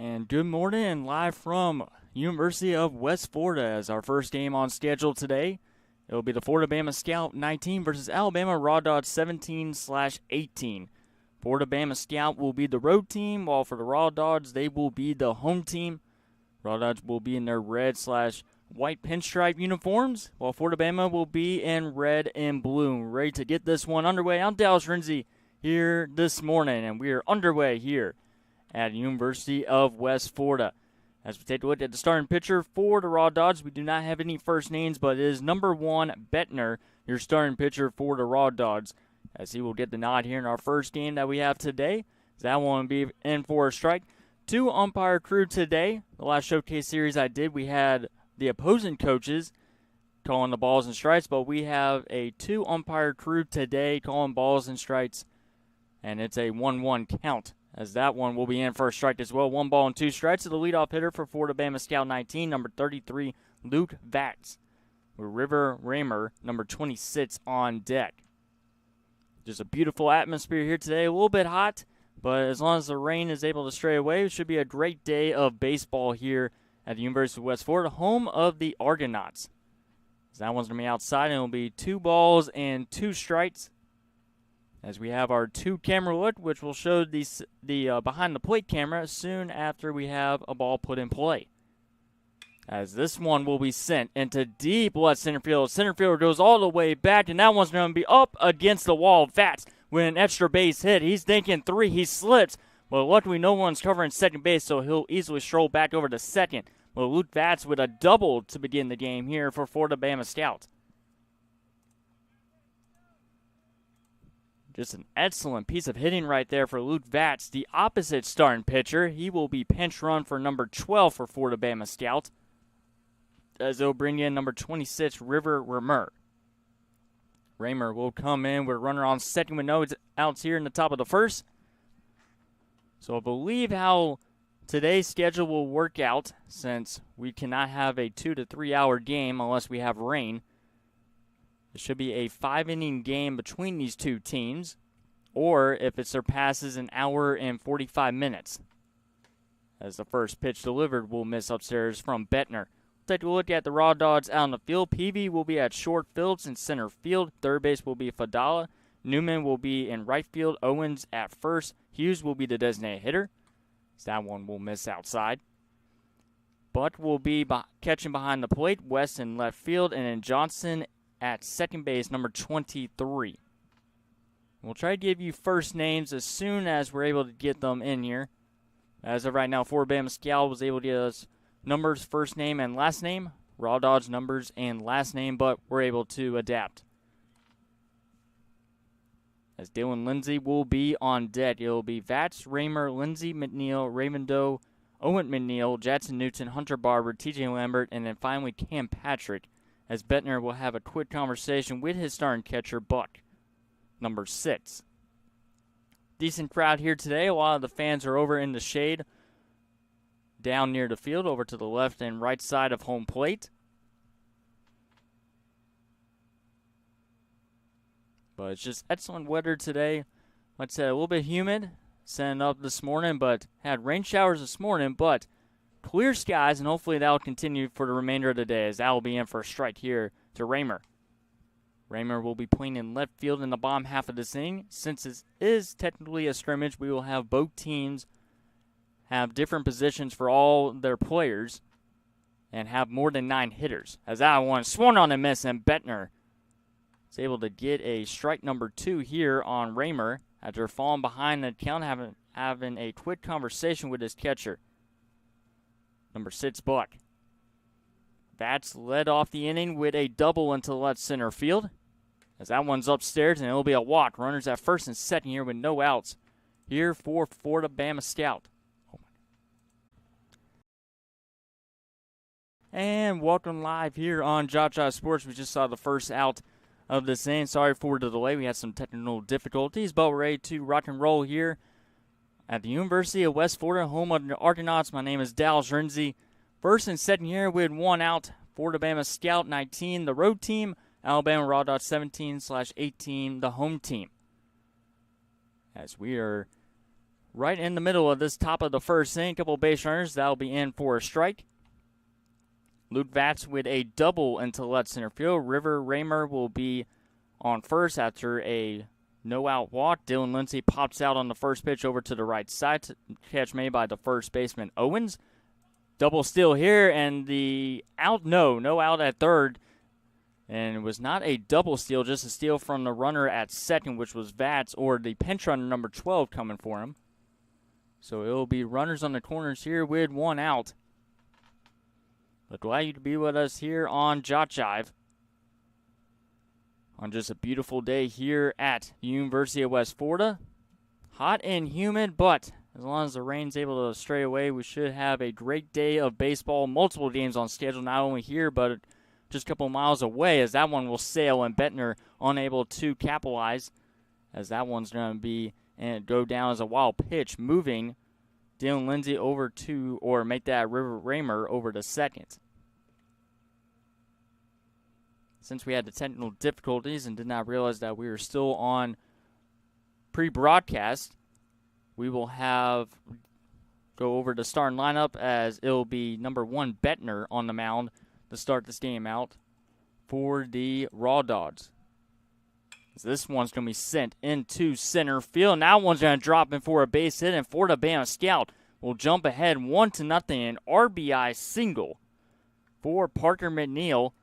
And good morning, live from University of West Florida as our first game on schedule today. It will be the Florida-Bama Scout 19 versus Alabama Raw Dogs 17/18. Florida-Bama Scout will be the road team, while for the Raw Dogs, they will be the home team. Raw Dogs will be in their red/white pinstripe uniforms, while Florida-Bama will be in red and blue. Ready to get this one underway. I'm Dallas Renzi here this morning, and we are underway here at University of West Florida. As we take a look at the starting pitcher for the Raw Dogs, we do not have any first names, but it is number 1, Bettner, your starting pitcher for the Raw Dogs, as he will get the nod here in our first game that we have today. That one will be in for a strike. 2 umpire crew today. The last showcase series I did, we had the opposing coaches calling the balls and strikes, but we have a 2 umpire crew today calling balls and strikes, and it's a 1-1 count, as that one will be in for a strike as well. 1 ball and 2 strikes to the leadoff hitter for Florida-Bama Scout 19, number 33, Luke Vatz, with River Raymer, number 26, on deck. Just a beautiful atmosphere here today. A little bit hot, but as long as the rain is able to stray away, it should be a great day of baseball here at the University of West Florida, home of the Argonauts. So that one's going to be outside, and it will be 2 balls and 2 strikes. As we have our 2-camera look, which will show the behind-the-plate camera soon after we have a ball put in play. As this one will be sent into deep left center field. Center fielder goes all the way back, and that one's going to be up against the wall. Vatz with an extra base hit. He's thinking 3. He slips, but luckily no one's covering second base, so he'll easily stroll back over to second. But Luke Vatz with a double to begin the game here for Florida-Bama Scout. Just an excellent piece of hitting right there for Luke Vatz, the opposite starting pitcher. He will be pinch run for number 12 for Florida-Bama Scout, as they'll bring in number 26, River Raymer. Raymer will come in with a runner on second with no outs here in the top of the first. So I believe how today's schedule will work out, since we cannot have a 2 to 3 hour game unless we have rain. It should be a 5-inning game between these 2 teams, or if it surpasses an hour and 45 minutes. As the first pitch delivered will miss upstairs from Bettner. Take a look at the Raw Dogs out on the field. Peavy will be at short, Phillips in center field. Third base will be Fadala. Newman will be in right field. Owens at first. Hughes will be the designated hitter. So that one will miss outside. Butt will be catching behind the plate. West in left field. And then Johnson at second base, number 23. We'll try to give you first names as soon as we're able to get them in here. As of right now, Florida-Bama Scout was able to get us numbers, first name, and last name. Raw Dogs numbers and last name, but we're able to adapt. As Dylan Lindsay will be on deck. It will be Vatz, Raymer, Lindsay, McNeil, Ravendoe, Owen McNeil, Jackson Newton, Hunter Barber, TJ Lambert, and then finally Cam Patrick, as Bettner will have a quick conversation with his starting catcher, Buck, number 6. Decent crowd here today. A lot of the fans are over in the shade down near the field, over to the left and right side of home plate. But it's just excellent weather today. Like I said, a little bit humid, setting up this morning, but had rain showers this morning, but clear skies, and hopefully that will continue for the remainder of the day, as that will be in for a strike here to Raymer. Raymer will be playing in left field in the bottom half of this inning. Since it is technically a scrimmage, we will have both teams have different positions for all their players and have more than 9 hitters. As that one swung on a miss, and Bettner is able to get a strike number 2 here on Raymer after falling behind the count, having a quick conversation with his catcher, number 6, Buck. Vatz led off the inning with a double into left center field, as that one's upstairs, and it'll be a walk. Runners at first and second here with no outs here for Florida-Bama Scout. And welcome live here on JockJive Sports. We just saw the first out of this inning. Sorry for the delay. We had some technical difficulties, but we're ready to rock and roll here at the University of West Florida, home of the Argonauts. My name is Dallas Renzi. First and second here with 1 out. Florida-Bama Scout 19, the road team. Alabama Raw Dogs 17/18, the home team. As we are right in the middle of this top of the first inning. Couple base runners. That'll be in for a strike. Luke Vatz with a double into left center field. River Raymer will be on first after a no-out walk. Dylan Lindsay pops out on the first pitch over to the right side. Catch made by the first baseman Owens. Double steal here, and the out, no out at third. And it was not a double steal, just a steal from the runner at second, which was Vatz, or the pinch runner number 12 coming for him. So it will be runners on the corners here with one out. But glad you to be with us here on JockJive on just a beautiful day here at the University of West Florida. Hot and humid, but as long as the rain's able to stray away, we should have a great day of baseball. Multiple games on schedule, not only here, but just a couple miles away, as that one will sail, and Bettner unable to capitalize, as that one's going to be and go down as a wild pitch, moving Dylan Lindsay over to, or make that River Raymer over to second. Since we had the technical difficulties and did not realize that we were still on pre-broadcast, we will go over the starting lineup, as it'll be number 1 Bettner on the mound to start this game out for the Raw Dogs. So this one's going to be sent into center field. Now one's going to drop in for a base hit, and Florida Bama Scout will jump ahead 1-0, an RBI single for Parker McNeil.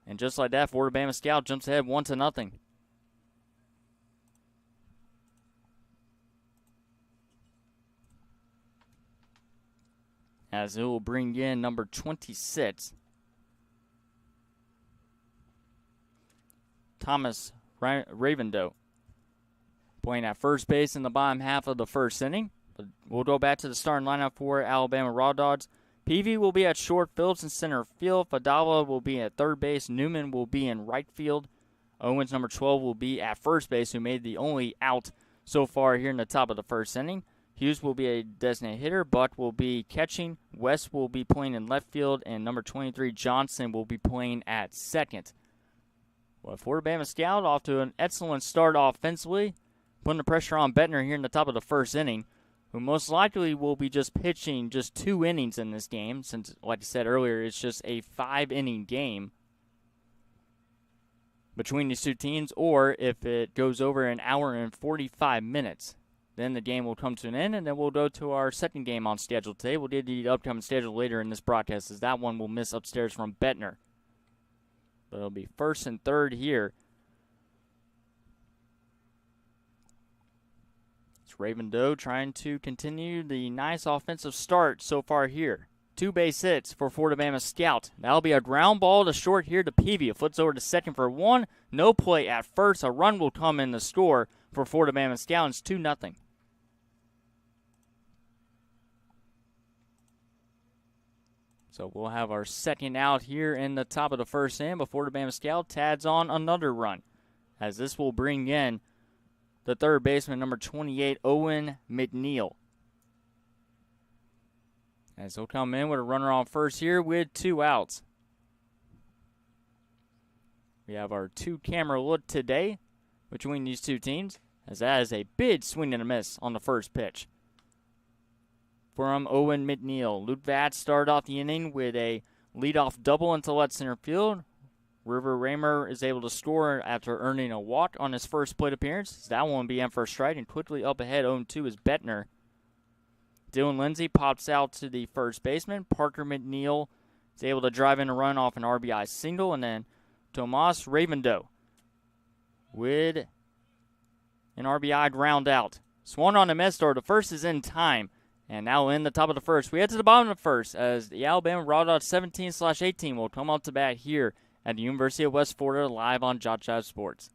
And just like that, Florida Bama Scout jumps ahead 1-0. As it will bring in number 26, Thomas Ravendoe, playing at first base in the bottom half of the first inning. But we'll go back to the starting lineup for Alabama Raw Dogs. Peavy will be at short, Phillips in center field, Fadala will be at third base, Newman will be in right field, Owens, number 12, will be at first base, who made the only out so far here in the top of the first inning. Hughes will be a designated hitter. Buck will be catching. West will be playing in left field. And number 23, Johnson, will be playing at second. Well, Florida Bama Scout off to an excellent start offensively, putting the pressure on Bettner here in the top of the first inning, who most likely will be just pitching just 2 innings in this game, since, like I said earlier, it's just a 5-inning game between these two teams, or if it goes over an hour and 45 minutes. Then the game will come to an end, and then we'll go to our second game on schedule today. We'll do the upcoming schedule later in this broadcast, as that one will miss upstairs from Bettner. But it'll be first and third here. It's Ravendoe trying to continue the nice offensive start so far here. 2 base hits for Florida Bama Scout. That'll be a ground ball to short here to Peavy. Flips over to second for 1. No play at first. A run will come in the score for Florida Bama Scout. It's 2-0. So we'll have our second out here in the top of the first inning before the Bama Scout adds on another run, as this will bring in the third baseman, number 28, Owen McNeil. As he'll come in with a runner on first here with 2 outs. We have our 2-camera look today between these two teams, as that is a big swing and a miss on the first pitch from Owen McNeil. Luke Vatz started off the inning with a leadoff double into left center field. River Raymer is able to score after earning a walk on his first plate appearance. That one will be in for a strike, and quickly up ahead 0-2 is Bettner. Dylan Lindsay pops out to the first baseman. Parker McNeil is able to drive in a run off an RBI single, and then Tomas Ravendoe with an RBI ground out. Swung on the Mestor. The first is in time. And now in the top of the first, we head to the bottom of the first, as the Alabama Raw Dogs 17/18 will come out to bat here at the University of West Florida, live on JockJive Sports.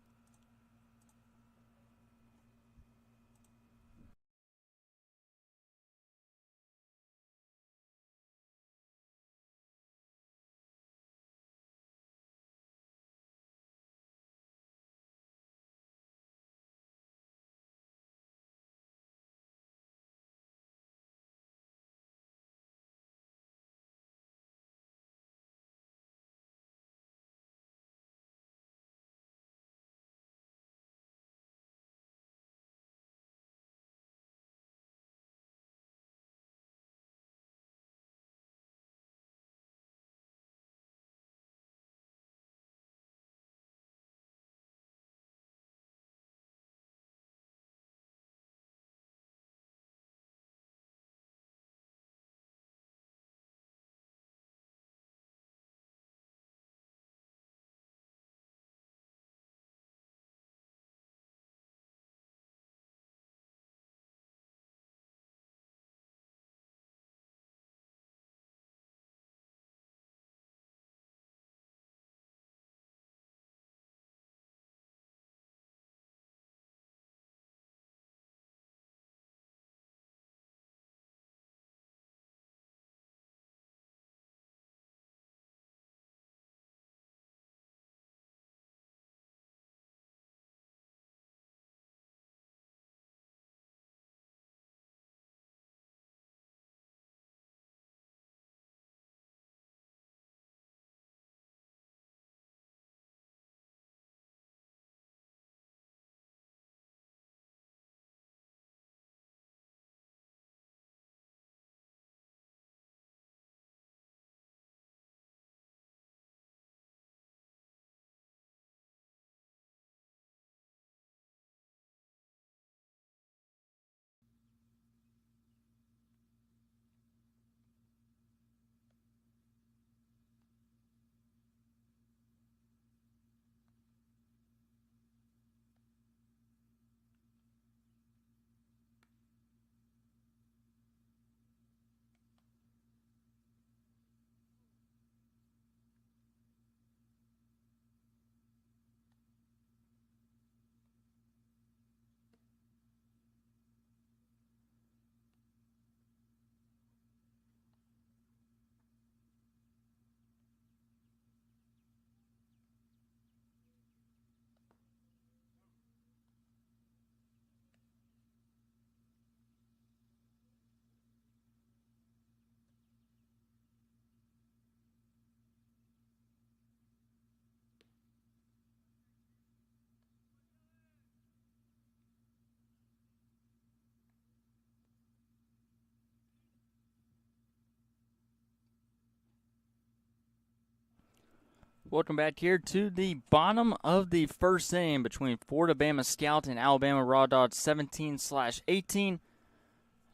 Welcome back here to the bottom of the first inning between Florida Bama Scout and Alabama Raw Dogs 17/18.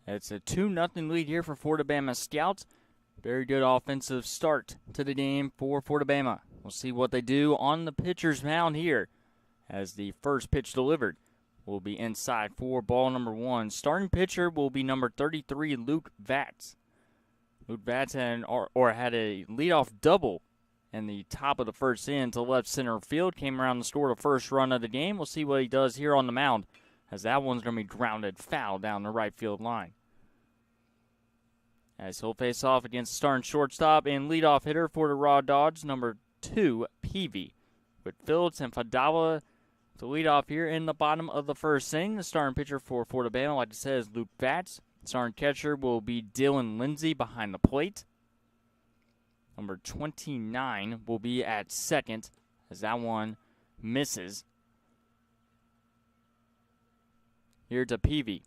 It's a 2-0 lead here for Florida Bama Scout. Very good offensive start to the game for Florida Bama. We'll see what they do on the pitcher's mound here as the first pitch delivered will be inside for ball number 1. Starting pitcher will be number 33, Luke Vatz. Luke Vatz had a leadoff double in the top of the first inning to left center field. Came around and scored the first run of the game. We'll see what he does here on the mound, as that one's going to be grounded foul down the right field line. As he'll face off against starting shortstop and leadoff hitter for the Raw Dogs, number 2, Peavy. With Phillips and Fadala to lead off here in the bottom of the first inning. The starting pitcher for Florida Bama, like I said, is Luke Vatz. Starting catcher will be Dylan Lindsay behind the plate. Number 29 will be at second, as that one misses. Here to Peavy.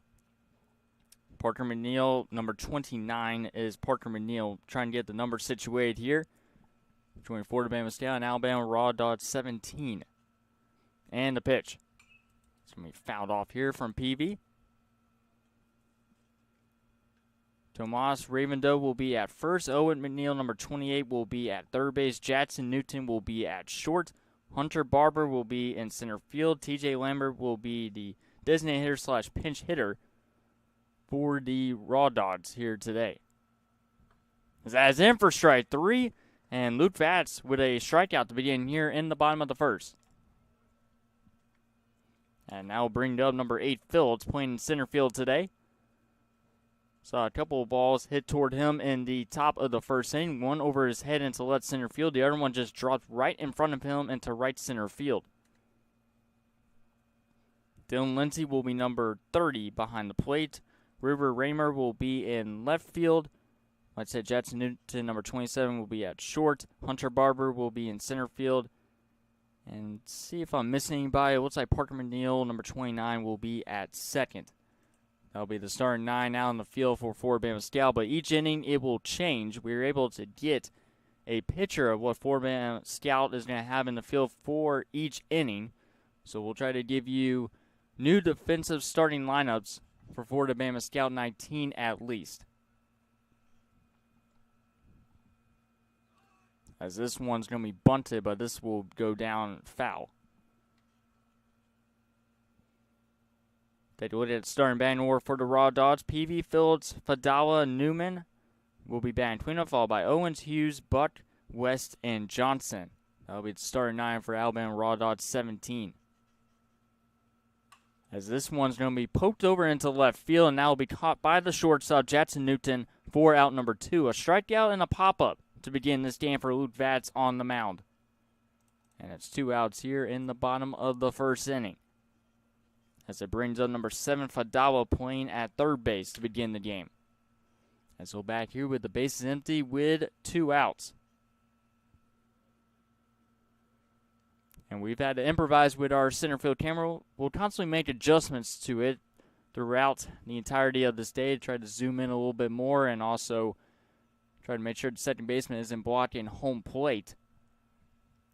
Parker McNeil, number 29 is Parker McNeil, trying to get the number situated here between Florida Bama Scout and Alabama Raw Dogs 17. And the pitch. It's going to be fouled off here from Peavy. Tomas Ravendo will be at first. Owen McNeil, number 28, will be at third base. Jackson Newton will be at short. Hunter Barber will be in center field. TJ Lambert will be the designated hitter / pinch hitter for the Raw Dogs here today. That is in for strike 3, and Luke Vatz with a strikeout to begin here in the bottom of the first. And now we'll bring up number 8, Phillips, playing in center field today. Saw a couple of balls hit toward him in the top of the first inning. One over his head into left center field. The other one just dropped right in front of him into right center field. Dylan Lindsay will be number 30 behind the plate. River Raymer will be in left field. Like I said, Jackson Newton, number 27, will be at short. Hunter Barber will be in center field. And see if I'm missing anybody. It looks like Parker McNeil, number 29, will be at second. That'll be the starting 9 out in the field for Florida Bama Scout. But each inning, it will change. We were able to get a picture of what Florida Bama Scout is going to have in the field for each inning. So we'll try to give you new defensive starting lineups for Florida Bama Scout 19 at least. As this one's going to be bunted, but this will go down foul. Take a look at starting batting order for the Raw Dogs. Peavy, Phillips, Fadala, Newman will be batting cleanup, followed by Owens, Hughes, Buck, West, and Johnson. That'll be the starting 9 for Alabama Raw Dogs 17. As this one's going to be poked over into left field, and now will be caught by the shortstop, Jackson Newton, for out number 2. A strikeout and a pop-up to begin this game for Luke Vatz on the mound. And it's 2 outs here in the bottom of the first inning. As it brings up number 7, Fadala, playing at third base to begin the game. As we'll back here with the bases empty with 2 outs. And we've had to improvise with our center field camera. We'll constantly make adjustments to it throughout the entirety of this day to try to zoom in a little bit more and also try to make sure the second baseman isn't blocking home plate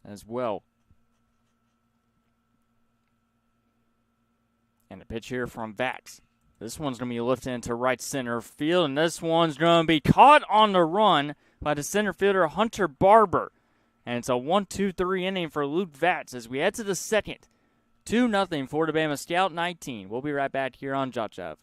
as well. And the pitch here from Vatz. This one's going to be lifted into right center field, and this one's going to be caught on the run by the center fielder, Hunter Barber. And it's a 1-2-3 inning for Luke Vatz as we head to the second. 2-0 Florida Bama Scout 19. We'll be right back here on JockJive.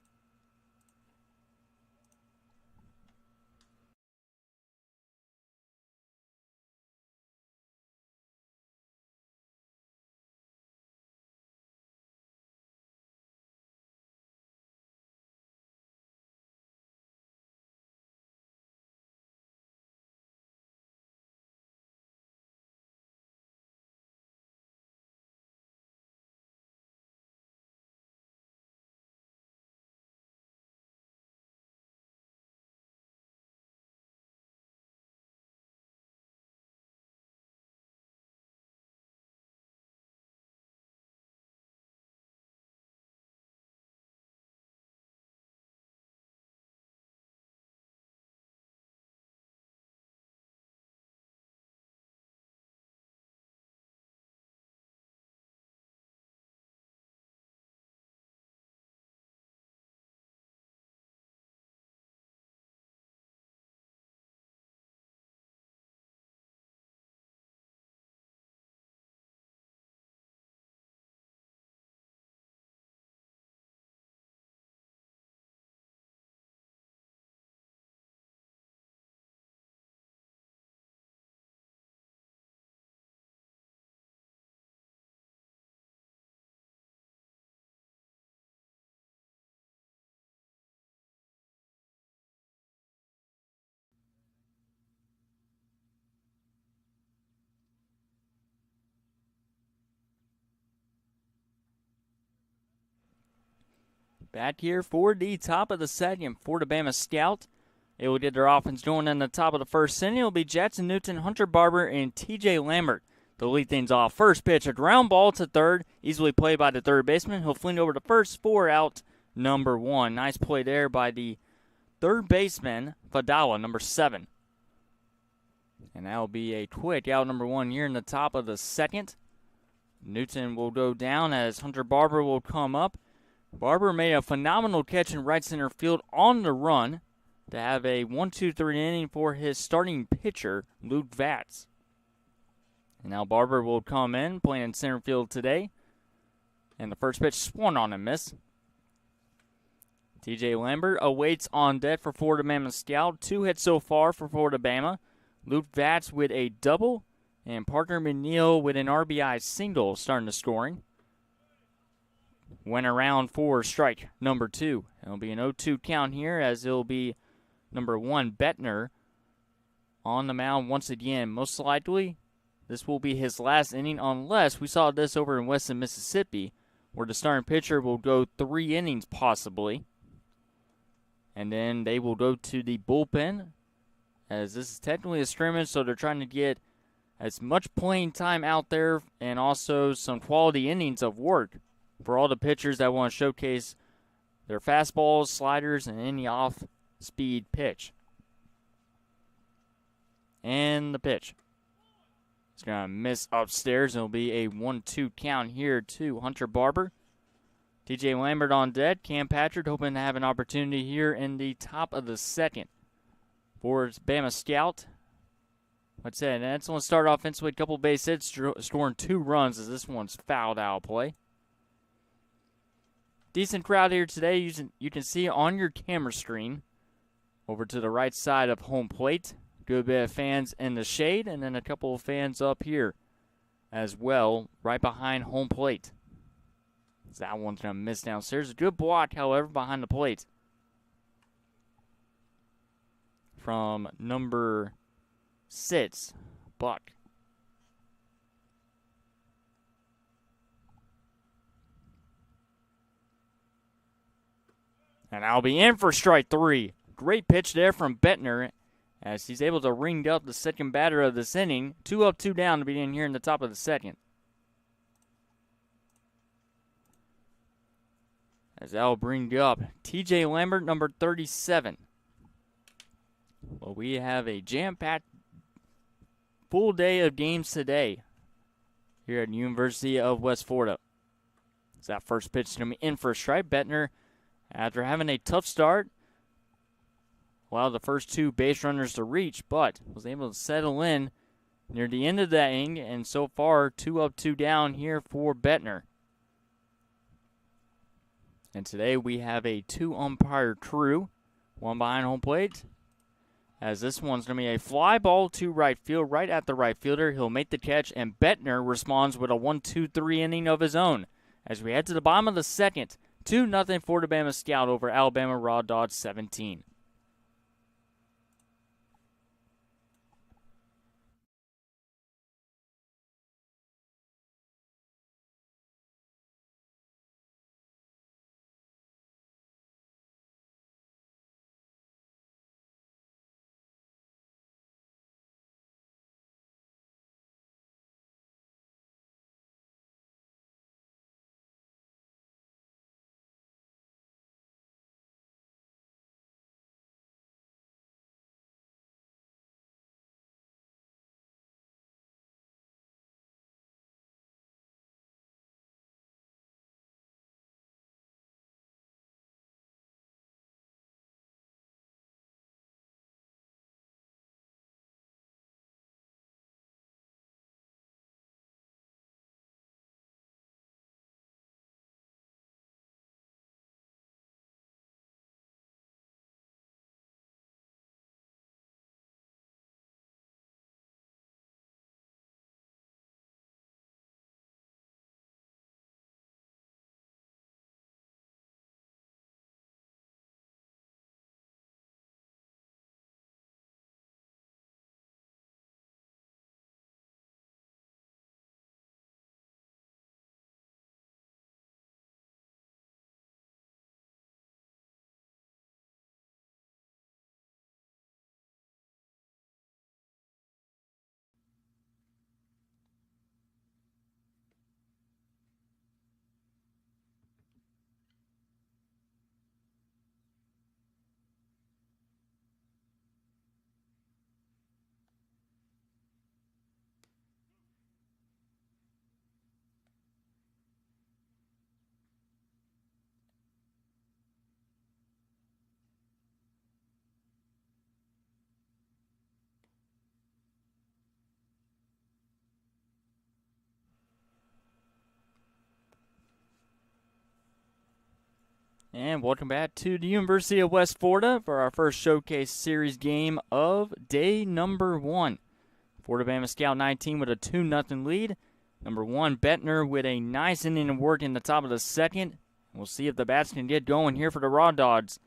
Back here for the top of the second for the Bama Scout. It will get their offense going in the top of the first inning. It will be Jackson Newton, Hunter Barber, and TJ Lambert to lead things off. First pitch, a ground ball to third, easily played by the third baseman. He'll fling over to first for out number 1. Nice play there by the third baseman, Fadala, number 7. And that will be a quick out number 1 here in the top of the second. Newton will go down as Hunter Barber will come up. Barber made a phenomenal catch in right center field on the run to have a 1-2-3 inning for his starting pitcher, Luke Vatz. And now Barber will come in, playing in center field today. And the first pitch swung on and missed. TJ Lambert awaits on deck for Florida Bama Scout. 2 hits so far for Florida Bama. Luke Vatz with a double, and Parker McNeil with an RBI single starting the scoring. Went around for strike number 2. It'll be an 0-2 count here as it'll be number 1, Bettner, on the mound once again. Most likely, this will be his last inning unless we saw this over in Weston, Mississippi, where the starting pitcher will go 3 innings possibly. And then they will go to the bullpen, as this is technically a scrimmage, so they're trying to get as much playing time out there and also some quality innings of work for all the pitchers that want to showcase their fastballs, sliders, and any off-speed pitch. And the pitch. It's going to miss upstairs. It'll be a 1-2 count here to Hunter Barber. TJ Lambert on deck. Cam Patrick hoping to have an opportunity here in the top of the second for Bama Scout. Like I said, that's going to start offensively. A couple base hits, scoring 2 runs as this one's fouled out of play. Decent crowd here today. You can see on your camera screen over to the right side of home plate. Good bit of fans in the shade, and then a couple of fans up here as well, right behind home plate. That one's going to miss downstairs. A good block, however, behind the plate from number 6, Buck. And I'll be in for strike 3. Great pitch there from Bettner as he's able to ring up the second batter of this inning. 2 up, 2 down to begin here in the top of the second. As that'll bring up TJ Lambert, number 37. Well, we have a jam-packed full day of games today here at the University of West Florida. So that first pitch is going to be in for a strike. Bettner, after having a tough start, allowed the first 2 base runners to reach, but was able to settle in near the end of that inning, and so far 2 up, 2 down here for Bettner. And today we have a 2-umpire crew, 1 behind home plate, as this one's going to be a fly ball to right field, right at the right fielder. He'll make the catch, and Bettner responds with a 1-2-3 inning of his own. As we head to the bottom of the second, 2-0 Florida Bama Scout over Alabama Raw Dodge 17. And welcome back to the University of West Florida for our first Showcase Series game of day number 1. Florida Bama Scout 19 with a 2-0 lead. Number 1, Bettner with a nice inning of work in the top of the second. We'll see if the bats can get going here for the Raw Dogs.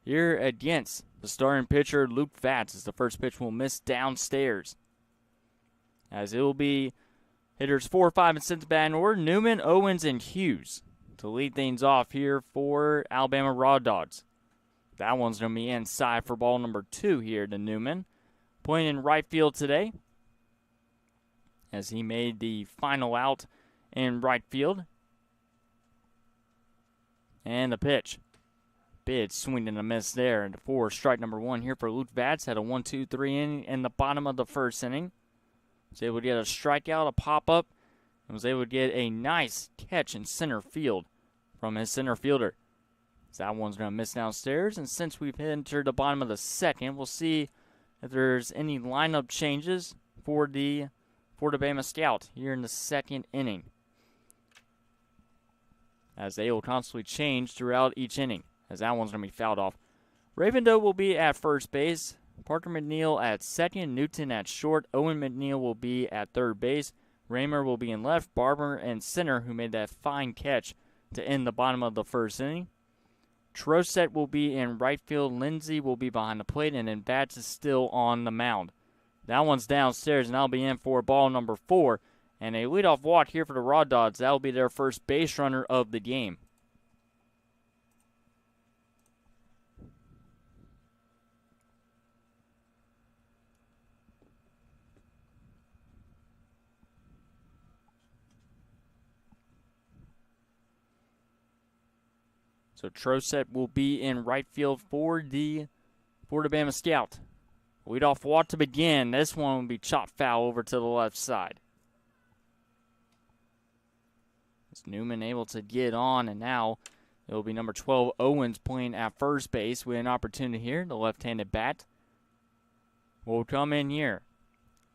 Here against the starting pitcher, Luke Fatts, as the first pitch will miss downstairs. As it will be hitters 4, 5, and 6 batting order, Newman, Owens, and Hughes to lead things off here for Alabama Raw Dogs. That one's going to be inside for ball number 2 here to Newman. Playing in right field today, as he made the final out in right field. And the pitch. Big swing and a miss there. And for strike number 1 here for Luke Fatts. Had a 1-2-3 inning in the bottom of the first inning. Was able to get a strikeout, a pop-up, and was able to get a nice catch in center field from his center fielder. So that one's going to miss downstairs. And since we've entered the bottom of the second, we'll see if there's any lineup changes for the Bama Scout here in the second inning, as they will constantly change throughout each inning, as that one's going to be fouled off. Ravendoe will be at first base, Parker McNeil at second, Newton at short, Owen McNeil will be at third base, Raymer will be in left, Barber and center, who made that fine catch to end the bottom of the first inning. Troset will be in right field, Lindsey will be behind the plate, and then Batts is still on the mound. That one's downstairs, and that'll be in for ball number 4. And a leadoff walk here for the Raw Dogs. That'll be their first base runner of the game. So Troset will be in right field for the Bama Scout. Leadoff walk to begin. This one will be chopped foul over to the left side. It's Newman able to get on, and now it will be number 12, Owens, playing at first base with an opportunity here. The left-handed bat will come in here.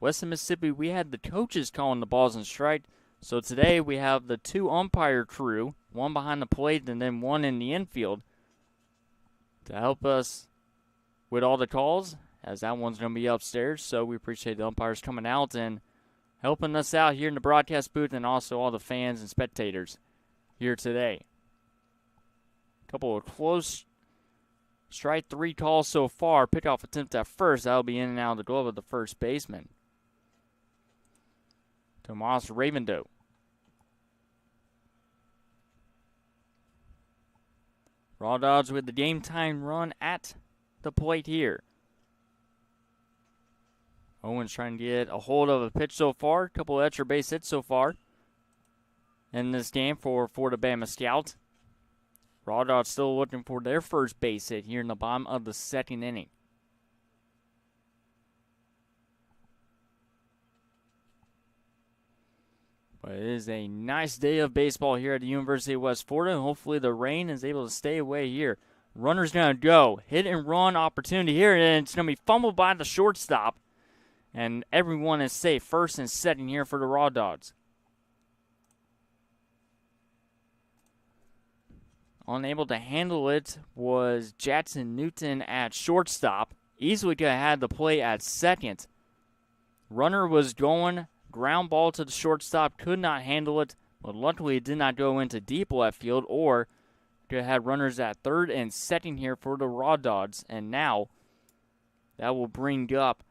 Western Mississippi, we had the coaches calling the balls and strike. So today we have the 2 umpire crew, one behind the plate and then one in the infield, to help us with all the calls, as that one's going to be upstairs. So we appreciate the umpires coming out and helping us out here in the broadcast booth, and also all the fans and spectators here today. A couple of close strike 3 calls so far. Pickoff attempt at first. That'll be in and out of the glove of the first baseman, Tomas Ravendoe. Raw Dogs with the game time run at the plate here. Owens trying to get a hold of a pitch so far. A couple of extra base hits so far in this game for the Bama Scout. Raw Dogs still looking for their first base hit here in the bottom of the second inning. But it is a nice day of baseball here at the University of West Florida. Hopefully the rain is able to stay away here. Runner's going to go. Hit and run opportunity here, and it's going to be fumbled by the shortstop. And everyone is safe, first and second here for the Raw Dogs. Unable to handle it was Jackson Newton at shortstop. Easily could have had the play at second. Runner was going, ground ball to the shortstop, could not handle it, but luckily it did not go into deep left field, or could have had runners at third and second here for the Raw Dogs. And now that will bring up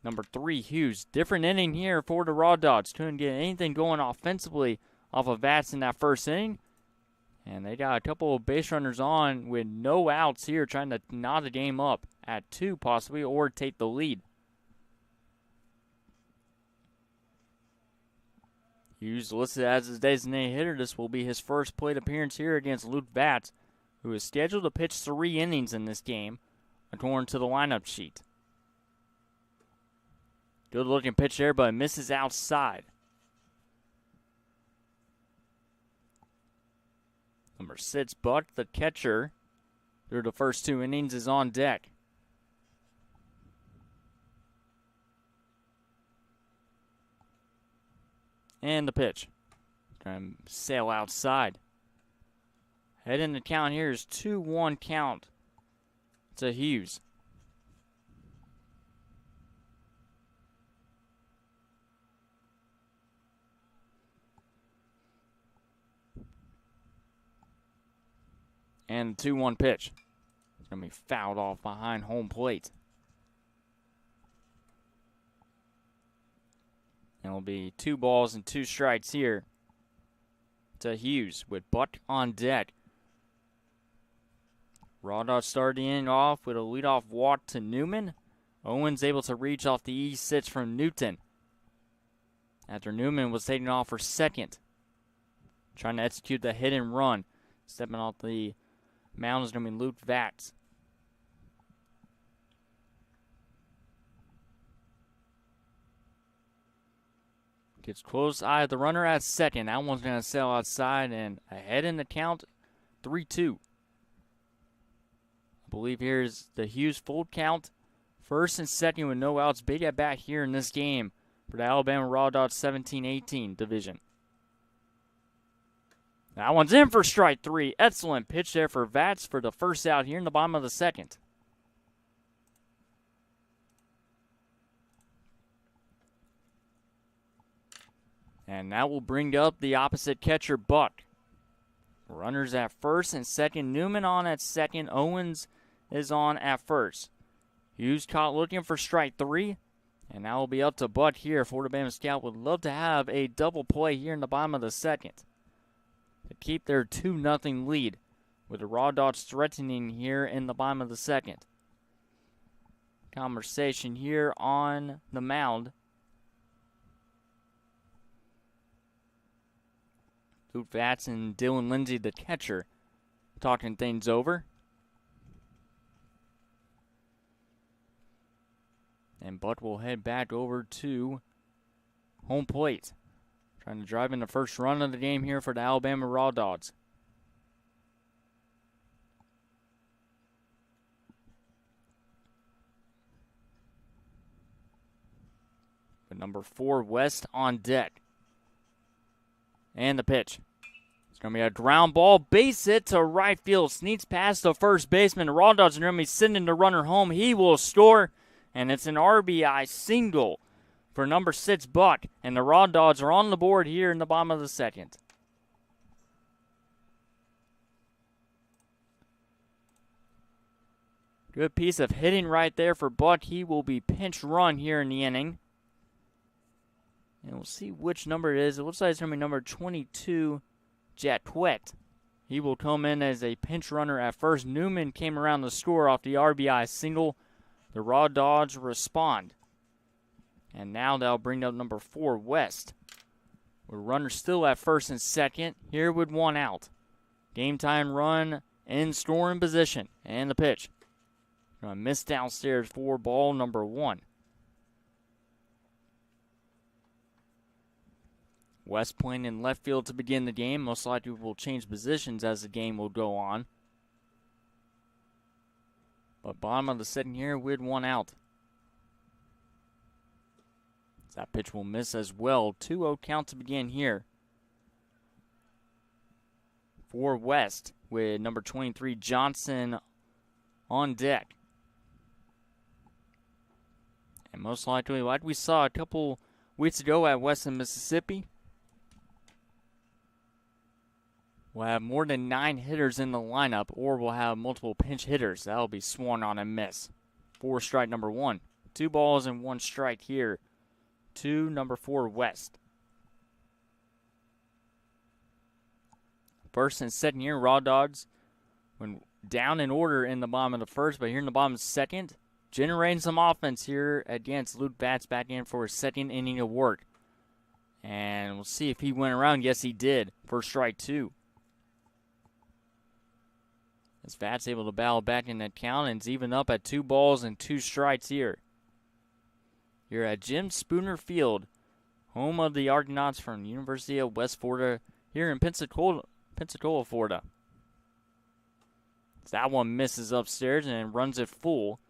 number 3, Hughes. Different inning here for the Raw Dogs. Couldn't get anything going offensively off of Vats in that first inning. And they got a couple of base runners on with no outs here, trying to knot the game up at 2 possibly, or take the lead. Hughes listed as his designated hitter. This will be his first plate appearance here against Luke Vats, who is scheduled to pitch 3 innings in this game, according to the lineup sheet. Good looking pitch there, but it misses outside. Number 6, Buck, the catcher, through the first 2 innings, is on deck. And the pitch. Trying to sail outside. Head in the count here is 2-1 count to Hughes. And the 2-1 pitch. It's going to be fouled off behind home plate. And it'll be 2 balls and 2 strikes here to Hughes with Buck on deck. Raw Dots starting off with a leadoff walk to Newman. Owens able to reach off the E6 from Newton after Newman was taking off for second. Trying to execute the hit and run. Stepping off the mound is going to be Luke Vatz. Gets close eye of the runner at second. That one's going to sail outside and ahead in the count, 3-2. I believe here's the Hughes full count. First and second with no outs. Big at bat here in this game for the Alabama Raw Dots 17-18 division. That one's in for strike 3. Excellent pitch there for Vatz for the first out here in the bottom of the second. And that will bring up the opposite catcher, Buck. Runners at first and second. Newman on at second. Owens is on at first. Hughes caught looking for strike 3. And now will be up to Buck here. Florida Bama Scout would love to have a double play here in the bottom of the second to keep their 2-0 lead, with the Raw Dots threatening here in the bottom of the second. Conversation here on the mound. Luke Vatz and Dylan Lindsay, the catcher, talking things over. And Butt will head back over to home plate. Trying to drive in the first run of the game here for the Alabama Raw Dogs. But number 4, West on deck. And the pitch. It's going to be a ground ball. Base hit to right field. Sneaks past the first baseman. The Raw Dogs are going to be sending the runner home. He will score. And it's an RBI single for number 6, Buck. And the Raw Dogs are on the board here in the bottom of the second. Good piece of hitting right there for Buck. He will be pinch run here in the inning. And we'll see which number it is. It looks like it's going to be number 22, Jatwet. He will come in as a pinch runner at first. Newman came around the score off the RBI single. The Raw Dogs respond. And now they'll bring up number 4, West. With runners still at first and second. Here with 1 out. Game time run in scoring position. And the pitch. Going to miss downstairs for ball number 1. West playing in left field to begin the game. Most likely will change positions as the game will go on. But bottom of the second here with 1 out. That pitch will miss as well. 2-0 count to begin here for West with number 23, Johnson, on deck. And most likely, like we saw a couple weeks ago at Western Mississippi, we'll have more than 9 hitters in the lineup, or we'll have multiple pinch hitters. That'll be swung on and miss. 4 strike number 1. 2 balls and 1 strike here to number 4, West. First and second here, Raw Dogs, when down in order in the bottom of the first, but here in the bottom of the second, generating some offense here against Luke Vatz back in for his second inning of work. And we'll see if he went around. Yes, he did. First strike 2. As Vatz able to battle back in that count, and it's even up at 2 balls and 2 strikes here. You're at Jim Spooner Field, home of the Argonauts from the University of West Florida, here in Pensacola, Florida. That one misses upstairs and runs it full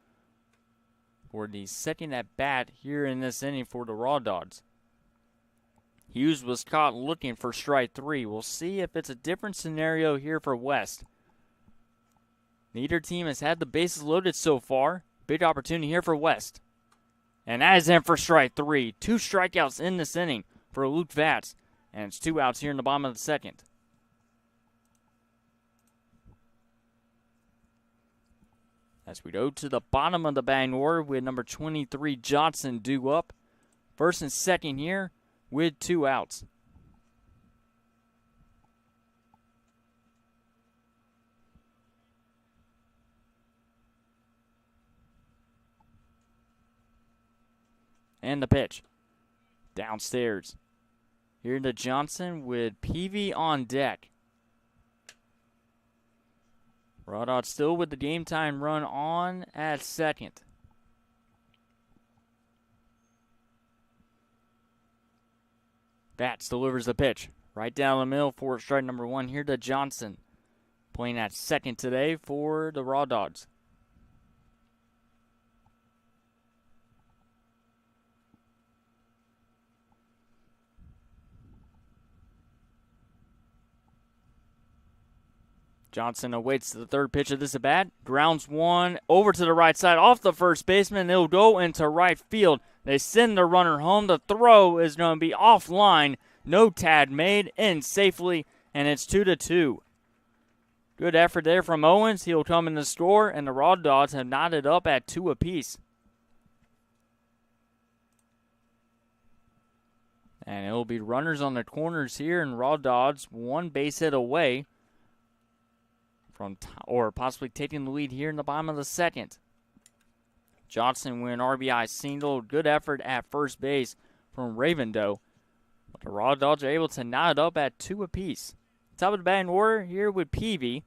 for the second at bat here in this inning for the Raw Dogs. Hughes was caught looking for strike 3. We'll see if it's a different scenario here for West. Neither team has had the bases loaded so far. Big opportunity here for West. And that is in for strike 3. 2 strikeouts in this inning for Luke Vats. And it's 2 outs here in the bottom of the second. As we go to the bottom of the batting order with number 23 Johnson due up. First and second here with 2 outs. And the pitch. Downstairs. Here to Johnson with Peavy on deck. Rodot still with the game time run on at second. Vats delivers the pitch. Right down the middle for strike number 1 here to Johnson. Playing at second today for the Raw Dogs. Johnson awaits the third pitch of this at bat. Grounds one over to the right side off the first baseman. It'll go into right field. They send the runner home. The throw is going to be offline. No tag made in safely, and it's 2-2. Good effort there from Owens. He'll come in the score, and the Raw Dogs have knotted up at 2 apiece. And it'll be runners on the corners here, and Raw Dogs 1 base hit away from or possibly taking the lead here in the bottom of the second. Johnson with an RBI single. Good effort at first base from Ravendo. But the Raw Dogs are able to knot it up at 2 apiece. Top of the batting order here with Peavy,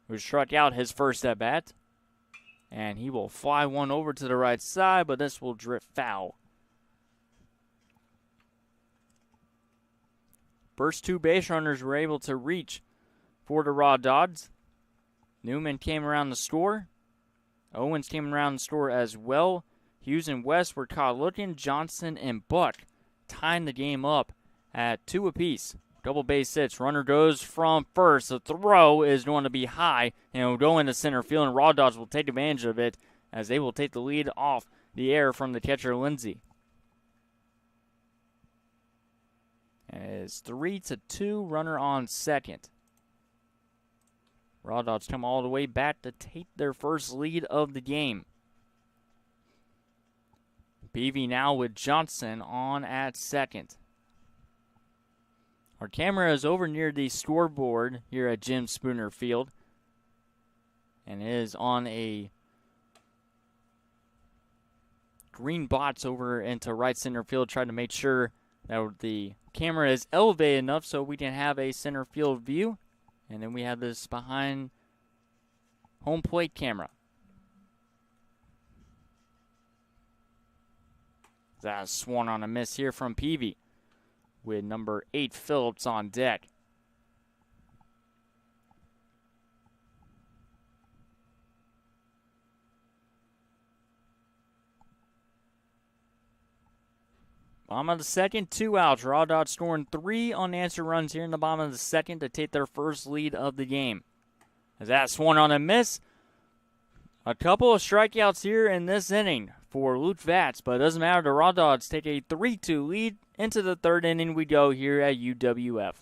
who struck out his first at bat. And he will fly one over to the right side, but this will drift foul. First 2 base runners were able to reach for the Raw Dogs. Newman came around the score. Owens came around the score as well. Hughes and West were caught looking. Johnson and Buck tying the game up at 2 apiece. Double base hits. Runner goes from first. The throw is going to be high and will go into center field, and Raw Dogs will take advantage of it as they will take the lead off the air from the catcher, Lindsey. And it is 3-2, runner on second. Raw Dogs come all the way back to take their first lead of the game. Peavy now with Johnson on at second. Our camera is over near the scoreboard here at Jim Spooner Field. And it is on a green box over into right center field, trying to make sure that the camera is elevated enough so we can have a center field view. And then we have this behind home plate camera. That's swung on a miss here from Peavy with number 8 Phillips on deck. Bottom of the second, 2 outs. Raw Dogs scoring 3 unanswered runs here in the bottom of the second to take their first lead of the game. As that swung on a miss. A couple of strikeouts here in this inning for Luke Vats, but it doesn't matter. The Raw Dogs take a 3-2 lead. Into the third inning we go here at UWF.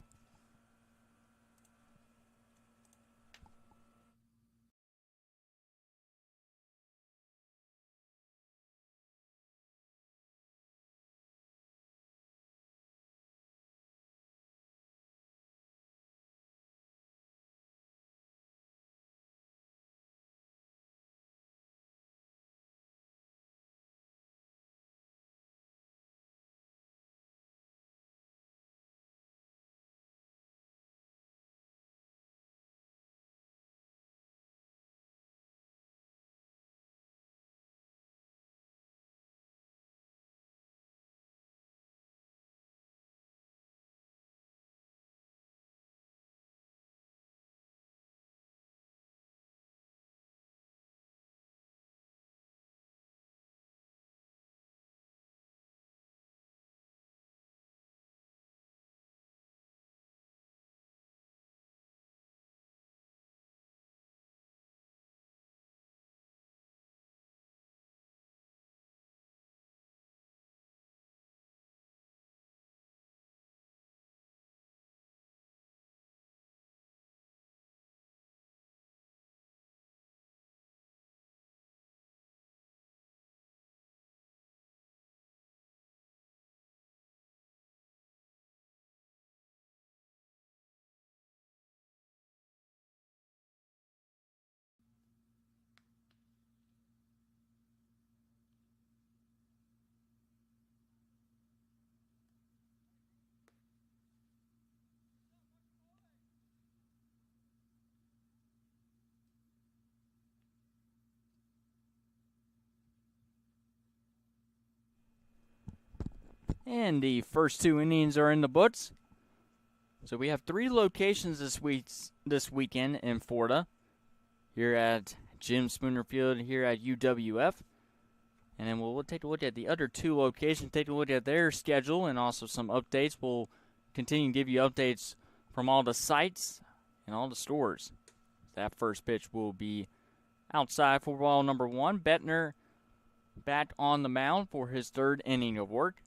And the first 2 innings are in the books. So we have 3 locations this weekend in Florida. Here at Jim Spooner Field, here at UWF. And then we'll take a look at the other 2 locations, take a look at their schedule, and also some updates. We'll continue to give you updates from all the sites and all the stores. That first pitch will be outside for ball number 1. Bettner back on the mound for his 3rd inning of work.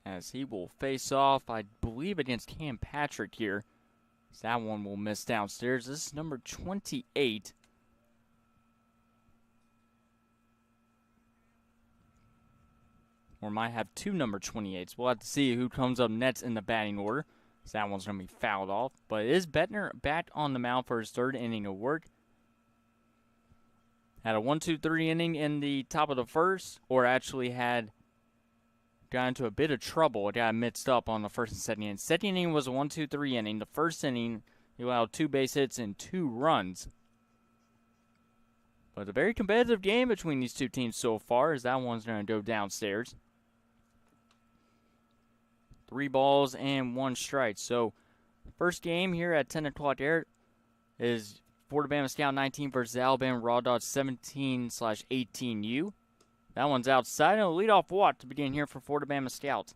As he will face off, I believe, against Cam Patrick here. So that one will miss downstairs. This is number 28. Or might have 2 number 28s. We'll have to see who comes up next in the batting order. So that one's going to be fouled off. But it is Bettner back on the mound for his 3rd inning of work. Had a 1-2-3 inning in the top of the first. Or actually got into a bit of trouble. It got mixed up on the first and second inning. Second inning was a 1-2-3 inning. The first inning, he allowed 2 base hits and 2 runs. But a very competitive game between these 2 teams so far, as that one's going to go downstairs. 3 balls and 1 strike. So, first game here at 10 o'clock air is Florida Bama Scout 19 versus Alabama Raw Dogs 17/18U. That one's outside, and a leadoff walk to begin here for Florida Bama Scout.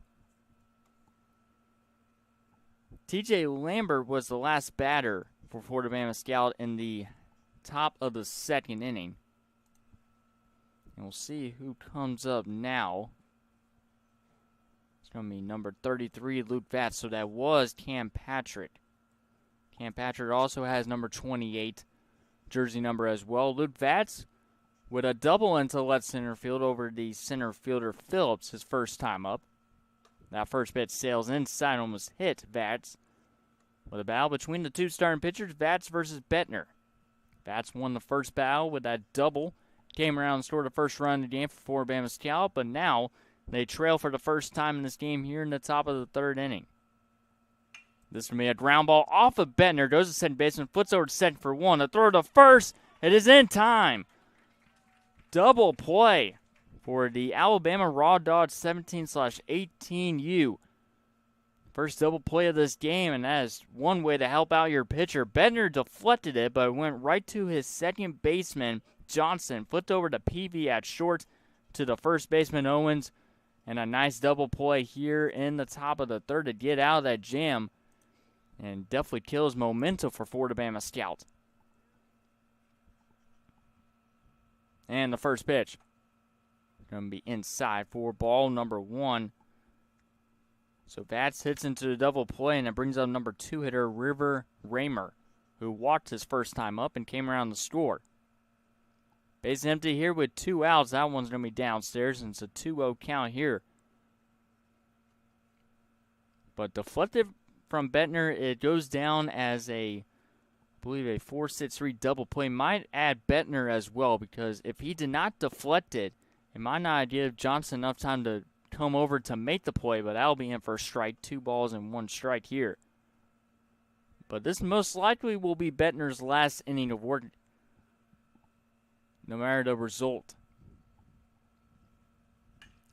TJ Lambert was the last batter for Florida Bama Scout in the top of the 2nd inning. And we'll see who comes up now. It's going to be number 33, Luke Vatz. So that was Cam Patrick. Cam Patrick also has number 28 jersey number as well. Luke Vatz with a double into left center field over the center fielder Phillips, his first time up. That first pitch sails inside, almost hit Vatz. With a battle between the 2 starting pitchers, Vatz versus Bettner. Vatz won the first battle with that double. Came around and scored the first run in the game for Florida Bama Scout, but now they trail for the first time in this game here in the top of the 3rd inning. This is going to be a ground ball off of Bettner. Goes to second baseman, flips over to second for 1. A throw to first. It is in time. Double play for the Alabama Raw Dogs 17/18U. First double play of this game, and that is one way to help out your pitcher. Bettner deflected it, but it went right to his second baseman, Johnson. Flipped over to PV at short to the first baseman, Owens. And a nice double play here in the top of the 3rd to get out of that jam. And definitely kills momentum for Florida Bama Scout. And the first pitch. Going to be inside for ball number 1. So Vatz hits into the double play, and it brings up number 2 hitter River Raymer, who walked his first time up and came around the score. Base empty here with 2 outs. That one's going to be downstairs, and it's a 2-0 count here. But deflected from Bettner, it goes down as I believe a 4-6-3 double play. Might add Bettner as well, because if he did not deflect it, it might not give Johnson enough time to come over to make the play, but that'll be in for a strike. 2 balls and 1 strike here. But this most likely will be Bettner's last inning of work, no matter the result.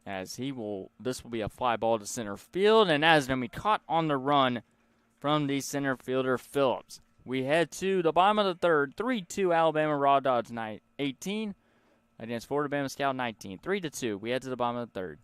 As this will be a fly ball to center field, and that is going to be caught on the run from the center fielder Phillips. We head to the bottom of the 3rd, 3-2 Alabama Raw Dogs 18 against Florida Bama Scout 19. 3-2. We head to the bottom of the 3rd.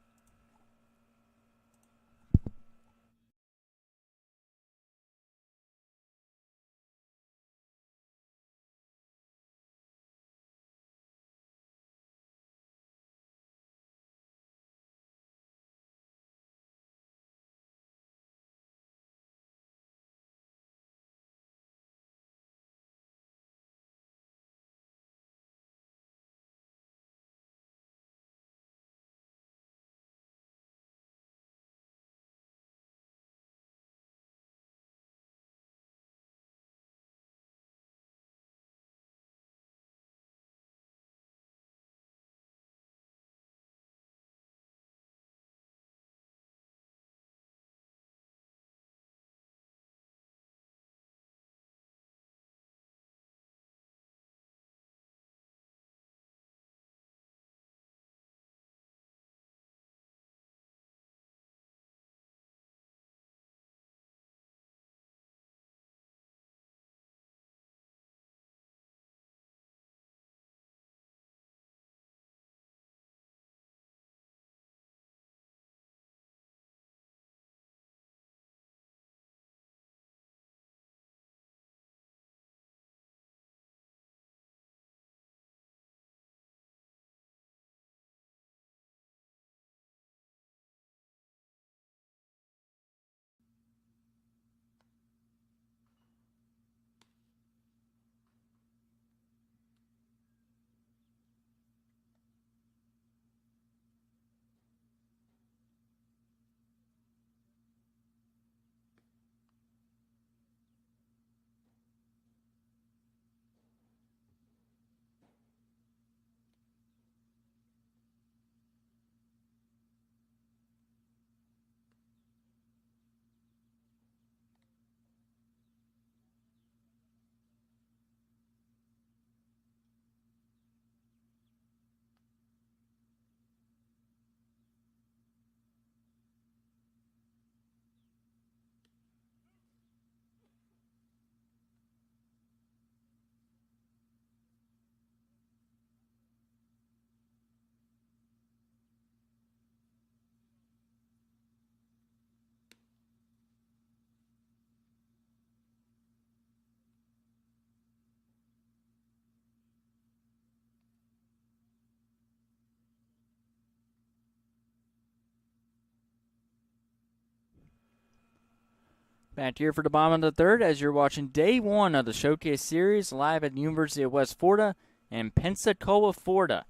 Back here for the bottom of the third as you're watching day one of the Showcase Series live at the University of West Florida in Pensacola, Florida.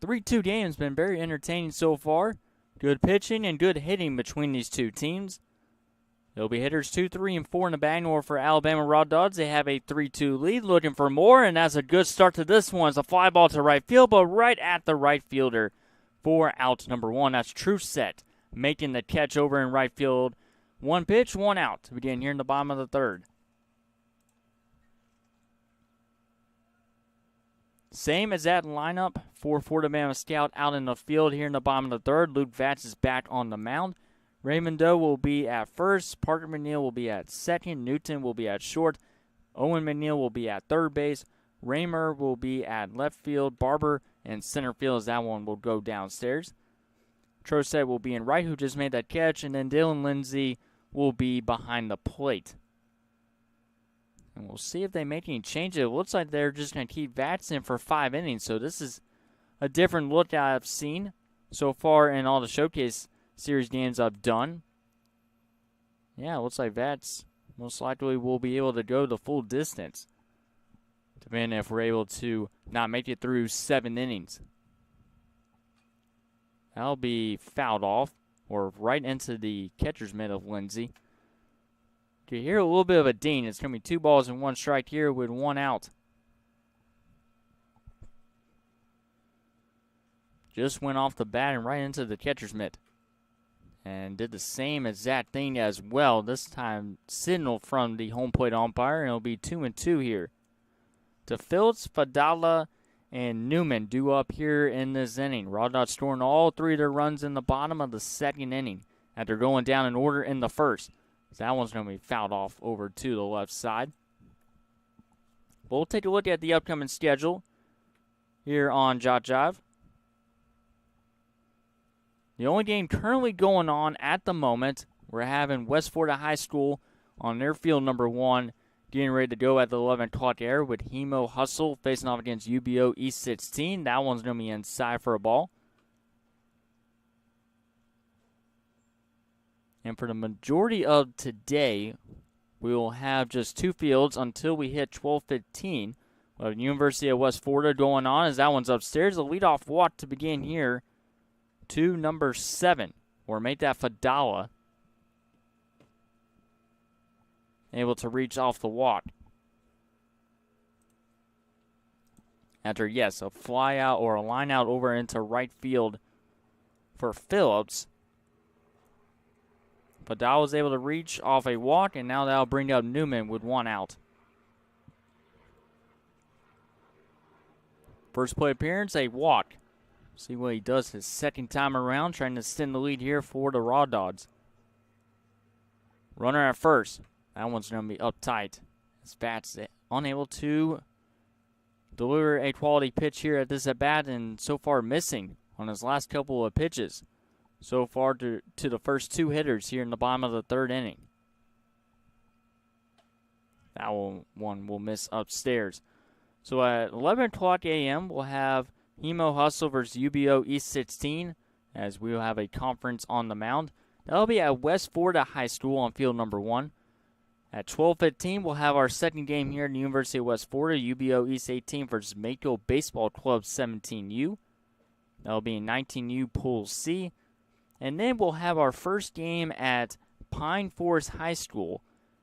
3-2 game's been very entertaining so far. Good pitching and good hitting between these two teams. There'll be hitters 2, 3, and 4 in the batting order for Alabama Raw Dogs. They have a 3-2 lead, looking for more, and that's a good start to this one. It's a fly ball to right field, but right at the right fielder for out number 1. That's Truset making the catch over in right field. 1 pitch, 1 out to begin here in the bottom of the third. Same as that lineup for Florida Bama Scout out in the field here in the bottom of the third. Luke Vatz is back on the mound. Raymond Doe will be at first. Parker McNeil will be at second. Newton will be at short. Owen McNeil will be at third base. Raymer will be at left field. Barber in center field as that one will go downstairs. Troset will be in right, who just made that catch. And then Dylan Lindsay will be behind the plate. And we'll see if they make any changes. It looks like they're just going to keep Vatz in for 5 innings. So this is a different look I've seen so far in all the Showcase Series games I've done. Yeah, it looks like Vatz most likely will be able to go the full distance, depending if we're able to not make it through 7 innings. That'll be fouled off, or right into the catcher's mitt of Lindsay. You hear a little bit of a ding. It's going to be 2 balls and 1 strike here with 1 out. Just went off the bat and right into the catcher's mitt. And did the same exact thing as well. This time, signal from the home plate umpire, and it'll be 2-2 here. To Phillips, Fadala, and Newman due up here in this inning. Raw Dogs scoring all 3 of their runs in the bottom of the second inning after going down in order in the first. So that one's going to be fouled off over to the left side. We'll take a look at the upcoming schedule here on JockJive. The only game currently going on at the moment, we're having West Florida High School on their field number 1, getting ready to go at the 11 o'clock hour with Hemo Hustle facing off against UBO East 16. That one's going to be inside for a ball. And for the majority of today, we will have just 2 fields until we hit 12:15. We'll have University of West Florida going on as that one's upstairs. The leadoff walk to begin here to number 7, or make that Fadala. Able to reach off the walk. After, yes, a fly out or a line out over into right field for Phillips. Fadala was able to reach off a walk, and now that'll bring up Newman with 1 out. First play appearance, a walk. See what he does his second time around, trying to extend the lead here for the Raw Dogs. Runner at first. That one's going to be up tight. As Vatz unable to deliver a quality pitch here at this at-bat, and so far missing on his last couple of pitches. So far to the first 2 hitters here in the bottom of the third inning. That one will miss upstairs. So at 11 o'clock a.m., we'll have Hemo Hustle versus UBO East 16, as we will have a conference on the mound. That'll be at West Florida High School on field number 1. At 12:15, we'll have our second game here at the University of West Florida, UBO East 18 versus Mako Baseball Club 17U. That'll be in 19U Pool C. And then we'll have our first game at Pine Forest High School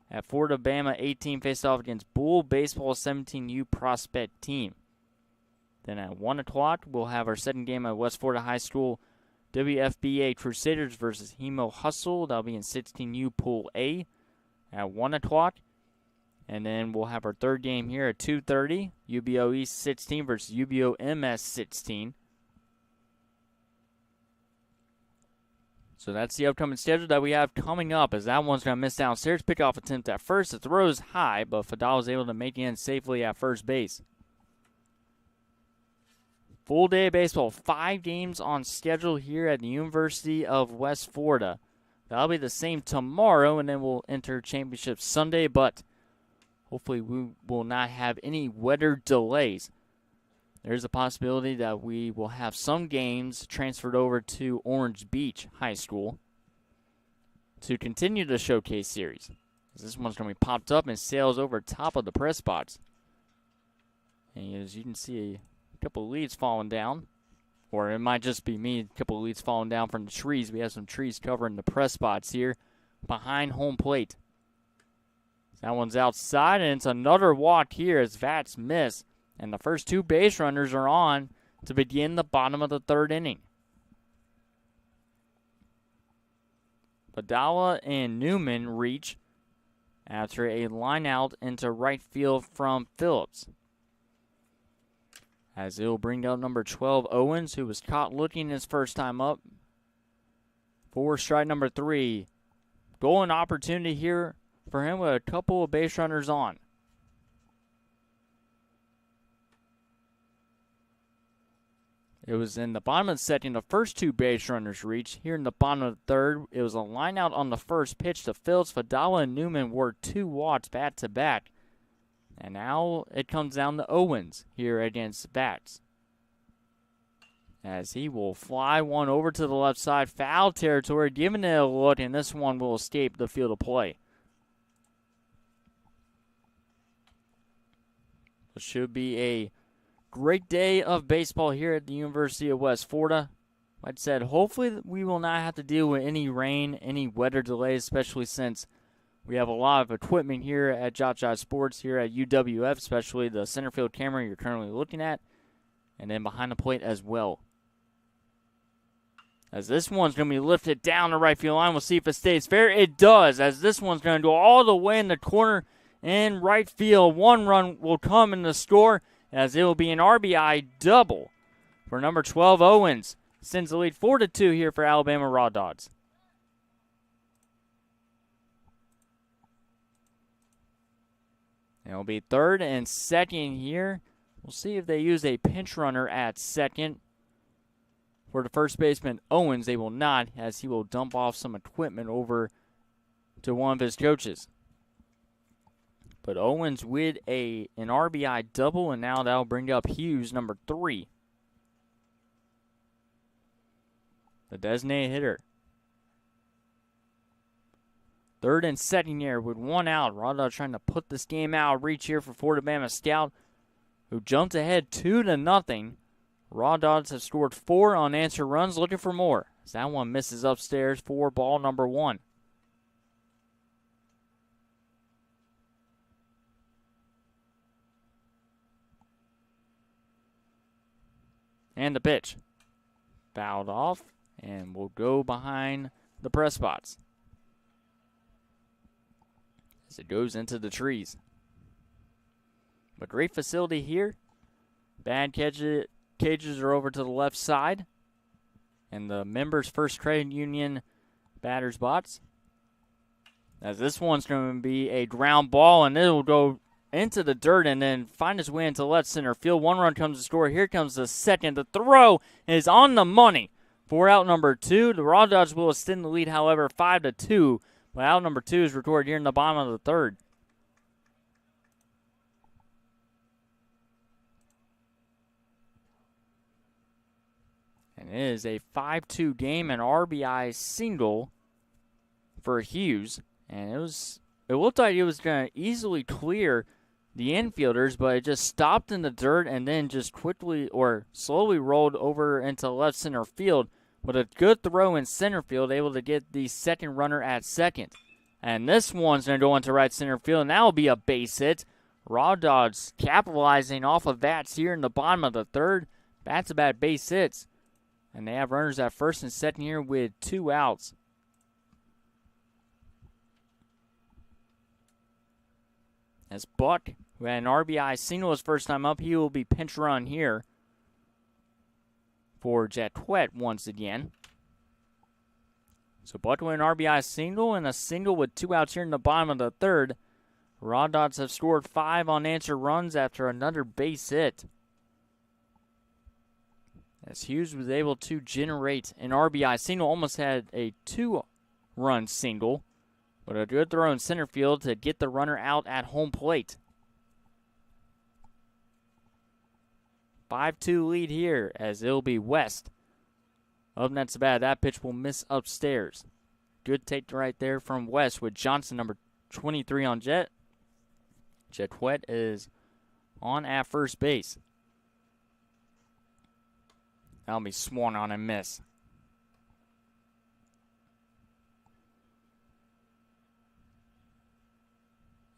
at Florida Bama 18 face off against Bull Baseball 17U Prospect Team. Then at 1 o'clock, we'll have our second game at West Florida High School, WFBA Crusaders versus Hemo Hustle. That'll be in 16U Pool A at 1 o'clock. And then we'll have our third game here at 2:30, UBO East 16 versus UBO MS 16. So that's the upcoming schedule that we have coming up, as that one's going to miss downstairs. Pickoff attempt at first. The throw is high, but Fadal was able to make it in safely at first base. Full day of baseball. 5 games on schedule here at the University of West Florida. That'll be the same tomorrow, and then we'll enter championship Sunday, but hopefully we will not have any weather delays. There's a possibility that we will have some games transferred over to Orange Beach High School to continue the showcase series. This one's going to be popped up and sails over top of the press spots. And as you can see, a couple of leaves falling down. Or it might just be me, a couple of leaves falling down from the trees. We have some trees covering the press spots here behind home plate. That one's outside, and it's another walk here as Vats miss. And the first two base runners are on to begin the bottom of the third inning. Padala and Newman reach after a line out into right field from Phillips. As it'll bring out number 12, Owens, who was caught looking his first time up. For strike number 3. Golden opportunity here for him with a couple of base runners on. It was in the bottom of the second, the first two base runners reached. Here in the bottom of the third, it was a line out on the first pitch to Phillips. Fadala and Newman were 2 walks back to back. And now it comes down to Owens here against Bats. As he will fly one over to the left side, foul territory, giving it a look, and this one will escape the field of play. It should be a great day of baseball here at the University of West Florida. Like I said, hopefully we will not have to deal with any rain, any weather delays, especially since we have a lot of equipment here at JockJive Sports here at UWF, especially the center field camera you're currently looking at, and then behind the plate as well. As this one's going to be lifted down the right field line. We'll see if it stays fair. It does, as this one's going to go all the way in the corner in right field. One run will come in the score, as it will be an RBI double for number 12, Owens. Sends the lead 4-2 here for Alabama Raw Dogs. It'll be third and second here. We'll see if they use a pinch runner at second. For the first baseman, Owens, they will not, as he will dump off some equipment over to one of his coaches. But Owens with an RBI double, and now that'll bring up Hughes, number 3. The designated hitter. Third and second here with 1 out. Raw trying to put this game out of reach here for Florida Bama Scout, who jumped ahead 2-0. Raw Dogs have scored 4 unanswered runs, looking for more. As that one misses upstairs for ball number 1. And the pitch. Fouled off and will go behind the press spots as it goes into the trees. But great facility here. Bad cages are over to the left side. And the Members First Credit Union batter's box. As this one's going to be a ground ball, and it will go into the dirt and then find its way into left center field. 1 run comes to score. Here comes the second. The throw is on the money for out number 2. The Raw Dogs will extend the lead, however, 5-2. But out number 2 is recorded here in the bottom of the third. And it is a 5-2 game, an RBI single for Hughes. And it looked like it was going to easily clear the infielders, but it just stopped in the dirt and then just quickly or slowly rolled over into left center field. With a good throw in center field, able to get the second runner at second. And this one's going to go into right center field, and that will be a base hit. Raw Dogs capitalizing off of Bats here in the bottom of the third. Bats about base hits. And they have runners at first and second here with 2 outs. As Buck, who had an RBI single his first time up, he will be pinch run here for Jacquet once again. So Buck with an RBI single and a single with 2 outs here in the bottom of the third. Raw Dogs have scored 5 unanswered runs after another base hit. As Hughes was able to generate an RBI single, almost had a 2-run single. But a good throw in center field to get the runner out at home plate. 5-2 lead here as it'll be West. Up next to bat, that pitch will miss upstairs. good take right there from West with Johnson, number 23 on Jet. Jetwet is on at first base. That'll be swung on and miss.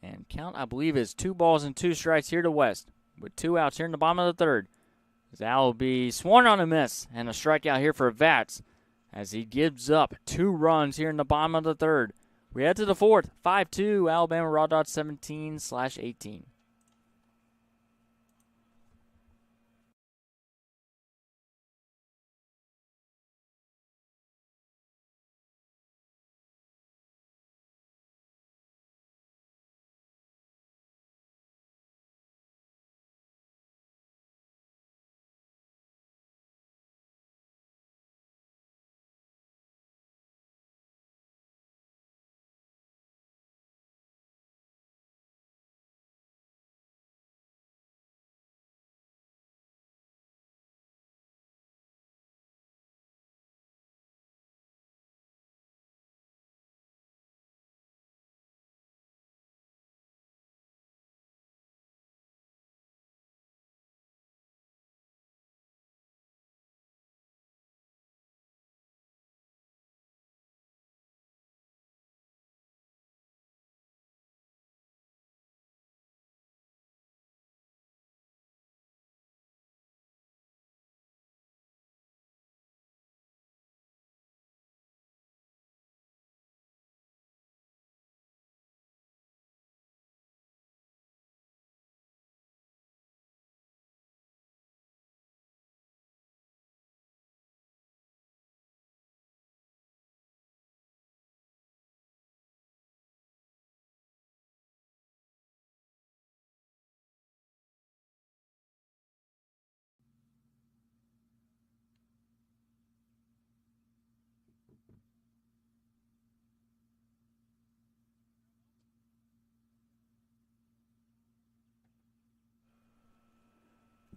And count, I believe, is 2 balls and 2 strikes here to West. With 2 outs here in the bottom of the third. That will be swung on a miss. And a strikeout here for Vats as he gives up 2 runs here in the bottom of the third. We head to the fourth. 5-2, Alabama Raw Dots 17/18.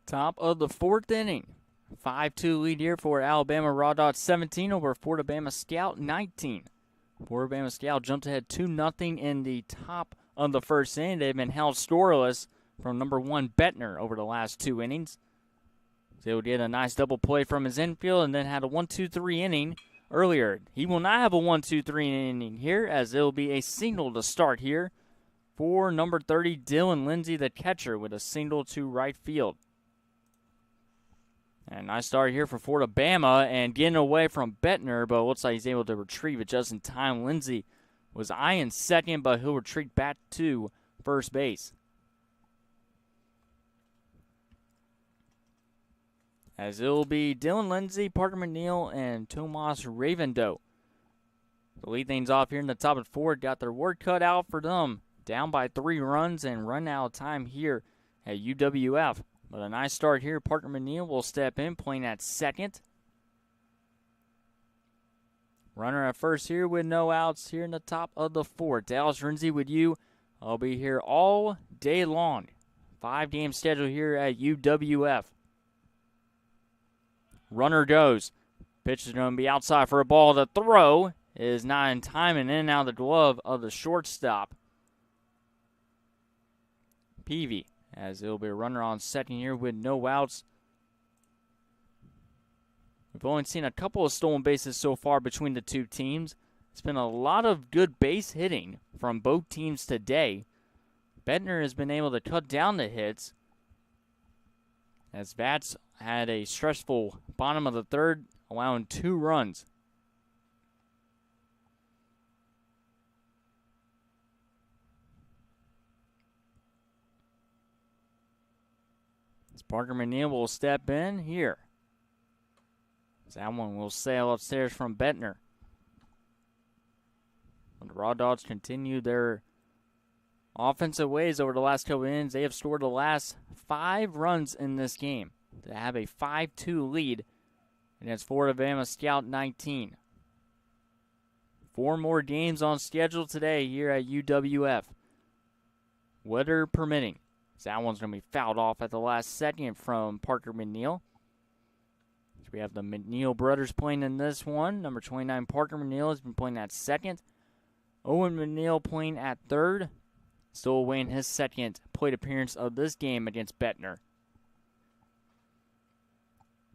Top of the fourth inning. 5-2 lead here for Alabama Raw Dots 17 over Florida Bama Scout 19. Florida Bama Scout jumped ahead 2-0 in the top of the first inning. They've been held scoreless from number 1 Bettner over the last 2 innings. So he did a nice double play from his infield and then had a 1-2-3 inning earlier. He will not have a 1-2-3 inning here as it will be a single to start here for number 30 Dylan Lindsay, the catcher, with a single to right field. And nice start here for Florida Bama and getting away from Bettner, but looks like he's able to retrieve it just in time. Lindsay was eyeing second, but he'll retreat back to first base. As it'll be Dylan Lindsay, Parker McNeil, and Tomas Ravendo. The lead things off here in the top of the fourth. Got their work cut out for them. Down by 3 runs and run out of time here at UWF. But a nice start here. Parker McNeil will step in, playing at second. Runner at first here with no outs here in the top of the fourth. Dallas Renzi with you. I'll be here all day long. 5-game schedule here at UWF. Runner goes. Pitch is going to be outside for a ball. The throw is not in time and in and out of the glove of the shortstop, Peavy. As it'll be a runner on second here with no outs. We've only seen a couple of stolen bases so far between the two teams. It's been a lot of good base hitting from both teams today. Bettner has been able to cut down the hits, as Vats had a stressful bottom of the third, allowing 2 runs. Parker McNeil will step in here. That one will sail upstairs from Bettner. The Raw Dogs continue their offensive ways over the last couple of innings. They have scored the last 5 runs in this game to have a 5-2 lead against Florida Bama Scout 19. 4 more games on schedule today here at UWF, weather permitting. That one's going to be fouled off at the last second from Parker McNeil. So we have the McNeil brothers playing in this one. Number 29, Parker McNeil, has been playing at second. Owen McNeil playing at third. Still awaiting his second plate appearance of this game against Bettner.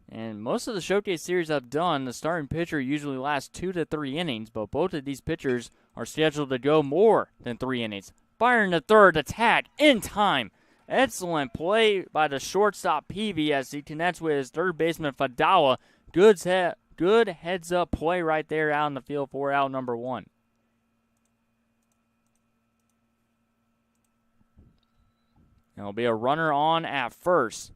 And most of the showcase series I've done, the starting pitcher usually lasts 2 to 3 innings, but both of these pitchers are scheduled to go more than 3 innings. Firing the third, attack in time. Excellent play by the shortstop Peavy as he connects with his third baseman Fadala. Good heads-up play right there out in the field for out number 1. There'll be a runner on at first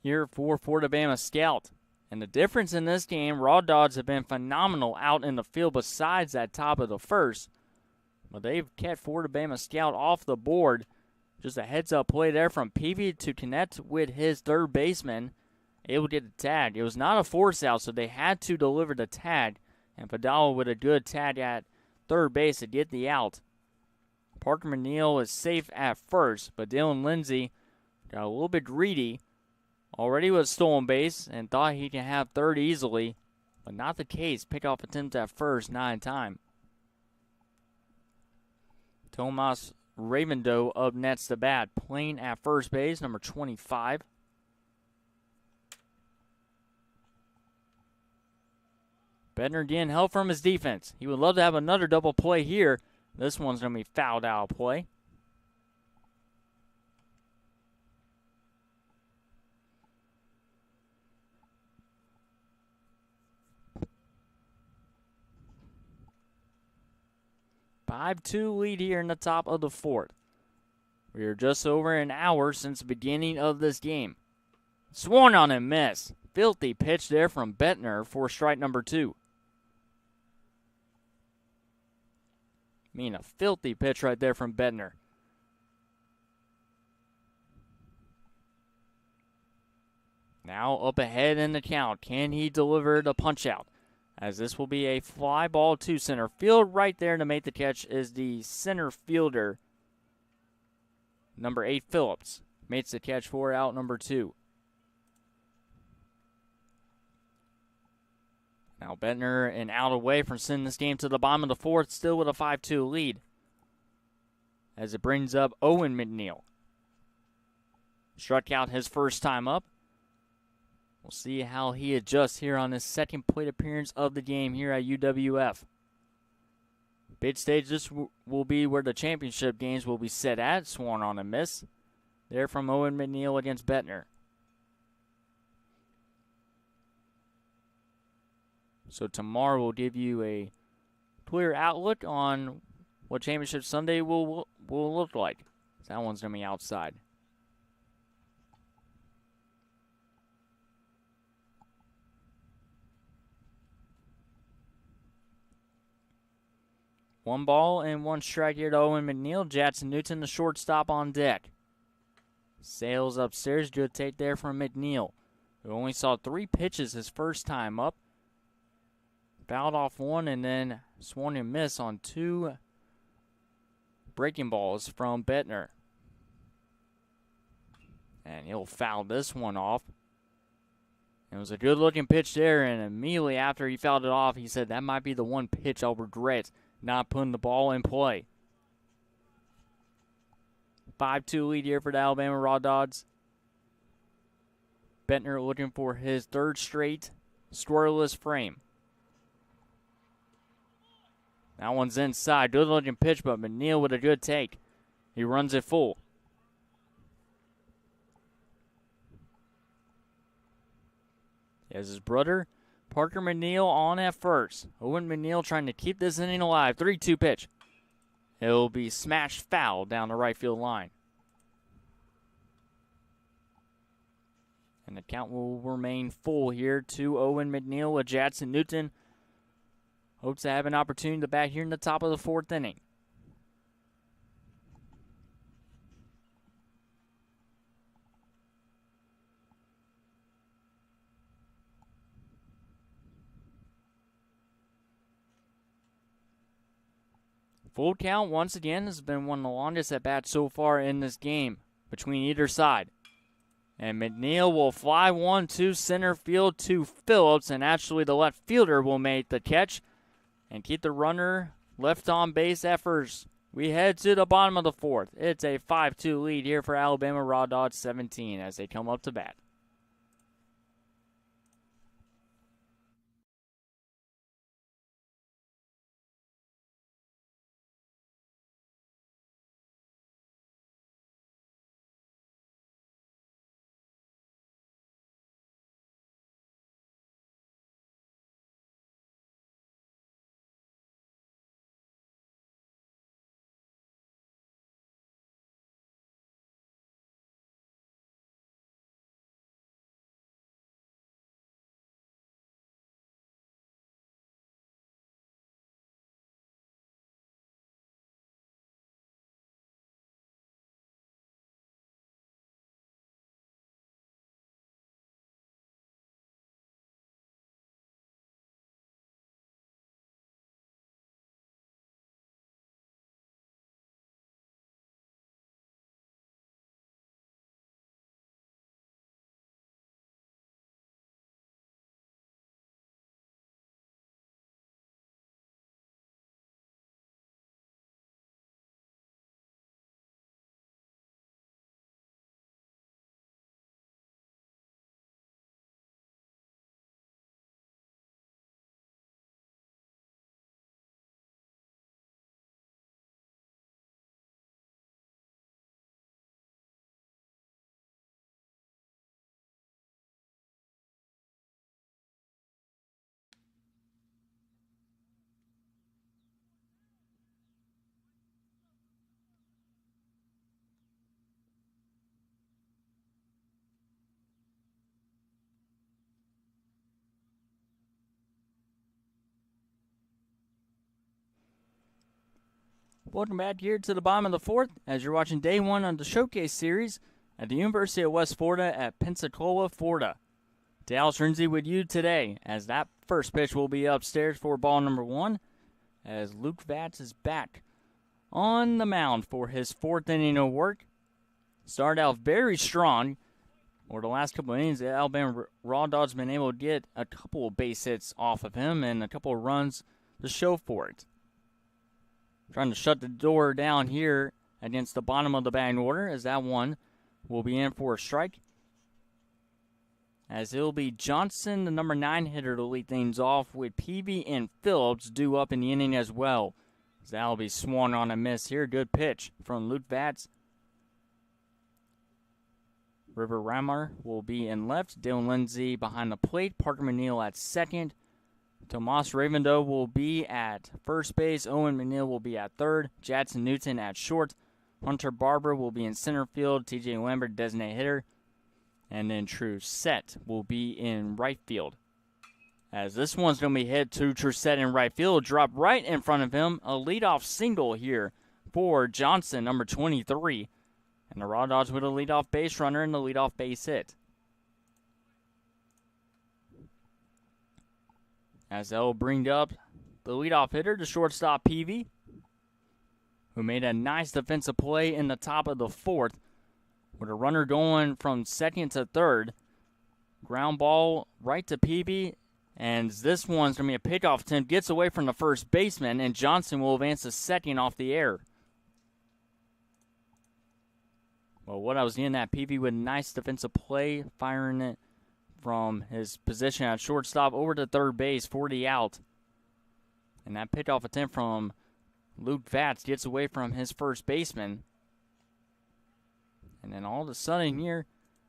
here for Florida Bama Scout. And the difference in this game, Raw Dogs have been phenomenal out in the field besides that top of the first. But they've kept Florida Bama Scout off the board. Just a heads-up play there from Peavy to connect with his third baseman. Able to get the tag. It was not a force out, so they had to deliver the tag. And Fadala with a good tag at third base to get the out. Parker McNeil is safe at first, but Dylan Lindsay got a little bit greedy. Already was stolen base and thought he can have third easily, but not the case. Pickoff attempt at first, not in time. Tomas Ravendo up next to bat, playing at first base, number 25. Bettner getting help from his defense. He would love to have another double play here. This one's going to be fouled out of play. A 5-2 lead here in the top of the fourth. We are just over an hour since the beginning of this game. Swung on and miss. Filthy pitch there from Bettner for strike number 2. A filthy pitch right there from Bettner. Now up ahead in the count. Can he deliver the punch out? As this will be a fly ball to center field. Right there to make the catch is the center fielder, number 8, Phillips. Makes the catch for out number 2. Now Bettner and out away from sending this game to the bottom of the fourth, still with a 5-2 lead. As it brings up Owen McNeil. Struck out his first time up. We'll see how he adjusts here on his second plate appearance of the game here at UWF. Big stage, this will be where the championship games will be set at. Swung on a miss. There from Owen McNeil against Bettner. So tomorrow we'll give you a clear outlook on what Championship Sunday will look like. That one's going to be outside. One ball and one strike here to Owen McNeil. Jackson Newton, the shortstop, on deck. Sails upstairs. Good take there from McNeil, who only saw 3 pitches his first time up. Fouled off one and then swung and missed on 2 breaking balls from Bettner. And he'll foul this one off. It was a good-looking pitch there, and immediately after he fouled it off, he said, that might be the one pitch I'll regret not putting the ball in play. 5-2 lead here for the Alabama Raw Dogs. Bettner looking for his 3rd straight scoreless frame. That one's inside. Good-looking pitch, but McNeil with a good take. He runs it full. As his brother, Parker McNeil, on at first. Owen McNeil trying to keep this inning alive. 3-2 pitch. It'll be smashed foul down the right field line. And the count will remain full here to Owen McNeil with Jackson Newton. Hopes to have an opportunity to bat here in the top of the 4th inning. Full count once again has been one of the longest at bats so far in this game between either side. And McNeil will fly one to center field to Phillips, and actually the left fielder will make the catch and keep the runner left on base at first. We head to the bottom of the fourth. It's a 5-2 lead here for Alabama. Raw Dogs 17 as they come up to bat. Welcome back here to the bottom of the fourth as you're watching day one on the Showcase Series at the University of West Florida at Pensacola, Florida. Dallas Renzi with you today as that first pitch will be upstairs for ball number one as Luke Vatz is back on the mound for his fourth inning of work. Started out very strong. Over the last couple of innings, the Alabama Raw Dogs have been able to get a couple of base hits off of him and a couple of runs to show for it. Trying to shut the door down here against the bottom of the batting order as that one will be in for a strike. As it'll be Johnson, the number 9 hitter, to lead things off with Peavy and Phillips due up in the inning as well. As that'll be swung on a miss here. Good pitch from Luke Vatz. River Rammer will be in left. Dylan Lindsay behind the plate. Parker McNeil at second. Tomas Ravendo will be at first base. Owen McNeil will be at third. Jadson Newton at short. Hunter Barber will be in center field. TJ Lambert, designated hitter. And then Trussett will be in right field. As this one's going to be hit to Trussett in right field. Drop right in front of him. A leadoff single here for Johnson, number 23. And the Raw Dogs with a leadoff base runner and the leadoff base hit. As they'll bring up the leadoff hitter, the shortstop Peavy, who made a nice defensive play in the top of the fourth with a runner going from second to third. Ground ball right to Peavy, and this one's going to be a pickoff attempt. Gets away from the first baseman, and Johnson will advance to second off the air. Well, what I was getting at, Peavy with a nice defensive play, firing it from his position at shortstop over to third base, 40 out. And that pickoff attempt from Luke Vatz gets away from his first baseman. And then all of a sudden here,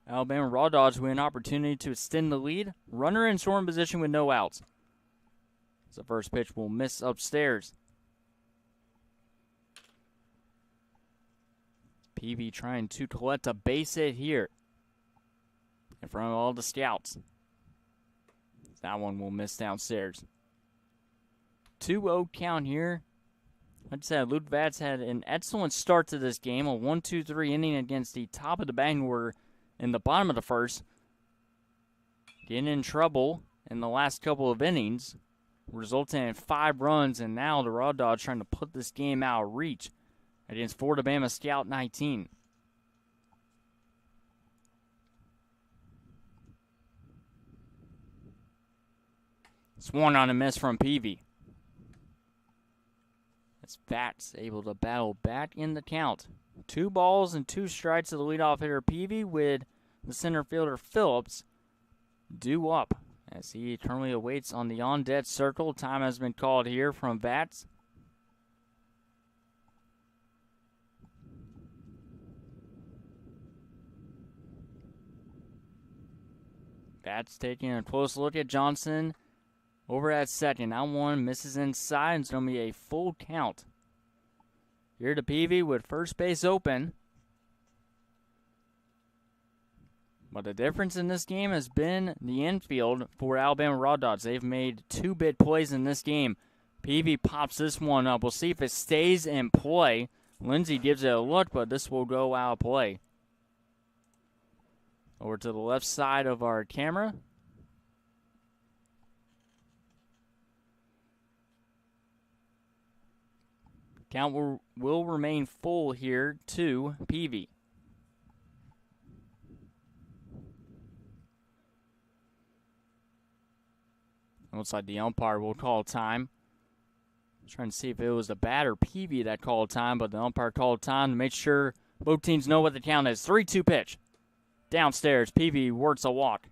Alabama Raw Dogs with an opportunity to extend the lead. Runner in scoring position with no outs. The first pitch will miss upstairs. Peavy trying to collect a base hit here in front of all the scouts. That one will miss downstairs. 2-0 count here. Like I said, Luke Vatz had an excellent start to this game. A 1-2-3 inning against the top of the batting order in the bottom of the first. Getting in trouble in the last couple of innings, resulting in 5 runs, and now the Raw Dogs trying to put this game out of reach against Florida Bama Scout 19. Swung on a miss from Peavy. As Vats able to battle back in the count. 2 balls and 2 strikes to the leadoff hitter Peavy, with the center fielder Phillips due up as he currently awaits on the on-deck circle. Time has been called here from Vats. Vats taking a close look at Johnson over at second. Now 1 misses inside, and it's going to be a full count. Here to Peavy with first base open. But the difference in this game has been the infield for Alabama Raw Dogs. They've made 2 big plays in this game. Peavy pops this one up. We'll see if it stays in play. Lindsey gives it a look, but this will go out of play. Over to the left side of our camera. Count will remain full here to Peavy. Looks like the umpire will call time. Trying to see if it was the batter Peavy that called time, but the umpire called time to make sure both teams know what the count is. 3-2 pitch. Downstairs, Peavy works a walk.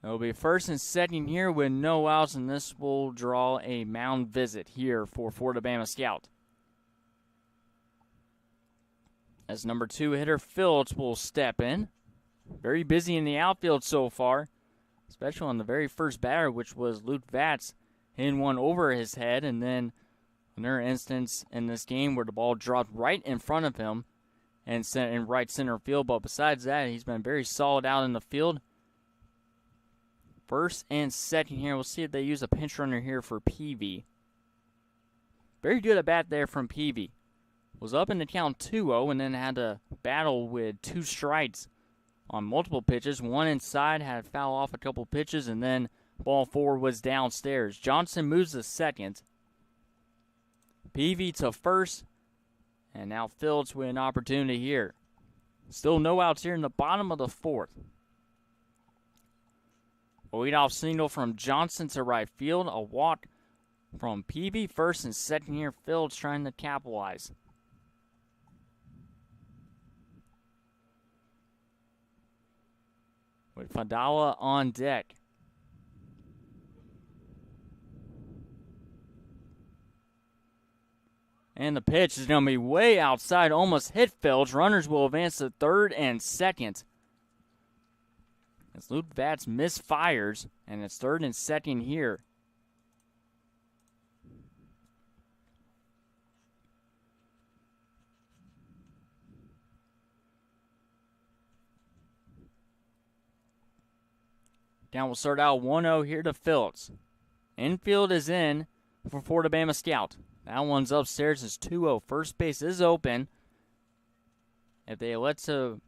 It'll be first and second here with no outs, and this will draw a mound visit here for Florida Bama Scout. As number 2 hitter Phillips will step in. Very busy in the outfield so far, especially on the very first batter, which was Luke Vats, hitting one over his head, and then another instance in this game where the ball dropped right in front of him and sent in right center field. But besides that, he's been very solid out in the field. First and second here. We'll see if they use a pinch runner here for Peavy. Very good at bat there from Peavy. Was up in the count 2-0 and then had to battle with 2 strikes on multiple pitches. 1 inside, had to foul off a couple pitches, and then ball 4 was downstairs. Johnson moves to second. Peavy to first, and now Phillips with an opportunity here. Still no outs here in the bottom of the 4th. A leadoff single from Johnson to right field. A walk from Peavy. First and second here, Phillips trying to capitalize. With Fadala on deck. And the pitch is going to be way outside, almost hit Phillips. Runners will advance to third and second. As Luke Vats misfires, and it's third and second here. Count will start out 1-0 here to Phillips. Infield is in for Florida Bama Scout. That one's upstairs. It's 2-0. First base is open. If they elect to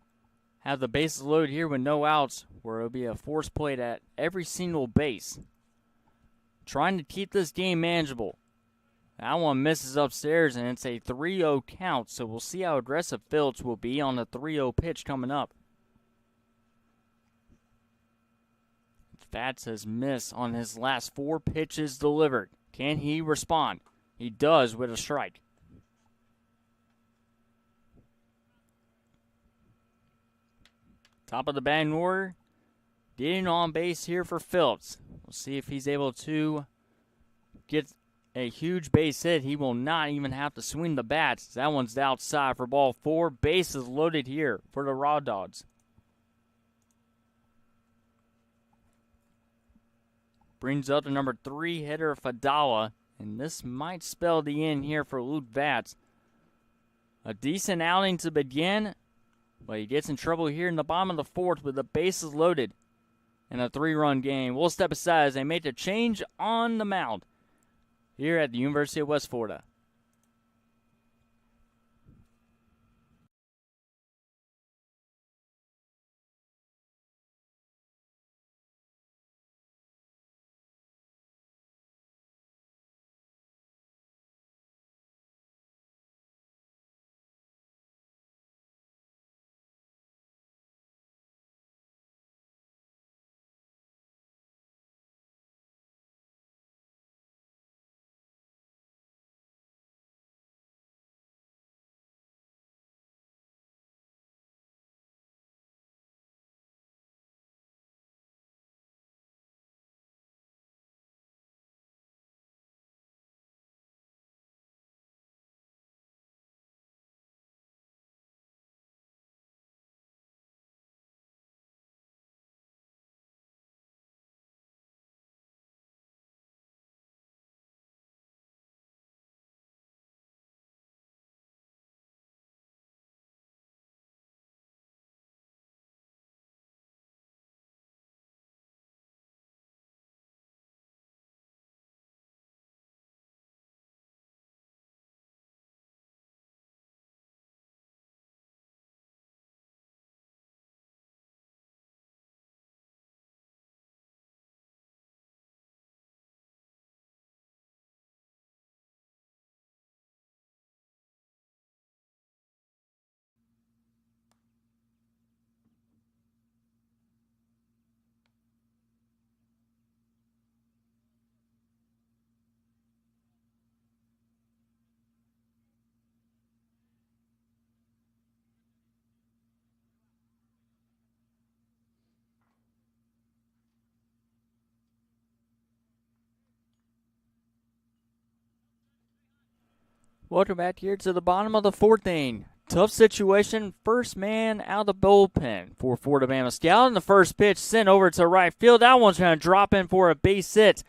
have the bases loaded here with no outs, where it'll be a force plate at every single base. Trying to keep this game manageable. That one misses upstairs, and it's a 3-0 count, so we'll see how aggressive Phillips will be on the 3-0 pitch coming up. Vats has missed on his last 4 pitches delivered. Can he respond? He does with a strike. Top of the batting order. Getting on base here for Phillips. We'll see if he's able to get a huge base hit. He will not even have to swing the bats. That one's outside for ball 4. Bases loaded here for the Raw Dogs. Brings up the number 3 hitter, Fadala. And this might spell the end here for Luke Vats. A decent outing to begin, but he gets in trouble here in the bottom of the 4th with the bases loaded in a 3-run game. We'll step aside as they make the change on the mound here at the University of West Florida. Welcome back here to the bottom of the fourth inning. Tough situation, first man out of the bullpen for Florida Bama Scout. And the first pitch sent over to right field. That one's going to drop in for a base hit.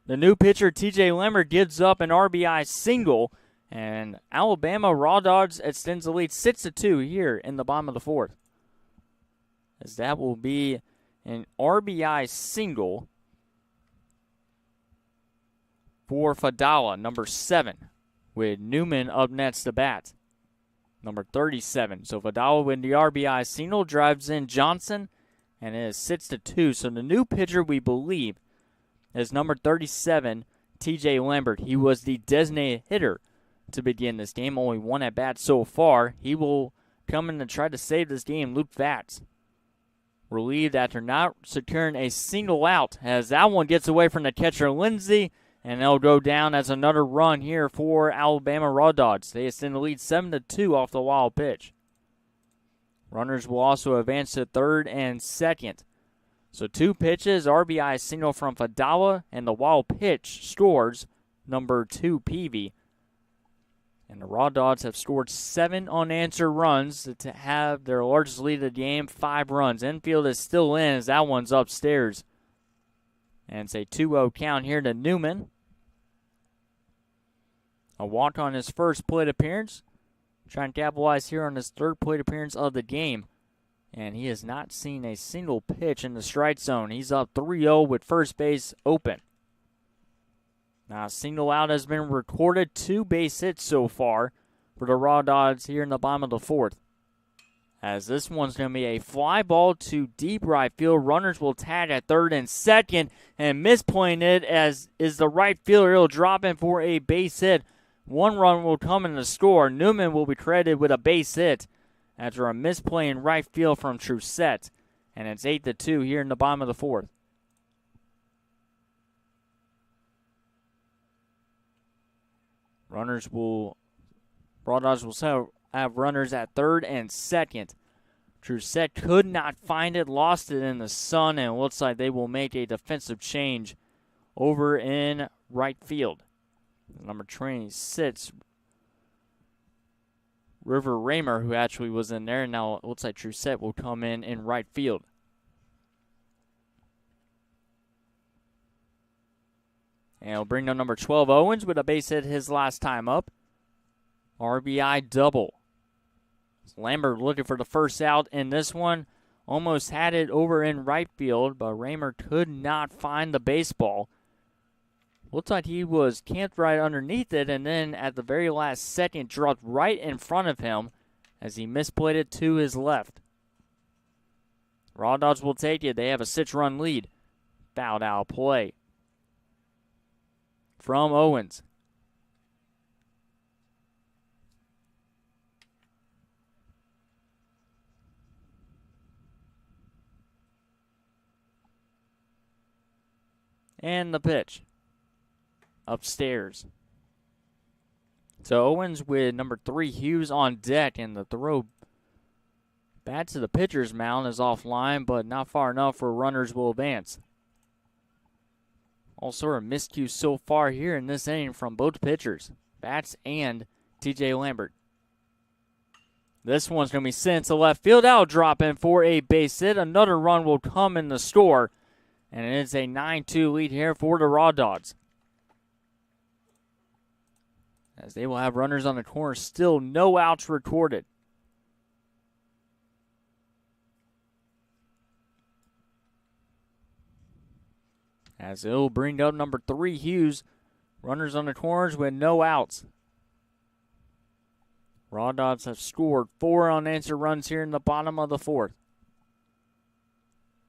The new pitcher, TJ Lambert, gives up an RBI single. And Alabama Raw Dogs extends the lead 6-2 here in the bottom of the fourth. As that will be an RBI single for Fadala, number 7. With Newman up next to bat, number 37. So Fadala with the RBI single, drives in Johnson, and it is 6-2. So the new pitcher, we believe, is number 37, TJ Lambert. He was the designated hitter to begin this game. Only one at bat so far. He will come in and try to save this game. Luke Vatz relieved after not securing a single out, as that one gets away from the catcher Lindsey. And they'll go down as another run here for Alabama Raw Dogs. They extend the lead 7-2 off the wild pitch. Runners will also advance to third and second. So 2 pitches, RBI single from Fadala, and the wild pitch scores number 2 Peavy. And the Raw Dogs have scored 7 unanswered runs to have their largest lead of the game, 5 runs. Infield is still in as that one's upstairs. And it's a 2-0 count here to Newman. A walk on his first plate appearance. Trying to capitalize here on his third plate appearance of the game. And he has not seen a single pitch in the strike zone. He's up 3-0 with first base open. Now a single out has been recorded. 2 base hits so far for the Raw Dogs here in the bottom of the fourth. As this one's going to be a fly ball to deep right field. Runners will tag at third and second, and misplaying it as is the right fielder. He'll drop in for a base hit. 1 run will come in the score. Newman will be credited with a base hit after a misplay in right field from Trussett. And it's 8-2 here in the bottom of the fourth. Raw Dogs will have runners at third and second. Trussett could not find it, lost it in the sun, and it looks like they will make a defensive change over in right field. Number 26, River Raymer, who actually was in there, and now it looks like Trussett will come in right field. And he'll bring down number 12, Owens, with a base hit his last time up. RBI double. Lambert looking for the first out in this one. Almost had it over in right field, but Raymer could not find the baseball. Looks like he was camped right underneath it, and then at the very last second dropped right in front of him as he misplayed it to his left. Raw Dogs will take it. They have a 6-run lead. Fouled out play from Owens. And the pitch. Upstairs. So Owens with number 3, Hughes, on deck, and the throw back to the pitcher's mound is offline, but not far enough for runners will advance. All sort of miscues so far here in this inning from both pitchers, Bats and TJ Lambert. This one's going to be sent to left field. That'll drop in for a base hit. Another run will come in the score, and it is a 9-2 lead here for the Raw Dogs. As they will have runners on the corner, still no outs recorded. As it'll bring up number 3, Hughes. Runners on the corners with no outs. Raw Dogs have scored 4 unanswered runs here in the bottom of the fourth.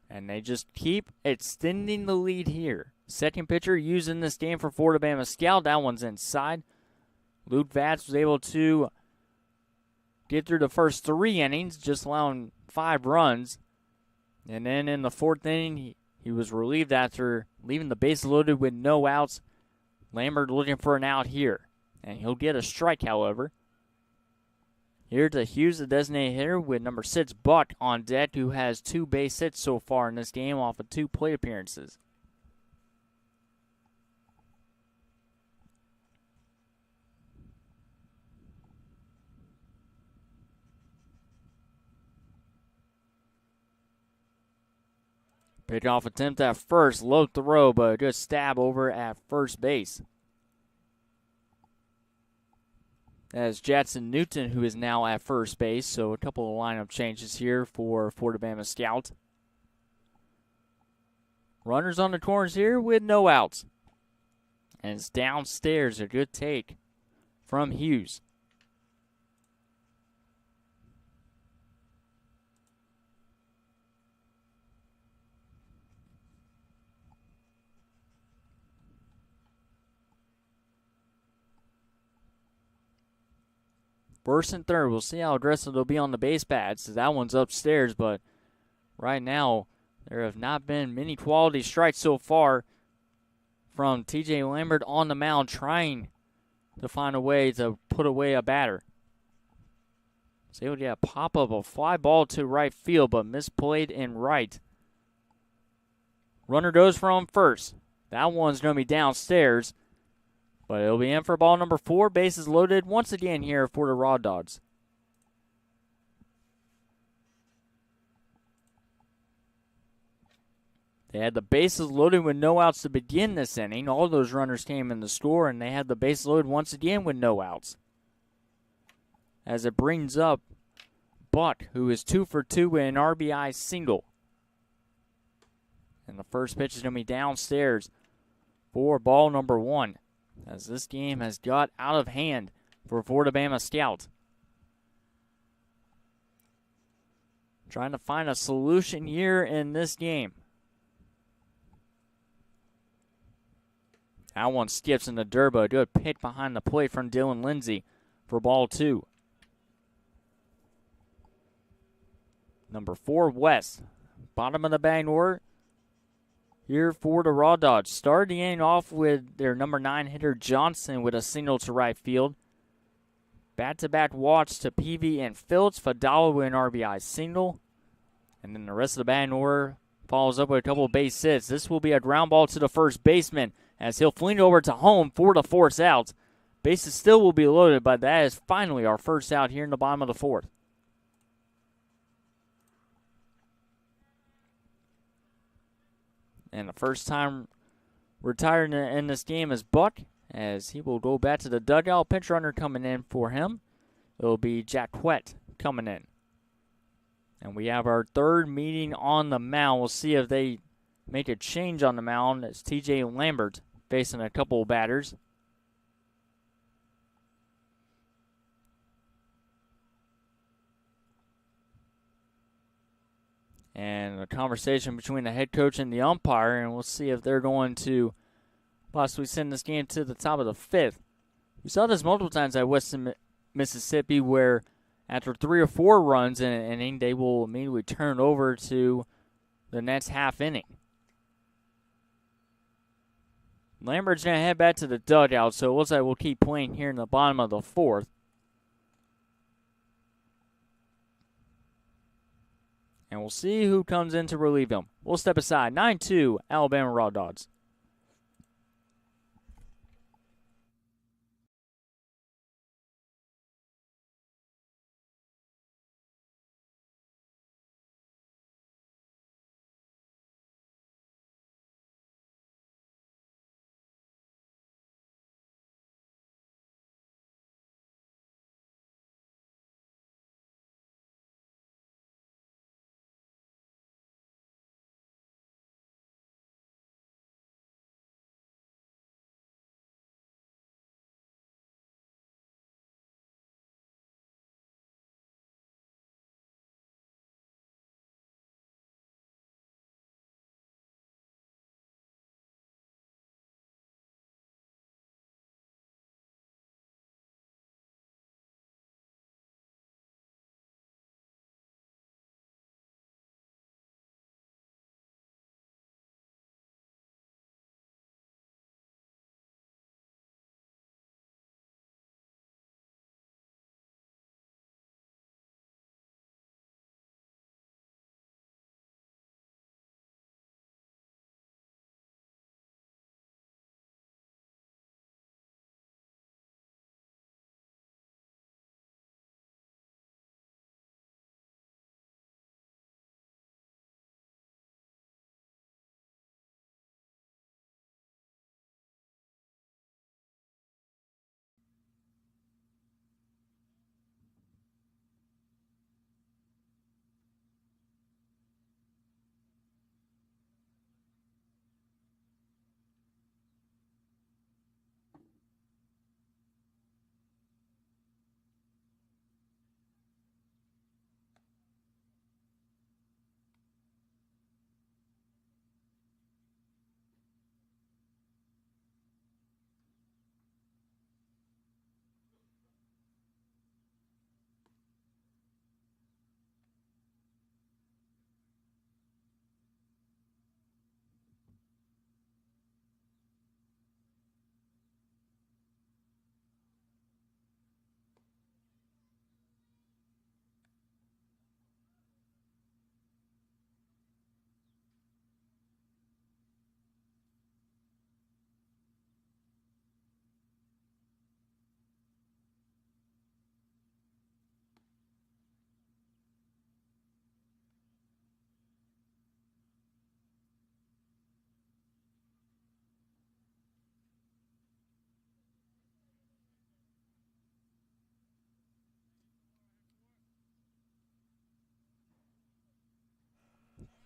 And they just keep extending the lead here. Second pitcher used in this game for Florida Bama Scout. That one's inside. Luke Vatz was able to get through the first 3 innings, just allowing 5 runs. And then in the 4th inning, he was relieved after leaving the base loaded with no outs. Lambert looking for an out here. And he'll get a strike, however. Here to Hughes, the designated hitter, with number 6, Buck, on deck, who has 2 base hits so far in this game off of 2 plate appearances. Pickoff attempt at first, low throw, but a good stab over at first base. That is Jadson Newton, who is now at first base, so a couple of lineup changes here for Florida Bama Scout. Runners on the corners here with no outs. And it's downstairs, a good take from Hughes. First and third, we'll see how aggressive they'll be on the base pads. That one's upstairs, but right now there have not been many quality strikes so far from TJ Lambert on the mound, trying to find a way to put away a batter. So able to get a pop-up, a fly ball to right field, but misplayed in right. Runner goes from first. That one's going to be downstairs, but it'll be in for ball number 4. Bases loaded once again here for the Raw Dogs. They had the bases loaded with no outs to begin this inning. All those runners came in the score, and they had the bases loaded once again with no outs. As it brings up Buck, who is 2 for 2 with an RBI single. And the first pitch is going to be downstairs for ball number 1. As this game has got out of hand for Florida Bama Scout. Trying to find a solution here in this game. That one skips in the dirt, a good pick behind the plate from Dylan Lindsay for ball 2. Number 4, West. Bottom of the bag order here for the Raw Dogs. Starting off with their number 9 hitter Johnson with a single to right field. Back-to-back walks to Peavy and Phillips. Fadala with an RBI single. And then the rest of the batting order follows up with a couple of base hits. This will be a ground ball to the first baseman as he'll fling over to home for the force out. Bases still will be loaded, but that is finally our first out here in the bottom of the 4th. And the first time retired in this game is Buck, as he will go back to the dugout. Pinch runner coming in for him. It will be Jacquette coming in. And we have our third meeting on the mound. We'll see if they make a change on the mound. It's TJ Lambert facing a couple of batters. And a conversation between the head coach and the umpire, and we'll see if they're going to possibly send this game to the top of the 5th. We saw this multiple times at Western Mississippi, where after 3 or 4 runs in an inning, they will immediately turn over to the next half inning. Lambert's going to head back to the dugout, so it looks like we'll keep playing here in the bottom of the 4th. And we'll see who comes in to relieve him. We'll step aside. 9-2, Alabama Raw Dogs.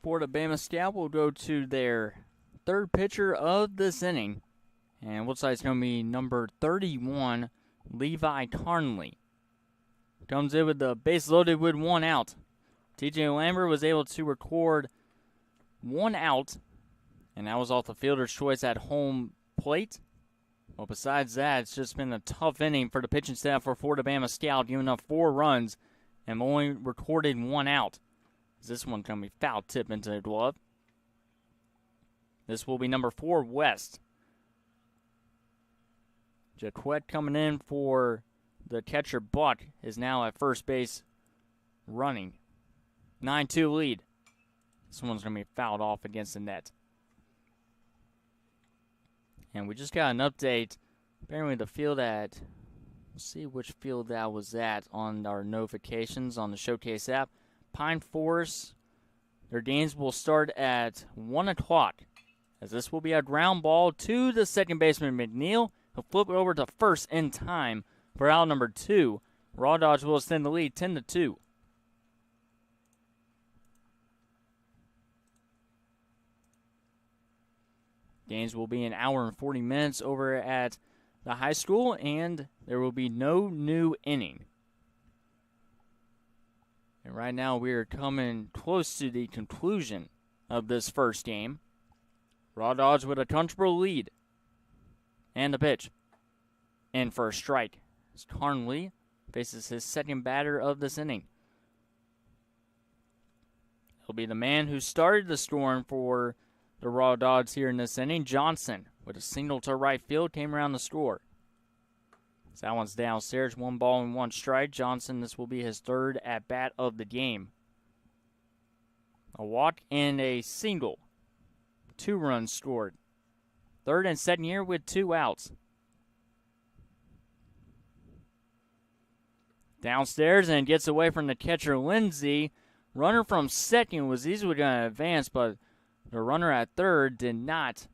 Florida Bama Scout will go to their third pitcher of this inning. And looks like it's going to be number 31, Levi Carnley. Comes in with the base loaded with 1 out. TJ Lambert was able to record 1 out, and that was off the fielder's choice at home plate. Well, besides that, it's just been a tough inning for the pitching staff for Florida Bama Scout, giving up 4 runs and only recorded 1 out. This one's going to be foul tip into the glove. This will be number 4, West. Jaquette coming in for the catcher. Buck is now at first base running. 9-2 lead. This one's going to be fouled off against the net. And we just got an update. Apparently the field at, let's see which field that was at on our notifications on the Showcase app. Pine Forest, their games will start at 1 o'clock. As this will be a ground ball to the second baseman, McNeil. He'll flip it over to first in time for out number 2. Raw Dogs will extend the lead 10-2. Games will be an hour and 40 minutes over at the high school, and there will be no new inning. And right now we are coming close to the conclusion of this first game. Raw Dogs with a comfortable lead. And the pitch. And for a strike, as Carnley faces his second batter of this inning. He'll be the man who started the scoring for the Raw Dogs here in this inning. Johnson, with a single to right field, came around the score. So that one's downstairs. 1 ball and 1 strike. Johnson, this will be his third at-bat of the game. A walk and a single. 2 runs scored. Third and second here with 2 outs. Downstairs and gets away from the catcher, Lindsey. Runner from second was easily going to advance, but the runner at third did not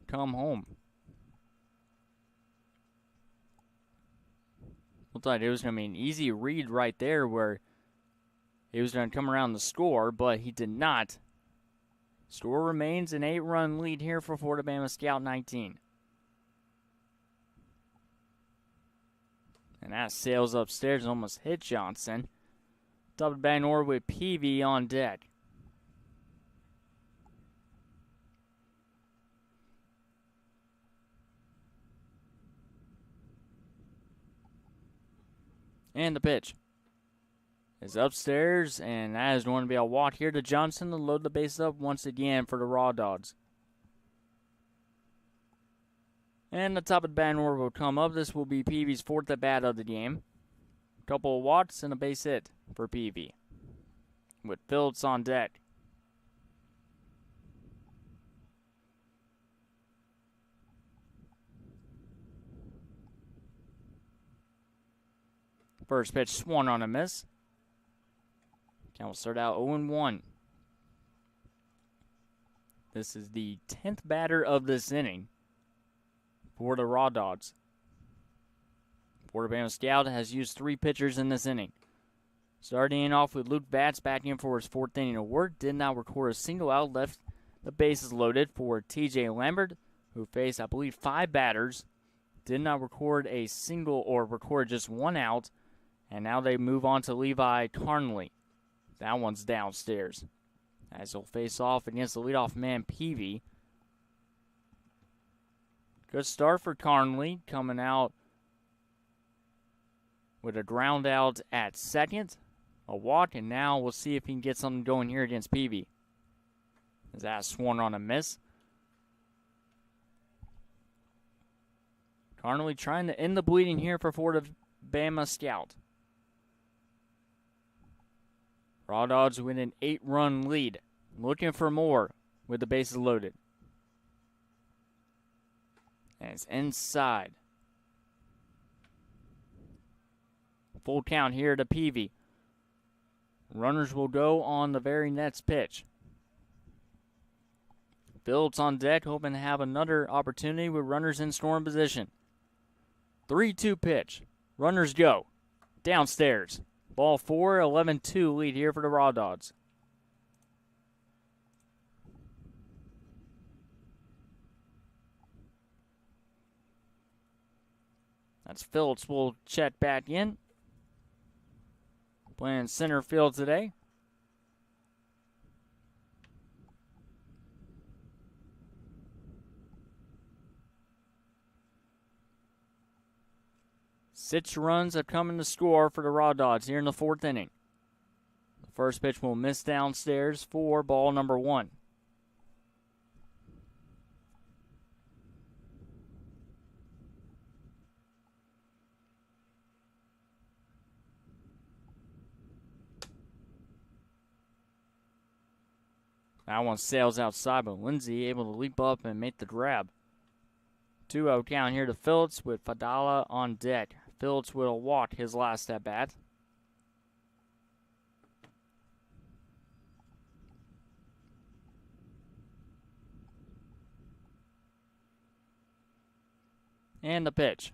come home. Looked like it was going to be an easy read right there where he was going to come around the score, but he did not. Score remains an 8-run lead here for Florida Bama Scout 19. And that sails upstairs and almost hit Johnson. Double back over with Peavy on deck. And the pitch is upstairs, and that is going to be a walk here to Johnson to load the base up once again for the Raw Dogs. And the top of the batting order will come up. This will be Peavy's 4th at-bat of the game. A couple of walks and a base hit for Peavy, with Phillips on deck. First pitch swung on a miss. Count will start out 0-1. This is the 10th batter of this inning for the Raw Dogs. Florida Bama Scout has used 3 pitchers in this inning. Starting off with Luke Batts back in for his 4th inning of work. Did not record a single out. Left the bases loaded for TJ Lambert, who faced, I believe, 5 batters. Did not record a single or record just 1 out. And now they move on to Levi Carnley. That one's downstairs, as he'll face off against the leadoff man, Peavy. Good start for Carnley, coming out with a ground out at second. A walk, and now we'll see if he can get something going here against Peavy. As that swung on a miss. Carnley trying to end the bleeding here for Florida Bama Scout. Raw Dogs with an 8-run lead. Looking for more with the bases loaded. And it's inside. Full count here to Peavy. Runners will go on the very next pitch. Phillips on deck, hoping to have another opportunity with runners in scoring position. 3-2 pitch. Runners go. Downstairs. Ball 4, 11-2 lead here for the Raw Dogs. That's Phillips will check back in. Playing center field today. Six runs have come in to score for the Raw Dogs here in the 4th inning. The first pitch will miss downstairs for ball number 1. That one sails outside, but Lindsay able to leap up and make the grab. 2-0 count here to Phillips with Fadala on deck. Phillips will walk his last at bat. And the pitch.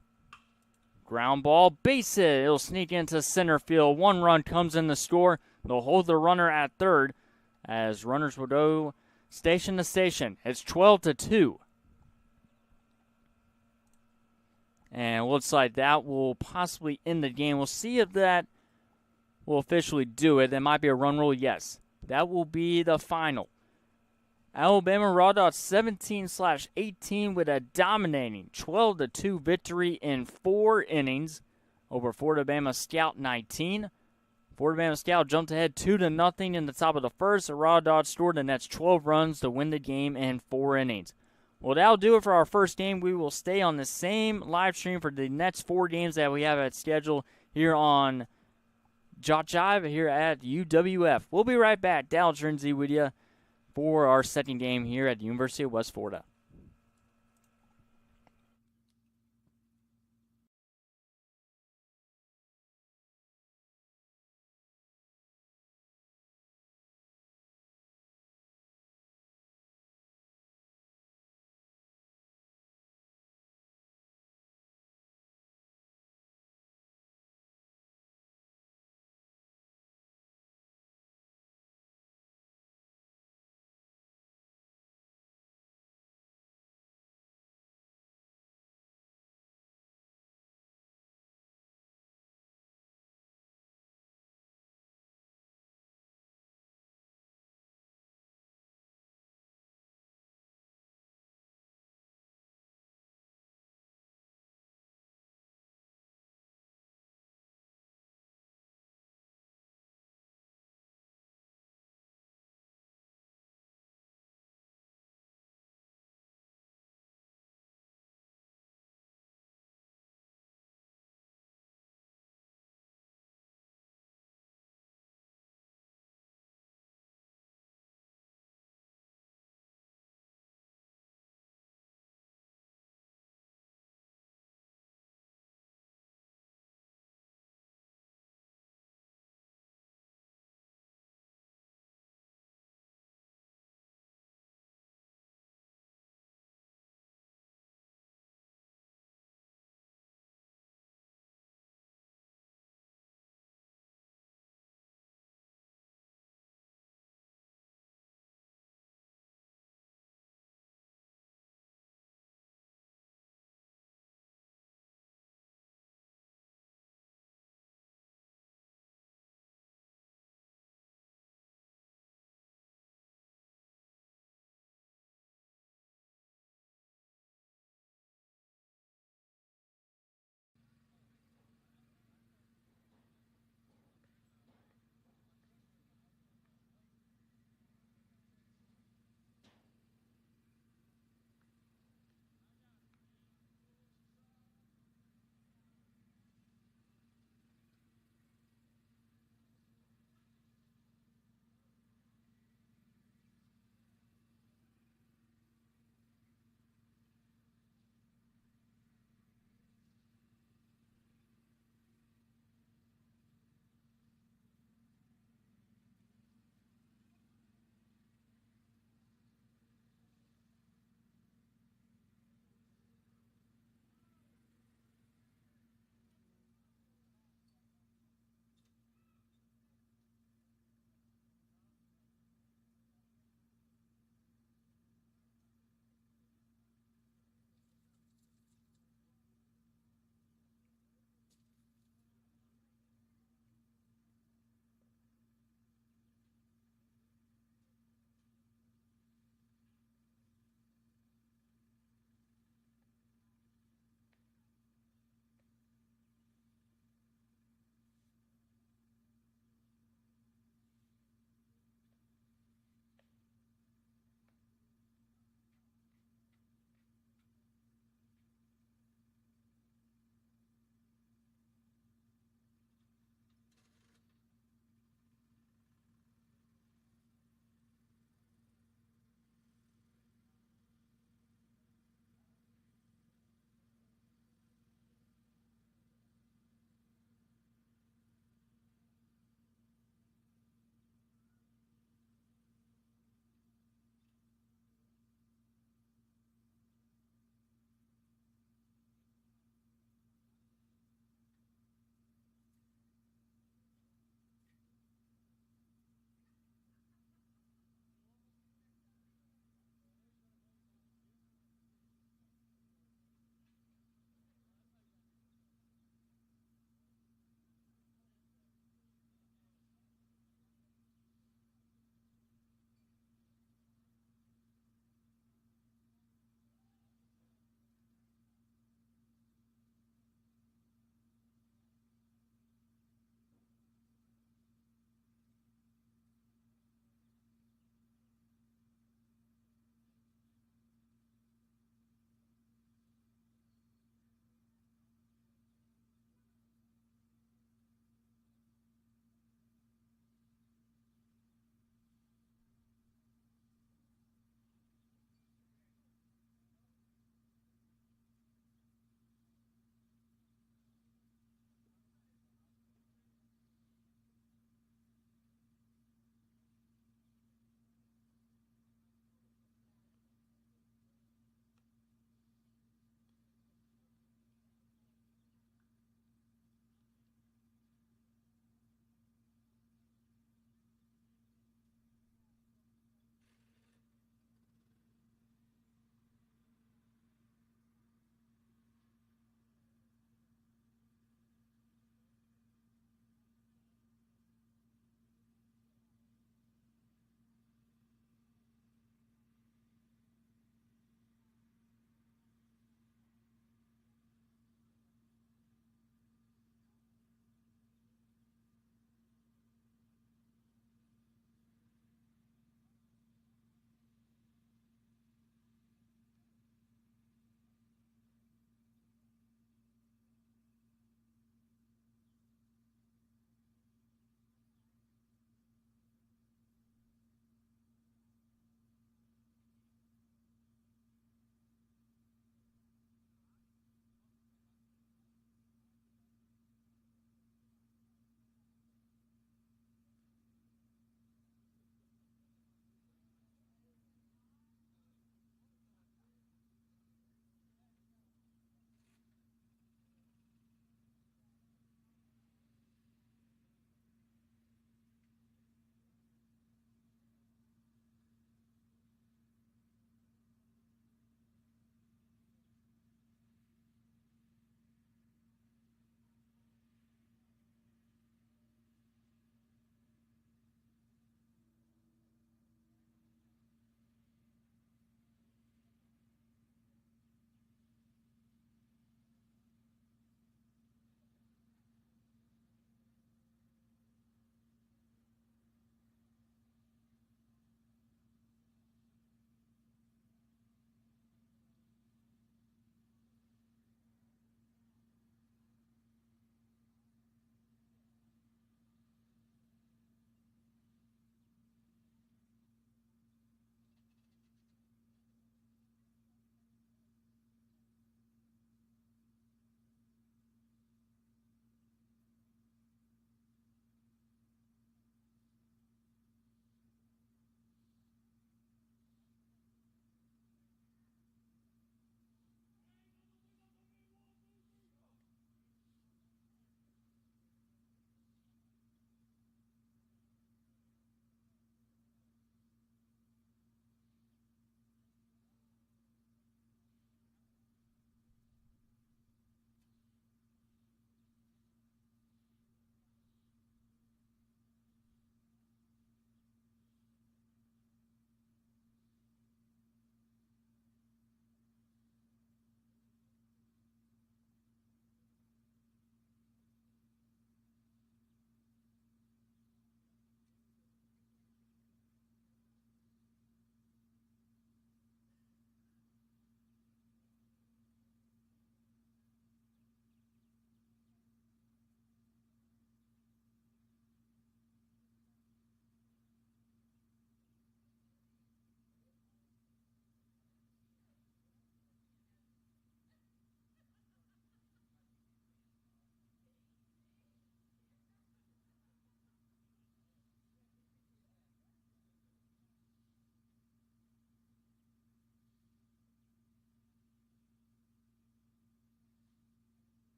Ground ball, base hit. It'll sneak into center field. 1 run comes in to score. They'll hold the runner at third as runners will go station to station. It's 12-2. And it looks like that will possibly end the game. We'll see if that will officially do it. There might be a run rule, yes. That will be the final. Alabama Raw Dogs 17/18 with a dominating 12-2 victory in 4 innings over Florida Bama Scout 19. Florida Bama Scout jumped ahead 2-0 in the top of the first. The Raw Dogs scored the next 12 runs to win the game in 4 innings. Well, that'll do it for our first game. We will stay on the same live stream for the next 4 games that we have at schedule here on JockJive here at UWF. We'll be right back. Dal Trinzy with you for our second game here at the University of West Florida.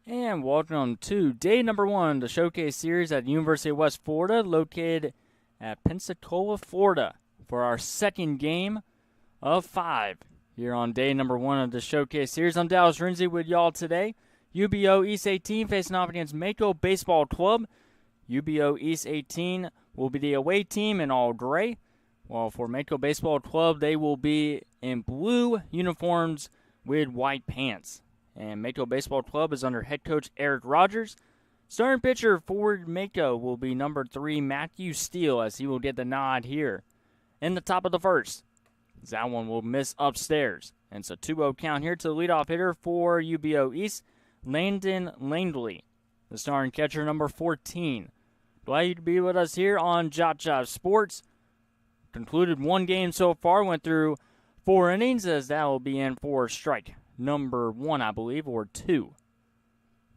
And welcome to day number 1 of the Showcase Series at the University of West Florida, located at Pensacola, Florida, for our second game of 5 here on day number 1 of the Showcase Series. I'm Dallas Renzi with y'all today. UBO East 18 facing off against Mako Baseball Club. UBO East 18 will be the away team in all gray, while for Mako Baseball Club, they will be in blue uniforms with white pants. And Mako Baseball Club is under head coach Eric Rogers. Starting pitcher for Mako will be number 3, Matthew Steele, as he will get the nod here in the top of the first. That one will miss upstairs. And it's a 2-0 count here to the leadoff hitter for UBO East, Landon Langley, the starting catcher, number 14. Glad you to be with us here on JockJive Sports. Concluded one game so far, went through 4 innings, as that will be in for strike number 1, I believe, or 2.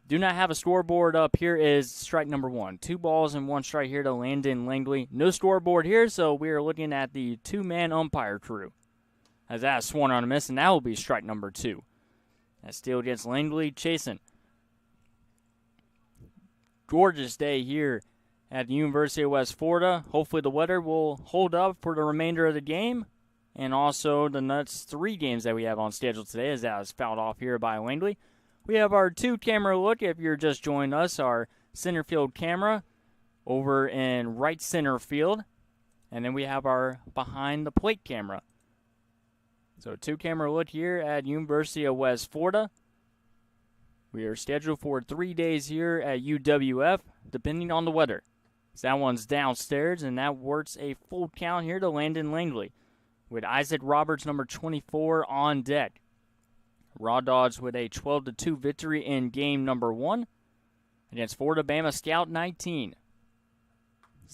Do not have a scoreboard up. Here is strike number 1. 2 balls and 1 strike here to Landon Langley. No scoreboard here, so we are looking at the 2-man umpire crew, as that is sworn on a miss, and that will be strike number 2. That's Steele against Langley, chasing. Gorgeous day here at the University of West Florida. Hopefully the weather will hold up for the remainder of the game, and also the next 3 games that we have on schedule today, as that was fouled off here by Langley. We have our 2-camera look, if you're just joining us, our center field camera over in right center field, and then we have our behind the plate camera. So 2-camera look here at University of West Florida. We are scheduled for 3 days here at UWF, depending on the weather. So that one's downstairs, and that works a full count here to Landon Langley, with Isaac Roberts, number 24, on deck. Raw Dogs with a 12-2 victory in game number 1 against Florida Bama Scout 19.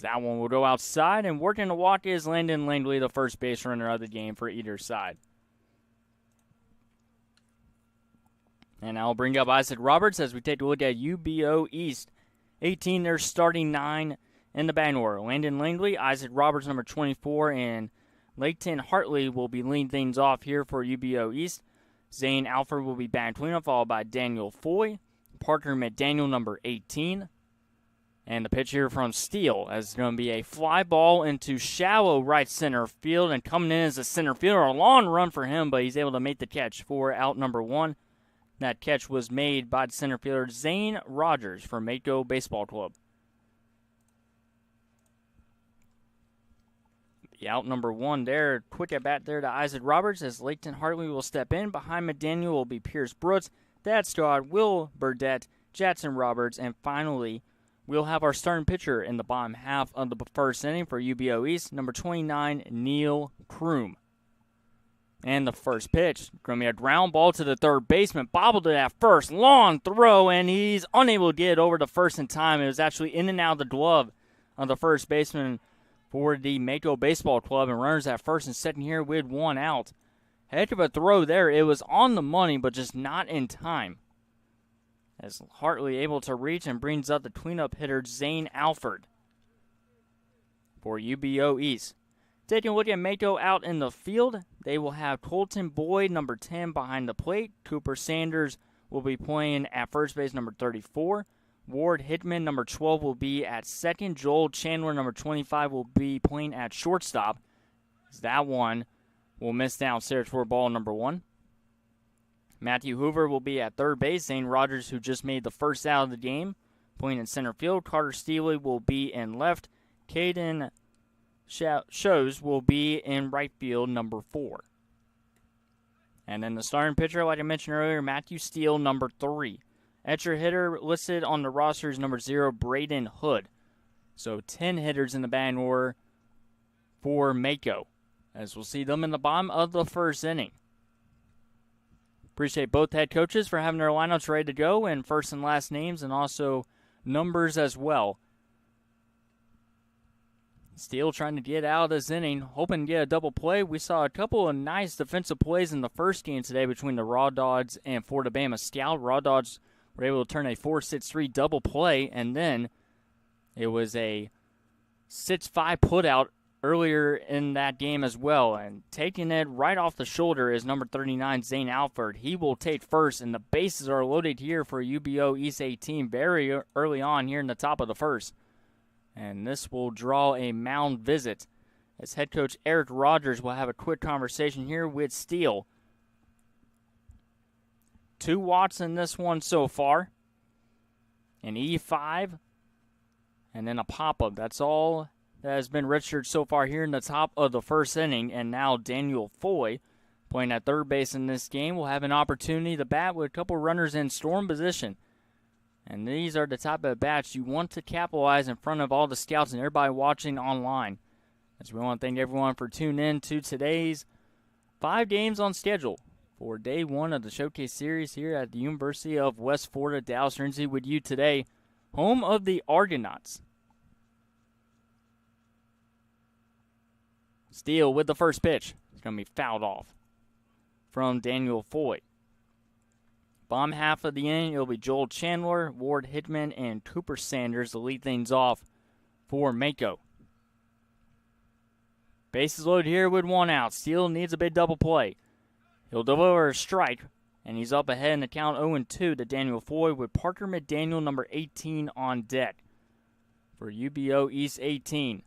That one will go outside, and working the walk is Landon Langley, the first base runner of the game for either side. And I'll bring up Isaac Roberts as we take a look at UBO East 18. They're starting 9 in the batting order. Landon Langley, Isaac Roberts, number 24, and Leighton Hartley will be leading things off here for UBO East. Zane Alford will be batting cleanup, followed by Daniel Foy. Parker McDaniel, number 18. And the pitch here from Steele, as it's going to be a fly ball into shallow right center field. And coming in as a center fielder, a long run for him, but he's able to make the catch for out number 1. That catch was made by the center fielder Zane Rogers from Mako Baseball Club. Out number 1 there. Quick at bat there to Isaac Roberts as Leighton Hartley will step in. Behind McDaniel will be Pierce Brooks, Thad Stott, Will Burdett, Jackson Roberts, and finally we'll have our starting pitcher in the bottom half of the first inning for UBO East, number 29, Neil Kroom. And the first pitch, going to be a ground ball to the third baseman. Bobbled it at first. Long throw, and he's unable to get it over to first in time. It was actually in and out of the glove of the first baseman for the Mako Baseball Club, and runners at first and second here with 1 out. Heck of a throw there. It was on the money, but just not in time, as Hartley able to reach and brings up the cleanup hitter Zane Alford for UBO East. Taking a look at Mako out in the field, they will have Colton Boyd, number 10, behind the plate. Cooper Sanders will be playing at first base, number 34. Ward Hickman, number 12, will be at second. Joel Chandler, number 25, will be playing at shortstop. That one will miss downstairs for ball number 1. Matthew Hoover will be at third base. Zane Rogers, who just made the first out of the game, playing in center field. Carter Steele will be in left. Caden Shows will be in right field, number 4. And then the starting pitcher, like I mentioned earlier, Matthew Steele, number 3. Extra hitter listed on the roster is number 0, Braden Hood. So 10 hitters in the batting order for Mako, as we'll see them in the bottom of the first inning. Appreciate both head coaches for having their lineups ready to go, and first and last names, and also numbers as well. Steele trying to get out of this inning, hoping to get a double play. We saw a couple of nice defensive plays in the first game today between the Raw Dogs and Florida Bama Scout. Raw Dogs were able to turn a 4-6-3 double play, and then it was a 6-5 putout earlier in that game as well. And taking it right off the shoulder is number 39, Zane Alford. He will take first, and the bases are loaded here for UBO East 18 very early on here in the top of the first. And this will draw a mound visit as head coach Eric Rogers will have a quick conversation here with Steele. 2 walks in this one so far. An E5. And then a pop-up. That's all that has been registered so far here in the top of the first inning. And now Daniel Foy, playing at third base in this game, will have an opportunity to bat with a couple runners in storm position. And these are the type of bats you want to capitalize in front of all the scouts and everybody watching online. As we want to thank everyone for tuning in to today's 5 games on schedule for day 1 of the Showcase Series here at the University of West Florida. Dallas Renzi with you today, home of the Argonauts. Steele with the first pitch. It's going to be fouled off from Daniel Foy. Bottom half of the inning, it'll be Joel Chandler, Ward Hickman, and Cooper Sanders to lead things off for Mako. Bases loaded here with 1 out. Steele needs a big double play. He'll deliver a strike, and he's up ahead in the count 0-2 to Daniel Foy with Parker McDaniel, number 18, on deck for UBO East 18.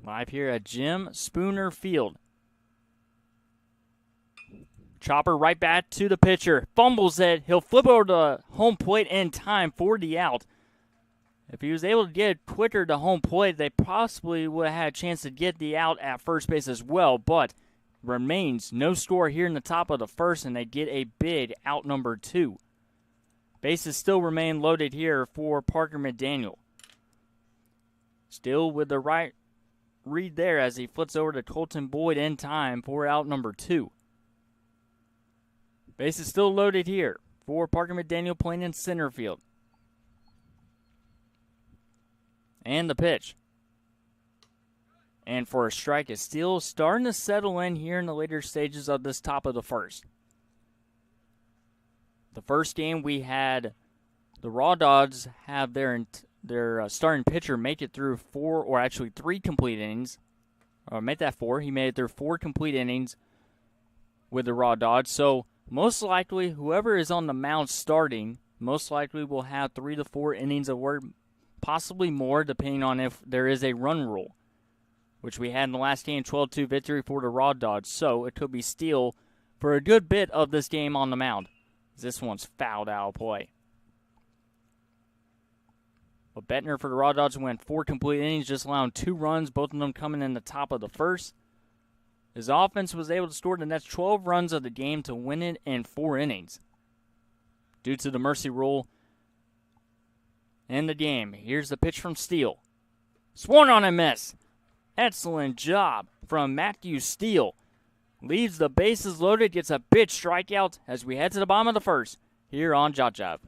Live here at Jim Spooner Field. Chopper right back to the pitcher. Fumbles it. He'll flip over to home plate in time for the out. If he was able to get quicker to home plate, they possibly would have had a chance to get the out at first base as well, but remains no score here in the top of the first, and they get a big out number 2. Bases still remain loaded here for Parker McDaniel. Still with the right read there as he flips over to Colton Boyd in time for out number 2. Bases still loaded here for Parker McDaniel playing in center field. And the pitch. And for a strike, it's still starting to settle in here in the later stages of this top of the first. The first game we had the Raw Dogs have their starting pitcher make it through 3 complete innings. Or make that 4. He made it through 4 complete innings with the Raw Dogs. So most likely, whoever is on the mound starting, most likely will have 3 to 4 innings of work, possibly more, depending on if there is a run rule, which we had in the last game, 12-2 victory for the Raw Dogs. So it could be Steele for a good bit of this game on the mound. This one's fouled out of play. But Bettner for the Raw Dogs went 4 complete innings, just allowing 2 runs, both of them coming in the top of the first. His offense was able to score the next 12 runs of the game to win it in 4 innings. Due to the mercy rule in the game, here's the pitch from Steele. Swung on a miss. Excellent job from Matthew Steele. Leaves the bases loaded, gets a big strikeout as we head to the bottom of the first here on JockJive.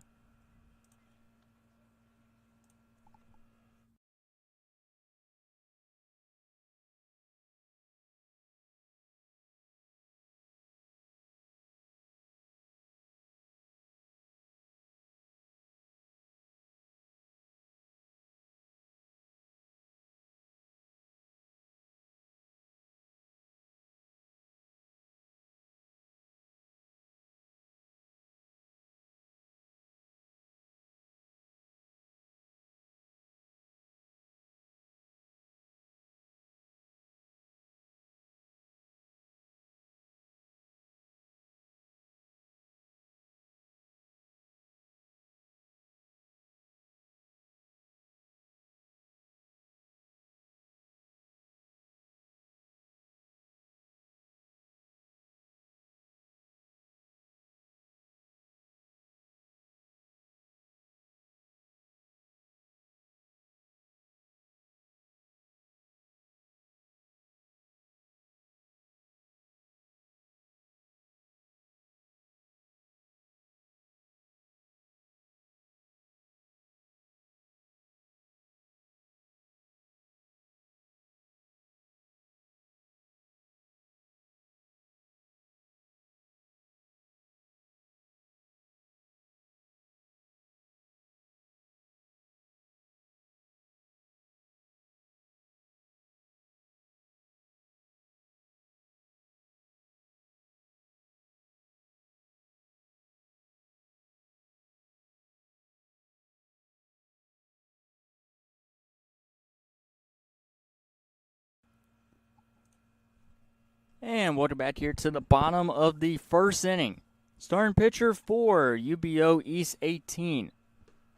And welcome back here to the bottom of the first inning. Starting pitcher for UBO East 18.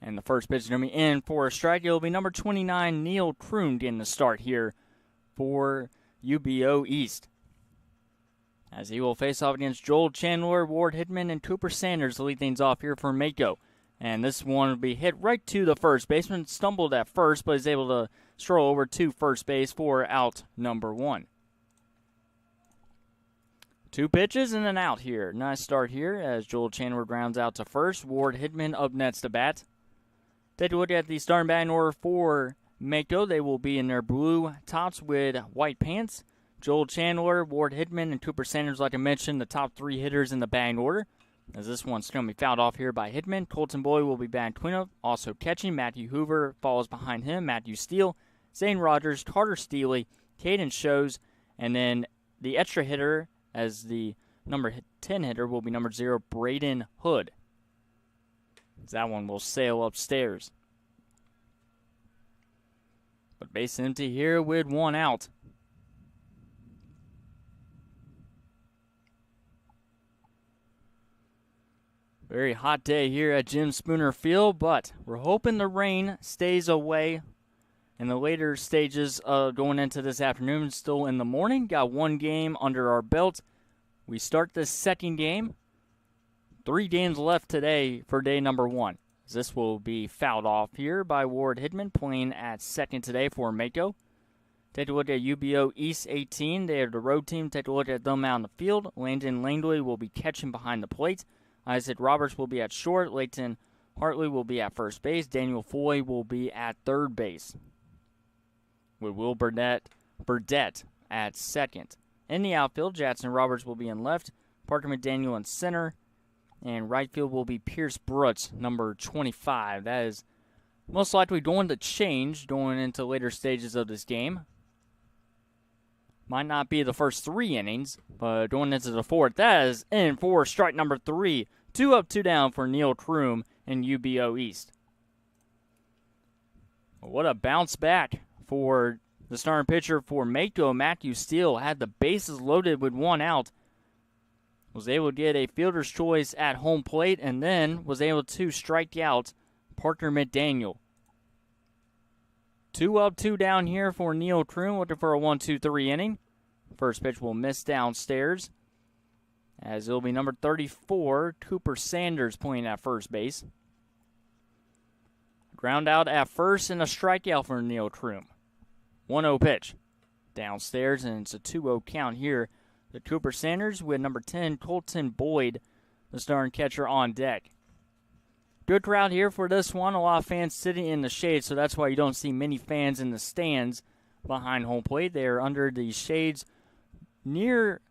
And the first pitch is going to be in for a strike. It will be number 29, Neil Kroon, getting the start here for UBO East. As he will face off against Joel Chandler, Ward Hidman, and Cooper Sanders to lead things off here for Mako. And this one will be hit right to the first baseman. Stumbled at first, but is able to stroll over to first base for out number 1. 2 pitches and an out here. Nice start here as Joel Chandler grounds out to first. Ward Hidman up next to bat. Take a look at the starting batting order for Mako. They will be in their blue tops with white pants. Joel Chandler, Ward Hidman, and Cooper Sanders, like I mentioned, the top 3 hitters in the batting order. As this one's going to be fouled off here by Hidman. Colton Boyd will be batting cleanup. Also catching, Matthew Hoover follows behind him. Matthew Steele, Zane Rogers, Carter Steely, Caden Shows, and then the extra hitter as the number 10 hitter will be number 0, Braden Hood. That one will sail upstairs. But base empty here with 1 out. Very hot day here at Jim Spooner Field, but we're hoping the rain stays away in the later stages going into this afternoon. Still in the morning. Got 1 game under our belt. We start this second game. 3 games left today for day number 1. This will be fouled off here by Ward Hidman, playing at second today for Mako. Take a look at UBO East 18. They are the road team. Take a look at them out in the field. Landon Langley will be catching behind the plate. Isaac Roberts will be at short. Leighton Hartley will be at first base. Daniel Foy will be at third base, with Will Burdett at second. In the outfield, Jackson Roberts will be in left. Parker McDaniel in center. And right field will be Pierce Brutz, number 25. That is most likely going to change going into later stages of this game. Might not be the first 3 innings, but going into the 4th, that is in for strike number 3. 2 up, 2 down for Neil Kroon in UBO East. What a bounce back for the starting pitcher for Mako. Matthew Steele had the bases loaded with 1 out. Was able to get a fielder's choice at home plate, and then was able to strike out Parker McDaniel. 2 up, 2 down here for Neil Kroon, looking for a 1-2-3 inning. First pitch will miss downstairs, as it'll be number 34, Cooper Sanders, playing at first base. Ground out at first and a strikeout for Neil Kroon. 1-0 pitch downstairs, and it's a 2-0 count here. The Cooper Sanders with number 10, Colton Boyd, the starting catcher, on deck. Good crowd here for this one. A lot of fans sitting in the shade, so that's why you don't see many fans in the stands behind home plate. They are under the shades near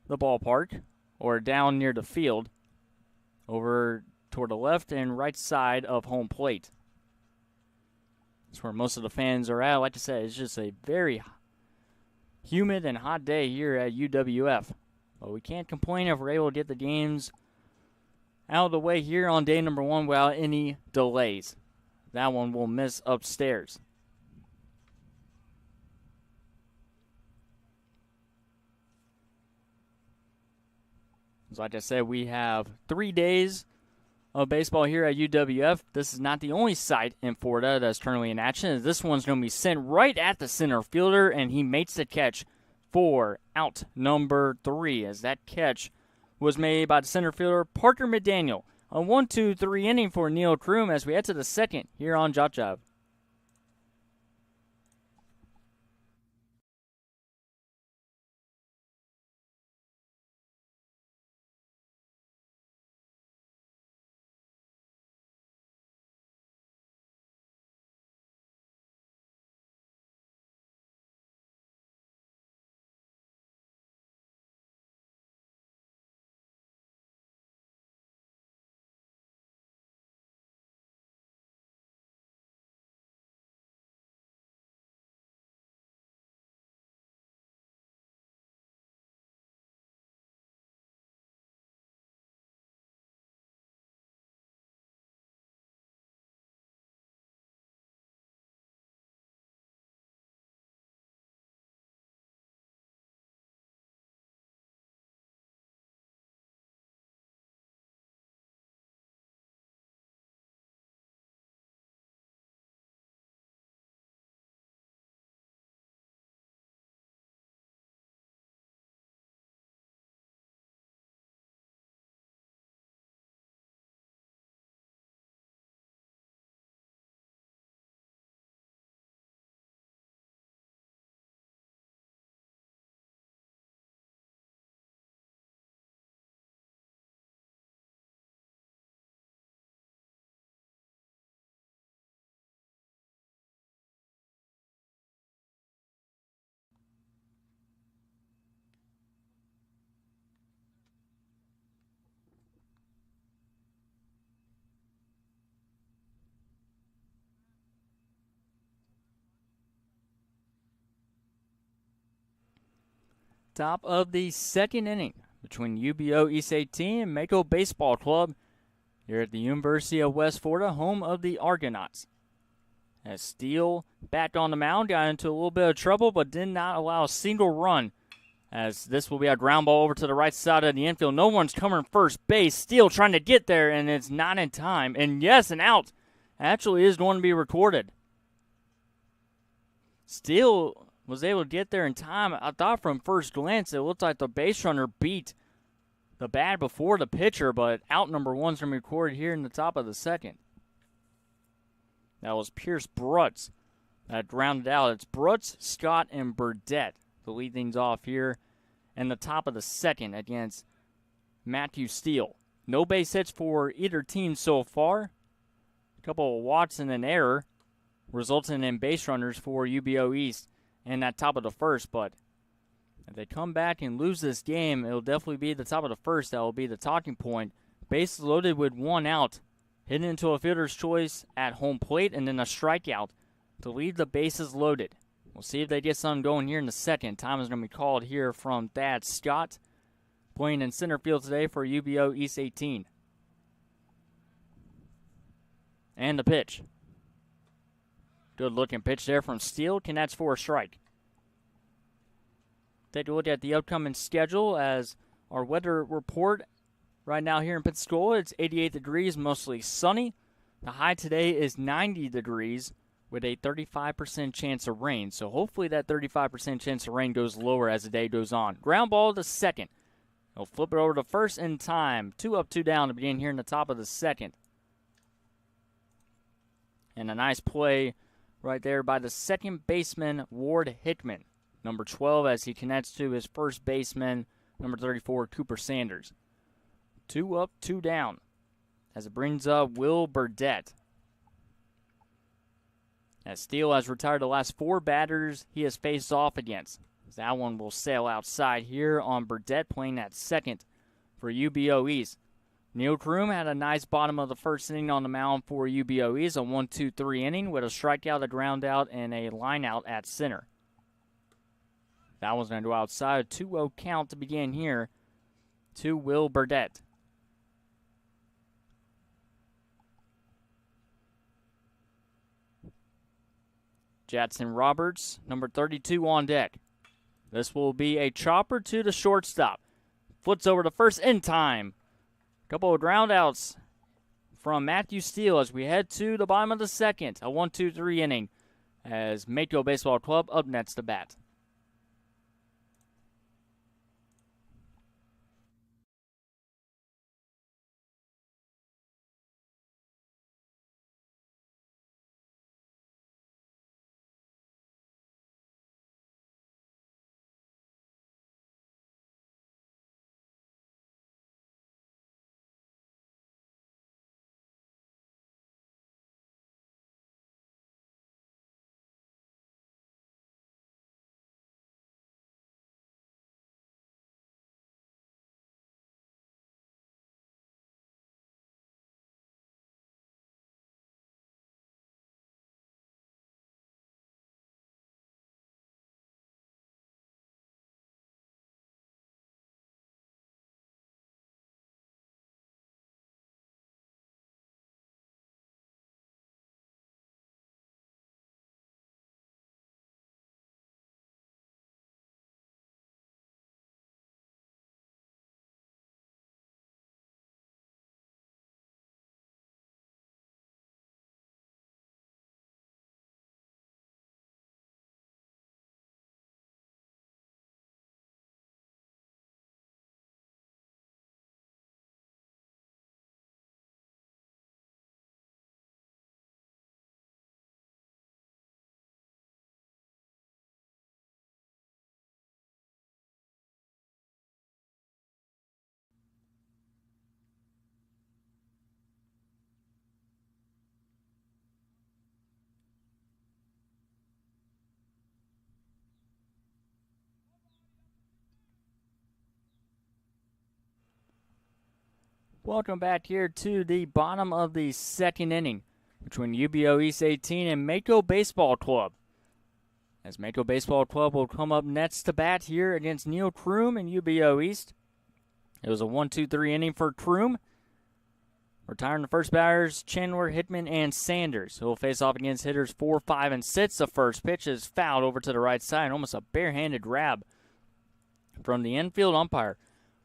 the ballpark or down near the field over toward the left and right side of home plate. That's where most of the fans are at. Like I said, it's just a very humid and hot day here at UWF. But we can't complain if we're able to get the games out of the way here on day number 1 without any delays. That one will miss upstairs. Like I said, we have 3 days of baseball here at UWF. This is not the only site in Florida that's currently in action. This one's going to be sent right at the center fielder, and he makes the catch for out number 3, as that catch was made by the center fielder, Parker McDaniel. A 1-2-3 inning for Neil Kroon as we head to the second here on JockJive. Top of the second inning between UBO East 18 and Mako Baseball Club here at the University of West Florida, home of the Argonauts. As Steele back on the mound, got into a little bit of trouble, but did not allow a single run. As this will be a ground ball over to the right side of the infield. No one's covering first base. Steele trying to get there, and it's not in time. And yes, an out actually is going to be recorded. Steele was able to get there in time. I thought from first glance it looked like the base runner beat the bat before the pitcher, but out number one's going to be recorded here in the top of the second. That was Pierce Brutz that grounded out. It's Brutz, Scott, and Burdett to lead things off here in the top of the second against Matthew Steele. No base hits for either team so far. A couple of walks and an error, resulting in base runners for UBO East in that top of the first. But if they come back and lose this game, it'll definitely be the top of the first. That will be the talking point. Bases loaded with one out. Hitting into a fielder's choice at home plate, and then a strikeout to leave the bases loaded. We'll see if they get something going here in the second. Time is going to be called here from Thad Scott, playing in center field today for UBO East 18. And the pitch. Good looking pitch there from Steele. Connects for a strike. Take a look at the upcoming schedule as our weather report right now here in Pensacola. It's 88 degrees, mostly sunny. The high today is 90 degrees with a 35% chance of rain. So hopefully that 35% chance of rain goes lower as the day goes on. Ground ball to second. He'll flip it over to first in time. 2 up, 2 down to begin here in the top of the second. And a nice play right there by the second baseman, Ward Hickman. Number 12 as he connects to his first baseman, number 34, Cooper Sanders. 2 up, 2 down as it brings up Will Burdett. As Steele has retired the last 4 batters he has faced off against. That one will sail outside here on Burdett playing at second for UBO East. Neil Kroom had a nice bottom of the first inning on the mound for UBO East, a 1-2-3 inning with a strikeout, a ground out, and a line out at center. That one's going to go outside. 2-0 count to begin here to Will Burdett. Jadson Roberts, number 32 on deck. This will be a chopper to the shortstop. Flips over to first in time. Couple of ground outs from Matthew Steele as we head to the bottom of the second. A 1-2-3 inning as Mako Baseball Club up next to bat. Welcome back here to the bottom of the second inning between UBO East 18 and Mako Baseball Club. As Mako Baseball Club will come up next to bat here against Neil Kroom and UBO East. It was a 1-2-3 inning for Kroom. Retiring the first batters, Chandler, Hickman, and Sanders. He'll face off against hitters 4, 5, and 6. The first pitch is fouled over to the right side. Almost a barehanded grab from the infield umpire.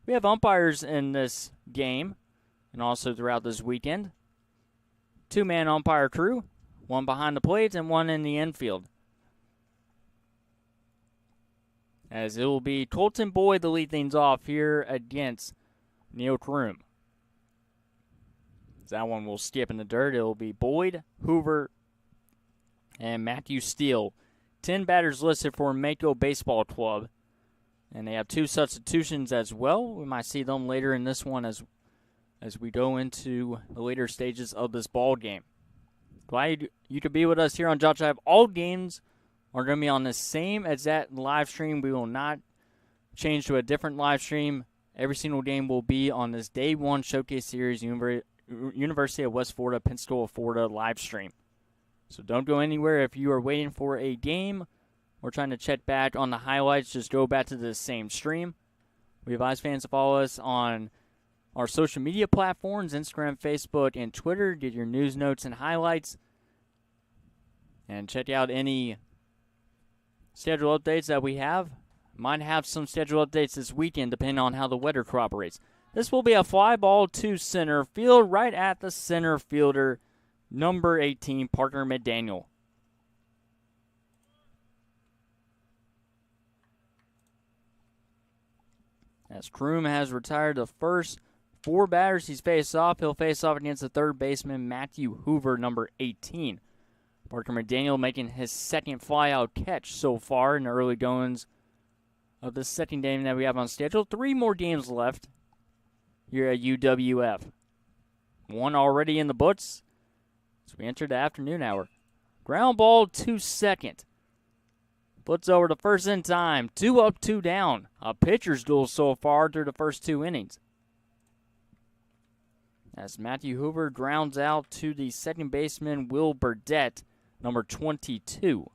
We have umpires in this game and also throughout this weekend. 2-man umpire crew, one behind the plate and one in the infield. As it will be Colton Boyd to lead things off here against Neil Kroom. That one will skip in the dirt. It will be Boyd, Hoover, and Matthew Steele. 10 batters listed for Mako Baseball Club. And they have 2 substitutions as well. We might see them later in this one as we go into the later stages of this ball game. Glad you could be with us here on JockJive. All games are going to be on the same exact live stream. We will not change to a different live stream. Every single game will be on this Day 1 Showcase Series University of West Florida, Pensacola, Florida live stream. So don't go anywhere. If you are waiting for a game or trying to check back on the highlights, just go back to the same stream. We advise fans to follow us on our social media platforms, Instagram, Facebook, and Twitter. Get your news, notes, and highlights. And check out any schedule updates that we have. Might have some schedule updates this weekend depending on how the weather cooperates. This will be a fly ball to center field right at the center fielder, number 18, Parker McDaniel. As Kroom has retired the first 4 batters he's faced off, he'll face off against the third baseman, Matthew Hoover, number 18. Parker McDaniel making his second flyout catch so far in the early goings of the second game that we have on schedule. 3 more games left here at UWF. 1 already in the books as we enter the afternoon hour. Ground ball to second. Puts over to first in time. 2 up, 2 down. A pitcher's duel so far through the first 2 innings. As Matthew Hoover grounds out to the second baseman, Will Burdette, number 22.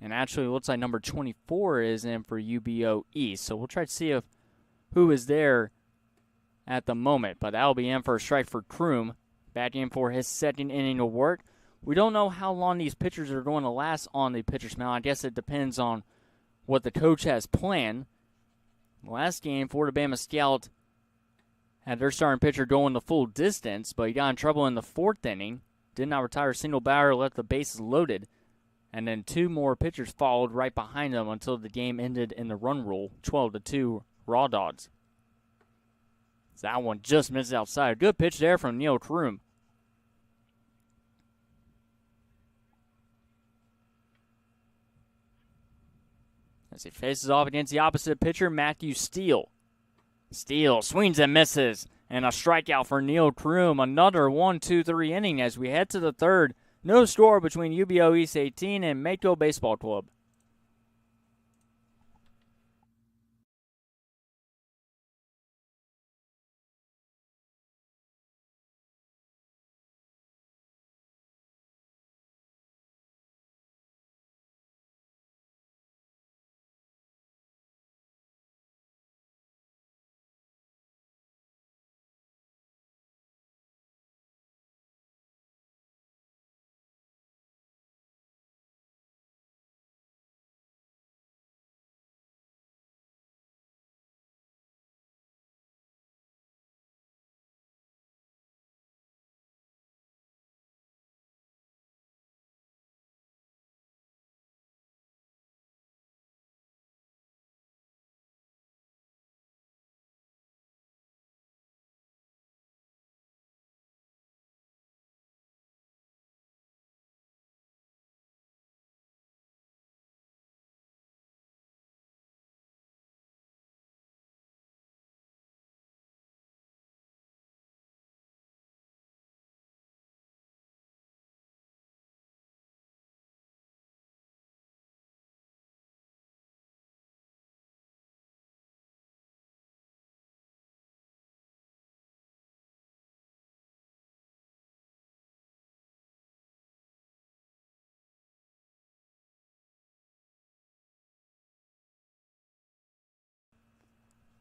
And actually, it looks like number 24 is in for UBO East. So we'll try to see who is there at the moment. But that'll be in for a strike for Kroom. Back in for his second inning of work. We don't know how long these pitchers are going to last on the pitcher's mound. I guess it depends on what the coach has planned. Last game, Florida Bama Scout had their starting pitcher going the full distance, but he got in trouble in the 4th inning. Did not retire a single batter, left the bases loaded. And then 2 more pitchers followed right behind him until the game ended in the run rule, 12-2 Raw Dogs. So that one just missed outside. A good pitch there from Neil Kroom. As he faces off against the opposite pitcher, Matthew Steele. Steele swings and misses. And a strikeout for Neil Kroom. Another 1-2-3 inning as we head to the 3rd. No score between UBO East 18 and Mako Baseball Club.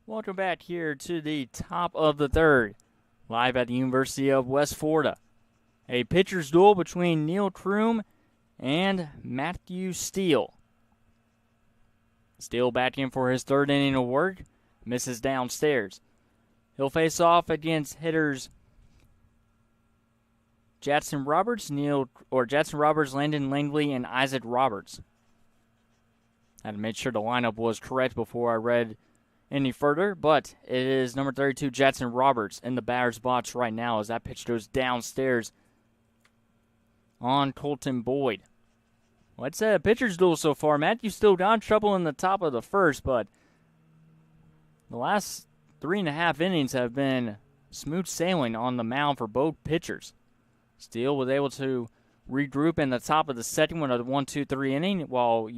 Welcome back here to the top of the third, live at the University of West Florida. A pitcher's duel between Neil Kroom and Matthew Steele. Steele back in for his third inning of work, misses downstairs. He'll face off against hitters Jadson Roberts, Landon Langley, and Isaac Roberts. I had to make sure the lineup was correct before I read any further, but it is number 32, Jadson Roberts, in the batter's box right now as that pitch goes downstairs on Colton Boyd. Well, it's a pitcher's duel so far. Matthew still got in trouble in the top of the first, but the last 3.5 innings have been smooth sailing on the mound for both pitchers. Steele was able to regroup in the top of the second with a 1-2-3 inning, while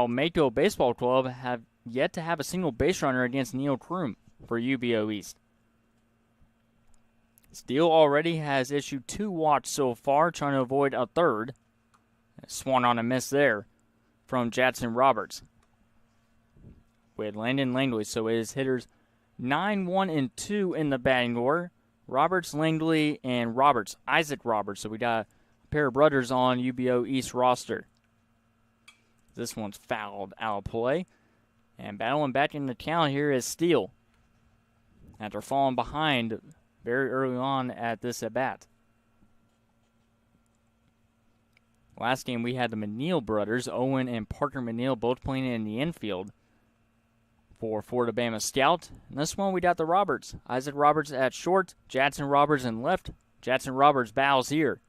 Mako Baseball Club have yet to have a single base runner against Neil Kroom for UBO East. Steele already has issued 2 walks so far, trying to avoid a third. Swung on a miss there from Jadson Roberts. With Landon Langley, so it is hitters 9-1-2 in the batting order. Roberts, Langley, and Isaac Roberts. So we got a pair of brothers on UBO East roster. This one's fouled out of play. And battling back in the count here is Steele, after falling behind very early on at this at-bat. Last game we had the Menil brothers, Owen and Parker Menil, both playing in the infield for Florida Bama Scout. And this one we got the Roberts. Isaac Roberts at short, Jadson Roberts in left. Jadson Roberts bows here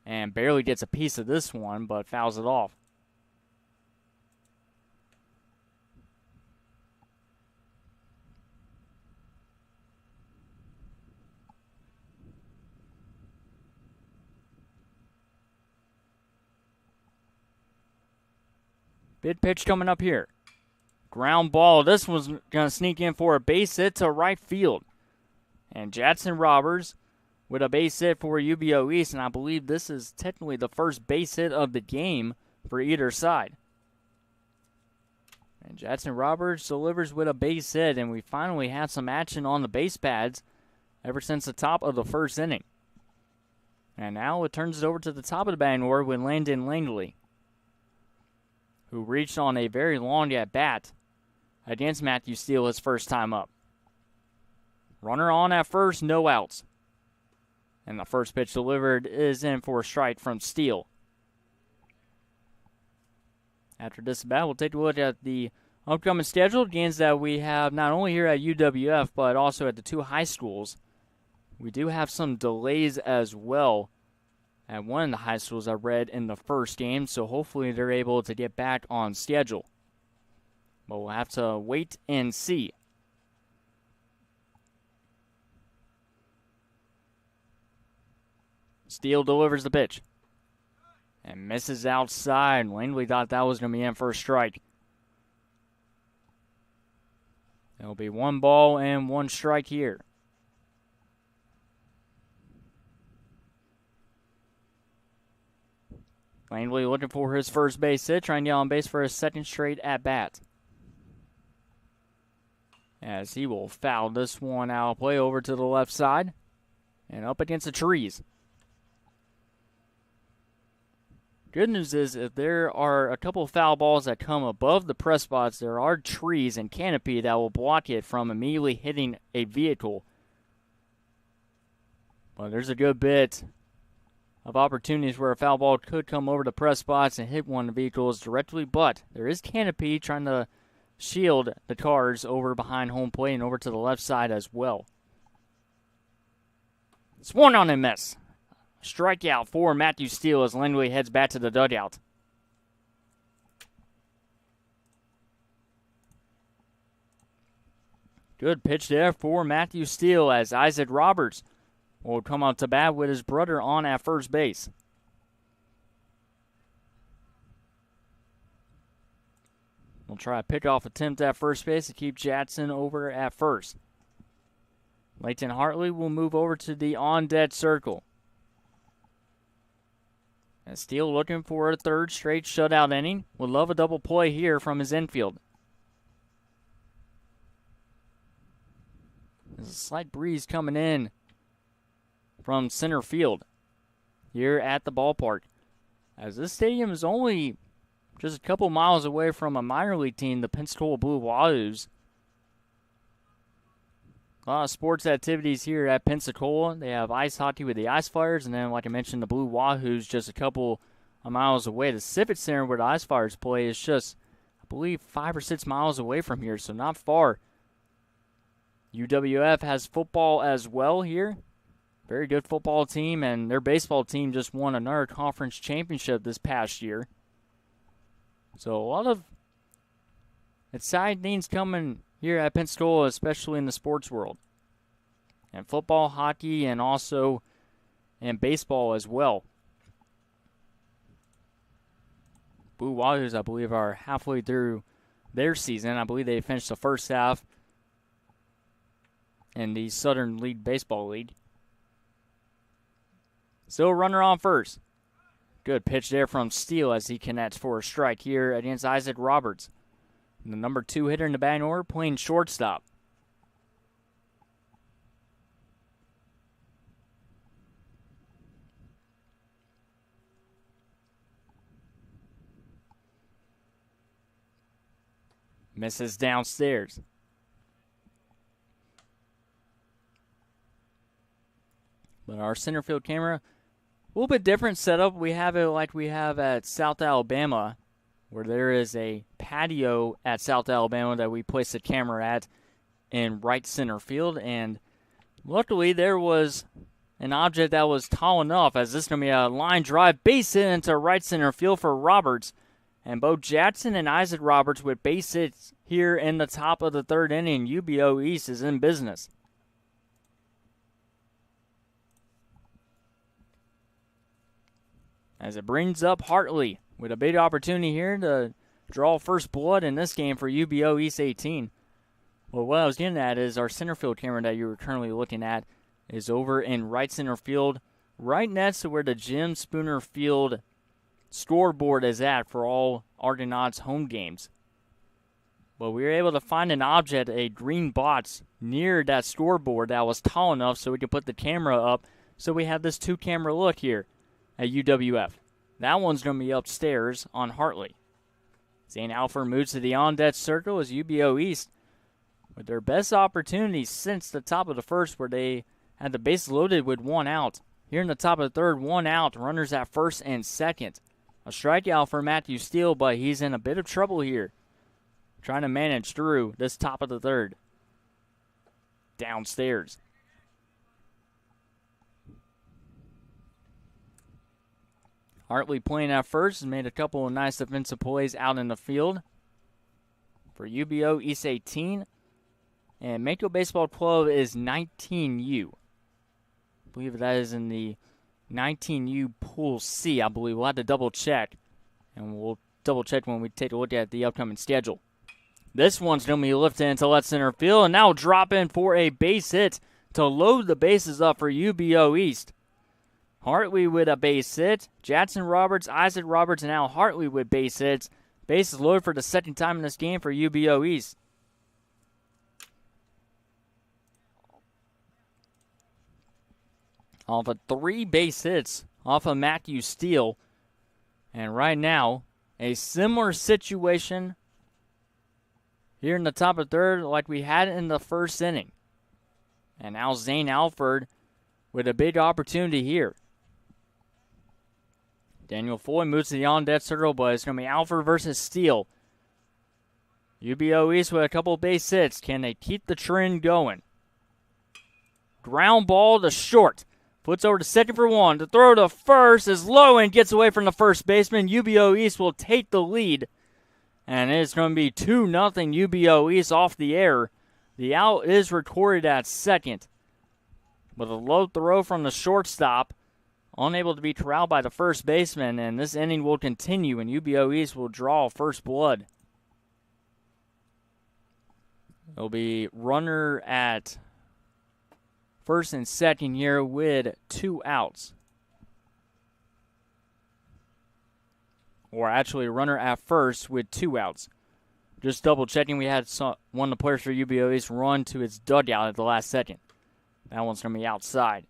and barely gets a piece of this one, but fouls it off. Big pitch coming up here. Ground ball. This one's going to sneak in for a base hit to right field. And Jadson Roberts with a base hit for UBO East, and I believe this is technically the first base hit of the game for either side. And Jadson Roberts delivers with a base hit, and we finally have some action on the base pads ever since the top of the first inning. And now it turns it over to the top of the batting order with Landon Langley, who reached on a very long at-bat against Matthew Steele his first time up. Runner on at first, no outs. And the first pitch delivered is in for a strike from Steele. After this at bat, we'll take a look at the upcoming scheduled games that we have not only here at UWF, but also at the 2 high schools. We do have some delays as well at one of the high schools I read in the first game, so hopefully they're able to get back on schedule. But we'll have to wait and see. Steele delivers the pitch and misses outside. Langley thought that was going to be in for a strike. It'll be 1 ball and 1 strike here. Langley looking for his first base hit, trying to get on base for his second straight at-bat. As he will foul this one out of play over to the left side and up against the trees. Good news is if there are a couple of foul balls that come above the press spots, there are trees and canopy that will block it from immediately hitting a vehicle. But there's a good bit of opportunities where a foul ball could come over the press spots and hit one of the vehicles directly, but there is canopy trying to shield the cars over behind home plate and over to the left side as well. Swung on and miss. Strikeout for Matthew Steele as Langley heads back to the dugout. Good pitch there for Matthew Steele as Isaac Roberts will come out to bat with his brother on at first base. We'll try a pickoff attempt at first base to keep Jadson over at first. Leighton Hartley will move over to the on-deck circle. And Steele looking for a third straight shutout inning. Would love a double play here from his infield. There's a slight breeze coming in from center field here at the ballpark, as this stadium is only just a couple miles away from a minor league team, the Pensacola Blue Wahoos. A lot of sports activities here at Pensacola. They have ice hockey with the Ice Flyers, and then, like I mentioned, the Blue Wahoos just a couple of miles away. The Civic Center where the Ice Flyers play is just, I believe, 5 or 6 miles away from here, so not far. UWF has football as well here. Very good football team, and their baseball team just won another conference championship this past year. So a lot of exciting things coming here at Pensacola, especially in the sports world. And football, hockey, and also in baseball as well. Blue Wahoos, I believe, are halfway through their season. I believe they finished the first half in the Southern League Baseball League. Still runner on first. Good pitch there from Steele as he connects for a strike here against Isaac Roberts. The number 2 hitter in the batting order, playing shortstop. Misses downstairs. But our center field camera, a little bit different setup. We have it like we have at South Alabama, where there is a patio at South Alabama that we place the camera at in right center field. And luckily there was an object that was tall enough, as this is going to be a line drive base hit into right center field for Roberts. And both Jackson and Isaac Roberts with base hits here in the top of the third inning. UBO East is in business. As it brings up Hartley with a big opportunity here to draw first blood in this game for UBO East 18. Well, what I was getting at is our center field camera that you were currently looking at is over in right center field, right next to where the Jim Spooner Field scoreboard is at for all Argonauts home games. But we were able to find an object, a green box, near that scoreboard that was tall enough so we could put the camera up. So we have this 2-camera look here at UWF. That one's going to be upstairs on Hartley. Zane Alford moves to the on-deck circle as UBO East, with their best opportunities since the top of the first, where they had the bases loaded with 1 out. Here in the top of the third, 1 out, runners at first and second. A strikeout for Matthew Steele, but he's in a bit of trouble here, trying to manage through this top of the third. Downstairs. Hartley playing at first has made a couple of nice defensive plays out in the field for UBO East 18. And Mako Baseball Club is 19U. I believe that is in the 19U Pool C, I believe. We'll have to double check. And we'll double check when we take a look at the upcoming schedule. This one's going to be lifted into left center field. And now drop in for a base hit to load the bases up for UBO East. Hartley with a base hit. Jackson Roberts, Isaac Roberts, and now Hartley with base hits. Bases loaded for the second time in this game for UBO East. Off of 3 base hits off of Matthew Steele. And right now, a similar situation here in the top of third like we had in the first inning. And now Zane Alford with a big opportunity here. Daniel Floyd moves to the on-deck circle, but it's going to be Alford versus Steele. UBO East with a couple of base hits. Can they keep the trend going? Ground ball to short. Puts over to second for 1. The throw to first is low and gets away from the first baseman. UBO East will take the lead. And it's going to be 2-0 UBO East off the air. The out is recorded at second. With a low throw from the shortstop. Unable to be corralled by the first baseman, and this inning will continue, and UBO East will draw first blood. It'll be runner at first and second here with 2 outs. Or actually, runner at first with 2 outs. Just double-checking, we had one of the players for UBO East run to his dugout at the last second. That one's going to be outside.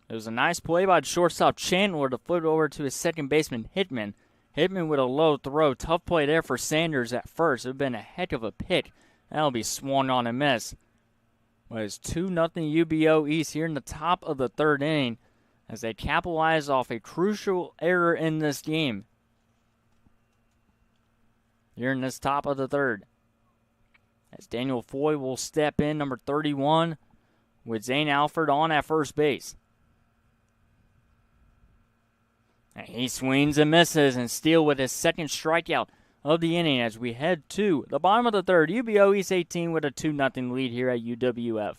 It was a nice play by shortstop Chandler to flip it over to his second baseman, Hickman. Hickman with a low throw. Tough play there for Sanders at first. It would have been a heck of a pick. That'll be swung on and miss. But it's 2-0 UBO East here in the top of the third inning as they capitalize off a crucial error in this game. Here in this top of the third. As Daniel Foy will step in, number 31, with Zane Alford on at first base. And he swings and misses, and Steele with his second strikeout of the inning as we head to the bottom of the third. UBO East 18 with a 2-0 lead here at UWF.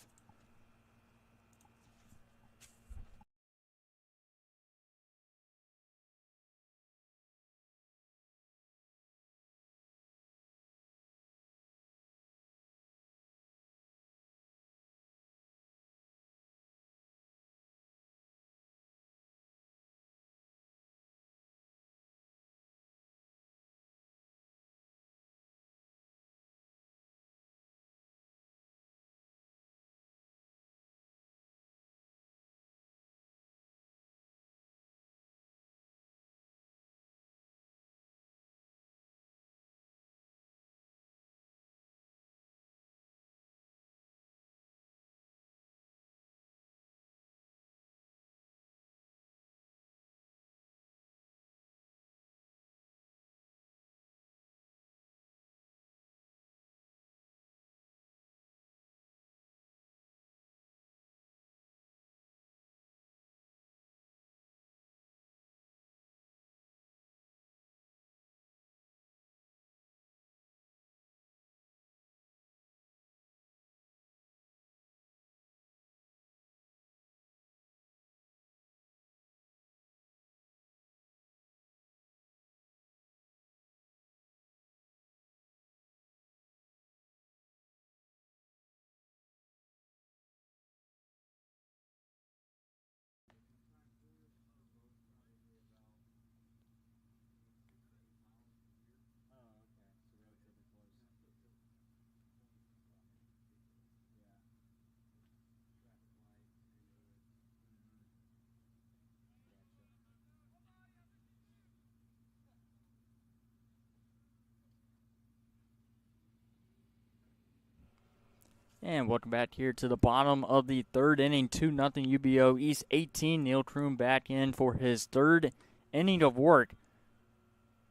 And welcome back here to the bottom of the third inning, 2-0 UBO East 18. Neil Kroom back in for his third inning of work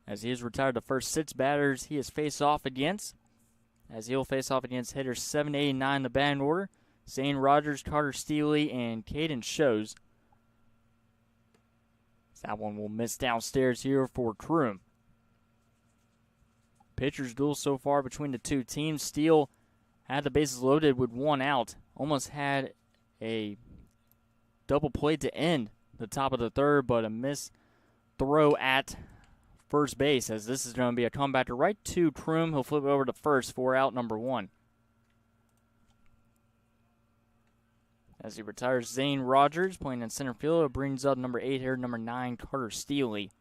as he has retired the first 6 batters he has faced off against. As he'll face off against hitters 7, 8, and 9 in the batting order. Zane Rogers, Carter Steely, and Caden Shows. That one will miss downstairs here for Kroom. Pitchers duel so far between the two teams. Steele had the bases loaded with 1 out. Almost had a double play to end the top of the third, but a missed throw at first base as this is going to be a comebacker right to Kroom. He'll flip it over to first for out number 1. As he retires Zane Rogers, playing in center field, it brings up number 8 here, number 9, Carter Steely.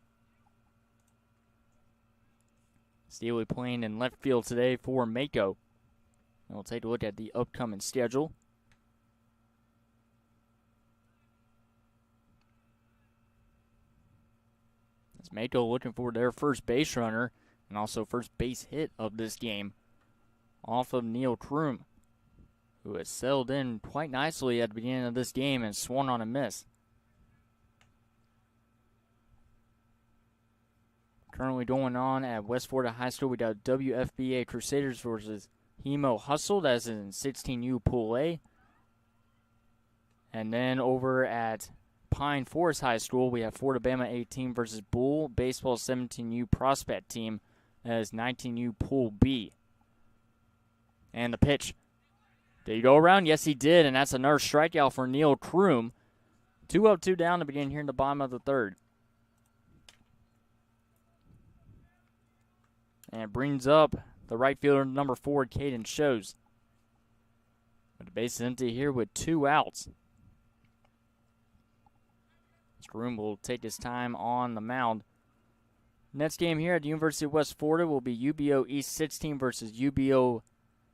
Steely playing in left field today for Mako. And we'll take a look at the upcoming schedule. As Mako looking for their first base runner and also first base hit of this game off of Neil Kroom, who has settled in quite nicely at the beginning of this game and swung on a miss. Currently going on at West Florida High School, we got WFBA Crusaders versus Hemo Hustle. That's in 16U Pool A. And then over at Pine Forest High School, we have Florida Bama 18 versus Bull Baseball 17U Prospect Team. That is 19U Pool B. And the pitch. Did he go around? Yes, he did, and that's another strikeout for Neil Kroom. 2 up, 2 down to begin here in the bottom of the third. And it brings up the right fielder, number 4, Caden Shows. But the base is empty here with 2 outs. Groom will take his time on the mound. Next game here at the University of West Florida will be UBO East 16 versus UBO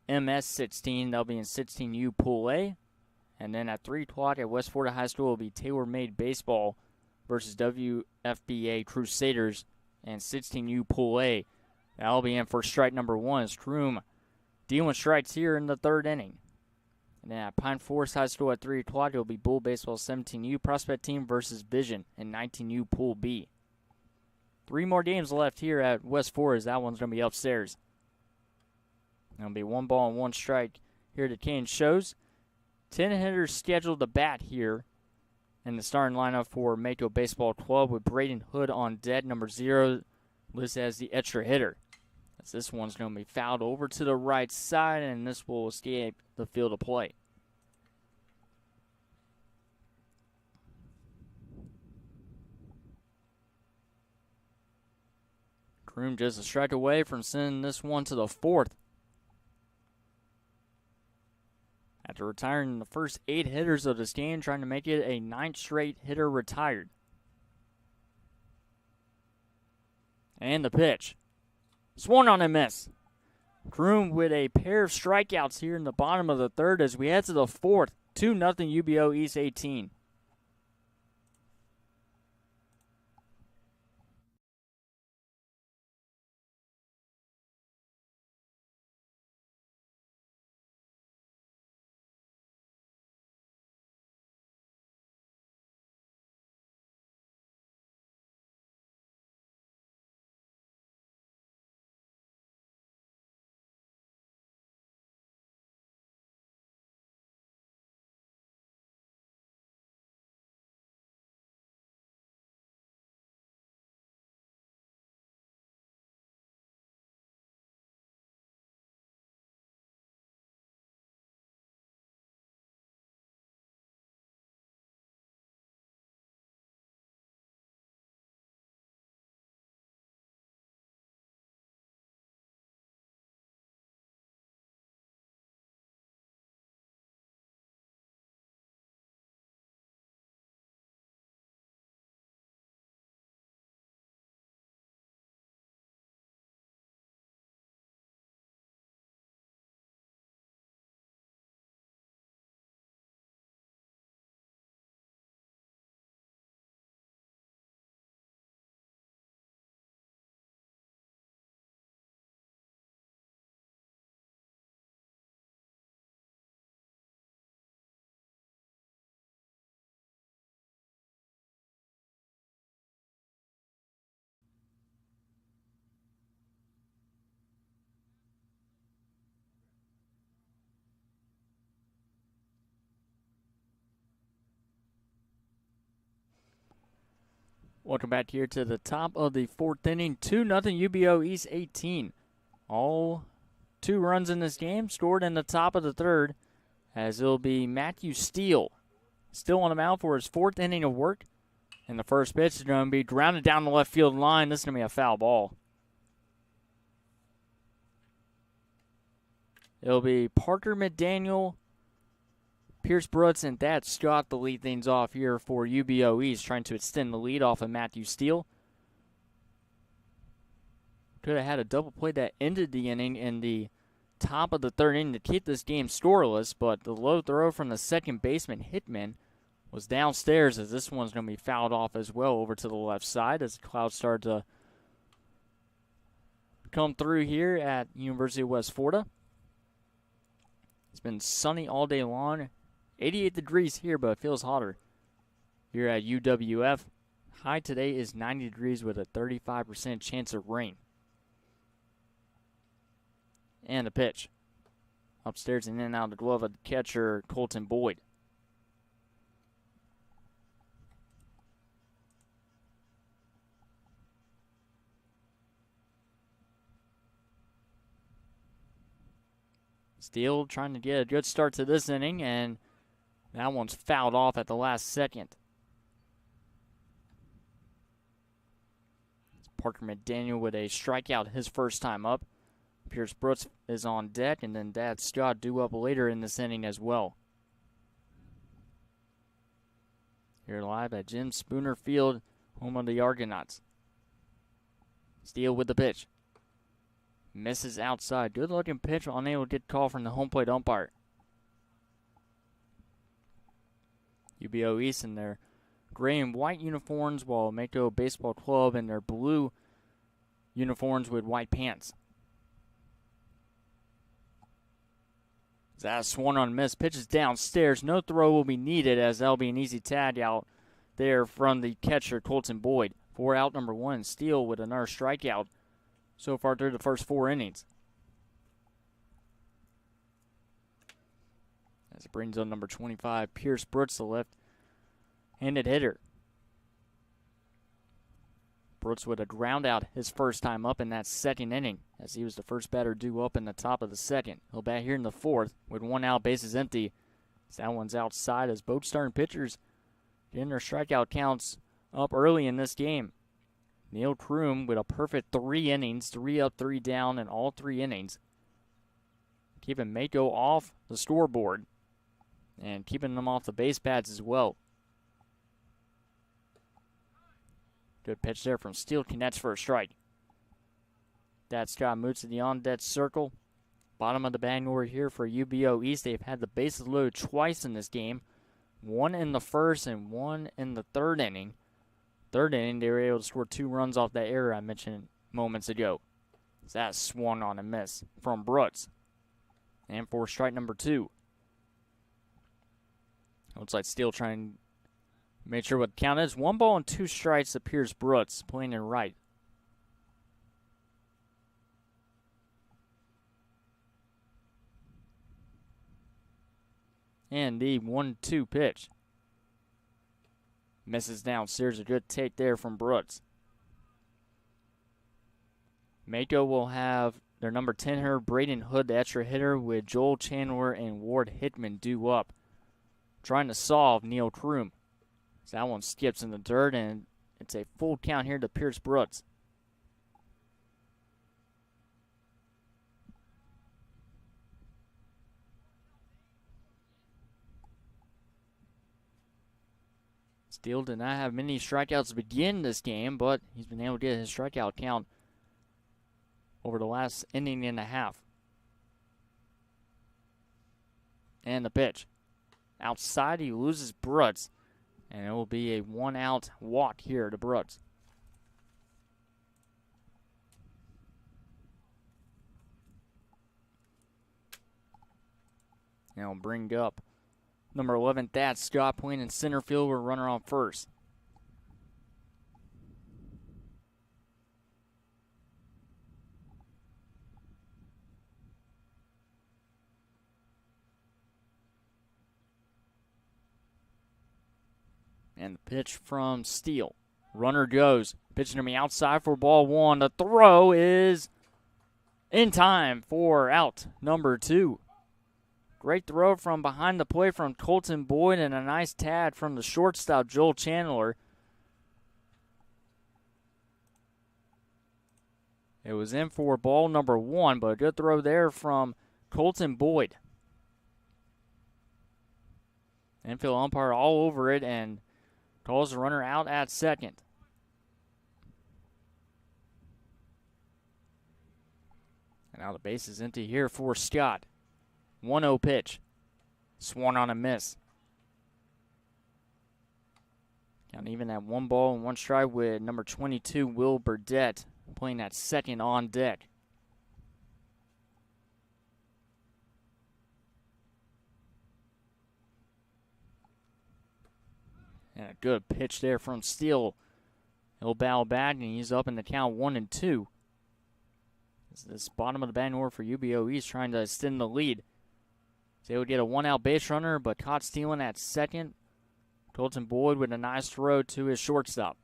MS 16. They'll be in 16U Pool A. And then at 3 o'clock at West Florida High School will be tailor-made baseball versus WFBA Crusaders and 16U Pool A. That'll be in for strike number 1 as Groom dealing strikes here in the 3rd inning. And then at Pine Forest High School at 3 o'clock, it will be Bull Baseball 17U Prospect Team versus Vision in 19U Pool B. 3 more games left here at West Forest. That one's going to be upstairs. It'll be 1 ball and 1 strike here at the Cane Shows. 10 hitters scheduled to bat here in the starting lineup for Mako Baseball Club with Braden Hood on deck, number 0, listed as the extra hitter. As this one's going to be fouled over to the right side, and this will escape the field of play. Groom just a strike away from sending this one to the 4th. After retiring the first 8 hitters of this game, trying to make it a 9th straight hitter retired. And the pitch. Swung on a miss. Groom with a pair of strikeouts here in the bottom of the 3rd as we head to the 4th. 2-0 UBO East 18. Welcome back here to the top of the 4th inning. 2-0 UBO East 18. All 2 runs in this game scored in the top of the 3rd, as it'll be Matthew Steele still on the mound for his 4th inning of work. And the first pitch is going to be grounded down the left field line. This is going to be a foul ball. It'll be Parker McDaniel, Pierce Brooks, and Thad Scott to lead things off here for UBO East, trying to extend the lead off of Matthew Steele. Could have had a double play that ended the inning in the top of the 3rd inning to keep this game scoreless, but the low throw from the second baseman, Hickman, was downstairs, as this one's going to be fouled off as well over to the left side as the clouds start to come through here at University of West Florida. It's been sunny all day long. 88 degrees here, but it feels hotter here at UWF. High today is 90 degrees with a 35% chance of rain. And the pitch. Upstairs and in and out of the glove of the catcher, Colton Boyd. Steele trying to get a good start to this inning, and that one's fouled off at the last second. It's Parker McDaniel with a strikeout his first time up. Pierce Brooks is on deck, and then Thad Scott due up later in this inning as well. Here live at Jim Spooner Field, home of the Argonauts. Steele with the pitch. Misses outside. Good looking pitch, unable to get call from the home plate umpire. UBO East in their gray and white uniforms, while Mako Baseball Club in their blue uniforms with white pants. That swung on a miss. Pitches downstairs. No throw will be needed, as that'll be an easy tag out there from the catcher, Colton Boyd. 4 out, number 1. Steele with another strikeout so far through the first 4 innings. As it brings on number 25, Pierce Brooks, the left-handed hitter. Brooks with a ground out his first time up in that second inning, as he was the first batter due up in the top of the second. He'll bat here in the 4th with 1 out, bases empty. That one's outside, as both starting pitchers getting their strikeout counts up early in this game. Neil Kroom with a perfect 3 innings, 3 up, 3 down in all 3 innings. Keeping Mako off the scoreboard and keeping them off the base pads as well. Good pitch there from Steele, connects for a strike. That Scott moves to the on-deck circle. Bottom of the batting order here for UBO East. They've had the bases loaded twice in this game. 1 in the first and 1 in the 3rd inning. 3rd inning, they were able to score 2 runs off that error I mentioned moments ago. That swung on a miss from Brooks. And for strike number 2. Looks like Steele trying to make sure what the count is. 1 ball and 2 strikes to Pierce Brooks, playing in right. And the 1-2 pitch. Misses downstairs. A good take there from Brooks. Mako will have their number 10 hitter, Braden Hood, the extra hitter, with Joel Chandler and Ward Hickman due up, trying to solve Neil Kroom. So that one skips in the dirt, and it's a full count here to Pierce Brooks. Steele did not have many strikeouts to begin this game, but he's been able to get his strikeout count over the last inning and a half. And the pitch. Outside, he loses Brooks, and it will be a 1-out walk here to Brooks. Now bring up number 11, Thad Scott, playing in center field with a runner on first. And the pitch from Steele. Runner goes. Pitching to me outside for ball 1. The throw is in time for out number 2. Great throw from behind the plate from Colton Boyd, and a nice tag from the shortstop, Joel Chandler. It was in for ball number 1, but a good throw there from Colton Boyd. Infield umpire all over it and calls the runner out at second. And now the base is empty here for Scott. 1-0 pitch. Swung on a miss. Count even at 1 ball and 1 strike with number 22, Will Burdett, playing at second on deck. And a good pitch there from Steele. He'll bow back, and he's up in the count 1-2. This bottom of the batting order for UBO East trying to extend the lead. They would get a 1-out base runner, but caught stealing at second. Colton Boyd with a nice throw to his shortstop.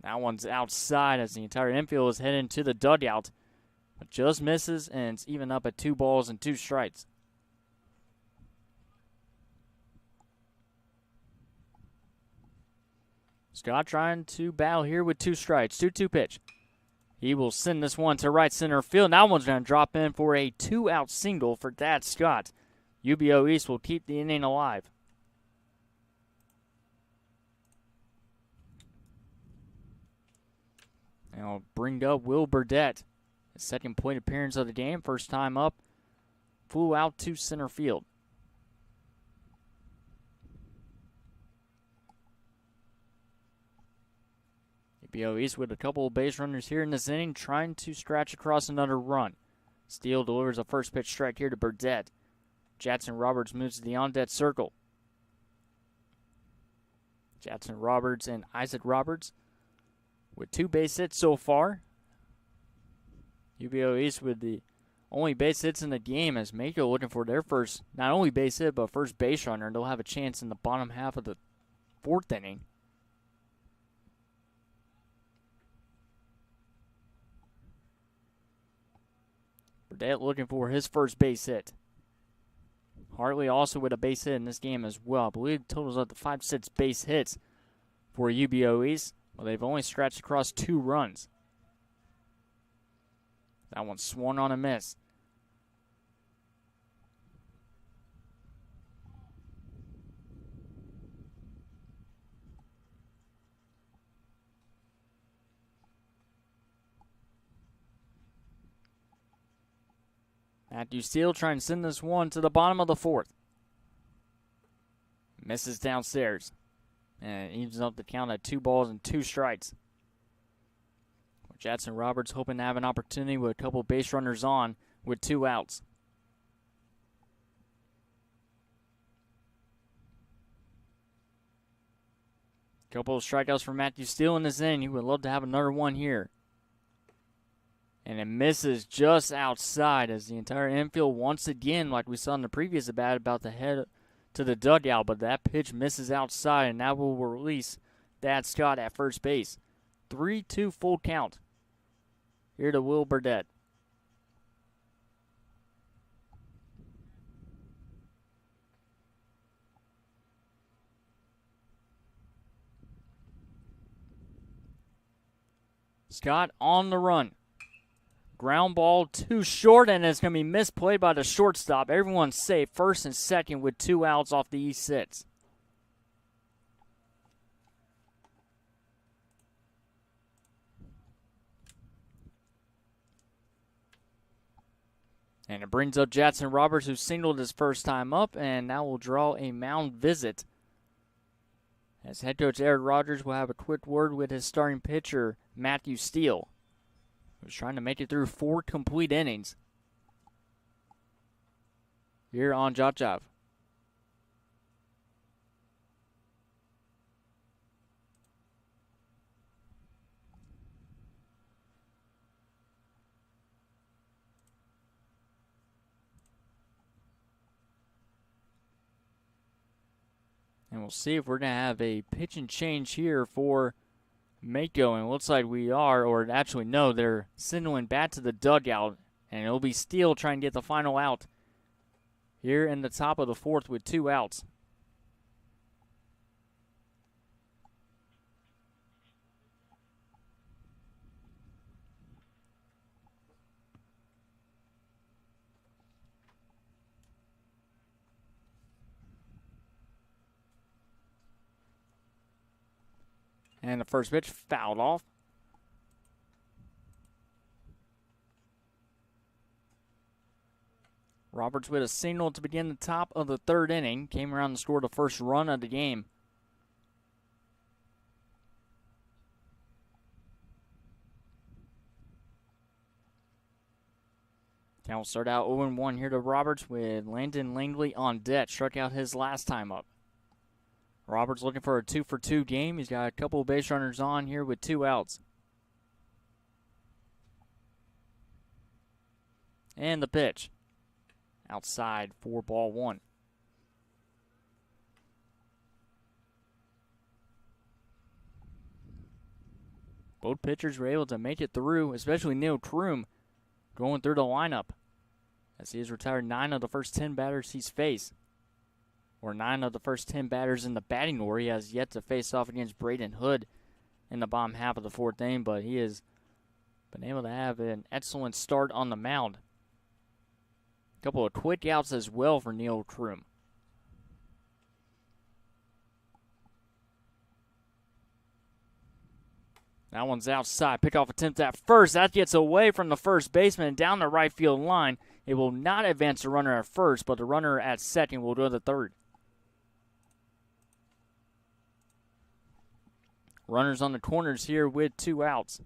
That one's outside as the entire infield is heading to the dugout. But just misses, and it's even up at 2 balls and 2 strikes. Scott trying to battle here with 2 strikes. 2-2 pitch. He will send this one to right center field. That one's going to drop in for a 2-out single for Thad Scott. UBO East will keep the inning alive. Now bring up Will Burdett. His second plate appearance of the game. First time up. Flew out to center field. UBO East with a couple of base runners here in this inning, trying to scratch across another run. Steele delivers a first pitch strike here to Burdett. Jackson Roberts moves to the on-deck circle. Jackson Roberts and Isaac Roberts with 2 base hits so far. UBO East with the only base hits in the game, as Mako looking for their first, not only base hit, but first base runner. They'll have a chance in the bottom half of the 4th inning. Burdett looking for his first base hit. Hartley also with a base hit in this game as well. I believe it totals up to 5-6 base hits for UBO East. Well, they've only scratched across 2 runs. That one swung on a miss. Matthew Steele trying to send this one to the bottom of the 4th. Misses downstairs. And evens up the count at 2 balls and 2 strikes. Jackson Roberts hoping to have an opportunity with a couple base runners on with 2 outs. Couple of strikeouts for Matthew Steele in this inning. He would love to have another one here. And it misses just outside as the entire infield once again, like we saw in the previous at bat, about to head to the dugout. But that pitch misses outside, and that will release Thad Scott at first base. 3-2 full count. Here to Will Burdett. Scott on the run. Ground ball too short, and it's going to be misplayed by the shortstop. Everyone's safe, first and second with 2 outs off the east sits. And it brings up Jackson Roberts, who singled his first time up, and now will draw a mound visit. As head coach Eric Rogers will have a quick word with his starting pitcher, Matthew Steele, who's trying to make it through 4 complete innings here on JockJive. And we'll see if we're going to have a pitch and change here for Mako. And it looks like we are, or actually no, they're signaling back to the dugout. And it'll be Steele trying to get the final out here in the top of the 4th with 2 outs. And the first pitch fouled off. Roberts with a single to begin the top of the 3rd inning. Came around and scored the first run of the game. Count will start out 0-1 here to Roberts with Landon Langley on deck. Struck out his last time up. Roberts looking for a 2-for-2 game. He's got a couple of base runners on here with 2 outs. And the pitch. Outside for ball 1. Both pitchers were able to make it through, especially Neil Kroom going through the lineup, as he has retired 9 of the first 10 batters he's faced. Or 9 of the first 10 batters in the batting order. He has yet to face off against Braden Hood in the bottom half of the 4th inning, but he has been able to have an excellent start on the mound. A couple of quick outs as well for Neil Kroom. That one's outside. Pickoff attempt at first. That gets away from the first baseman and down the right field line. It will not advance the runner at first, but the runner at second will go to third. Runners on the corners here with 2 outs.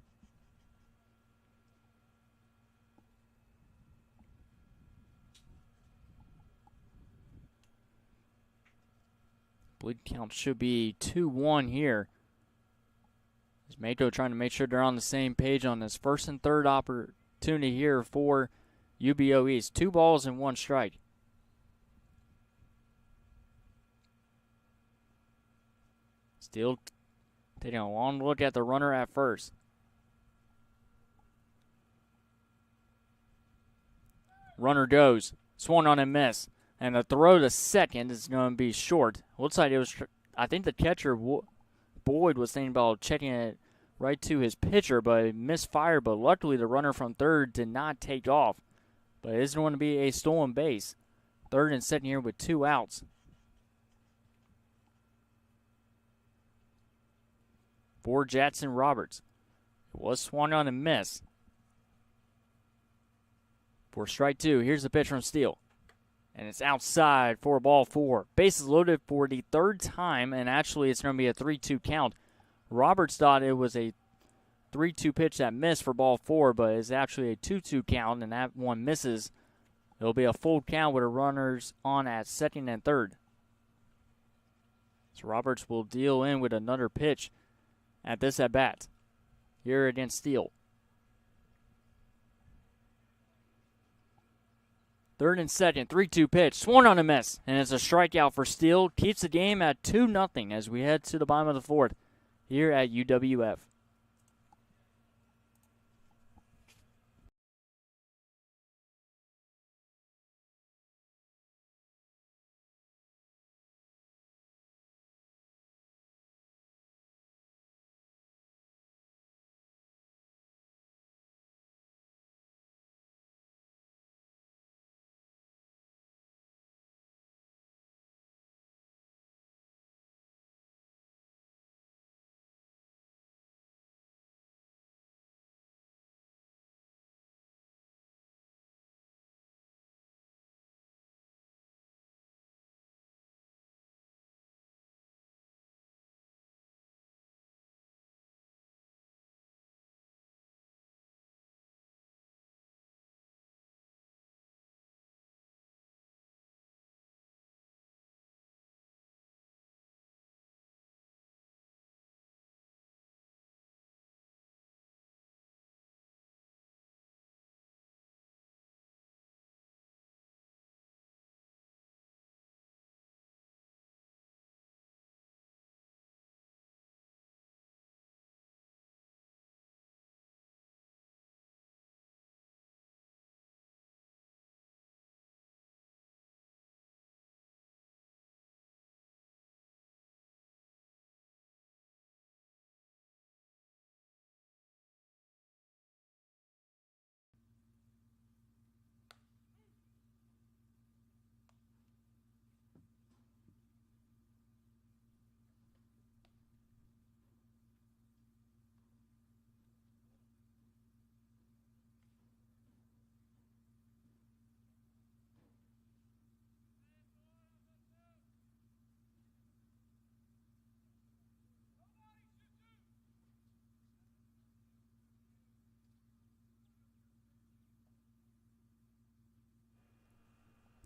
Bleed count should be 2-1 here. As Mako trying to make sure they're on the same page on this first and third opportunity here for UBO East. 2 balls and 1 strike. Still taking a long look at the runner at first. Runner goes. Swung on and miss. And the throw to second is going to be short. Looks like it was, I think the catcher, Boyd, was thinking about checking it right to his pitcher, but it misfired. But luckily, the runner from third did not take off. But it is going to be a stolen base. Third and second here with 2 outs. For Jackson Roberts. It was swung on and miss. For strike 2, here's the pitch from Steele. And it's outside for ball 4. Bases loaded for the 3rd time, and actually it's going to be a 3-2 count. Roberts thought it was a 3-2 pitch that missed for ball 4, but it's actually a 2-2 count, and that one misses. It'll be a full count with the runners on at second and third. So Roberts will deal in with another pitch at this at-bat here against Steele. Third and second, 3-2 pitch, swung on a miss, and it's a strikeout for Steele. Keeps the game at 2-0 as we head to the bottom of the 4th here at UWF.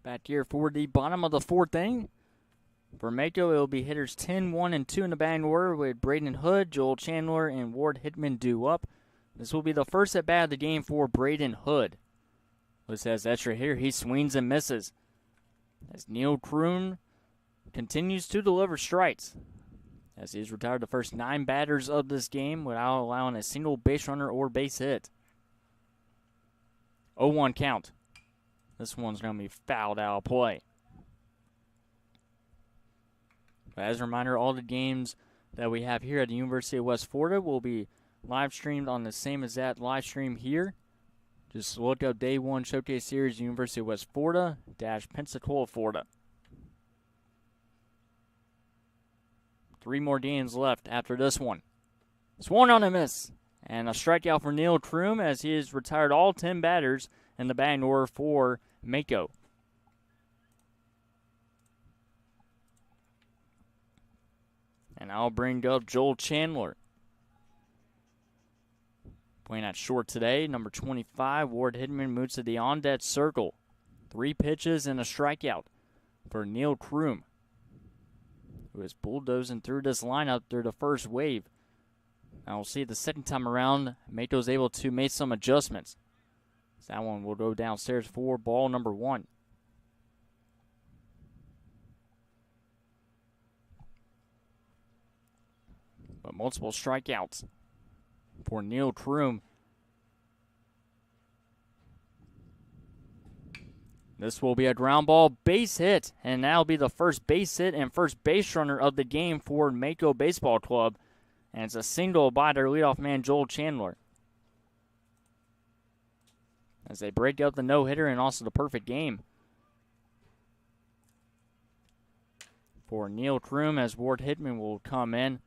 Back here for the bottom of the 4th inning. For Mako, it will be hitters 10, 1, and 2 in the batting order with Braden Hood, Joel Chandler, and Ward Hickman due up. This will be the first at bat of the game for Braden Hood. Who says extra here, he swings and misses. As Neil Kroon continues to deliver strikes. As he's retired the first 9 batters of this game without allowing a single base runner or base hit. 0-1 count. This one's going to be fouled out of play. But as a reminder, all the games that we have here at the University of West Florida will be live streamed on the same as that live stream here. Just look up Day 1 Showcase Series, University of West Florida, Pensacola, Florida. 3 more games left after this one. Swung on a miss. And a strikeout for Neil Kroom as he has retired all 10 batters in the batting order for Mako. And I'll bring up Joel Chandler. Playing at short today, number 25, Ward Hidman moves to the on-deck circle. 3 pitches and a strikeout for Neil Kroom, who is bulldozing through this lineup through the first wave. Now we'll see the second time around, Mako's able to make some adjustments. So that one will go downstairs for ball number 1. But multiple strikeouts for Neil Kroom. This will be a ground ball base hit, and that'll be the first base hit and first base runner of the game for Mako Baseball Club. And it's a single by their leadoff man, Joel Chandler. As they break up the no-hitter and also the perfect game for Neil Kroom, as Ward Hidman will come in,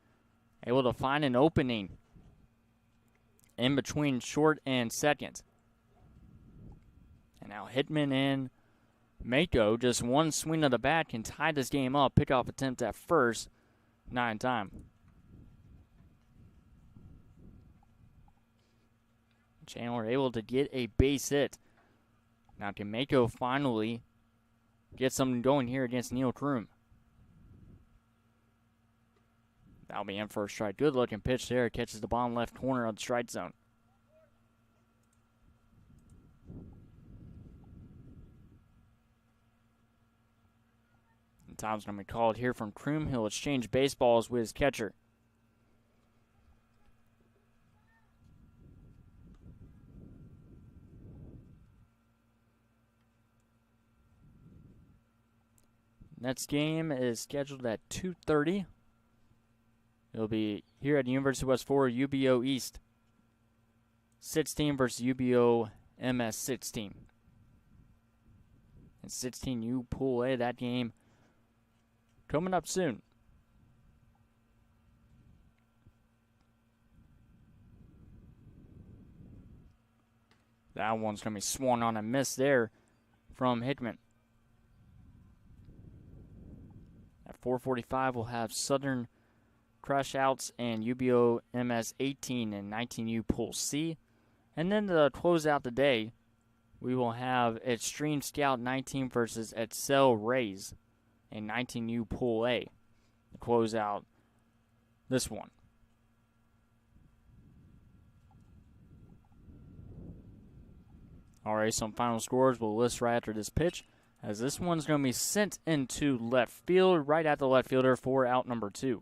able to find an opening in between short and second. And now Hidman and Mako, just one swing of the bat can tie this game up. Pickoff attempt at first, not in time. Chandler able to get a base hit. Now can Mako finally get something going here against Neil Kroom? That'll be in for a strike. Good looking pitch there. Catches the bottom left corner of the strike zone. And time's going to be called here from Kroom. He'll exchange baseballs with his catcher. Next game is scheduled at 2:30. It'll be here at the University of West Florida, UBO East 16 versus UBO MS 16. And 16U Pool A, that game coming up soon. That one's going to be swung on a miss there from Hickman. At 4:45, we'll have Southern Crush Outs and UBO MS 18 and 19U Pool C. And then to close out the day, we will have Extreme Scout 19 versus Excel Rays and 19U Pool A to close out this one. Alright, some final scores we'll list right after this pitch, as this one's going to be sent into left field, right at the left fielder for out number 2.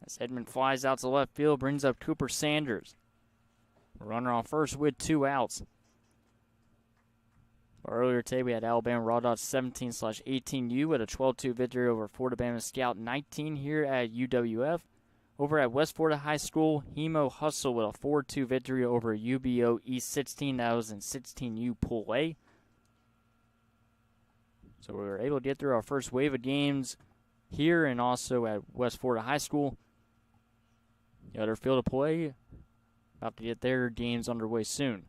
As Edmund flies out to left field, brings up Cooper Sanders. Runner on first with 2 outs. Earlier today, we had Alabama Raw Dots 17/18U with a 12-2 victory over Florida Bama Scout 19 here at UWF. Over at West Florida High School, Hemo Hustle with a 4-2 victory over UBO East 16. That was in 16U Pool A. So we were able to get through our first wave of games here and also at West Florida High School. The other field of play, about to get their games underway soon.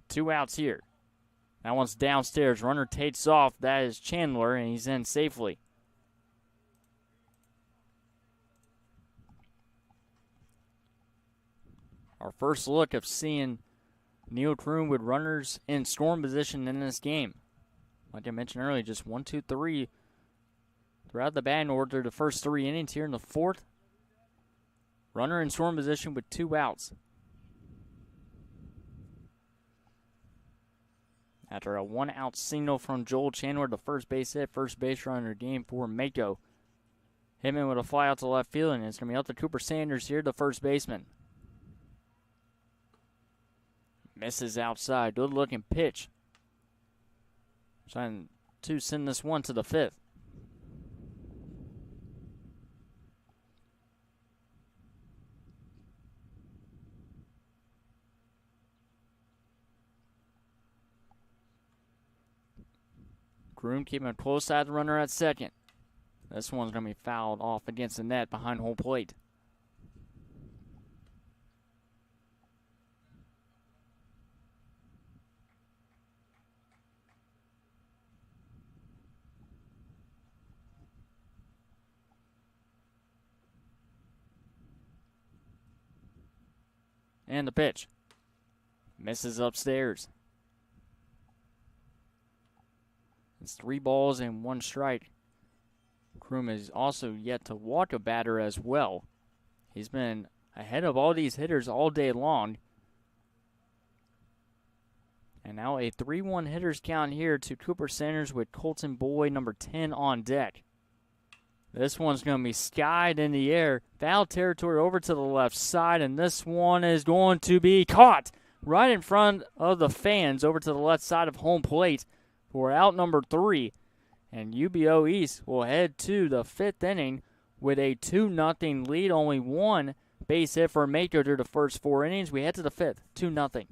2 outs here. That one's downstairs. Runner takes off. That is Chandler, and he's in safely. Our first look of seeing Neil Kroom with runners in scoring position in this game. Like I mentioned earlier, just 1, 2, 3 throughout the batting order the first 3 innings here in the 4th. Runner in scoring position with 2 outs. After a 1-out signal from Joel Chandler, the first base hit, first base runner game for Mako. Hitman with a fly out to left field, and it's going to be out to Cooper Sanders here, the first baseman. Misses outside. Good looking pitch. Trying to send this one to the 5th. Groom keeping a close eye to the runner at second. This one's going to be fouled off against the net behind home plate. And the pitch. Misses upstairs. It's 3 balls and 1 strike. Kroom is also yet to walk a batter as well. He's been ahead of all these hitters all day long. And now a 3-1 hitters count here to Cooper Sanders with Colton Boyd, number 10, on deck. This one's going to be skied in the air. Foul territory over to the left side, and this one is going to be caught right in front of the fans over to the left side of home plate for out number 3. And UBO East will head to the 5th inning with a 2-0 lead. Only 1 base hit for Mako through the first 4 innings. We head to the 5th, 2-0.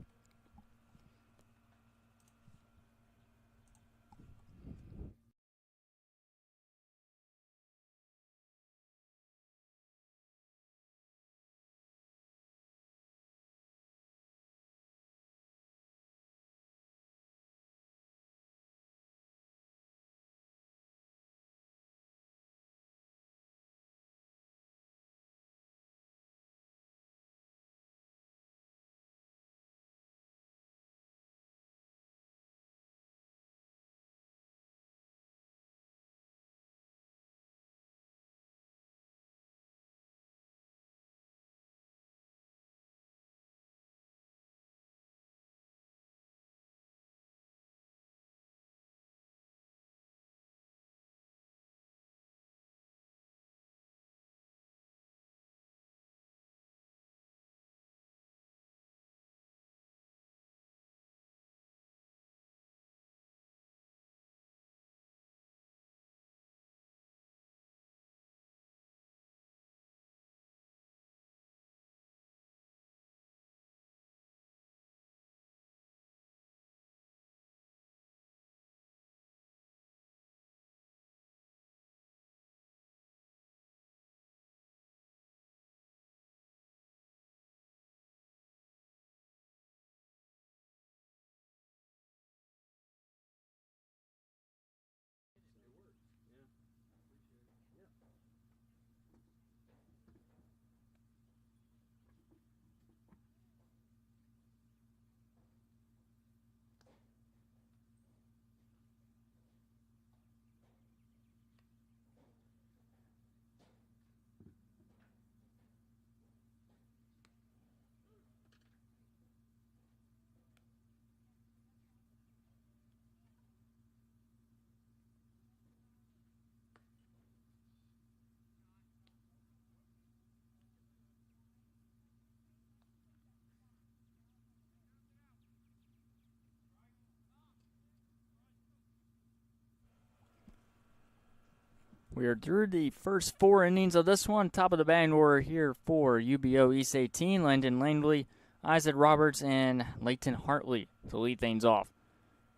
We are through the first 4 innings of this one. Top of the batting order here for UBO East 18, Landon Langley, Isaac Roberts, and Leighton Hartley to lead things off.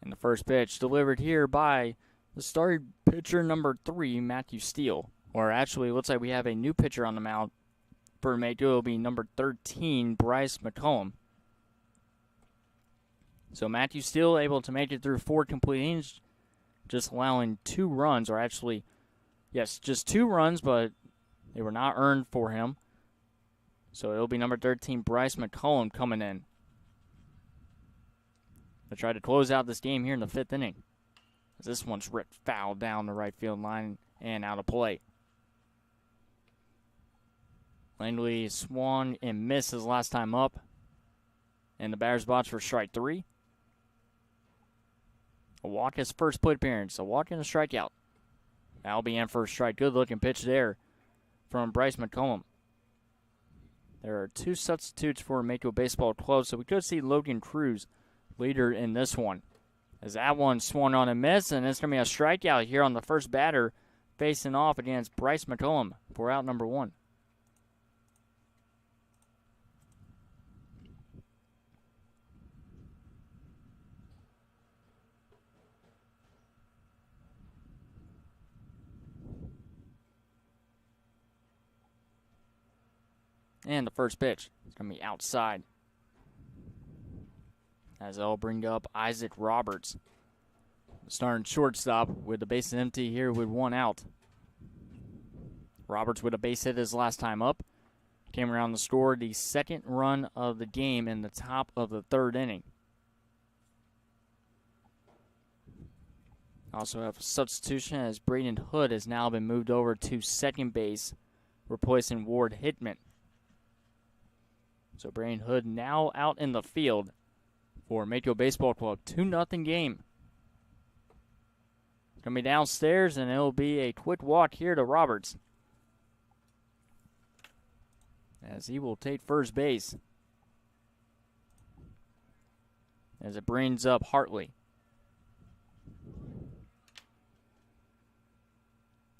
And the first pitch delivered here by the starting pitcher number 3, Matthew Steele. Or actually, it looks like we have a new pitcher on the mound for Mako. It will be number 13, Bryce McCollum. So Matthew Steele able to make it through 4 complete innings, just allowing 2 runs, or actually, yes, just 2 runs, but they were not earned for him. So it'll be number 13, Bryce McCollum, coming in to try to close out this game here in the 5th inning. This one's ripped foul down the right field line and out of play. Langley swung and missed his last time up. And the batter's box for strike 3. A walk his first plate appearance. A walk and a strikeout. That'll be in for a strike. Good looking pitch there from Bryce McCollum. There are 2 substitutes for Mako Baseball Club, so we could see Logan Cruz leader in this one. As that one swung on and missed, and it's going to be a strikeout here on the first batter facing off against Bryce McCollum for out number 1. And the first pitch is going to be outside, as they'll bring up Isaac Roberts, starting shortstop with the bases empty here with 1 out. Roberts with a base hit his last time up. Came around to score the second run of the game in the top of the 3rd inning. Also have a substitution as Braden Hood has now been moved over to second base, replacing Ward Hittman. So Braden Hood now out in the field for Mako Baseball Club. 2-0 game. Going to be downstairs, and it'll be a quick walk here to Roberts, as he will take first base, as it brings up Hartley.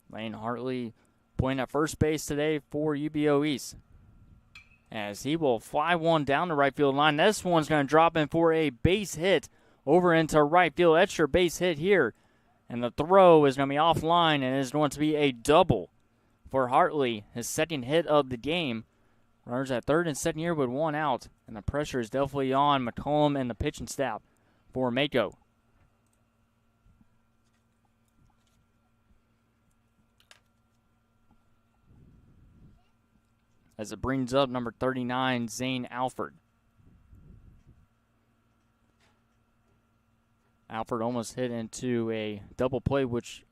Lane Hartley playing at first base today for UBO East, as he will fly one down the right field line. This one's going to drop in for a base hit over into right field. Extra base hit here, and the throw is going to be offline, and it is going to be a double for Hartley, his second hit of the game. Runners at third and second here with 1 out, and the pressure is definitely on McCollum and the pitching staff for Mako. As it brings up number 39, Zane Alford. Alford almost hit into a double play, which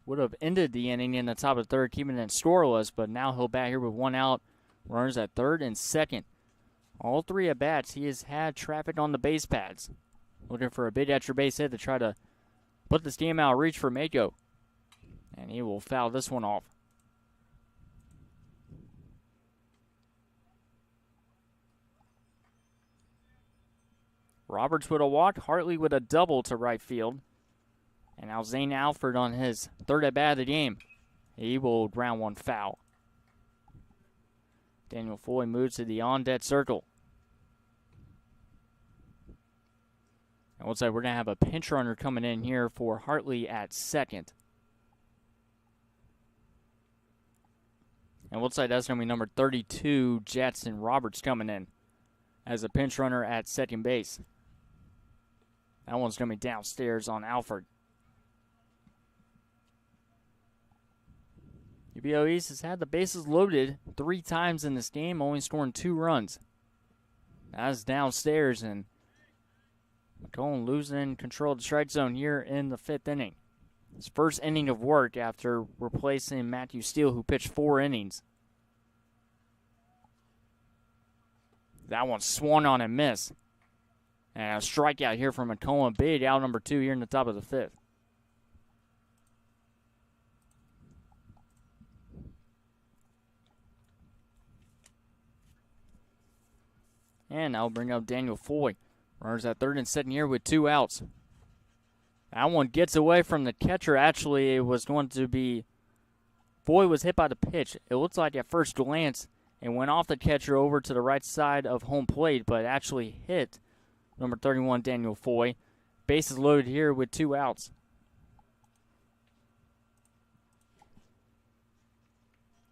would have ended the inning in the top of the 3rd, keeping it scoreless, but now he'll bat here with 1 out. Runners at 3rd and 2nd. All 3 at bats, he has had traffic on the base pads. Looking for a big extra base hit to try to put this game out of reach for Mako. And he will foul this one off. Roberts with a walk, Hartley with a double to right field. And now Zane Alford on his 3rd at bat of the game. He will ground one foul. Daniel Foy moves to the on-deck circle. And looks like we're going to have a pinch runner coming in here for Hartley at 2nd. And looks like that's going to be number 32, Jetson Roberts, coming in as a pinch runner at second base. That one's going to be downstairs on Alford. UBO East has had the bases loaded 3 times in this game, only scoring 2 runs. That's downstairs, and McCollum losing control of the strike zone here in the 5th inning. His first inning of work after replacing Matthew Steele, who pitched 4 innings. That one swung on and missed. And a strikeout here from McCollum. Big out number 2 here in the top of the 5th. And now bring up Daniel Foy. Runners at 3rd and 2nd here with 2 outs. That one gets away from the catcher. Actually, it was going to be... Foy was hit by the pitch. It looks like at first glance it went off the catcher over to the right side of home plate, but actually hit number 31, Daniel Foy. Bases loaded here with 2 outs.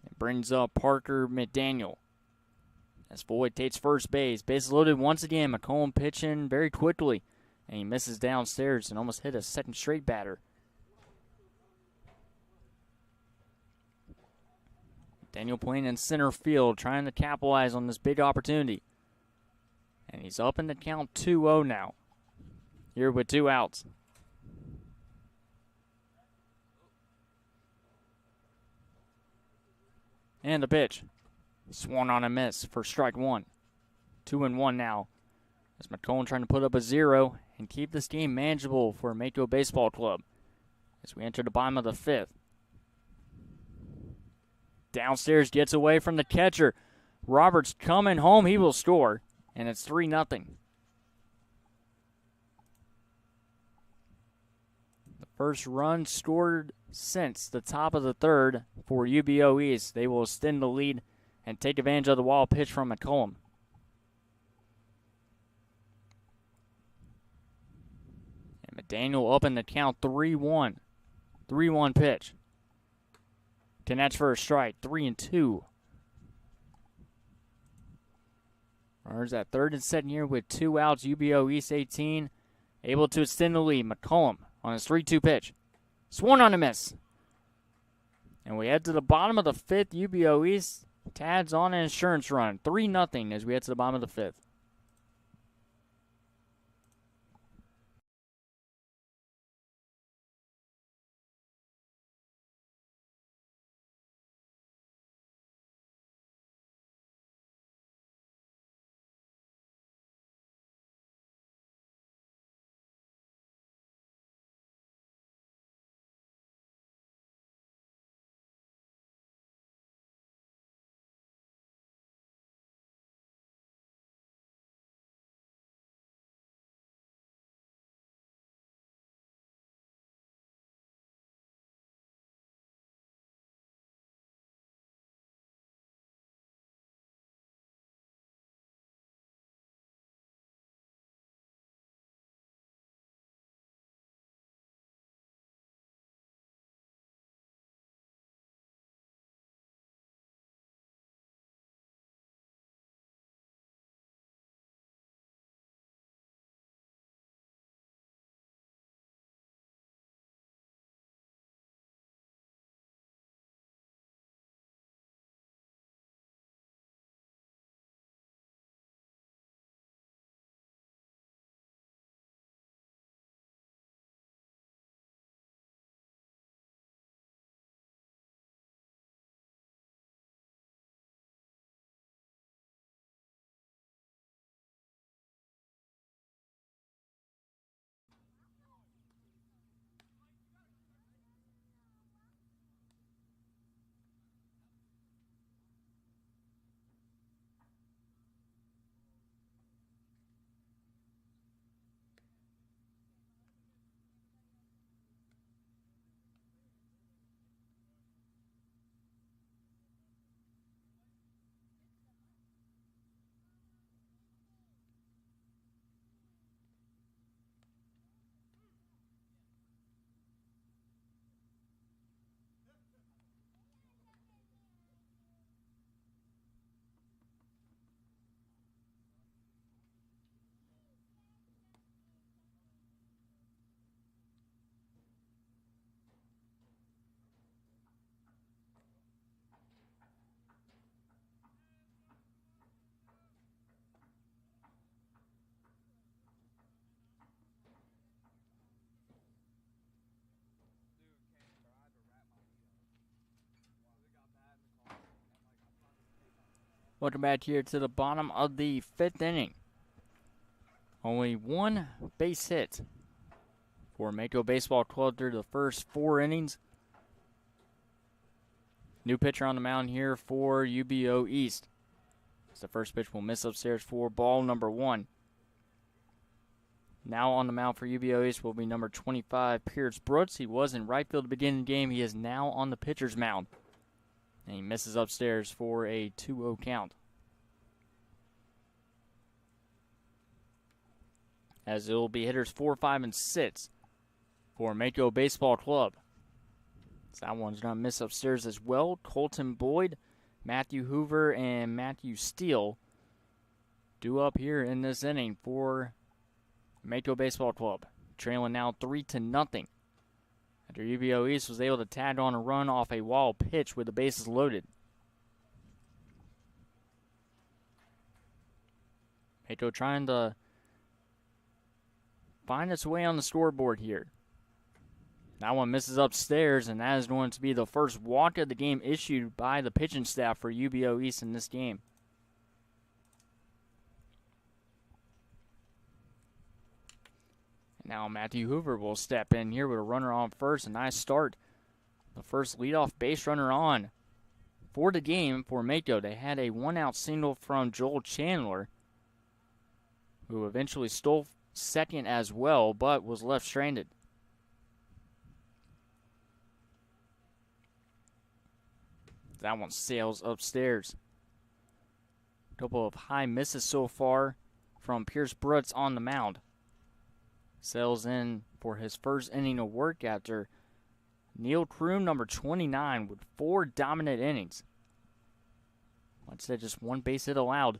It brings up Parker McDaniel as Foy takes first base. Bases loaded once again. McCollum pitching very quickly, and he misses downstairs and almost hit a second straight batter. Daniel playing in center field, trying to capitalize on this big opportunity. And he's up in the count 2-0 now, here with 2 outs. And the pitch. Swung on a miss for strike 1. 2-1 now, as McCollum trying to put up a 0 and keep this game manageable for Mako Baseball Club as we enter the bottom of the 5th. Downstairs gets away from the catcher. Roberts coming home. He will score, and it's 3-0. The first run scored since the top of the 3rd for UBO East. They will extend the lead and take advantage of the wild pitch from McCollum. And McDaniel up in the count 3-1. 3-1 pitch. Connects for a strike. 3-2. Runners at third and second here with 2 outs. UBO East 18, able to extend the lead. McCollum on his 3-2 pitch. Swung on a miss. And we head to the bottom of the 5th. UBO East tads on an insurance run. 3-0 as we head to the bottom of the 5th. Welcome back here to the bottom of the 5th inning. Only 1 base hit for Mako Baseball Club through the first 4 innings. New pitcher on the mound here for UBO East. The first pitch will miss upstairs for ball number 1. Now on the mound for UBO East will be number 25, Pierce Brooks. He was in right field at the beginning of the game. He is now on the pitcher's mound. And he misses upstairs for a 2-0 count. As it will be hitters 4, 5, and 6 for Mako Baseball Club. So that one's going to miss upstairs as well. Colton Boyd, Matthew Hoover, and Matthew Steele due up here in this inning for Mako Baseball Club. Trailing now 3-0. After UBO East was able to tag on a run off a wild pitch with the bases loaded. Mako trying to find its way on the scoreboard here. That one misses upstairs, and that is going to be the first walk of the game issued by the pitching staff for UBO East in this game. Now Matthew Hoover will step in here with a runner on first. A nice start. The first leadoff base runner on for the game for Mako. They had a 1-out single from Joel Chandler, who eventually stole second as well, but was left stranded. That one sails upstairs. A couple of high misses so far from Pierce Brooks on the mound. Sails in for his first inning of work after Neil Kroom, number 29, with 4 dominant innings. Like I said, just 1 base hit allowed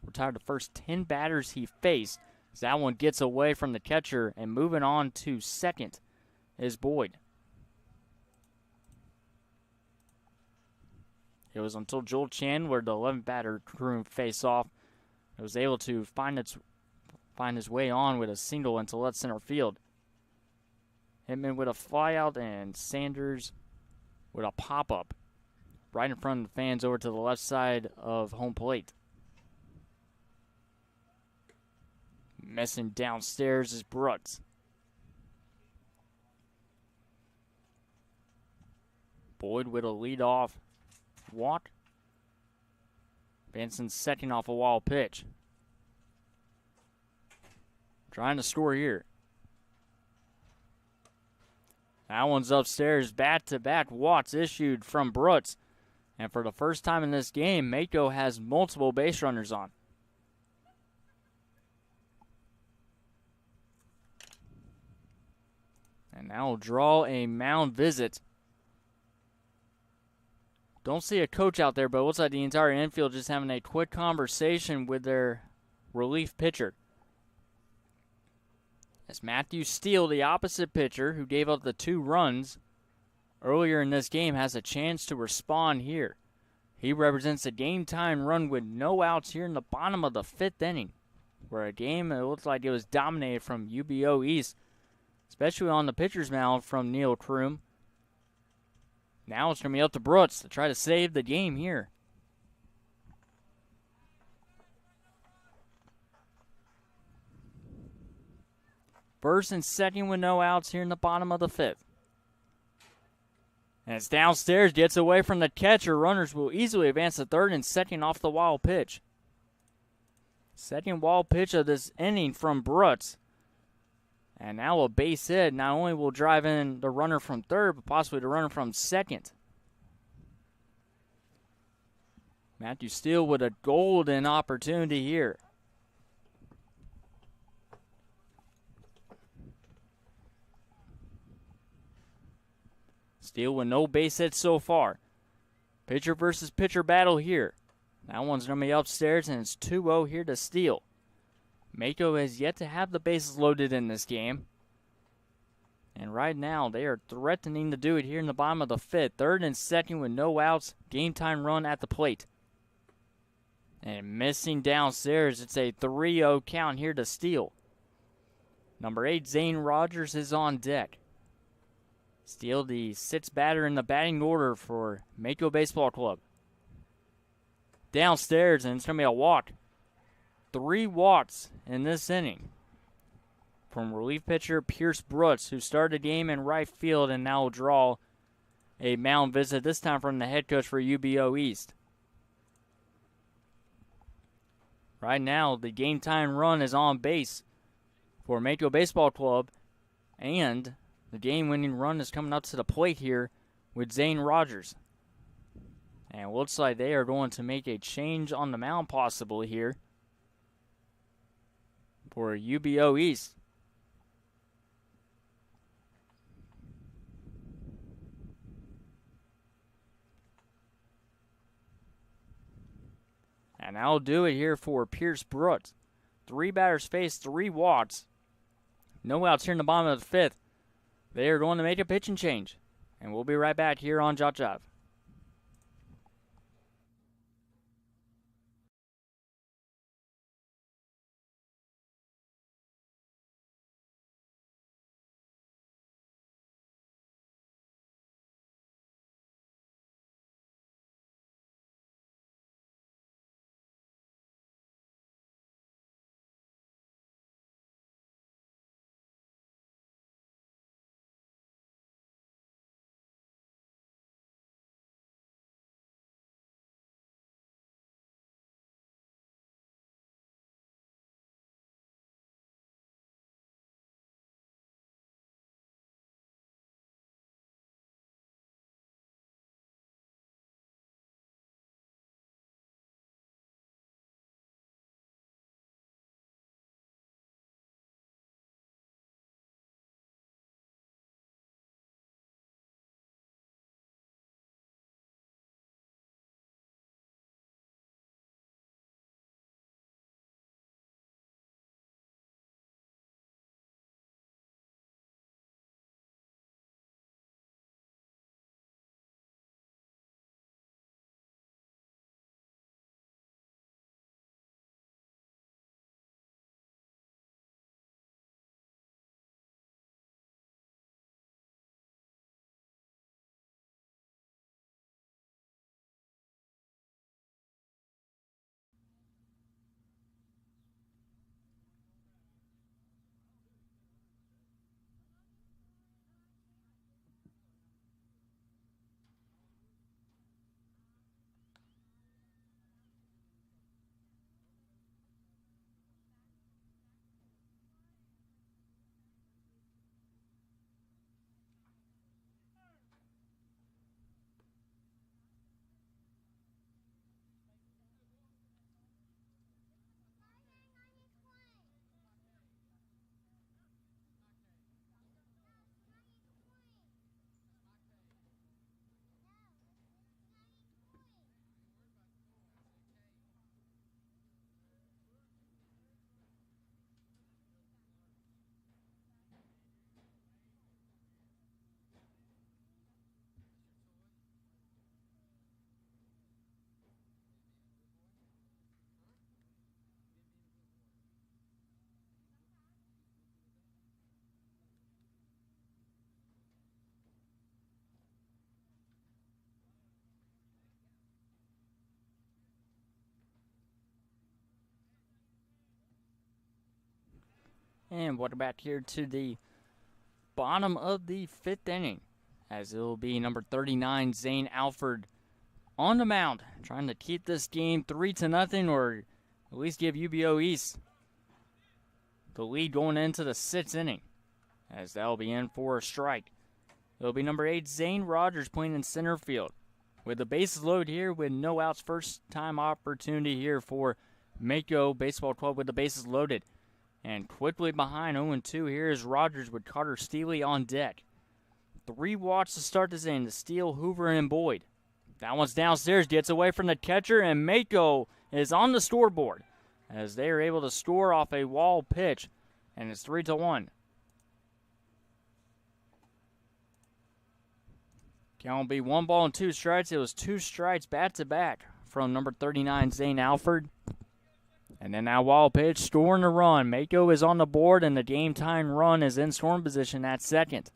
retired the first 10 batters he faced. As that one gets away from the catcher, and moving on to second is Boyd. It was until Joel Chandler, the 11th batter, crew face off. It was able to find his way on with a single into left center field. Hitman with a flyout, and Sanders with a pop-up right in front of the fans over to the left side of home plate. Messing downstairs is Brutz. Boyd with a leadoff walk. Benson second off a wild pitch. Trying to score here. That one's upstairs. Bat-to-back walks issued from Brutz. And for the first time in this game, Mako has multiple base runners on. And now we'll draw a mound visit. Don't see a coach out there, but it looks like the entire infield just having a quick conversation with their relief pitcher. As Matthew Steele, the opposite pitcher who gave up the 2 runs earlier in this game, has a chance to respond here. He represents a game-time run with no outs here in the bottom of the 5th inning, where a game it looks like it was dominated from UBO East, especially on the pitcher's mound from Neil Kroom. Now it's going to be up to Brutz to try to save the game here. First and second with no outs here in the bottom of the 5th. And it's downstairs, gets away from the catcher. Runners will easily advance to third and second off the wild pitch. Second wild pitch of this inning from Brutz. And now a base hit. Not only will drive in the runner from third, but possibly the runner from second. Matthew Steele with a golden opportunity here. Steele with no base hits so far. Pitcher versus pitcher battle here. That one's going to be upstairs, and it's 2-0 here to Steele. Mako has yet to have the bases loaded in this game. And right now, they are threatening to do it here in the bottom of the 5th. Third and second with no outs. Game time run at the plate. And missing downstairs, it's a 3-0 count here to Steele. Number 8, Zane Rogers, is on deck. Steele, the 6th batter in the batting order for Mako Baseball Club. Downstairs, and it's going to be a walk. 3 walks in this inning from relief pitcher Pierce Brutz, who started the game in right field and now will draw a mound visit, this time from the head coach for UBO East. Right now, the game time run is on base for Mako Baseball Club, and the game-winning run is coming up to the plate here with Zane Rogers. And it looks like they are going to make a change on the mound possibly here for UBO East. And I'll do it here for Pierce Brutz. 3 batters faced, 3 walks. No outs here in the bottom of the 5th. They are going to make a pitching change. And we'll be right back here on JockJive. And welcome back here to the bottom of the 5th inning, as it will be number 39, Zane Alford, on the mound, trying to keep this game 3-0, or at least give UBO East the lead going into the 6th inning, as that'll be in for a strike. It'll be number 8, Zane Rogers, playing in center field. With the bases loaded here, with no outs, first time opportunity here for Mako Baseball Club with the bases loaded. And quickly behind 0-2, here is Rogers with Carter Steele on deck. 3 walks to start this inning to Steele, Hoover, and Boyd. That one's downstairs, gets away from the catcher, and Mako is on the scoreboard as they are able to score off a wall pitch, and it's 3-1. Count will be 1 ball and 2 strikes. It was 2 strikes back-to-back from number 39, Zane Alford. And then that wild pitch, scoring a run. Mako is on the board, and the game-tying run is in scoring position at second.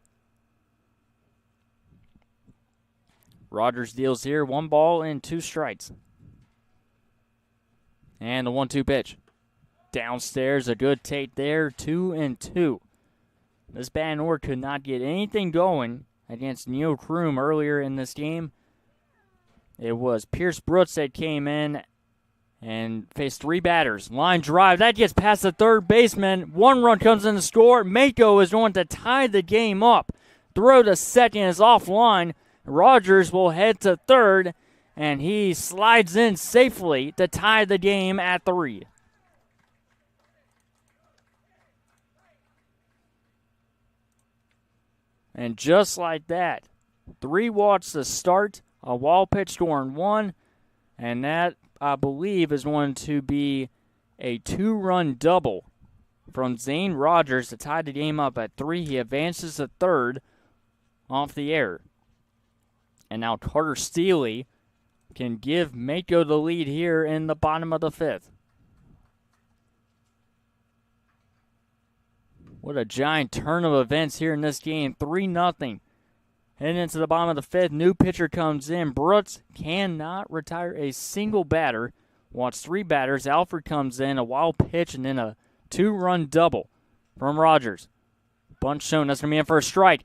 Rogers deals here, 1 ball and 2 strikes. And the 1-2 pitch. Downstairs, a good take there, 2-2. This batting order could not get anything going against Neo Kroom earlier in this game. It was Pierce Brooks that came in and faced 3 batters. Line drive, that gets past the third baseman. 1 run comes in to score. Mako is going to tie the game up. Throw to second is offline. Rogers will head to third, and he slides in safely to tie the game at 3. And just like that, 3 walks to start, a wall pitch scoring 1, and that, I believe, is going to be a 2-run double from Zane Rogers to tie the game up at 3. He advances to third off the air. And now Carter Steele can give Mako the lead here in the bottom of the 5th. What a giant turn of events here in this game. 3-0. Heading into the bottom of the 5th, new pitcher comes in. Brooks cannot retire a single batter. Wants 3 batters. Alford comes in, a wild pitch, and then a 2-run double from Rogers. Bunt shown, that's going to be in for a strike.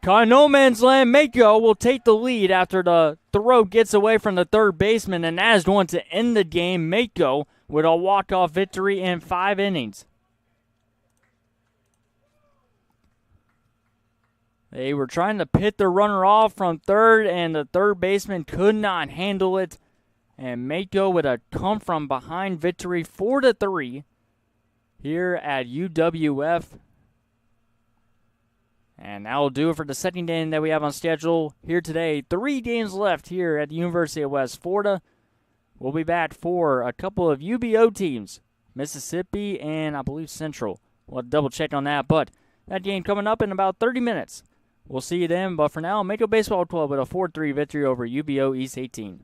Caught in no man's land, Mako will take the lead after the throw gets away from the third baseman, and that is going to end the game. Mako with a walk-off victory in 5 innings. They were trying to pit the runner off from third, and the third baseman could not handle it. And Mako with a come-from-behind victory, 4-3, here at UWF. And that will do it for the second game that we have on schedule here today. 3 games left here at the University of West Florida. We'll be back for a couple of UBO teams, Mississippi and I believe Central. We'll double check on that, but that game coming up in about 30 minutes. We'll see you then, but for now, Mako Baseball Club with a 4-3 victory over UBO East 18.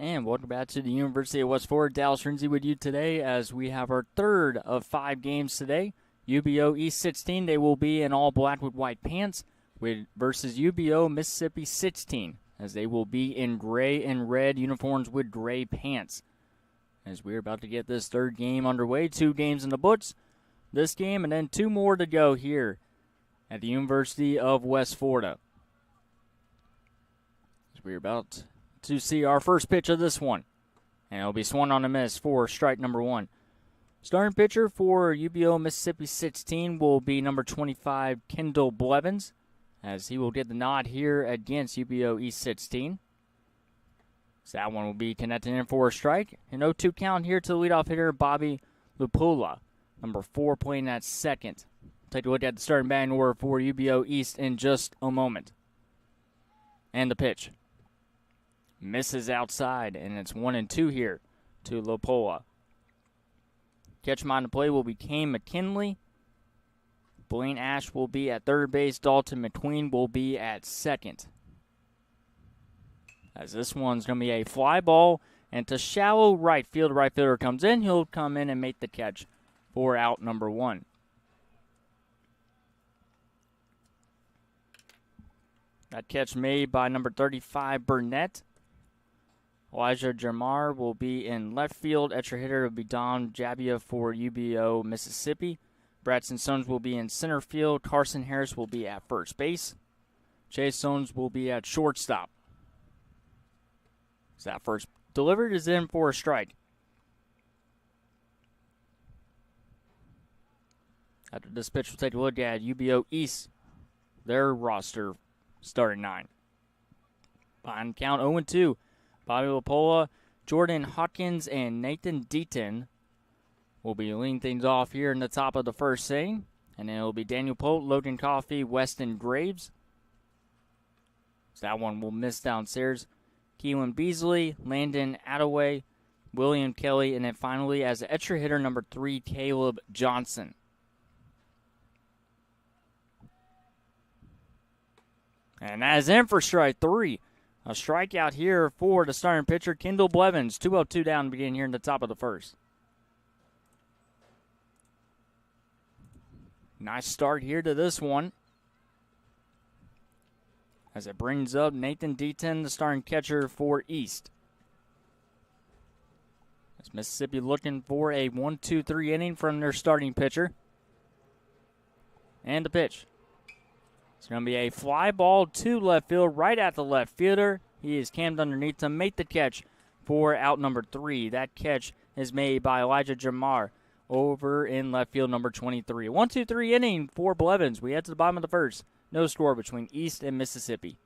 And welcome back to the University of West Florida. Dallas Renzi with you today as we have our third of 5 games today. UBO East 16, they will be in all black with white pants versus UBO Mississippi 16, as they will be in gray and red uniforms with gray pants. As we're about to get this third game underway, 2 games in the books. This game and then 2 more to go here at the University of West Florida. As we're about to see our first pitch of this one. And it'll be swung on a miss for strike number 1. Starting pitcher for UBO Mississippi 16 will be number 25, Kendall Blevins, as he will get the nod here against UBO East 16. So that one will be connected in for a strike. An 0-2 count here to the leadoff hitter, Bobby Lupula, number 4, playing at second. Take a look at the starting batting order for UBO East in just a moment. And the pitch. Misses outside, and it's 1-2 here to Lupula. Catcher on the play will be Kane McKinley. Blaine Ash will be at third base. Dalton McQueen will be at second. As this one's going to be a fly ball, and to shallow right field. Right fielder comes in. He'll come in and make the catch for out number 1. That catch made by number 35, Burnett. Elijah Jamar will be in left field. Extra hitter will be Don Jabia for UBO Mississippi. Bradson Stones will be in center field. Carson Harris will be at first base. Chase Stones will be at shortstop. So that first delivered is in for a strike. After this pitch, we'll take a look at UBO East, their roster starting 9. Behind count 0-2. Bobby Lupula, Jordan Hawkins, and Nathan Deaton will be leading things off here in the top of the first inning. And then it'll be Daniel Pope, Logan Coffey, Weston Graves. So that one will miss downstairs. Keelan Beasley, Landon Attaway, William Kelly, and then finally as the extra hitter, number 3, Caleb Johnson. And that is in for strike 3. A strikeout here for the starting pitcher, Kendall Blevins. 2-0-2 down to begin here in the top of the first. Nice start here to this one. As it brings up Nathan Deaton, the starting catcher for East. As Mississippi looking for a 1-2-3 inning from their starting pitcher. And the pitch. It's going to be a fly ball to left field, right at the left fielder. He is cammed underneath to make the catch for out number 3. That catch is made by Elijah Jamar over in left field, number 23. 1-2-3 inning for Blevins. We head to the bottom of the first. No score between East and Mississippi.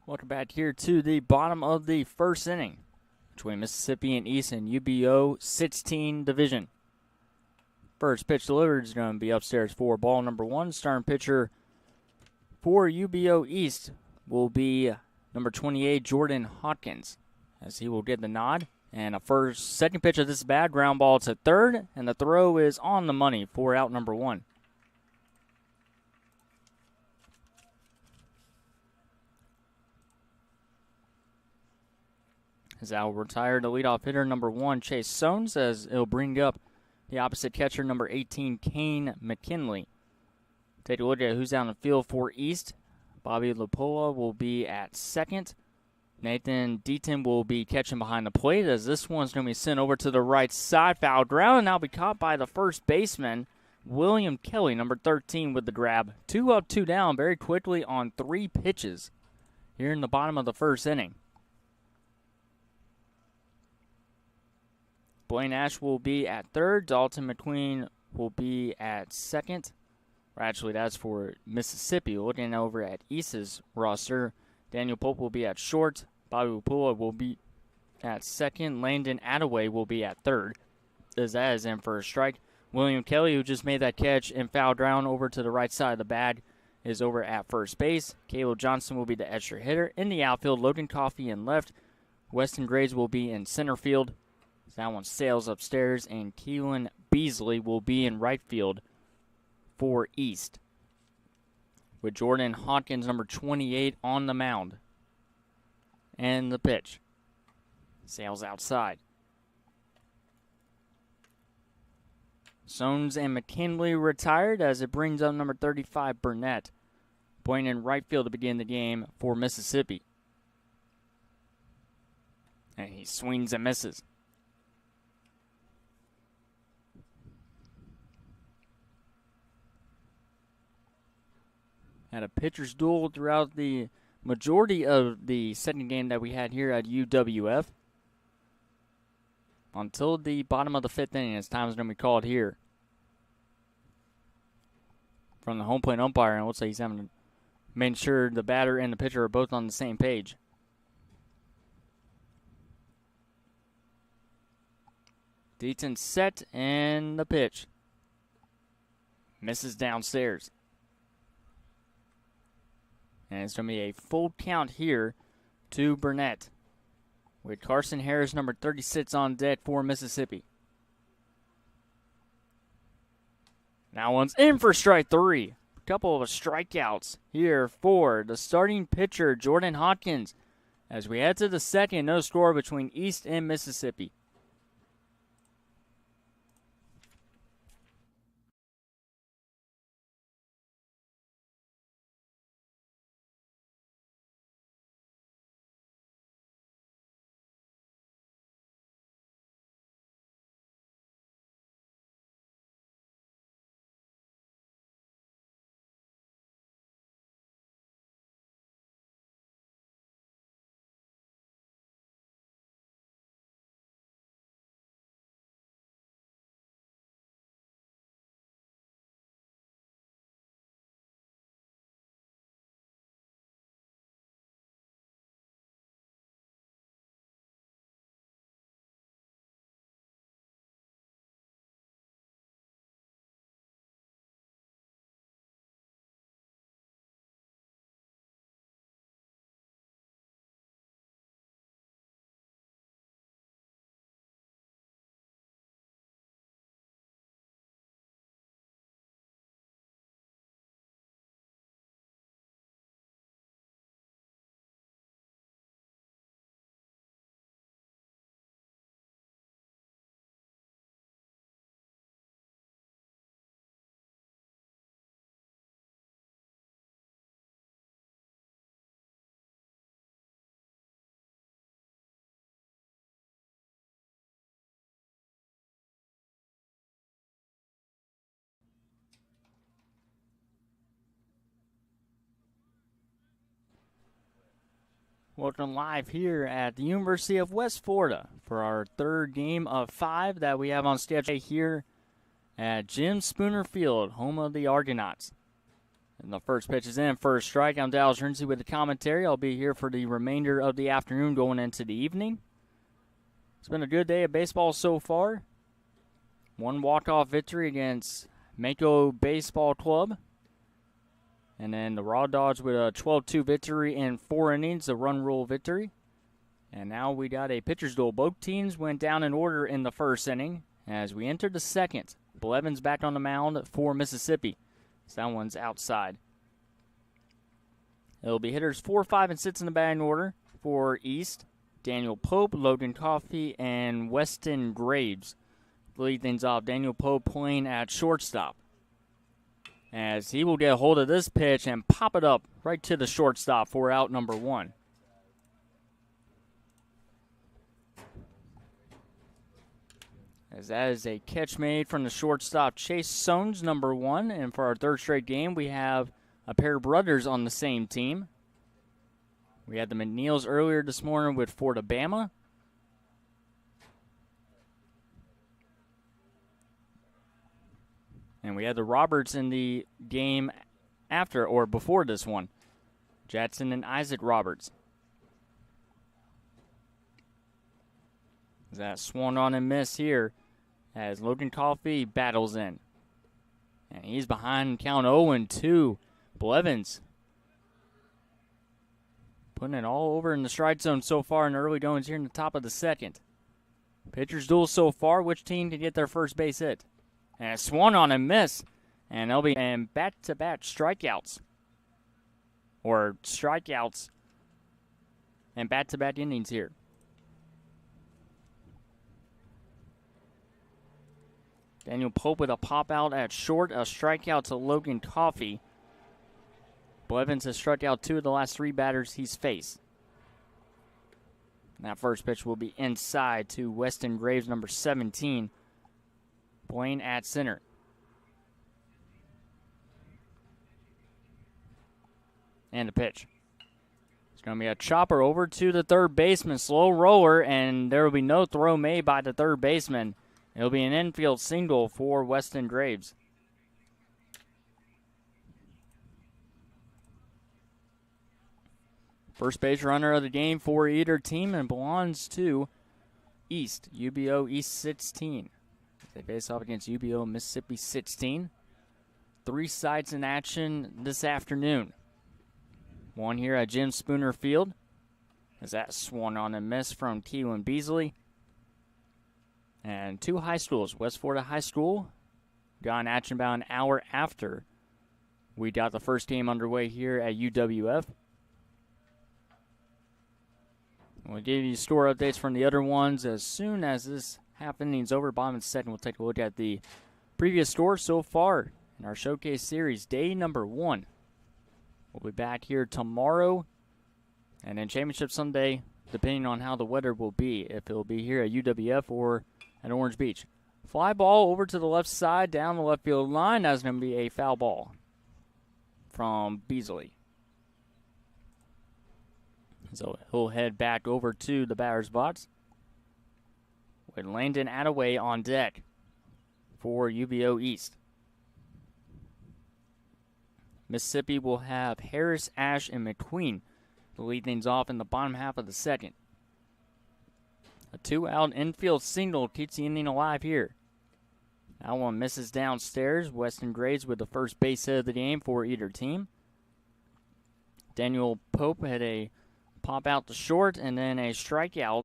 Welcome back here to the bottom of the first inning between Mississippi and East and UBO 16 division. First pitch delivered is going to be upstairs for ball number 1. Starting pitcher for UBO East will be number 28, Jordan Hawkins, as he will get the nod. And second pitch of this bat, ground ball to third, and the throw is on the money for out number 1. As Al retired, the leadoff hitter, number 1, Chase Sones, as it'll bring up the opposite catcher, number 18, Kane McKinley. Take a look at who's down the field for East. Bobby Lupola will be at second. Nathan Deaton will be catching behind the plate, as this one's going to be sent over to the right side. Foul ground, and now be caught by the first baseman, William Kelly, number 13, with the grab. 2 up, 2 down very quickly on 3 pitches here in the bottom of the first inning. Blaine Ash will be at third. Dalton McQueen will be at second. Or actually, that's for Mississippi. Looking over at East's roster, Daniel Pope will be at short. Bobby Upula will be at second. Landon Attaway will be at third, as that is in for a strike. William Kelly, who just made that catch and fouled ground over to the right side of the bag, is over at first base. Caleb Johnson will be the extra hitter. In the outfield, Logan Coffey in left. Weston Graves will be in center field. That one sails upstairs, and Keelan Beasley will be in right field for East, with Jordan Hawkins, number 28, on the mound. And the pitch sails outside. Sones and McKinley retired, as it brings up number 35, Burnett, playing in right field to begin the game for Mississippi. And he swings and misses. Had a pitcher's duel throughout the majority of the second game that we had here at UWF. Until the bottom of the 5th inning, as time is going to be called here from the home plate umpire. And it looks like he's having to make sure the batter and the pitcher are both on the same page. Deaton set, and the pitch misses downstairs. And it's going to be a full count here to Burnett, with Carson Harris, number 36, on deck for Mississippi. Now one's in for strike 3. A couple of strikeouts here for the starting pitcher, Jordan Hawkins. As we head to the second, no score between East and Mississippi. Welcome live here at the University of West Florida for our third game of 5 that we have on schedule here at Jim Spooner Field, home of the Argonauts. And the first pitch is in. First strike. I'm Dallas Rinsey with the commentary. I'll be here for the remainder of the afternoon going into the evening. It's been a good day of baseball so far. One walk-off victory against Mako Baseball Club. And then the Raw Dogs with a 12-2 victory in 4 innings, a run rule victory. And now we got a pitcher's duel. Both teams went down in order in the first inning. As we entered the second, Blevins back on the mound for Mississippi. So that one's outside. It'll be hitters 4, 5, and 6 in the batting order for East. Daniel Pope, Logan Coffey, and Weston Graves. Lead things off. Daniel Pope playing at shortstop. As he will get a hold of this pitch and pop it up right to the shortstop for out number 1. As that is a catch made from the shortstop, Chase Sones, number 1. And for our third straight game, we have a pair of brothers on the same team. We had the McNeils earlier this morning with Fort Alabama. And we had the Roberts in the game after or before this one. Jackson and Isaac Roberts. That swung on and missed here as Logan Coffey battles in. And he's behind count 0-2. Blevins putting it all over in the strike zone so far in the early goings here in the top of the second. Pitchers duel so far. Which team can get their first base hit? And it swung on and missed. And they'll be in back-to-back strikeouts. Or strikeouts and back-to-back innings here. Daniel Pope with a pop out at short. A strikeout to Logan Coffey. Blevins has struck out 2 of the last 3 batters he's faced. And that first pitch will be inside to Weston Graves, number 17. Playing at center. And a pitch. It's going to be a chopper over to the third baseman. Slow roller, and there will be no throw made by the third baseman. It'll be an infield single for Weston Graves. First base runner of the game for either team and belongs to East, UBO East 16. They face off against UBO Mississippi 16. 3 sites in action this afternoon. One here at Jim Spooner Field. As that swung on and missed from Keelan Beasley. And 2 high schools. West Florida High School got in action about an hour after we got the first game underway here at UWF. We'll give you score updates from the other ones as soon as this half inning's over. Bottom of the second, we'll take a look at the previous score so far in our showcase series, day number 1. We'll be back here tomorrow and then Championship Sunday, depending on how the weather will be, if it'll be here at UWF or at Orange Beach. Fly ball over to the left side, down the left field line. That's going to be a foul ball from Beasley. So he'll head back over to the batter's box with Landon Attaway on deck for UBO East. Mississippi will have Harris, Ash, and McQueen to lead things off in the bottom half of the second. A 2-out infield single keeps the inning alive here. That one misses downstairs. Weston Graves with the first base hit of the game for either team. Daniel Pope had a pop out to short and then a strikeout.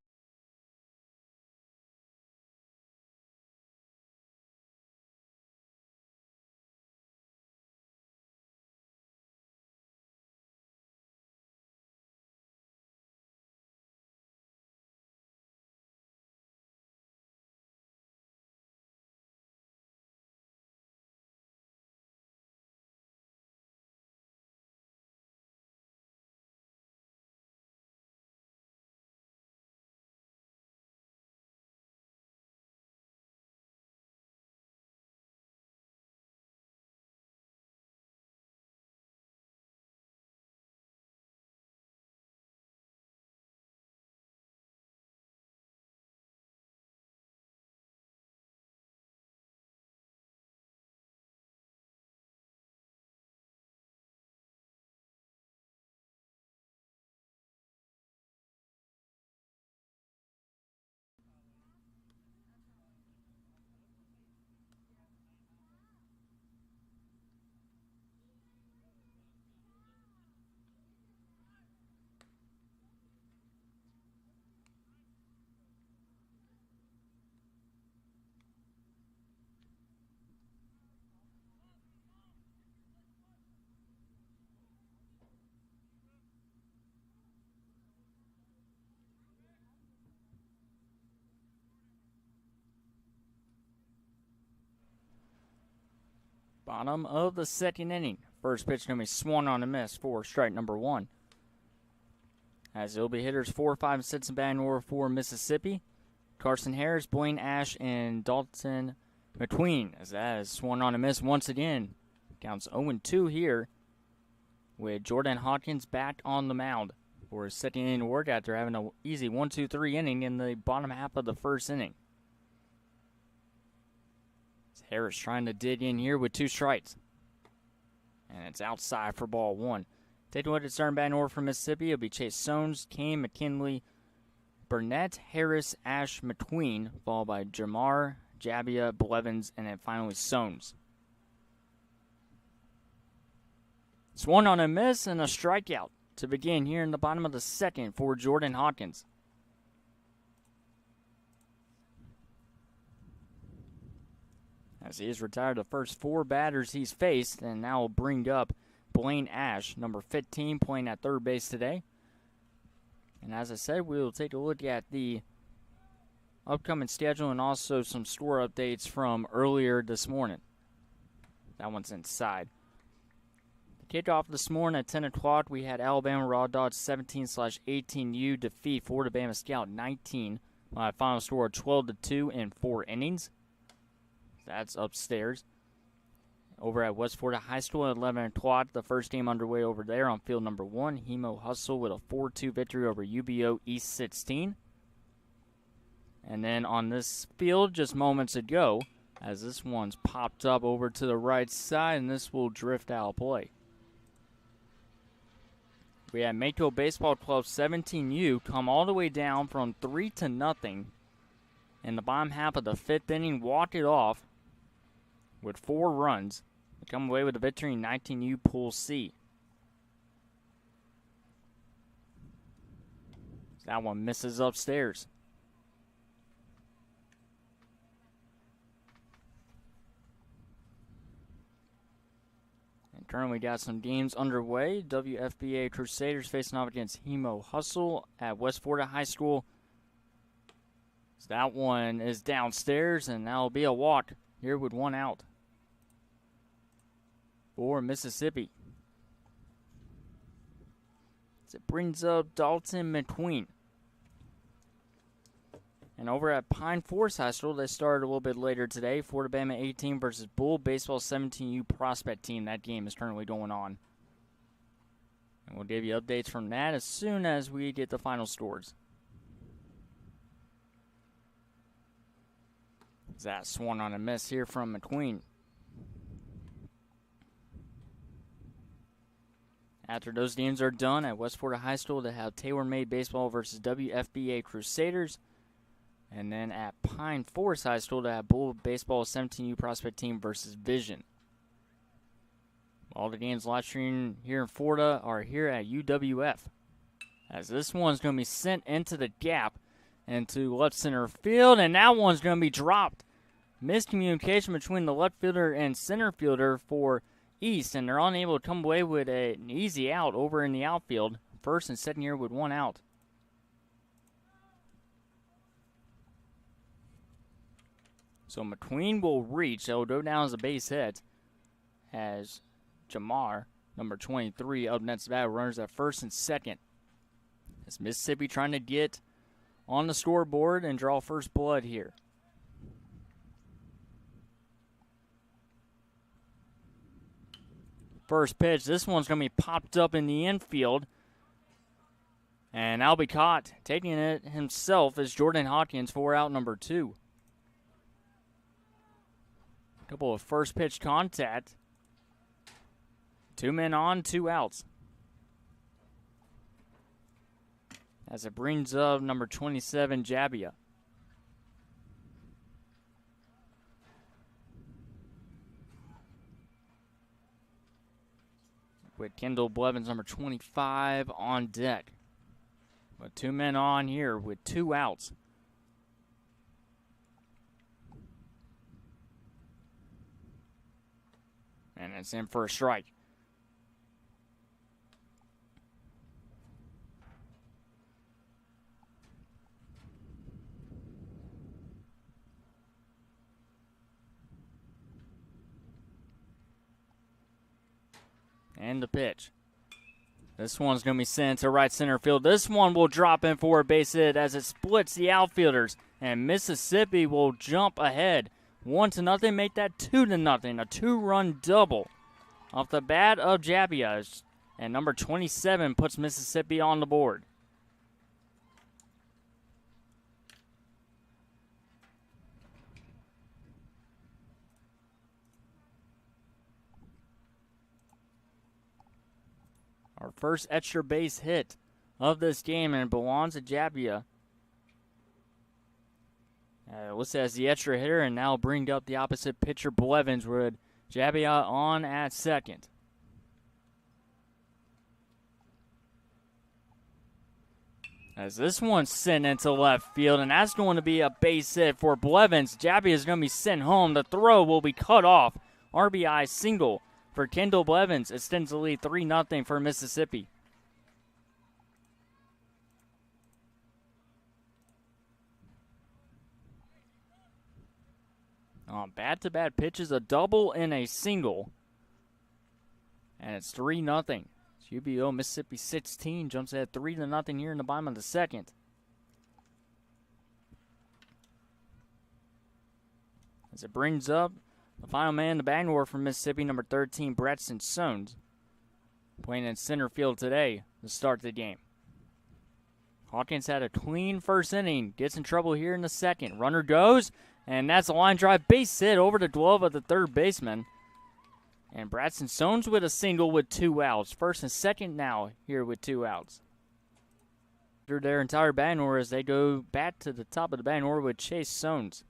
Bottom of the second inning. First pitch going to be swung on a miss for strike number 1. As it'll be hitters 4, 5, and 6 in batting order for Mississippi. Carson Harris, Blaine Ash, and Dalton McQueen. As that is swung on a miss once again. Counts 0-2 here with Jordan Hawkins back on the mound for his second inning work after having an easy 1-2-3 inning in the bottom half of the first inning. Harris trying to dig in here with 2 strikes. And it's outside for ball 1. Taking a look at starting batting order for Mississippi, it'll be Chase Soanes, Kane, McKinley, Burnett, Harris, Ash, McQueen, followed by Jamar, Jabia, Blevins, and then finally Soanes. Swung on a miss and a strikeout to begin here in the bottom of the second for Jordan Hawkins. As he has retired the first 4 batters he's faced, and now will bring up Blaine Ash, number 15, playing at third base today. And as I said, we will take a look at the upcoming schedule and also some score updates from earlier this morning. That one's inside. The kickoff this morning at 10 o'clock, we had Alabama Raw Dogs 17/18U defeat Florida Bama Scout 19 by a final score of 12-2 in 4 innings. That's upstairs. Over at West Florida High School at 11 o'clock, the first game underway over there on field number 1. Hemo Hustle with a 4-2 victory over UBO East 16. And then on this field just moments ago, as this one's popped up over to the right side, and this will drift out of play. We had Mako Baseball Club 17U come all the way down from 3-0 in the bottom half of the 5th inning, walk it off with 4 runs. They come away with a victory in 19U Pool C. That one misses upstairs. And currently got some games underway. WFBA Crusaders facing off against Hemo Hustle at West Florida High School. So that one is downstairs, and that'll be a walk here with 1 out for Mississippi. As it brings up Dalton McQueen. And over at Pine Forest High School, they started a little bit later today. Florida Bama 18 versus Bull Baseball 17U Prospect Team. That game is currently going on. And we'll give you updates from that as soon as we get the final scores. That swung on a miss here from McQueen. After those games are done at West Florida High School, they have Tailor-Made Baseball versus WFBA Crusaders. And then at Pine Forest High School, they have Bull Baseball 17U Prospect Team versus Vision. All the games live streamed here in Florida are here at UWF. As this one's going to be sent into the gap into left center field, and that one's going to be dropped. Miscommunication between the left fielder and center fielder for East, and they're unable to come away with an easy out over in the outfield. First and second here with 1 out. So McQueen will reach. That will go down as a base hit. As Jamar, number 23, up next bat, runners at first and second. As Mississippi trying to get on the scoreboard and draw first blood here. First pitch, this one's going to be popped up in the infield. And that'll be caught. Taking it himself is Jordan Hawkins for out number 2. Couple of first pitch contact. 2 men on, 2 outs. As it brings up number 27, Jabia. With Kendall Blevins, number 25, on deck. But 2 men on here with 2 outs. And it's in for a strike. And the pitch. This one's going to be sent to right center field. This one will drop in for a base hit as it splits the outfielders. And Mississippi will jump ahead 1-0, make that 2-0. A two-run double off the bat of Jabbia. And number 27 puts Mississippi on the board. Our first extra base hit of this game, and it belongs to Jabbia. Listed as the extra hitter, and now bring up the opposite pitcher, Blevins, with Jabbia on at second. As this one's sent into left field, and that's going to be a base hit for Blevins. Jabbia is going to be sent home. The throw will be cut off. RBI single for Kendall Blevins. Extends the lead 3-0 for Mississippi. On back-to-back pitches, a double and a single. And it's 3-0. UBO Mississippi 16 jumps ahead 3-0 here in the bottom of the second. As it brings up the final man in the batting order from Mississippi, number 13, Braxton Sones, playing in center field today to start the game. Hawkins had a clean first inning, gets in trouble here in the second. Runner goes, and that's a line drive base hit over the glove of the third baseman. And Braxton Sones with a single with 2 outs. First and second now here with 2 outs. After their entire batting order as they go back to the top of the batting order with Chase Sones.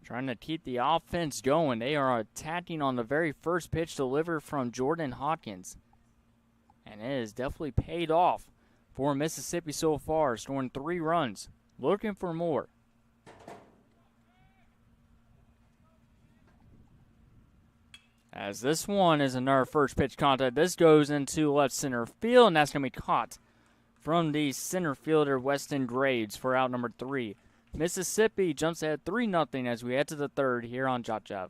Trying to keep the offense going. They are attacking on the very first pitch delivered from Jordan Hawkins. And it has definitely paid off for Mississippi so far, scoring 3 runs. Looking for more. As this one is another first pitch contact. This goes into left center field, and that's going to be caught from the center fielder, Weston Graves, for out number 3. Mississippi jumps ahead 3-0 as we head to the third here on JockJive.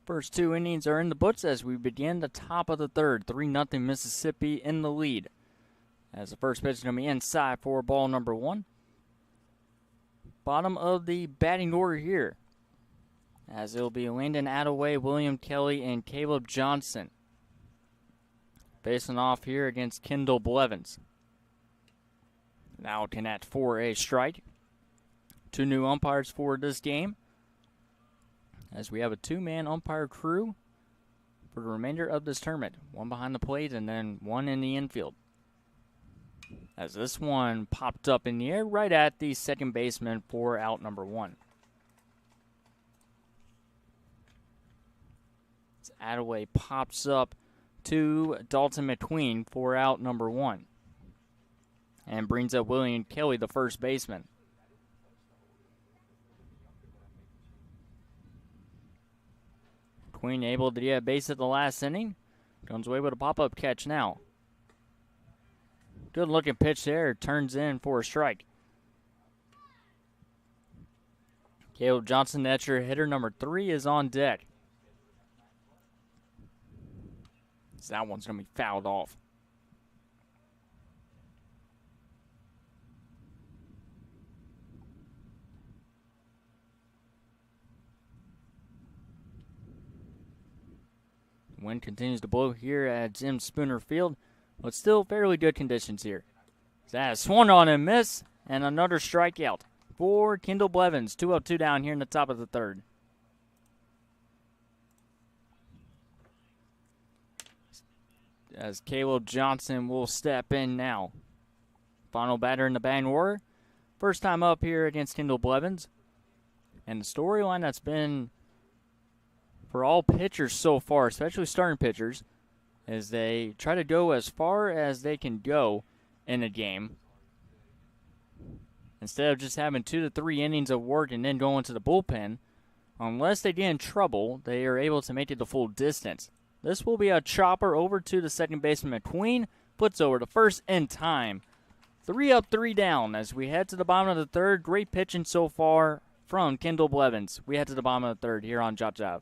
First 2 innings are in the books as we begin the top of the third. 3-0 Mississippi in the lead. As the first pitch is going to be inside for ball number 1. Bottom of the batting order here, as it'll be Landon Attaway, William Kelly, and Caleb Johnson facing off here against Kendall Blevins. Now Connect for a strike. 2 new umpires for this game, as we have a 2-man umpire crew for the remainder of this tournament. 1 behind the plate and then 1 in the infield. As this one popped up in the air right at the second baseman for out number 1. As Attaway pops up to Dalton McQueen for out number 1. And brings up William Kelly, the first baseman. McQueen able to get a base at the last inning. Comes away with a pop-up catch now. Good looking pitch there. Turns in for a strike. Caleb Johnson, that's your hitter number 3, is on deck. So that one's going to be fouled off. Wind continues to blow here at Jim Spooner Field, but still fairly good conditions here. That swung on and miss, and another strikeout for Kendall Blevins. 2-2 down here in the top of the third. As Caleb Johnson will step in now. Final batter in the batting order. First time up here against Kendall Blevins. And the storyline that's been for all pitchers so far, especially starting pitchers, is they try to go as far as they can go in a game. Instead of just having 2 to 3 innings of work and then going to the bullpen, unless they get in trouble, they are able to make it the full distance. This will be a chopper over to the second baseman McQueen. Puts over to first in time. 3 up, 3 down as we head to the bottom of the third. Great pitching so far from Kendall Blevins. We head to the bottom of the third here on JockJive.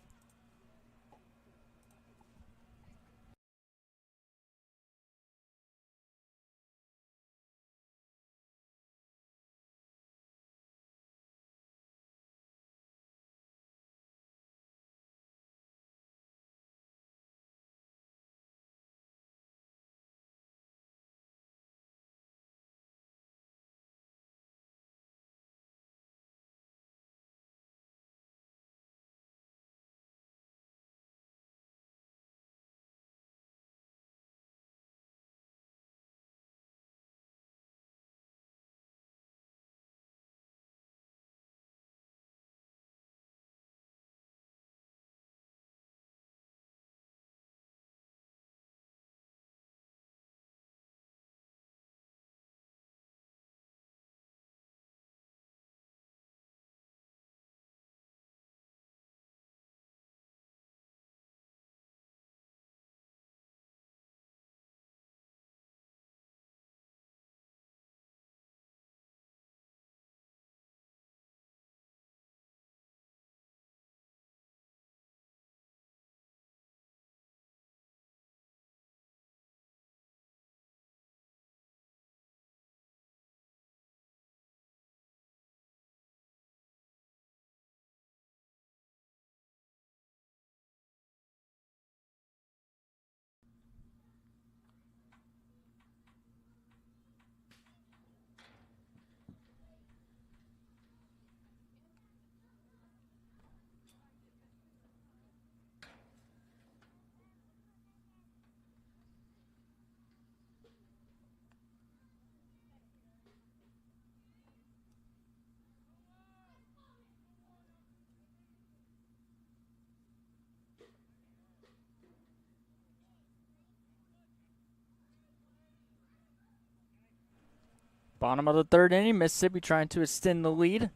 Bottom of the third inning, Mississippi trying to extend the lead,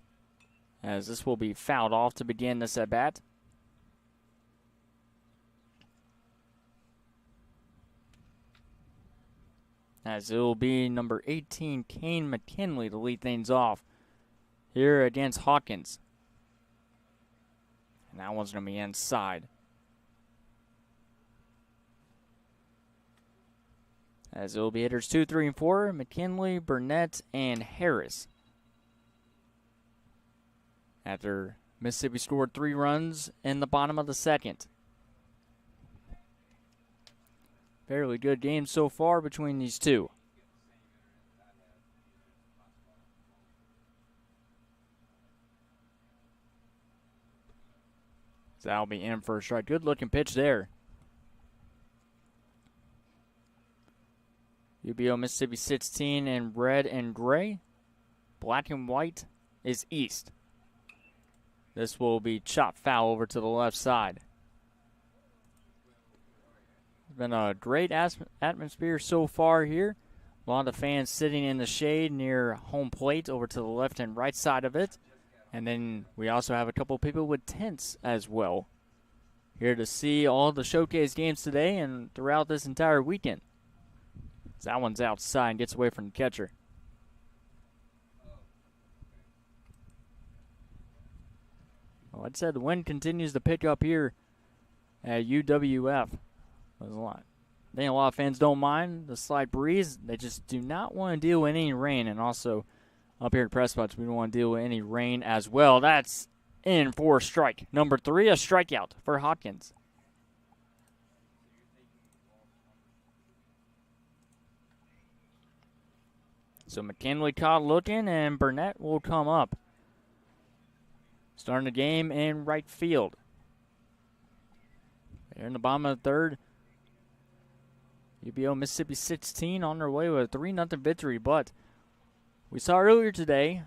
as this will be fouled off to begin this at-bat. As it will be number 18, Kane McKinley, to lead things off here against Hawkins. And that one's going to be inside. As it will be hitters 2, 3, and 4, McKinley, Burnett, and Harris. After Mississippi scored 3 runs in the bottom of the second. Fairly good game so far between these two. That'll be in for a strike. Good looking pitch there. UBO Mississippi 16 in red and gray. Black and white is East. This will be chopped foul over to the left side. It's been a great atmosphere so far here. A lot of fans sitting in the shade near home plate over to the left and right side of it. And then we also have a couple people with tents as well. Here to see all the showcase games today and throughout this entire weekend. That one's outside and gets away from the catcher. Well, like I said, the wind continues to pick up here at UWF. There's a lot. I think a lot of fans don't mind the slight breeze. They just do not want to deal with any rain. And also, up here at press spots, we don't want to deal with any rain as well. That's in for a strike. Number 3, a strikeout for Hopkins. So McKinley caught looking, and Burnett will come up. Starting the game in right field. They're in the bottom of the third. UBO Mississippi 16 on their way with a 3-0 victory, but we saw earlier today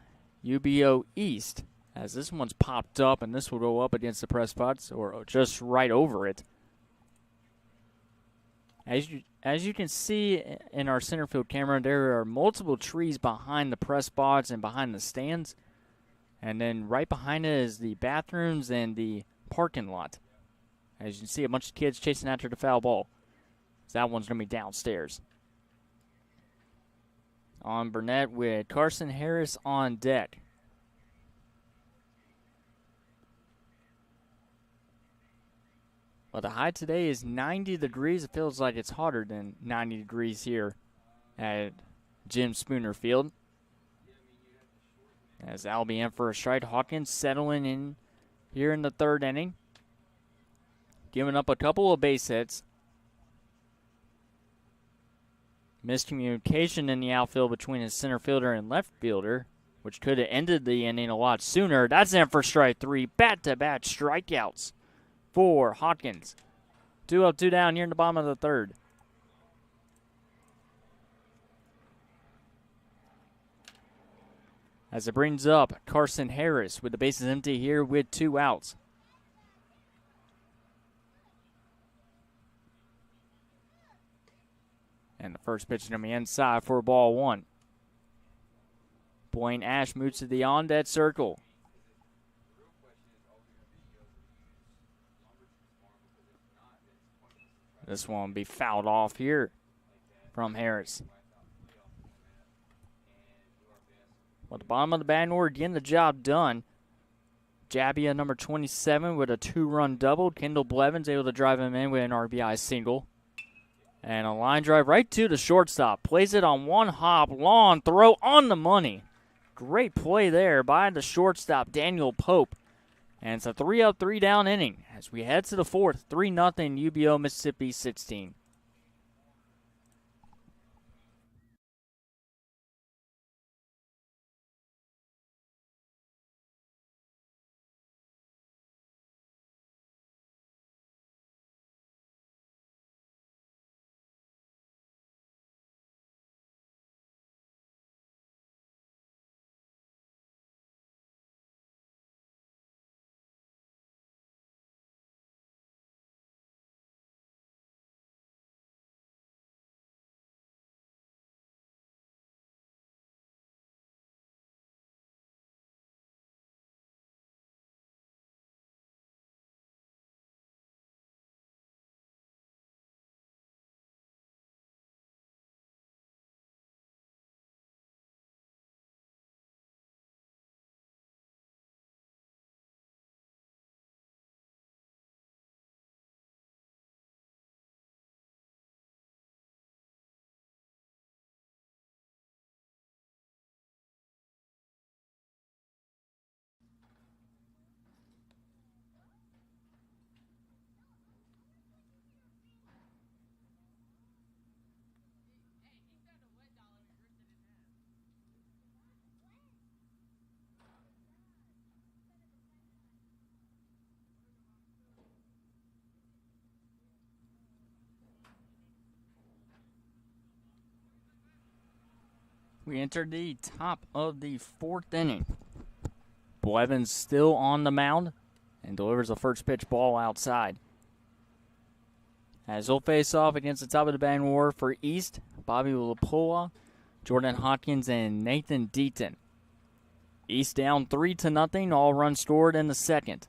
UBO East, as this one's popped up, and this will go up against the press box or just right over it. As you can see in our center field camera, there are multiple trees behind the press box and behind the stands. And then right behind it is the bathrooms and the parking lot. As you can see, a bunch of kids chasing after the foul ball. So that one's going to be downstairs. On Burnett with Carson Harris on deck. Well, the high today is 90 degrees. It feels like it's hotter than 90 degrees here at Jim Spooner Field. As that'll be in for a strike. Hawkins settling in here in the third inning. Giving up a couple of base hits. Miscommunication in the outfield between his center fielder and left fielder, which could have ended the inning a lot sooner. That's in for strike 3. Bat-to-bat strikeouts for Hawkins. 2 up, 2 down here in the bottom of the third. As it brings up Carson Harris with the bases empty here with 2 outs. And the first pitch is going to be inside for ball 1. Blaine Ash moves to the on-deck circle. This one will be fouled off here from Harris. At the bottom of the batting order, getting the job done. Jabia, number 27, with a 2-run double. Kendall Blevins able to drive him in with an RBI single. And a line drive right to the shortstop. Plays it on one hop. Long throw on the money. Great play there by the shortstop, Daniel Pope. And it's a 3 up, 3 down inning as we head to the fourth. 3-0 UBO Mississippi 16. We entered the top of the 4th inning. Blevins still on the mound and delivers a first pitch ball outside. As he'll face off against the top of the batting order for East, Bobby Lapola, Jordan Hawkins, and Nathan Deaton. East down 3-0, all runs scored in the second.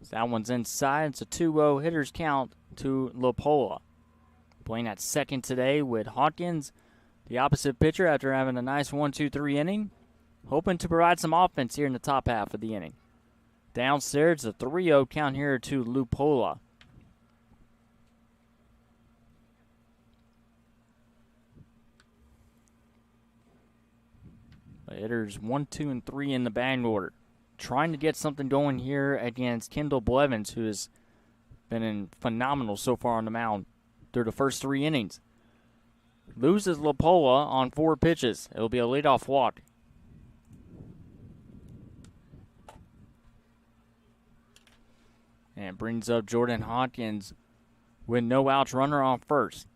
That one's inside. It's a 2-0 hitters count to Lapola. Playing at second today with Hawkins, the opposite pitcher, after having a nice 1-2-3 inning, hoping to provide some offense here in the top half of the inning. Downstairs, a 3-0 count here to Lupola. The hitters 1, 2, and 3 in the batting order. Trying to get something going here against Kendall Blevins, who has been phenomenal so far on the mound through the first 3 innings. Loses Lapola on 4 pitches. It'll be a leadoff walk. And brings up Jordan Hawkins with no outs, runner on first.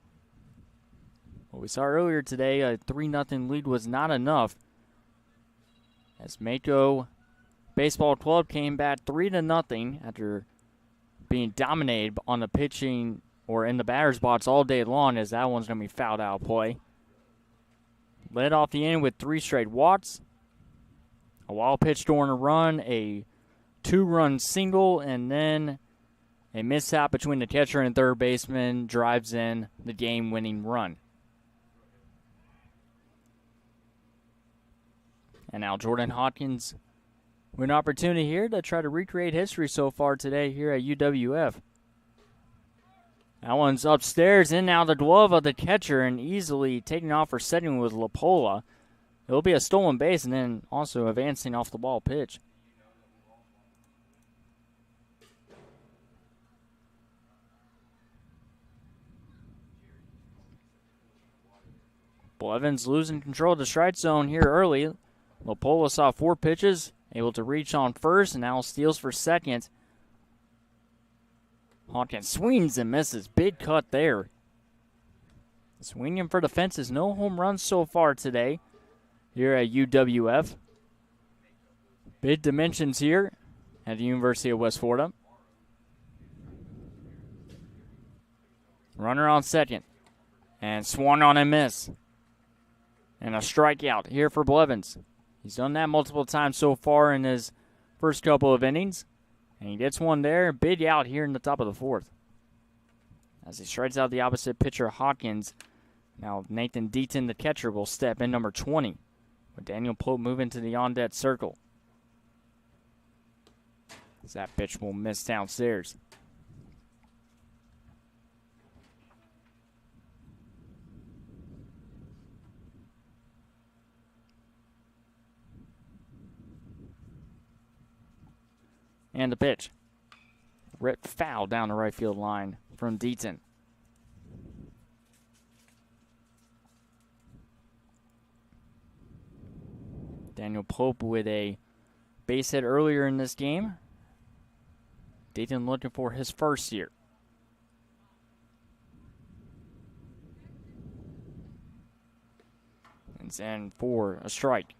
What we saw earlier today, a 3-0 lead was not enough, as Mako Baseball Club came back 3-0 after being dominated on the pitching or in the batter's box all day long, as that one's going to be fouled out of play. Led off the inning with 3 straight walks, a wild pitch scoring a run, a 2-run single, and then a mishap between the catcher and third baseman drives in the game-winning run. And now Jordan Hawkins with an opportunity here to try to recreate history so far today here at UWF. That one's upstairs, in now the glove of the catcher, and easily taking off for second with Lapola. It'll be a stolen base, and then also advancing off the ball pitch. Blevins losing control of the strike zone here early. Lapola saw 4 pitches, able to reach on first, and now steals for second. Hawkins swings and misses. Big cut there. Swinging for the fences. No home runs so far today here at UWF. Big dimensions here at the University of West Florida. Runner on second. And swung on and miss. And a strikeout here for Blevins. He's done that multiple times so far in his first couple of innings. And he gets one there. Big out here in the top of the 4th. As he strikes out the opposite pitcher, Hawkins. Now Nathan Deaton, the catcher, will step in, number 20. With Daniel Pope moving to the on-deck circle. As that pitch will miss downstairs. And the pitch. Ripped foul down the right field line from Deaton. Daniel Pope with a base hit earlier in this game. Deaton looking for his first year. It's in for a strike.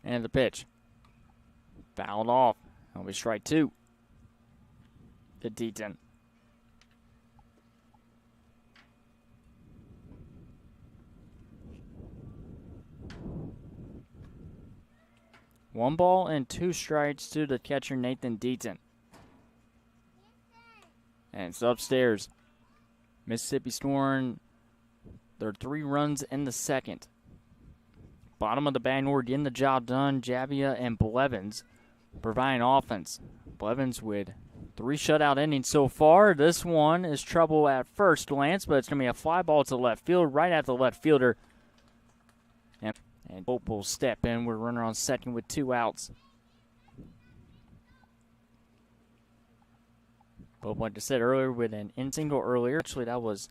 And the pitch. Fouled off. That'll be strike 2 to Deaton. One ball and 2 strikes to the catcher, Nathan Deaton. And it's upstairs. Mississippi scoring their 3 runs in the second. Bottom of the batting order, getting the job done. Javia and Blevins providing offense. Blevins with 3 shutout innings so far. This one is trouble at first glance, but it's going to be a fly ball to left field, right at the left fielder. And Pope will step in. We're runner on second with 2 outs. Pope, like I said earlier, with an in single earlier. Actually, that was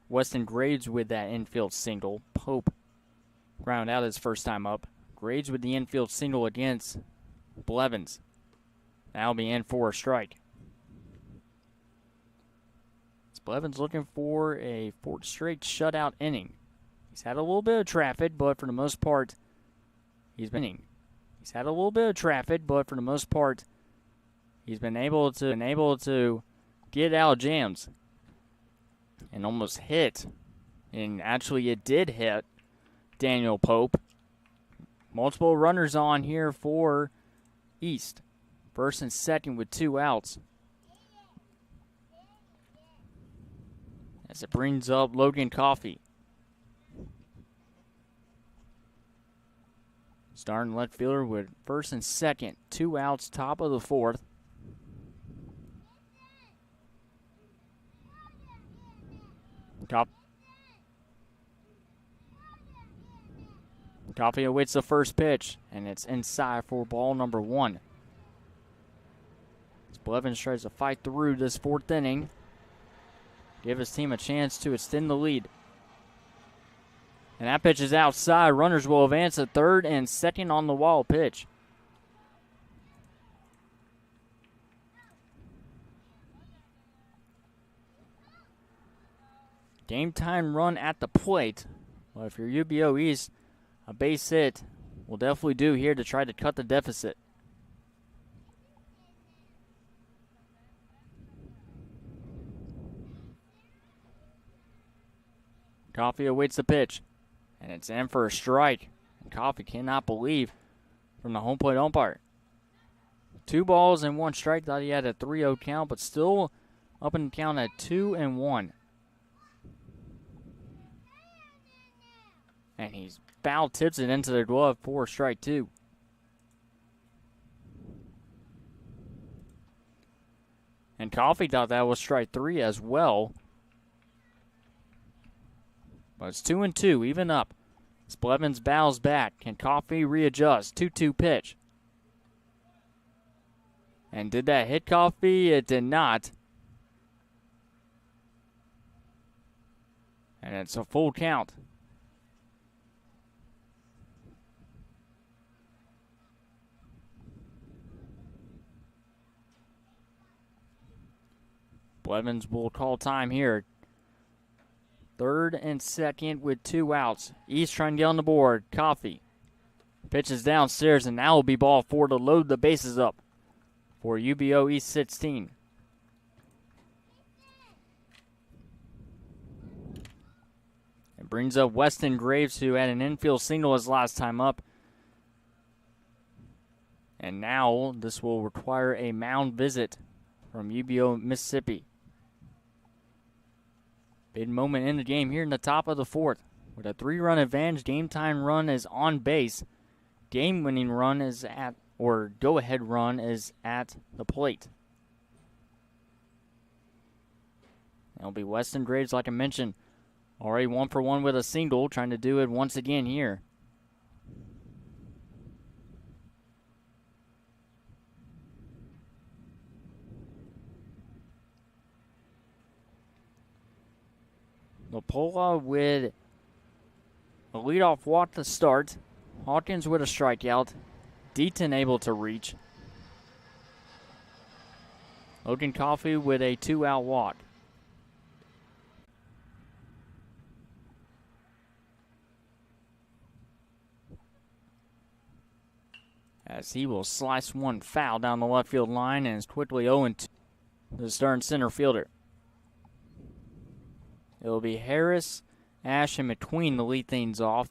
Weston Graves with that infield single. Pope ground out his first time up. Graves with the infield single against Blevins. That'll be in for a strike. Blevins looking for a fourth straight shutout inning. He's had a little bit of traffic, but for the most part, he's been able to get out jams and almost hit. And actually, it did hit Daniel Pope. Multiple runners on here for East. First and second with 2 outs. As it brings up Logan Coffey. Starting left fielder with first and second, 2 outs, top of the fourth. Coffey awaits the first pitch, and it's inside for ball number 1. As Blevins tries to fight through this 4th inning. Give his team a chance to extend the lead. And that pitch is outside. Runners will advance at third and second on the wall pitch. Game time run at the plate. Well, if you're UBO East, a base hit will definitely do here to try to cut the deficit. Coffey awaits the pitch, and it's in for a strike. And Coffey cannot believe from the home plate umpire. 2 balls and 1 strike. Thought he had a 3-0 count, but still up in the count at 2-1. And he's foul tips it into the glove for strike 2. And Coffey thought that was strike 3 as well. But it's 2-2, even up. As Blevins bows back. Can Coffey readjust? 2-2 pitch. And did that hit Coffey? It did not. And it's a full count. Blevins will call time here. Third and second with 2 outs. East trying to get on the board. Coffey pitches downstairs, and now will be ball 4 to load the bases up for UBO East 16. It brings up Weston Graves, who had an infield single his last time up. And now this will require a mound visit from UBO Mississippi. Big moment in the game here in the top of the 4th. With a 3-run advantage, game time run is on base. Game-winning run is at, or go-ahead run is at the plate. That'll be Weston Graves, like I mentioned. Already 1 for 1 with a single, trying to do it once again here. Lapola with a leadoff walk to start. Hawkins with a strikeout. Deaton able to reach. Logan Coffey with a 2-out walk. As he will slice one foul down the left field line and is quickly 0-2 the starting center fielder. It'll be Harris, Ash, and McQueen to lead things off.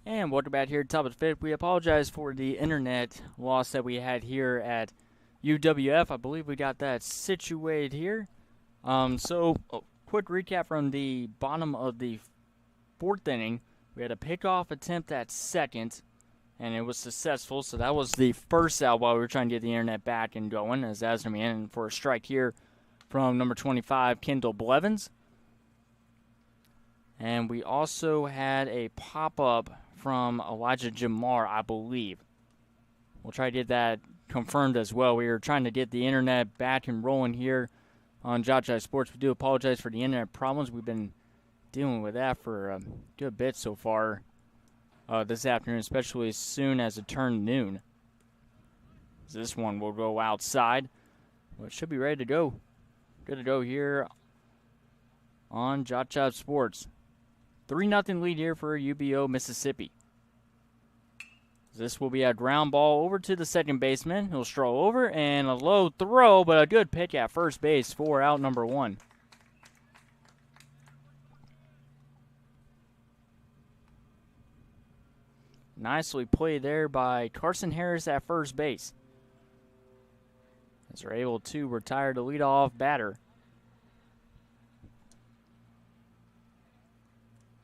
And welcome back here at top of the fifth. We apologize for the internet loss that we had here at UWF. I believe we got that situated here. Quick recap from the bottom of the fourth inning. We had a pickoff attempt at second, and it was successful. So that was the first out while we were trying to get the internet back and going, as that's going to be in for a strike here from number 25, Kendall Blevins. And we also had a pop-up from Elijah Jamar, I believe. We'll try to get that confirmed as well. We were trying to get the internet back and rolling here on JockJive Sports. We do apologize for the internet problems. We've been dealing with that for a good bit so far this afternoon, especially as soon as it turned noon. This one will go outside. Well, it should be ready to go. Good to go here on JockJive Sports. 3-0 lead here for UBO, Mississippi. This will be a ground ball over to the second baseman. He'll stroll over, and a low throw, but a good pick at first base for out number one. Nicely played there by Carson Harris at first base, as they're able to retire the leadoff batter.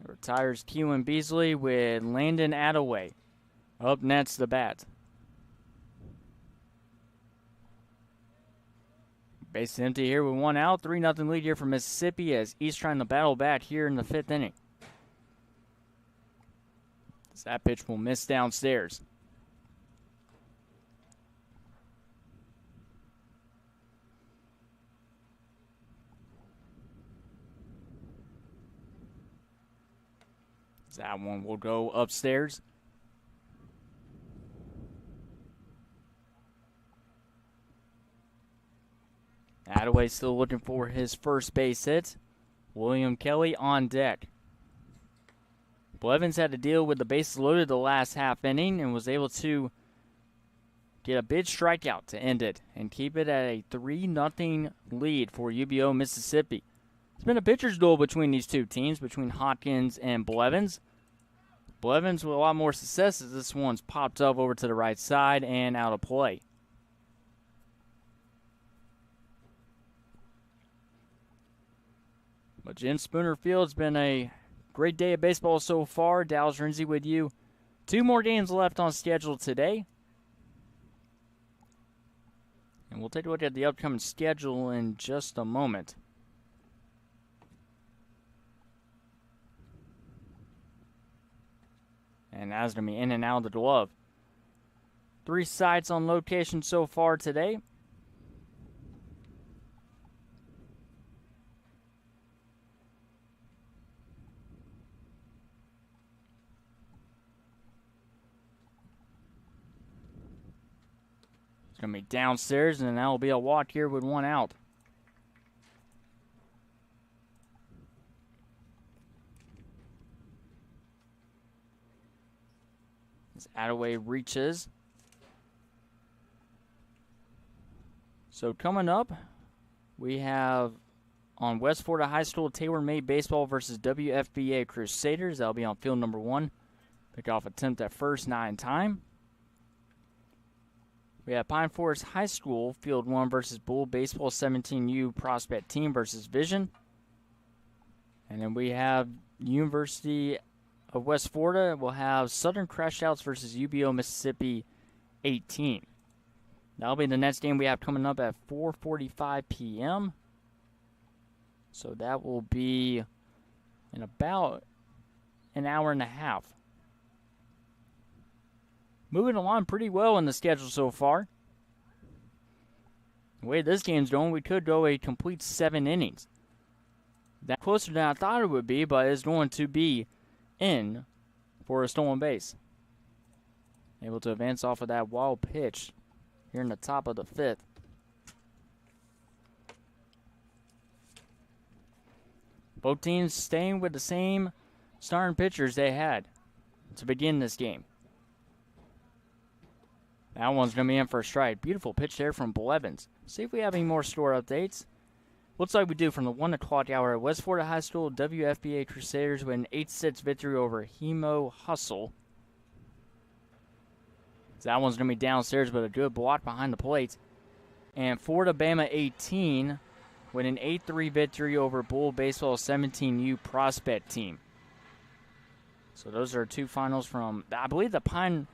Retires Keelan Beasley with Landon Attaway up next to bat. Base empty here with one out. 3-0 lead here for Mississippi as East trying to battle back here in the fifth inning. As that pitch will miss downstairs. That one will go upstairs. Attaway still looking for his first base hit. William Kelly on deck. Blevins had to deal with the bases loaded the last half inning and was able to get a big strikeout to end it and keep it at a 3-0 lead for UBO Mississippi. It's been a pitcher's duel between these two teams, between Hopkins and Blevins. Blevins with a lot more success as this one's popped up over to the right side and out of play. But Jim Spooner Field's been a great day of baseball so far. Dallas Renzi with you. 2 more games left on schedule today. And we'll take a look at the upcoming schedule in just a moment. And that's going to be in and out of the glove. 3 sites on location so far today. It's going to be downstairs, and that will be a walk here with 1 out. Attaway reaches. So coming up, we have on West Florida High School Tailor-Made Baseball versus WFBA Crusaders. That'll be on field number 1. Pickoff attempt at first, 9 time. We have Pine Forest High School Field 1 versus Bull Baseball 17U Prospect Team versus Vision. And then we have University of West Florida. We'll have Southern Crashouts versus UBO Mississippi 18. That'll be the next game we have coming up at 4:45 p.m. So that will be in about an hour and a half. Moving along pretty well in the schedule so far. The way this game's going, we could go a complete 7 innings. That's closer than I thought it would be, but it's going to be in for a stolen base. Able to advance off of that wild pitch here in the top of the 5th. Both teams staying with the same starting pitchers they had to begin this game. That one's going to be in for a strike. Beautiful pitch there from Blevins. See if we have any more score updates. Looks like we do from the 1 o'clock hour at West Florida High School. WFBA Crusaders with an 8-6 victory over Hemo Hustle. So that one's going to be downstairs, but a good block behind the plate. And Florida Bama 18 with an 8-3 victory over Bull Baseball 17U Prospect team. So those are two finals from, I believe the Pine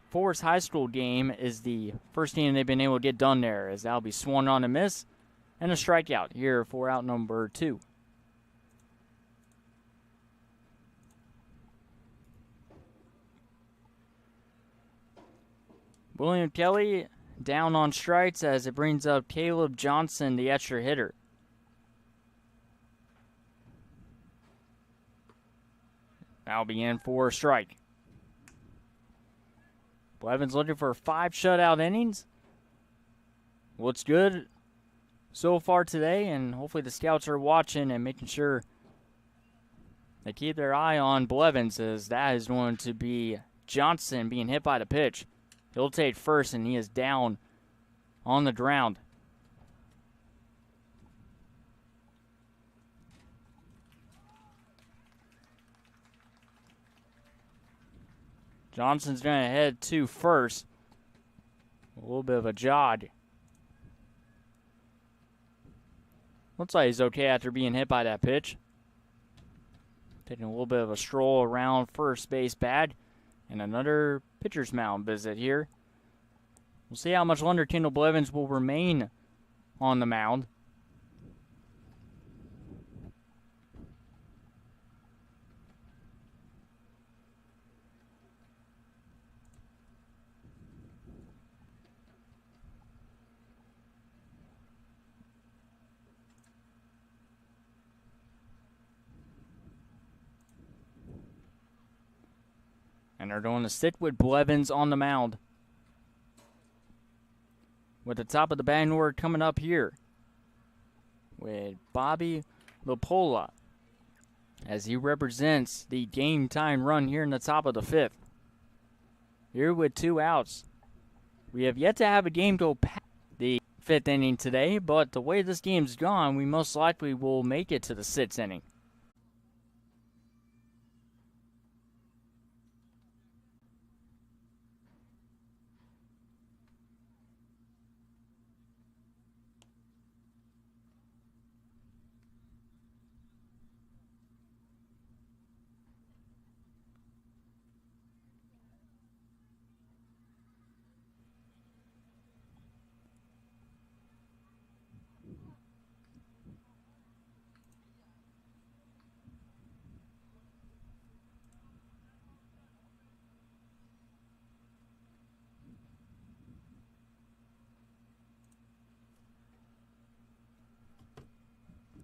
Forest High School game is the first game they've been able to get done there, as that'll be swung on a miss and a strikeout here for out number 2. William Kelly down on strikes as it brings up Caleb Johnson, the extra hitter. That'll be in for a strike. Blevins looking for 5 shutout innings. Looks good so far today, and hopefully the scouts are watching and making sure they keep their eye on Blevins, as that is going to be Johnson being hit by the pitch. He'll take first, and he is down on the ground. Johnson's going to head to first. A little bit of a jog. Looks like he's okay after being hit by that pitch. Taking a little bit of a stroll around first base pad. And another pitcher's mound visit here. We'll see how much longer Kendall Blevins will remain on the mound. And they're going to stick with Blevins on the mound. With the top of the batting order coming up here with Bobby Lapola, as he represents the game time run here in the top of the 5th. Here with 2 outs. We have yet to have a game go past the 5th inning today, but the way this game's gone, we most likely will make it to the 6th inning.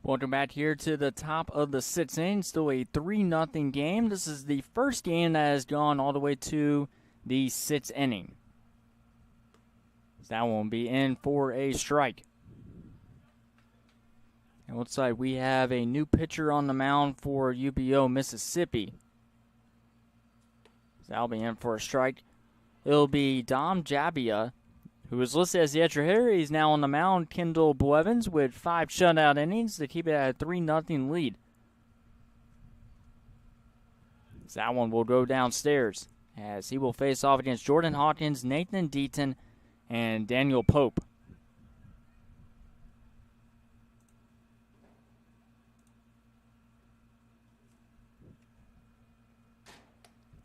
Welcome back here to the top of the 6th inning. Still a 3-0 game. This is the first game that has gone all the way to the 6th inning. That one will be in for a strike. It looks like we have a new pitcher on the mound for UBO Mississippi. That'll be in for a strike. It'll be Dom Jabia, who is listed as the extra hitter. He's now on the mound. Kendall Blevins with 5 shutout innings to keep it at a 3-0 lead. So that one will go downstairs as he will face off against Jordan Hawkins, Nathan Deaton, and Daniel Pope.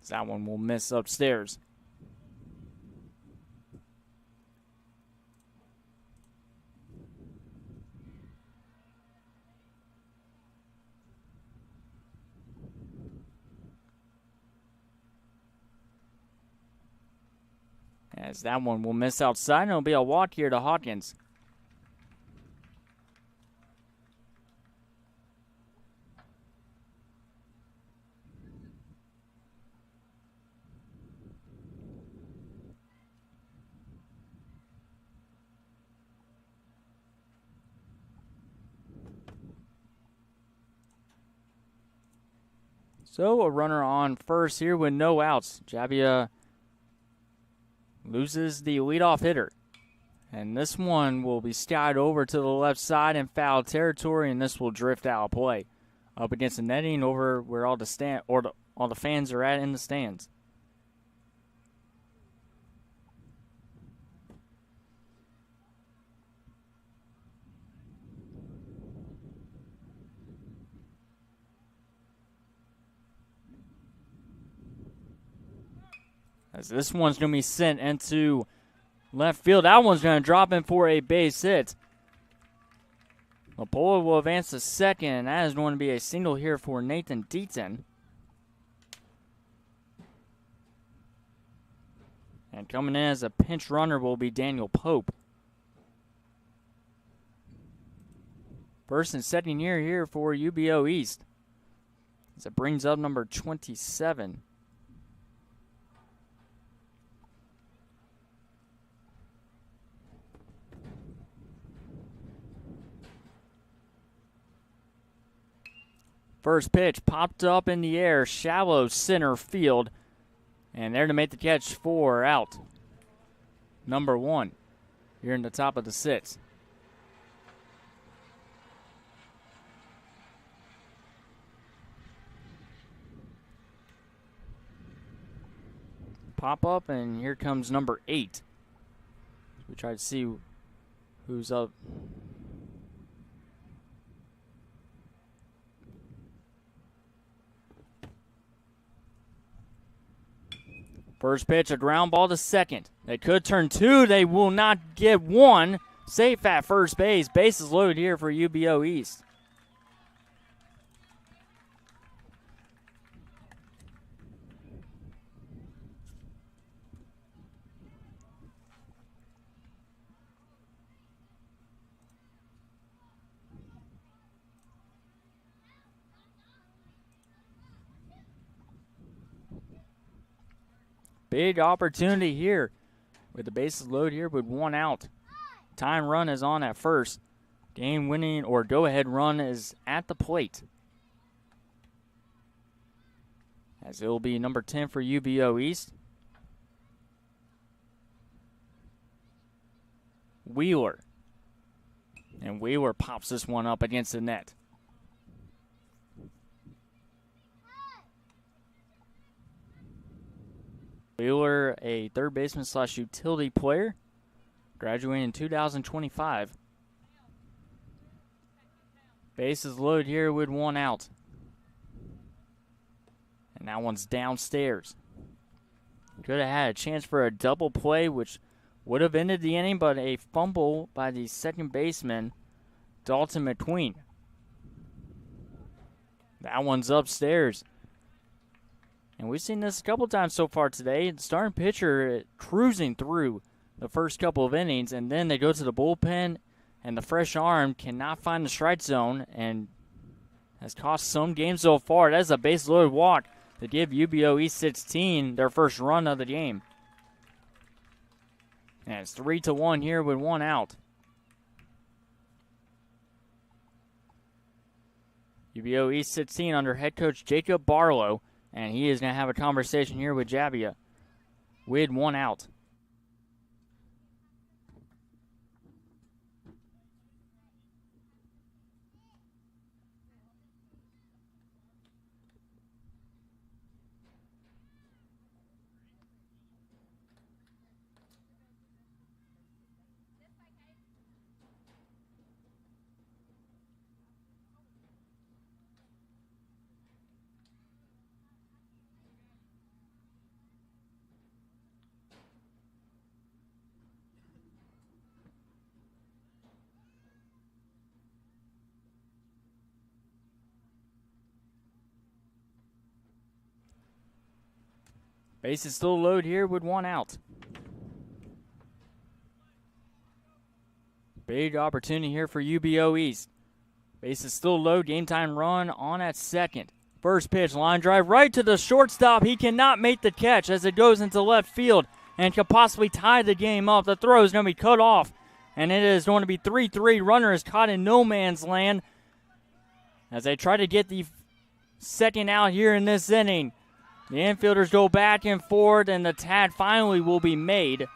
So that one will miss upstairs. As that one will miss outside, and it'll be a walk here to Hawkins. So a runner on first here with no outs. Jabia loses the leadoff hitter. And this one will be skied over to the left side in foul territory, and this will drift out of play. Up against the netting over where all the fans are at in the stands. As this one's going to be sent into left field. That one's going to drop in for a base hit. Lapola will advance to second, and that is going to be a single here for Nathan Deaton. And coming in as a pinch runner will be Daniel Pope. First and second year here for UBO East, as it brings up number 27. First pitch popped up in the air, shallow center field, and there to make the catch for out. Number 1 here in the top of the 6th. Pop up, and here comes number 8. We try to see who's up. First pitch, a ground ball to second. They could turn 2. They will not get 1. Safe at first base. Bases loaded here for UBO East. Big opportunity here with the bases loaded here with 1 out. Time run is on at first. Game winning or go ahead run is at the plate. As it will be number 10 for UBO East. Wheeler. And Wheeler pops this one up against the net. Wheeler, a third baseman / utility player, graduating in 2025. Bases loaded here with 1 out. And that one's downstairs. Could have had a chance for a double play, which would have ended the inning, but a fumble by the second baseman, Dalton McQueen. That one's upstairs. And we've seen this a couple times so far today. The starting pitcher cruising through the first couple of innings, and then they go to the bullpen, and the fresh arm cannot find the strike zone and has cost some games so far. That's a base-loaded walk to give UBO East 16 their first run of the game. And it's 3-1 here with 1 out. UBO East 16 under head coach Jacob Barlow. And he is going to have a conversation here with Jabia with 1 out. Base is still loaded here with 1 out. Big opportunity here for UBO East. Base is still low. Game time run on at second. First pitch, line drive right to the shortstop. He cannot make the catch as it goes into left field and could possibly tie the game up. The throw is going to be cut off, and it is going to be 3-3. Runner is caught in no man's land as they try to get the second out here in this inning. The infielders go back and forth, and the tag finally will be made.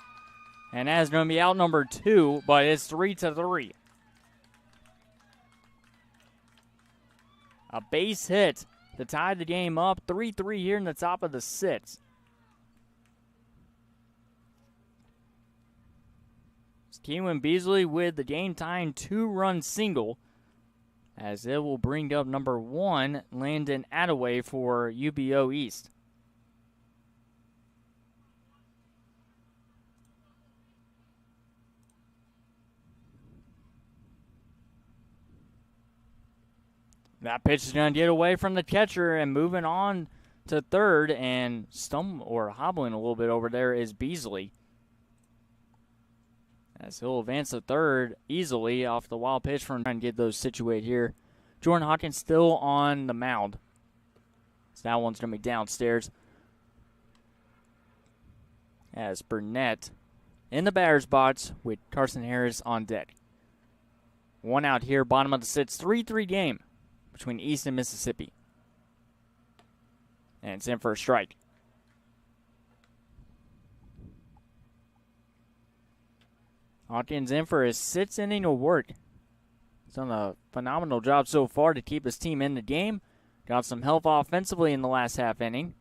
And that is going to be out number 2, but it's 3-3. A base hit to tie the game up. 3-3 here in the top of the 6th. It's Keelan Beasley with the game-tying 2-run single, as it will bring up number 1, Landon Attaway for UBO East. That pitch is going to get away from the catcher, and moving on to third and hobbling a little bit over there is Beasley. As he'll advance to third easily off the wild pitch from trying to get those situated here. Jordan Hawkins still on the mound. So that one's going to be downstairs. As Burnett in the batter's box with Carson Harris on deck. One out here, bottom of the sixth, 3-3 game between East and Mississippi. And it's in for a strike. Hawkins in for his sixth inning of work. He's done a phenomenal job so far to keep his team in the game. Got some help offensively in the last half inning.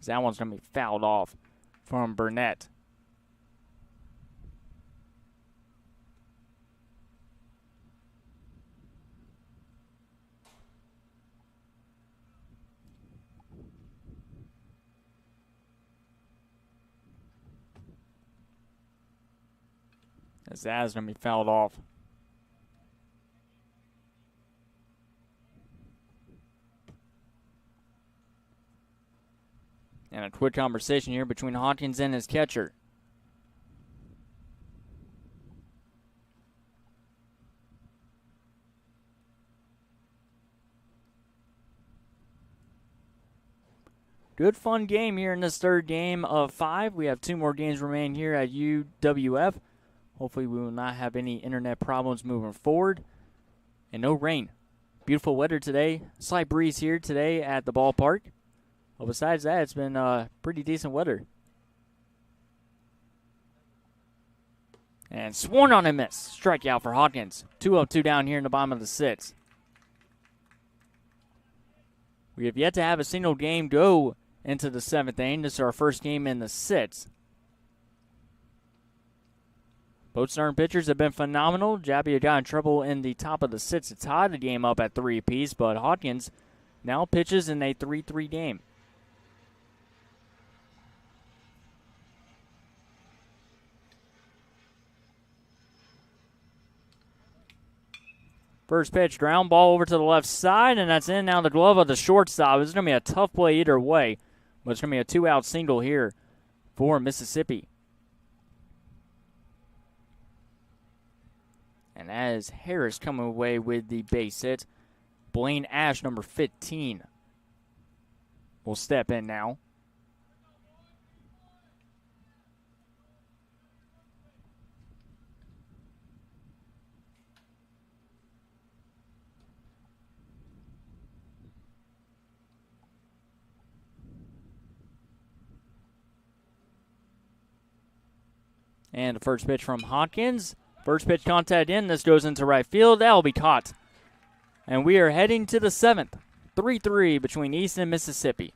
That one's going to be fouled off from Burnett. As that is going to be fouled off. And a quick conversation here between Hawkins and his catcher. Good fun game here in this third game of 5. We have 2 more games remaining here at UWF. Hopefully we will not have any internet problems moving forward. And no rain. Beautiful weather today. Slight breeze here today at the ballpark. Well, besides that, it's been pretty decent weather. And swung on a miss. Strikeout for Hawkins. 2-0-2 down here in the bottom of the 6th. We have yet to have a single game go into the 7th inning. This is our first game in the 6th. Both starting pitchers have been phenomenal. Jabbia got in trouble in the top of the 6th to tie the game up at 3 apiece, but Hawkins now pitches in a 3-3 game. First pitch, ground ball over to the left side, and that's in now the glove of the shortstop. It's going to be a tough play either way, but it's going to be a 2-out single here for Mississippi. And as Harris coming away with the base hit, Blaine Ash, number 15, will step in now. And the first pitch from Hawkins. First pitch contact in. This goes into right field. That will be caught. And we are heading to the 7th. 3-3 between East and Mississippi.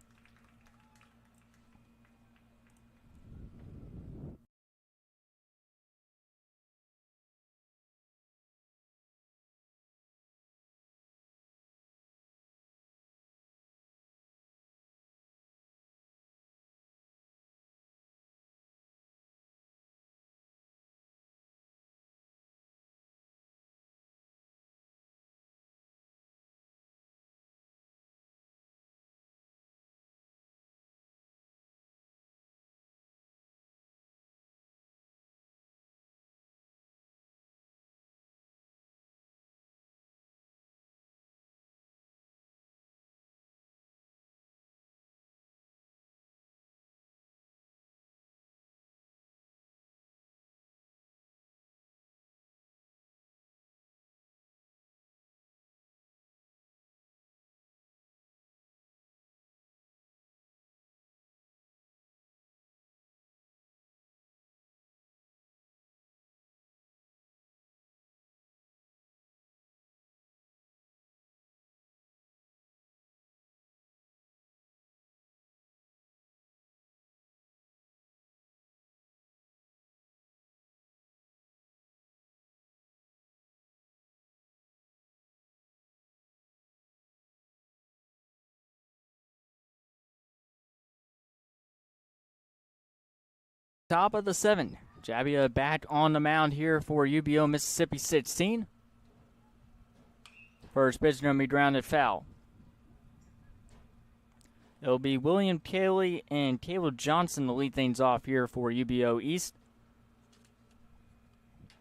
Top of the 7th. Jabbia back on the mound here for UBO Mississippi 16. First pitch going to be grounded foul. It'll be William Cayley and Caleb Johnson to lead things off here for UBO East.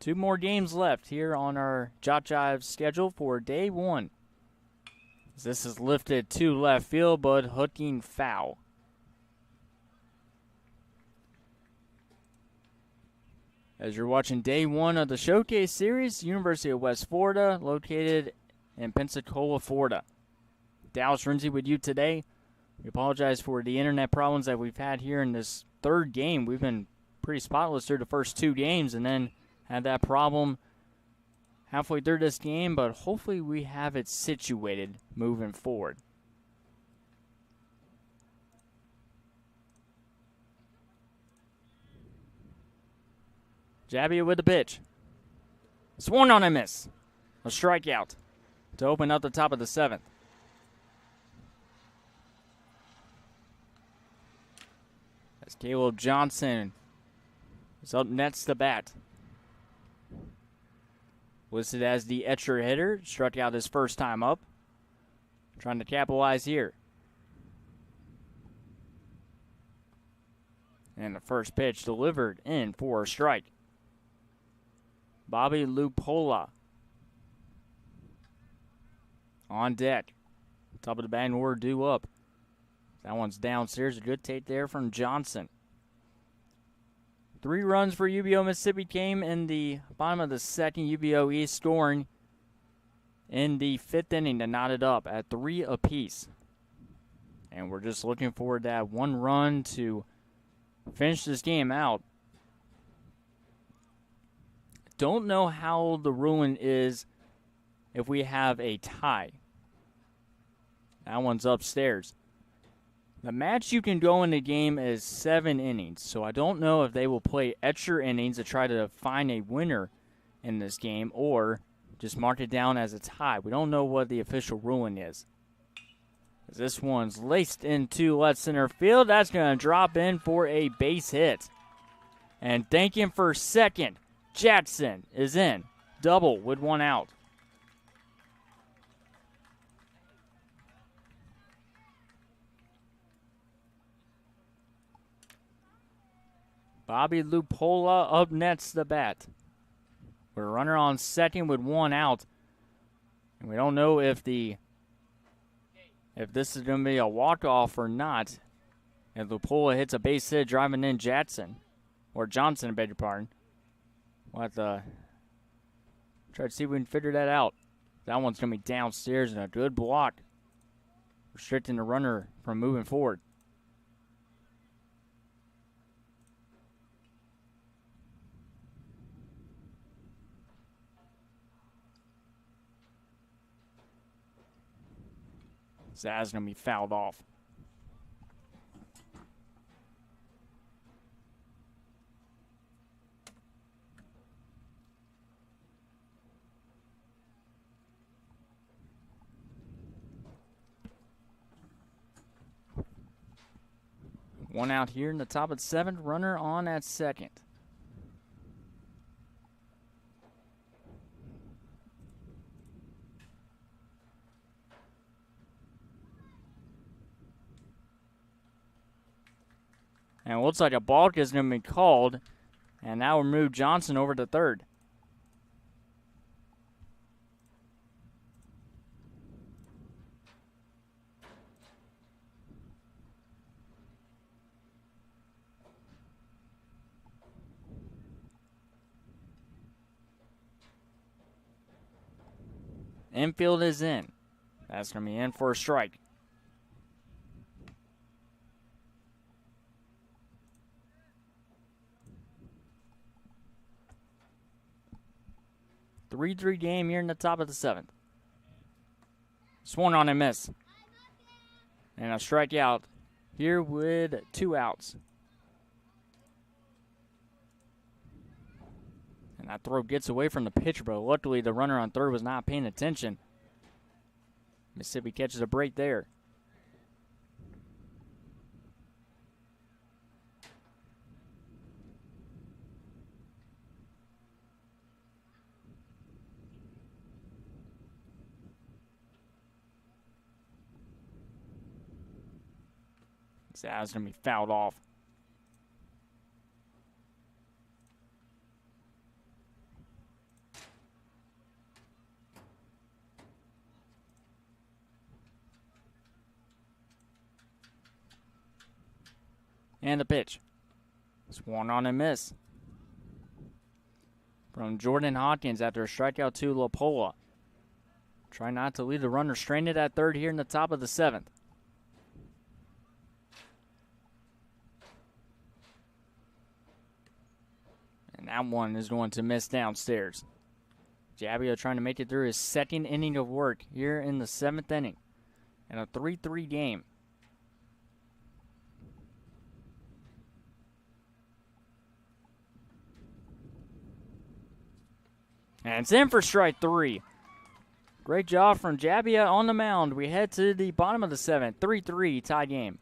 2 more games left here on our JockJive schedule for day 1. This is lifted to left field, but hooking foul. As you're watching day 1 of the Showcase Series, University of West Florida, located in Pensacola, Florida. Dallas Renzi with you today. We apologize for the internet problems that we've had here in this 3rd game. We've been pretty spotless through the first 2 games and then had that problem halfway through this game, but hopefully we have it situated moving forward. Jabbia with the pitch. Swung on a miss. A strikeout to open up the top of the 7th. As Caleb Johnson is up next to bat. Listed as the Etcher hitter. Struck out his first time up. Trying to capitalize here. And the first pitch delivered in for a strike. Bobby Lupola on deck. Top of the batting order due up. That one's downstairs. A good take there from Johnson. 3 runs for UBO Mississippi came in the bottom of the 2nd. UBO East scoring in the 5th inning to knot it up at 3 apiece. And we're just looking for that 1 run to finish this game out. Don't know how the ruling is if we have a tie. That one's upstairs. The match you can go in the game is 7 innings, so I don't know if they will play extra innings to try to find a winner in this game or just mark it down as a tie. We don't know what the official ruling is. This one's laced into left center field. That's going to drop in for a base hit. And thanking for second, Jackson is in. Double with 1 out. Bobby Lupola up next to bat. We're a runner on second with 1 out. And we don't know if this is going to be a walk-off or not. And Lupola hits a base hit driving in Johnson, I beg your pardon. We'll have to try to see if we can figure that out. That one's going to be downstairs and a good block, restricting the runner from moving forward. That's going to be fouled off. One out here in the top of the 7th. Runner on at second. And it looks like a balk is going to be called. And that will move Johnson over to third. Infield is in. That's going to be in for a strike. Three game here in the top of the 7th. Swung on and miss. And a strikeout here with 2 outs. And that throw gets away from the pitcher, but luckily the runner on third was not paying attention. Mississippi catches a break there. So that's going to be fouled off. And the pitch. Swung on and miss. From Jordan Hawkins after a strikeout to LaPola. Try not to leave the runner stranded at third here in the top of the 7th. And that one is going to miss downstairs. Jabbia trying to make it through his second inning of work here in the 7th inning. And a 3-3 game. And it's in for strike 3. Great job from Jabbia on the mound. We head to the bottom of the 7th. 3-3 tie game.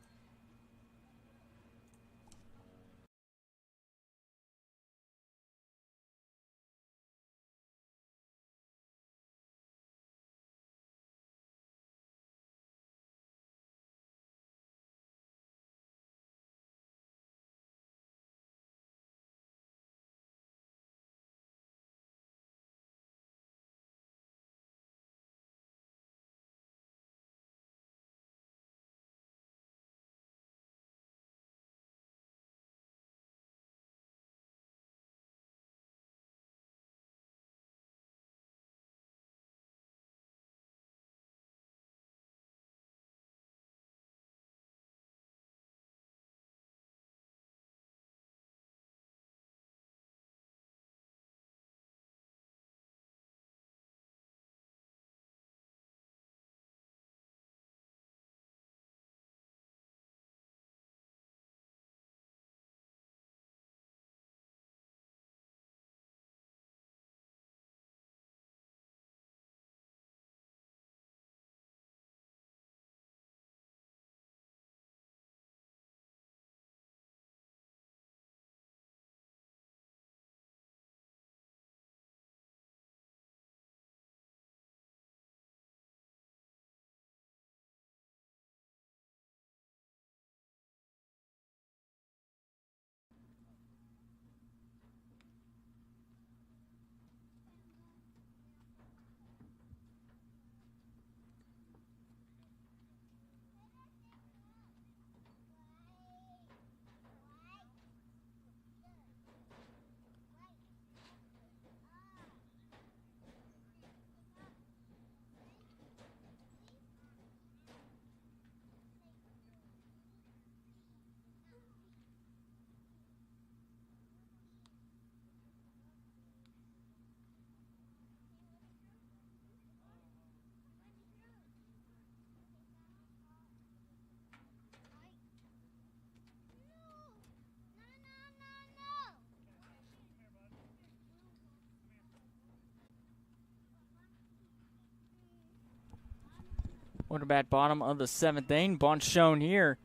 Quarterback bottom of the 7th inning. Bunt shown here.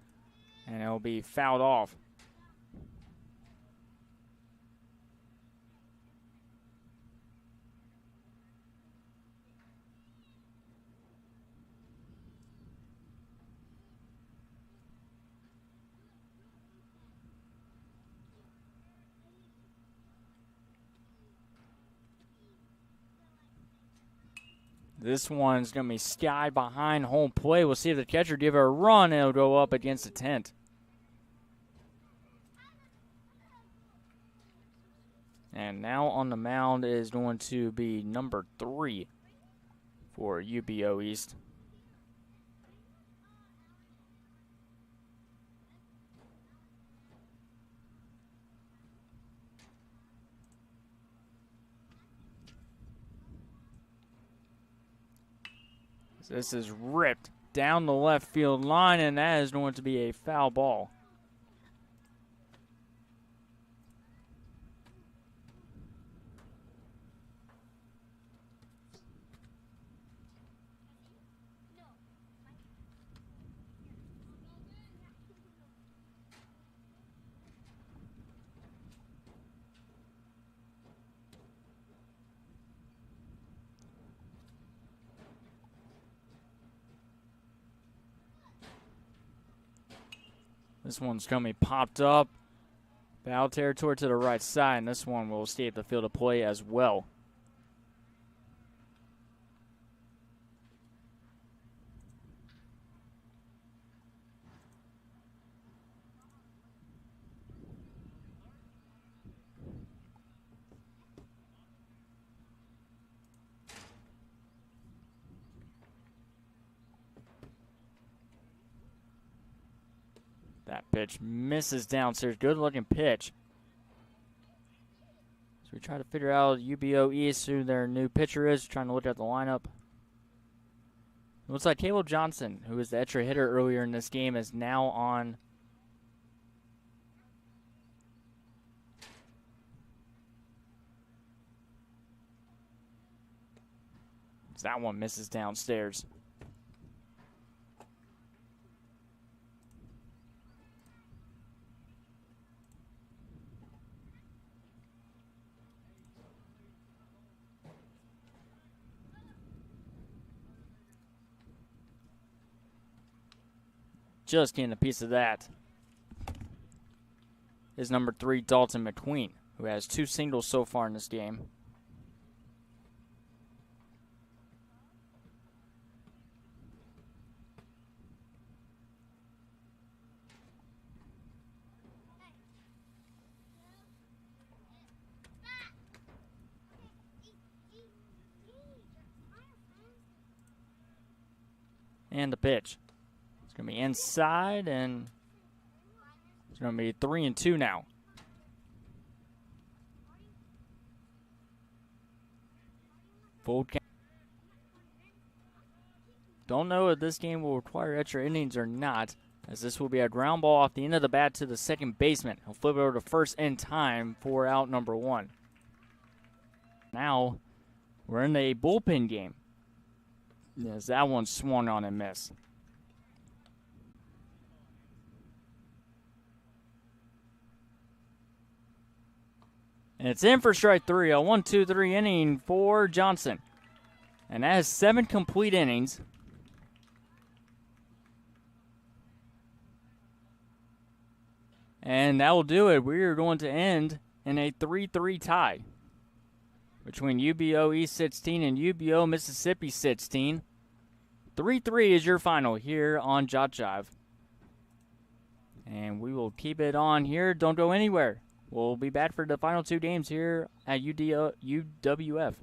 And it'll be fouled off. This one's going to be skied behind home plate. We'll see if the catcher give it a run. It'll go up against the tent. And now on the mound is going to be number 3 for UBO East. This is ripped down the left field line, and that is going to be a foul ball. This one's going to be popped up. Foul territory to the right side, and this one will stay at the field of play as well. That pitch misses downstairs. Good looking pitch. So we try to figure out UBO East, who their new pitcher is. Trying to look at the lineup. It looks like Caleb Johnson, who was the extra hitter earlier in this game, is now on. So that one misses downstairs. Just getting a piece of that is number 3, Dalton McQueen, who has 2 singles so far in this game. And the pitch. It's going to be inside, and it's going to be 3-2 now. Full count. Don't know if this game will require extra innings or not, as this will be a ground ball off the end of the bat to the second baseman. He'll flip it over to first in time for out number 1. Now, we're in a bullpen game. Yes, that one swung on and missed. And it's in for strike 3, a 1-2-3 inning for Johnson. And that is 7 complete innings. And that will do it. We are going to end in a 3-3 tie between UBO East 16 and UBO Mississippi 16. 3-3 is your final here on JockJive. And we will keep it on here. Don't go anywhere. We'll be back for the final 2 games here at UWF.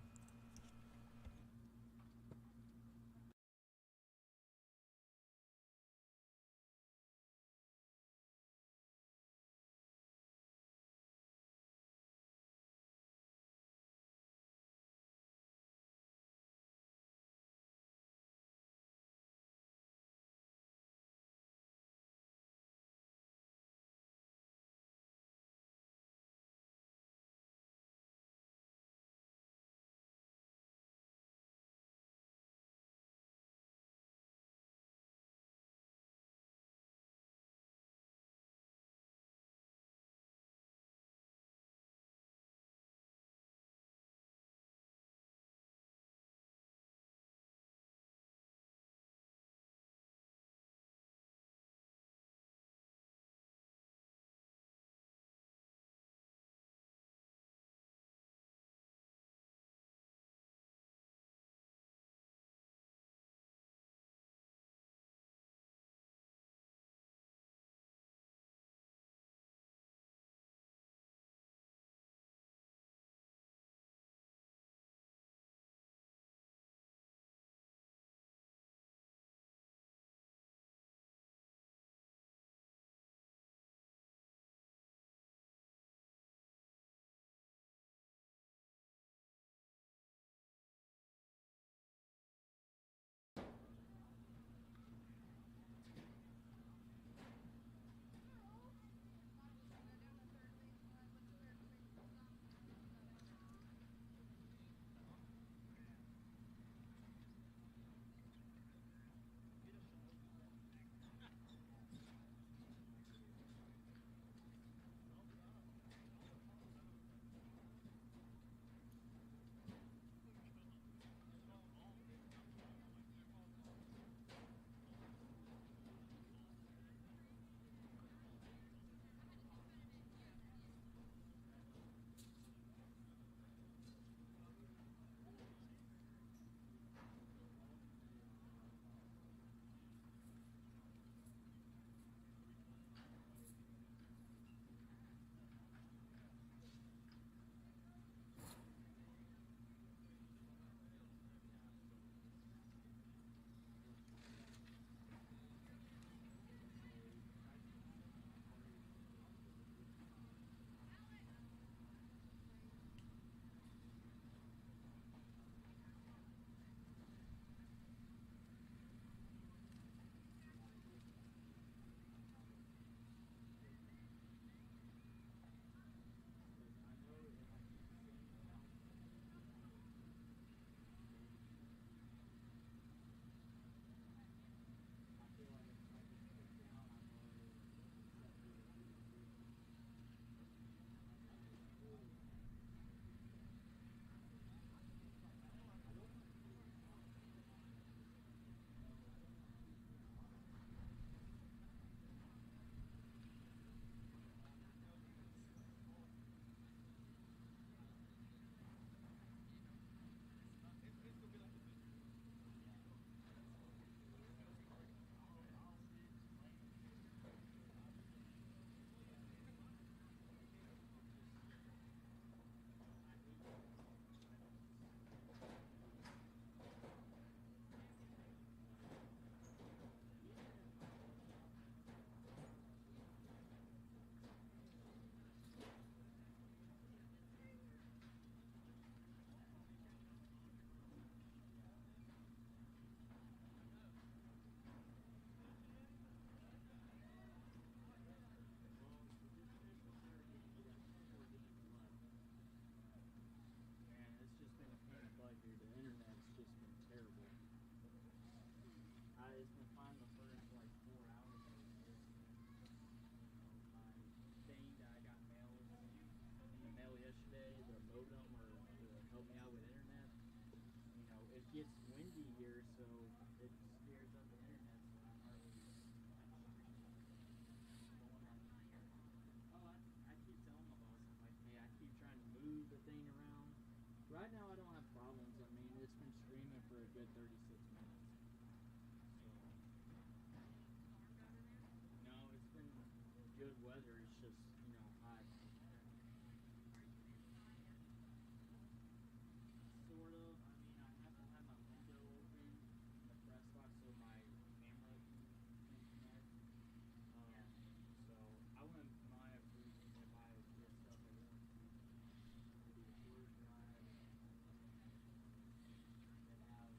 gets windy here, so it scares up the internet. So I'm hardly going on here. Oh, I keep telling my boss, I'm like, hey, I keep trying to move the thing around. Right now, I don't have problems. I mean, it's been streaming for a good 36 minutes. So, no, it's been good weather. It's just, you know, hot. Sort of. I mean, I have to have my window open in the press box so my camera can connect. So I wouldn't mind if I did stuff like that. Maybe a tour drive and then have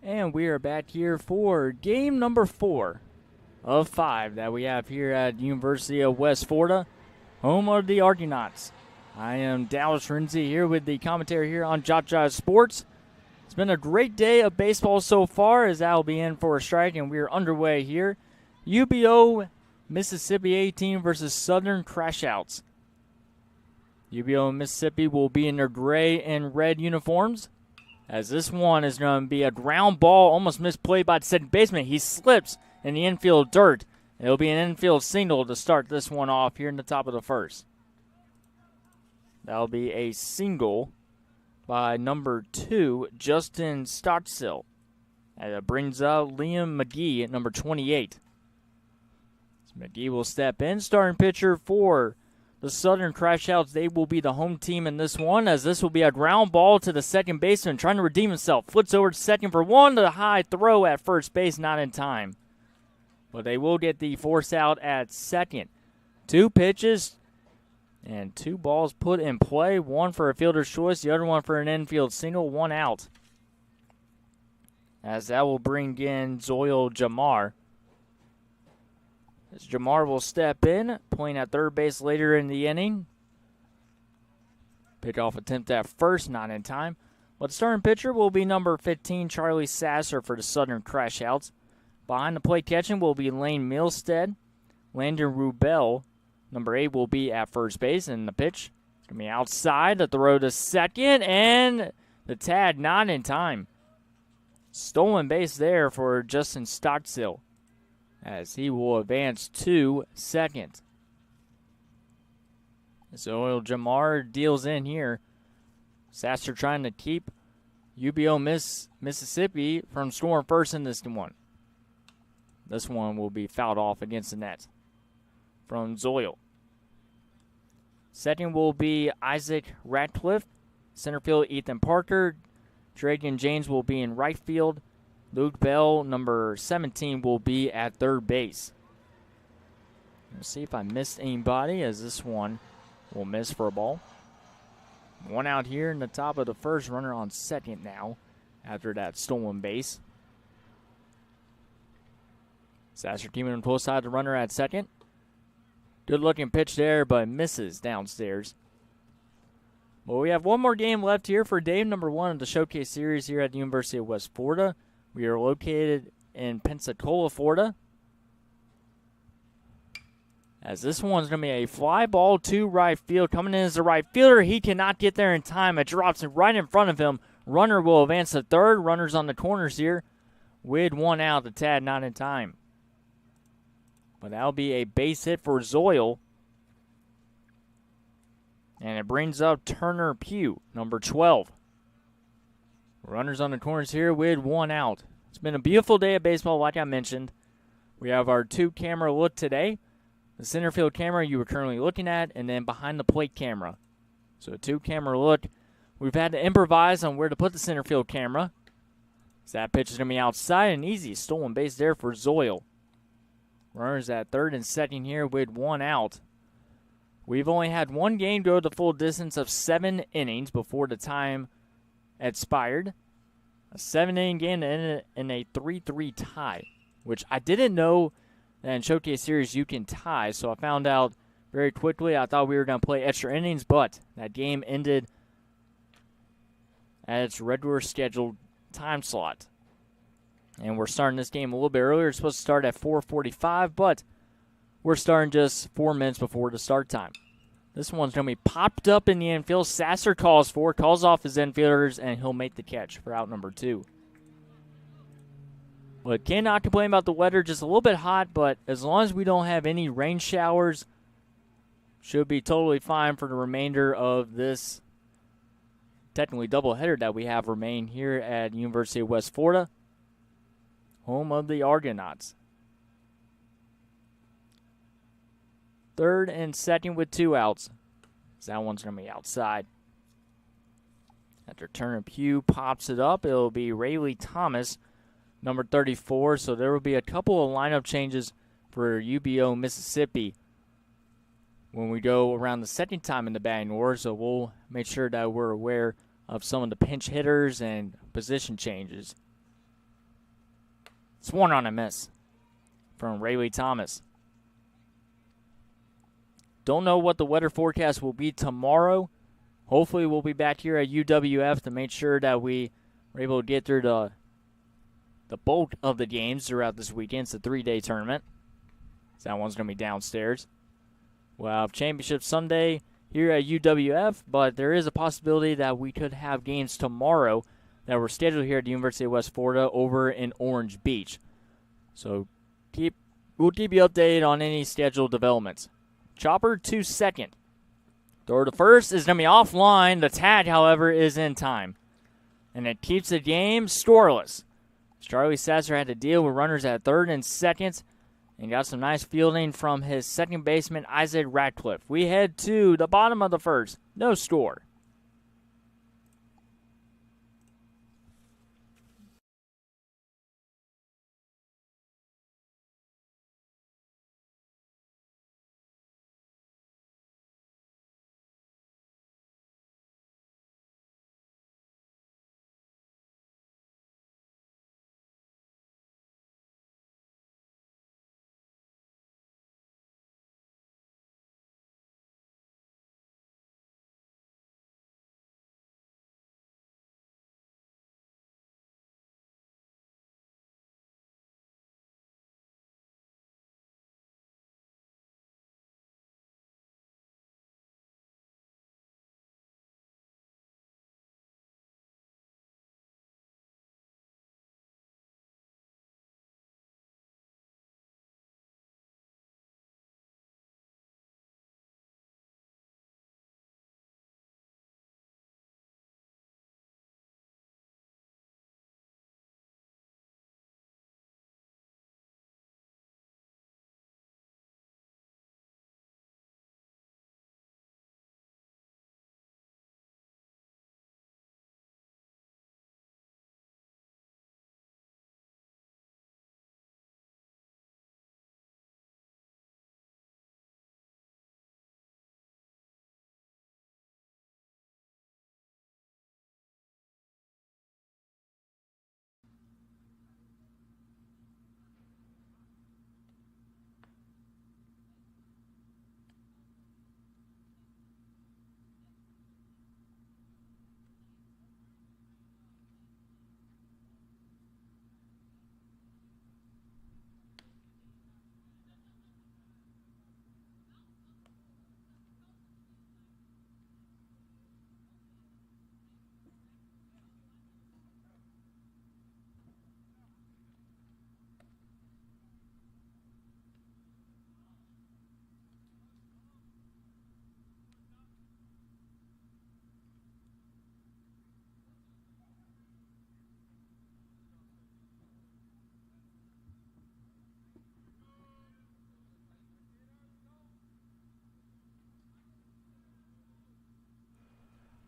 And we are back here for game number 4 of 5 that we have here at University of West Florida, home of the Argonauts. I am Dallas Renzi here with the commentary here on JockJive Sports. It's been a great day of baseball so far, as I'll be in for a strike, and we are underway here. UBO Mississippi 18 versus Southern Crashouts. UBO Mississippi will be in their gray and red uniforms, as this one is going to be a ground ball, almost misplayed by the second baseman. He slips in the infield dirt. It'll be an infield single to start this one off here in the top of the first. That'll be a single by number 2, Justin Stottsill. And it brings up Liam McGee at number 28. So McGee will step in, starting pitcher for the Southern Crashouts. They will be the home team in this one, as this will be a ground ball to the second baseman, trying to redeem himself. Flips over to second for one, to the high throw at first base, not in time. But they will get the force out at second. 2 pitches and 2 balls put in play, one for a fielder's choice, the other one for an infield single, 1 out. As that will bring in Zoil Jamar. As Jamar will step in, playing at third base later in the inning. Pickoff attempt at first, not in time. But the starting pitcher will be number 15, Charlie Sasser, for the Southern Crashouts. Behind the plate catching will be Lane Milstead. Landon Rubel, number 8, will be at first base. And the pitch is going to be outside. The throw to second, and the tag not in time. Stolen base there for Justin Stottsill, as he will advance to second. So Jamar deals in here. Sasser trying to keep UBO Mississippi from scoring first in this one. This one will be fouled off against the net from Zoil. Second will be Isaac Ratcliffe. Center field, Ethan Parker. Dragan James will be in right field. Luke Bell, number 17, will be at third base. Let's see if I missed anybody, as this one will miss for a ball. 1 out here in the top of the first, runner on second now after that stolen base. Sasser keeping him close side, the runner at second. Good looking pitch there, but misses downstairs. Well, we have one more game left here for day number 1 of the Showcase Series here at the University of West Florida. We are located in Pensacola, Florida. As this one's going to be a fly ball to right field. Coming in as the right fielder. He cannot get there in time. It drops it right in front of him. Runner will advance to third. Runners on the corners here. With 1 out, the tag not in time. But that'll be a base hit for Zoil. And it brings up Turner Pugh, number 12. Runners on the corners here with 1 out. It's been a beautiful day of baseball, like I mentioned. We have our 2-camera look today. The center field camera you were currently looking at, and then behind the plate camera. So a 2-camera look. We've had to improvise on where to put the center field camera. So that pitch is going to be outside, and easy stolen base there for Zoil. Runners at third and second here with 1 out. We've only had one game go the full distance of 7 innings before the time expired. A 7-inning game that ended in a 3-3 tie, which I didn't know that in Showcase Series you can tie, so I found out very quickly. I thought we were going to play extra innings, but that game ended at its regular scheduled time slot. And we're starting this game a little bit earlier. It's supposed to start at 4:45, but we're starting just 4 minutes before the start time. This one's going to be popped up in the infield. Sasser calls off his infielders, and he'll make the catch for out number 2. But cannot complain about the weather. Just a little bit hot, but as long as we don't have any rain showers, should be totally fine for the remainder of this technically doubleheader that we have remain here at University of West Florida, home of the Argonauts. Third and second with 2 outs. That one's going to be outside. After Turner Pugh pops it up, it'll be Rayleigh Thomas, number 34. So there will be a couple of lineup changes for UBO Mississippi when we go around the second time in the batting order. So we'll make sure that we're aware of some of the pinch hitters and position changes. Swung on a miss from Rayleigh Thomas. Don't know what the weather forecast will be tomorrow. Hopefully we'll be back here at UWF to make sure that we are able to get through the bulk of the games throughout this weekend. It's a 3-day tournament. So that one's going to be downstairs. We'll have Championship Sunday here at UWF, but there is a possibility that we could have games tomorrow that were scheduled here at the University of West Florida over in Orange Beach. So we'll keep you updated on any scheduled developments. Chopper to second. Throw to first is going to be offline. The tag, however, is in time. And it keeps the game scoreless. Charlie Sasser had to deal with runners at third and second and got some nice fielding from his second baseman, Isaac Radcliffe. We head to the bottom of the first. No score.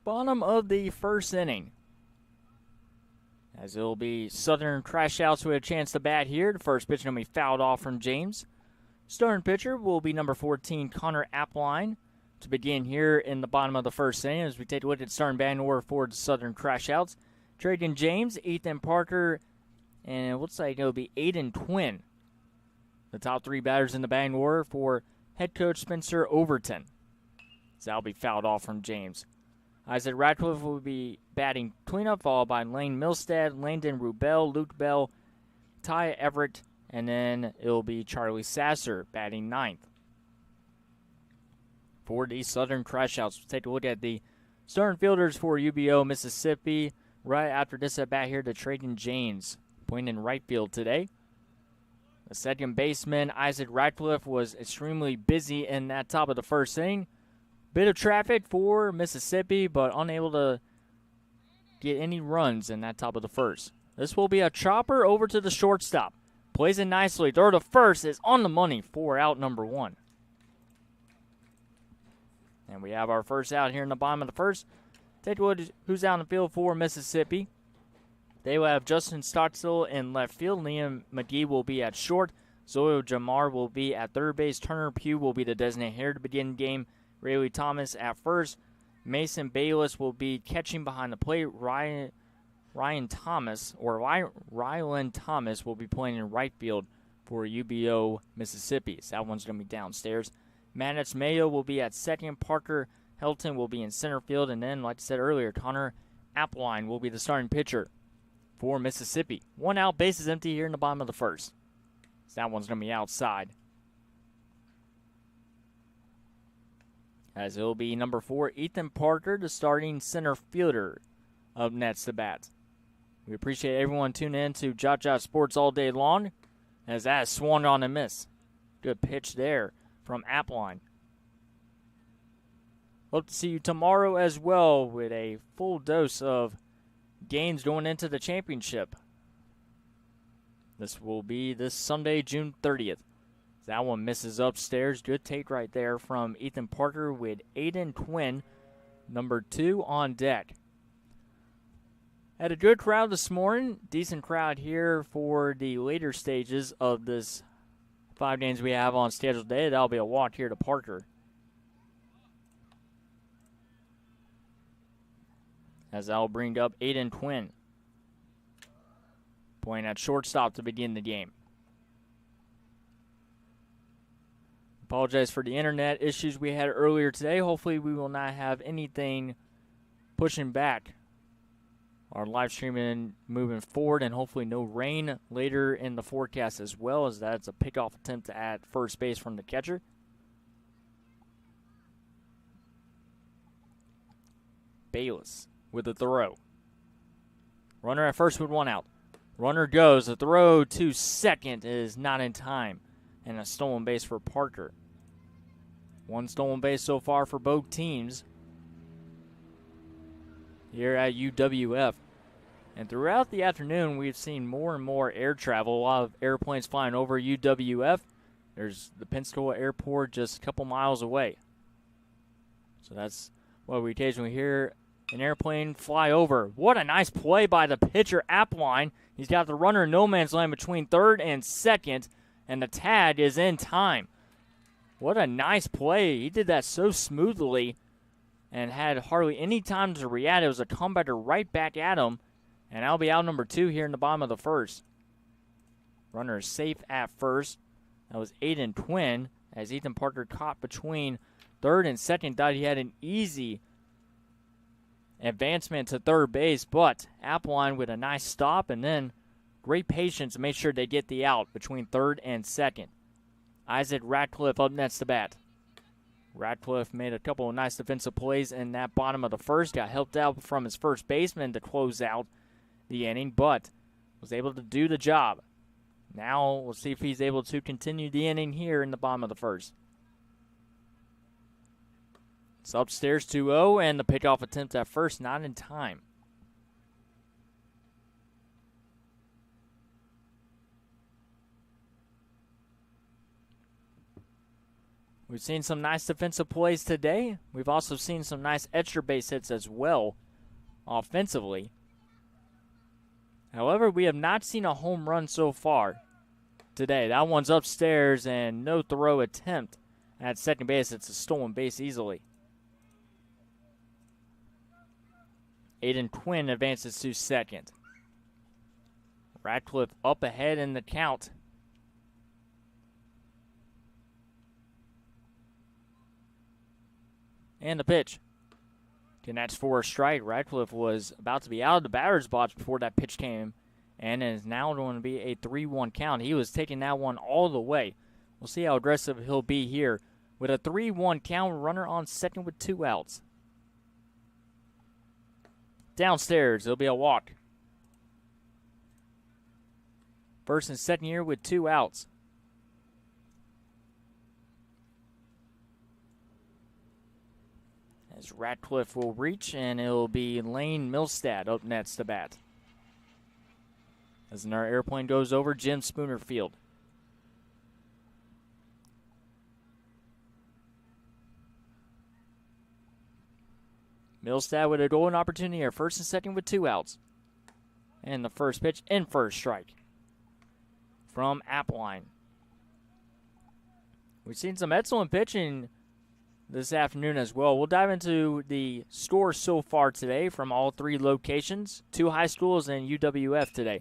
Bottom of the first inning. As it'll be Southern Crash Outs with a chance to bat here. The first pitch going to be fouled off from James. Starting pitcher will be number 14, Connor Appline, to begin here in the bottom of the first inning as we take a look at starting batting order for the Southern Crash Outs. Traden James, Ethan Parker, and it looks like it'll be Aiden Twin. The top three batters in the batting order for head coach Spencer Overton. So that'll be fouled off from James. Isaac Radcliffe will be batting cleanup, followed by Lane Milstead, Landon Rubel, Luke Bell, Ty Everett, and then it'll be Charlie Sasser batting ninth. For the Southern Crash Outs, we'll take a look at the starting fielders for UBO, Mississippi. Right after this at bat here to Traden James, playing in right field today. The second baseman, Isaac Radcliffe, was extremely busy in that top of the first inning. Bit of traffic for Mississippi, but unable to get any runs in that top of the first. This will be a chopper over to the shortstop. Plays it nicely. Throw to first is on the money for out number one. And we have our first out here in the bottom of the first. Take a look at who's out in the field for Mississippi. They will have Justin Stockstill in left field. Liam McGee will be at short. Zoyo Jamar will be at third base. Turner Pugh will be the designated hitter to begin the game. Rayleigh Thomas at first. Mason Bayless will be catching behind the plate. Ryan Rylan Thomas will be playing in right field for UBO Mississippi. So that one's going to be downstairs. Maddox Mayo will be at second. Parker Helton will be in center field. And then, like I said earlier, Connor Appleline will be the starting pitcher for Mississippi. 1 out, bases empty here in the bottom of the first. So that one's going to be outside. As it will be number 4, Ethan Parker, the starting center fielder, up next to bat. We appreciate everyone tuning in to JockJive Sports all day long, as that is swung on and miss. Good pitch there from Appleline. Hope to see you tomorrow as well with a full dose of games going into the championship. This will be this Sunday, June 30th. That one misses upstairs. Good take right there from Ethan Parker with Aiden Quinn, number 2 on deck. Had a good crowd this morning. Decent crowd here for the later stages of this 5 games we have on schedule today. That'll be a walk here to Parker. As that'll bring up Aiden Quinn, playing at shortstop to begin the game. Apologize for the internet issues we had earlier today. Hopefully we will not have anything pushing back our live streaming moving forward, and hopefully no rain later in the forecast as well, as that's a pickoff attempt at first base from the catcher. Bayless with the throw. Runner at first with 1 out. Runner goes. The throw to second is not in time, and a stolen base for Parker. 1 stolen base so far for both teams here at UWF. And throughout the afternoon, we've seen more and more air travel. A lot of airplanes flying over UWF. There's the Pensacola airport just a couple miles away. So that's what we occasionally hear an airplane fly over. What a nice play by the pitcher, Appleline. He's got the runner in no man's land between third and second, and the tag is in time. What a nice play. He did that so smoothly and had hardly any time to react. It was a comebacker right back at him, and that'll be out number 2 here in the bottom of the first. Runner is safe at first. That was Aiden Quinn, as Ethan Parker caught between third and second. Thought he had an easy advancement to third base, but Appleline with a nice stop and then great patience to make sure they get the out between third and second. Isaac Ratcliffe up next to bat. Ratcliffe made a couple of nice defensive plays in that bottom of the first. Got helped out from his first baseman to close out the inning, but was able to do the job. Now we'll see if he's able to continue the inning here in the bottom of the first. It's upstairs 2-0, and the pickoff attempt at first not in time. We've seen some nice defensive plays today. We've also seen some nice extra base hits as well offensively. However, we have not seen a home run so far today. That one's upstairs and no throw attempt at second base. It's a stolen base easily. Aiden Quinn advances to second. Ratcliffe up ahead in the count. And the pitch. Connects for a strike. Ratcliffe was about to be out of the batter's box before that pitch came, and it is now going to be a 3-1 count. He was taking that one all the way. We'll see how aggressive he'll be here. With a 3-1 count, runner on second with 2 outs. Downstairs, it'll be a walk. First and second here with 2 outs. As Ratcliffe will reach, and it'll be Lane Milstad up next to bat. As another airplane goes over Jim Spooner Field. Milstad with a golden opportunity here. First and second with 2 outs. And the first pitch in first strike from Appleline. We've seen some excellent pitching this afternoon as well. We'll dive into the scores so far today from all three locations, two high schools and UWF today.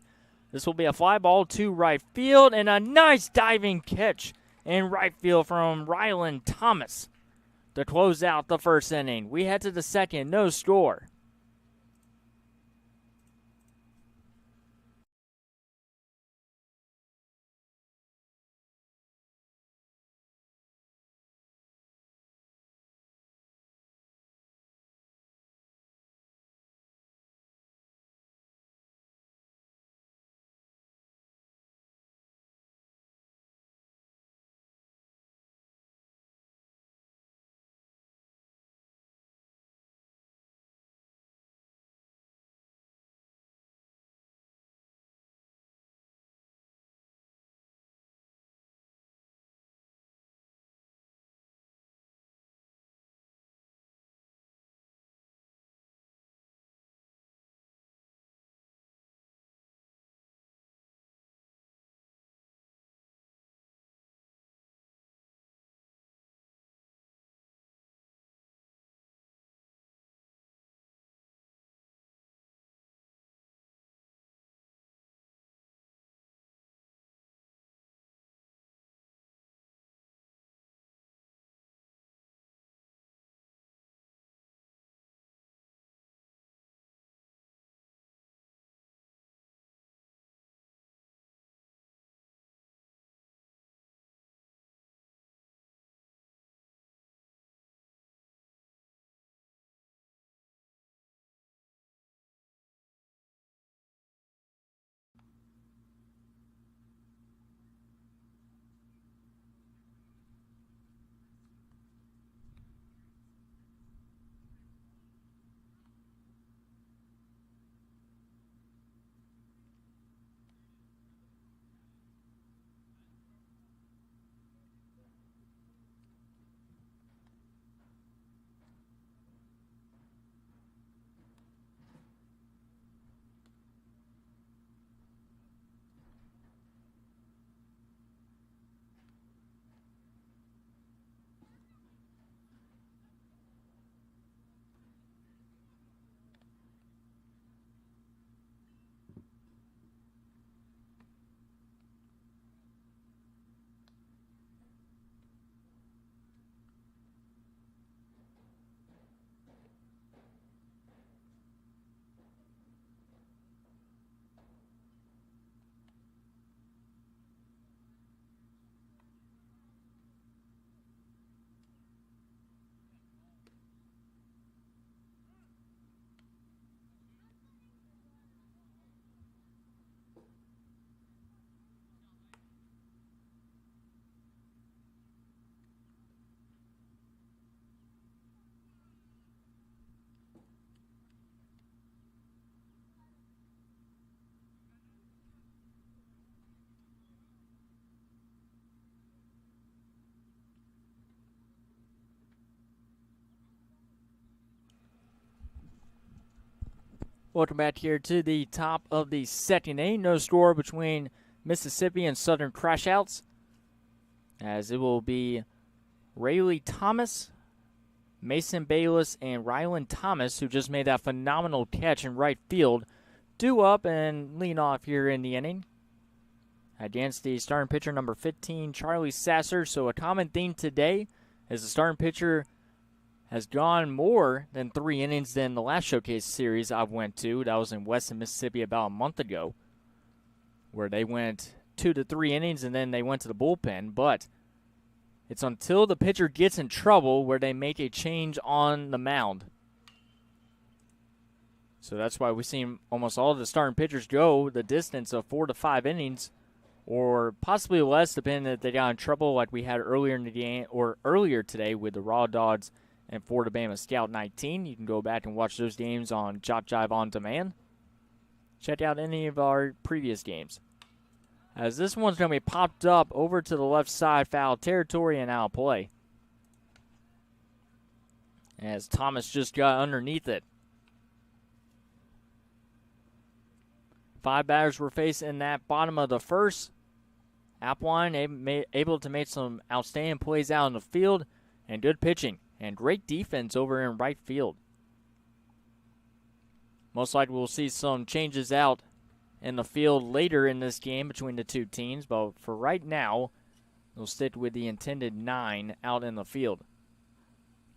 This will be a fly ball to right field and a nice diving catch in right field from Rylan Thomas to close out the first inning. We head to the second, no score. Welcome back here to the top of the second inning. No score between Mississippi and Southern Crashouts, as it will be Rayleigh Thomas, Mason Bayless, and Rylan Thomas, who just made that phenomenal catch in right field, due up and lean off here in the inning against the starting pitcher number 15, Charlie Sasser. So a common theme today is the starting pitcher has gone more than 3 innings than the last showcase series I went to. That was in Weston, Mississippi about a month ago, where they went 2 to 3 innings and then they went to the bullpen. But it's until the pitcher gets in trouble where they make a change on the mound. So that's why we've seen almost all of the starting pitchers go the distance of 4 to 5 innings, or possibly less, depending if they got in trouble like we had earlier in the game or earlier today with the Raw Dogs and Florida Bama Scout 19. You can go back and watch those games on JockJive on demand. Check out any of our previous games. As this one's going to be popped up over to the left side, foul territory and out of play. As Thomas just got underneath it. 5 batters were faced in that bottom of the first. Appline able to make some outstanding plays out in the field and good pitching. And great defense over in right field. Most likely we'll see some changes out in the field later in this game between the two teams, but for right now, we'll stick with the intended 9 out in the field.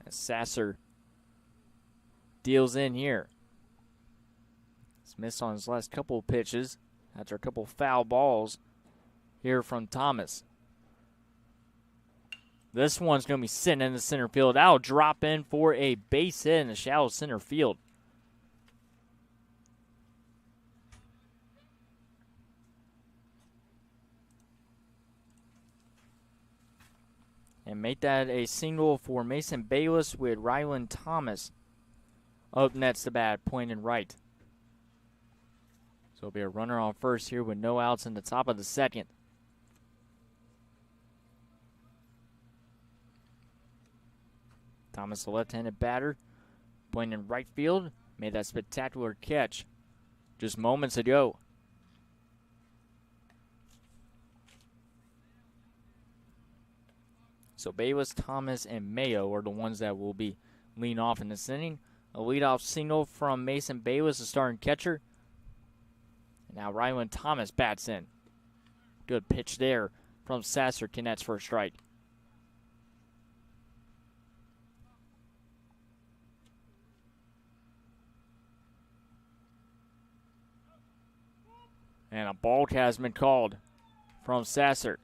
As Sasser deals in here. He's missed on his last couple of pitches after a couple foul balls here from Thomas. This one's going to be sitting in the center field. That'll drop in for a base hit in the shallow center field. And make that a single for Mason Bayless with Rylan Thomas up next to bat, pointing right. So it'll be a runner on first here with no outs in the top of the second. Thomas, the left-handed batter, pointing right field, made that spectacular catch just moments ago. So Bayless, Thomas, and Mayo are the ones that will be leading off in this inning. A leadoff single from Mason Bayless, the starting catcher. And now Rylan Thomas bats in. Good pitch there from Sasser, connects for a strike. And a balk has been called from Sasser.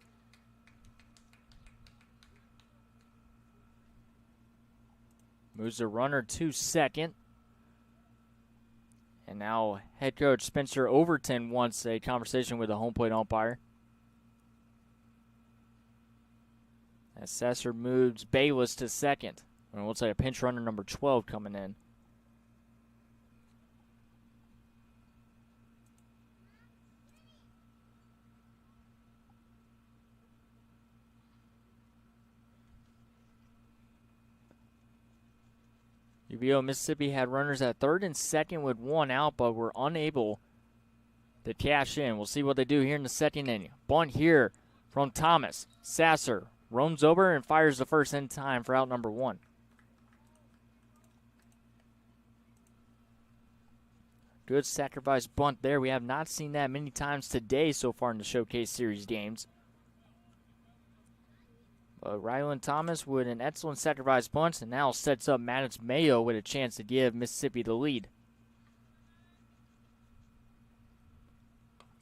Moves the runner to second. And now head coach Spencer Overton wants a conversation with the home plate umpire. As Sasser moves Bayless to second. And it looks like a pinch runner number 12 coming in. UBO Mississippi had runners at third and second with 1 out, but were unable to cash in. We'll see what they do here in the second inning. Bunt here from Thomas. Sasser roams over and fires the first in time for out number 1. Good sacrifice bunt there. We have not seen that many times today so far in the Showcase Series games. Rylan Thomas with an excellent sacrifice bunt, and now sets up Maddox Mayo with a chance to give Mississippi the lead.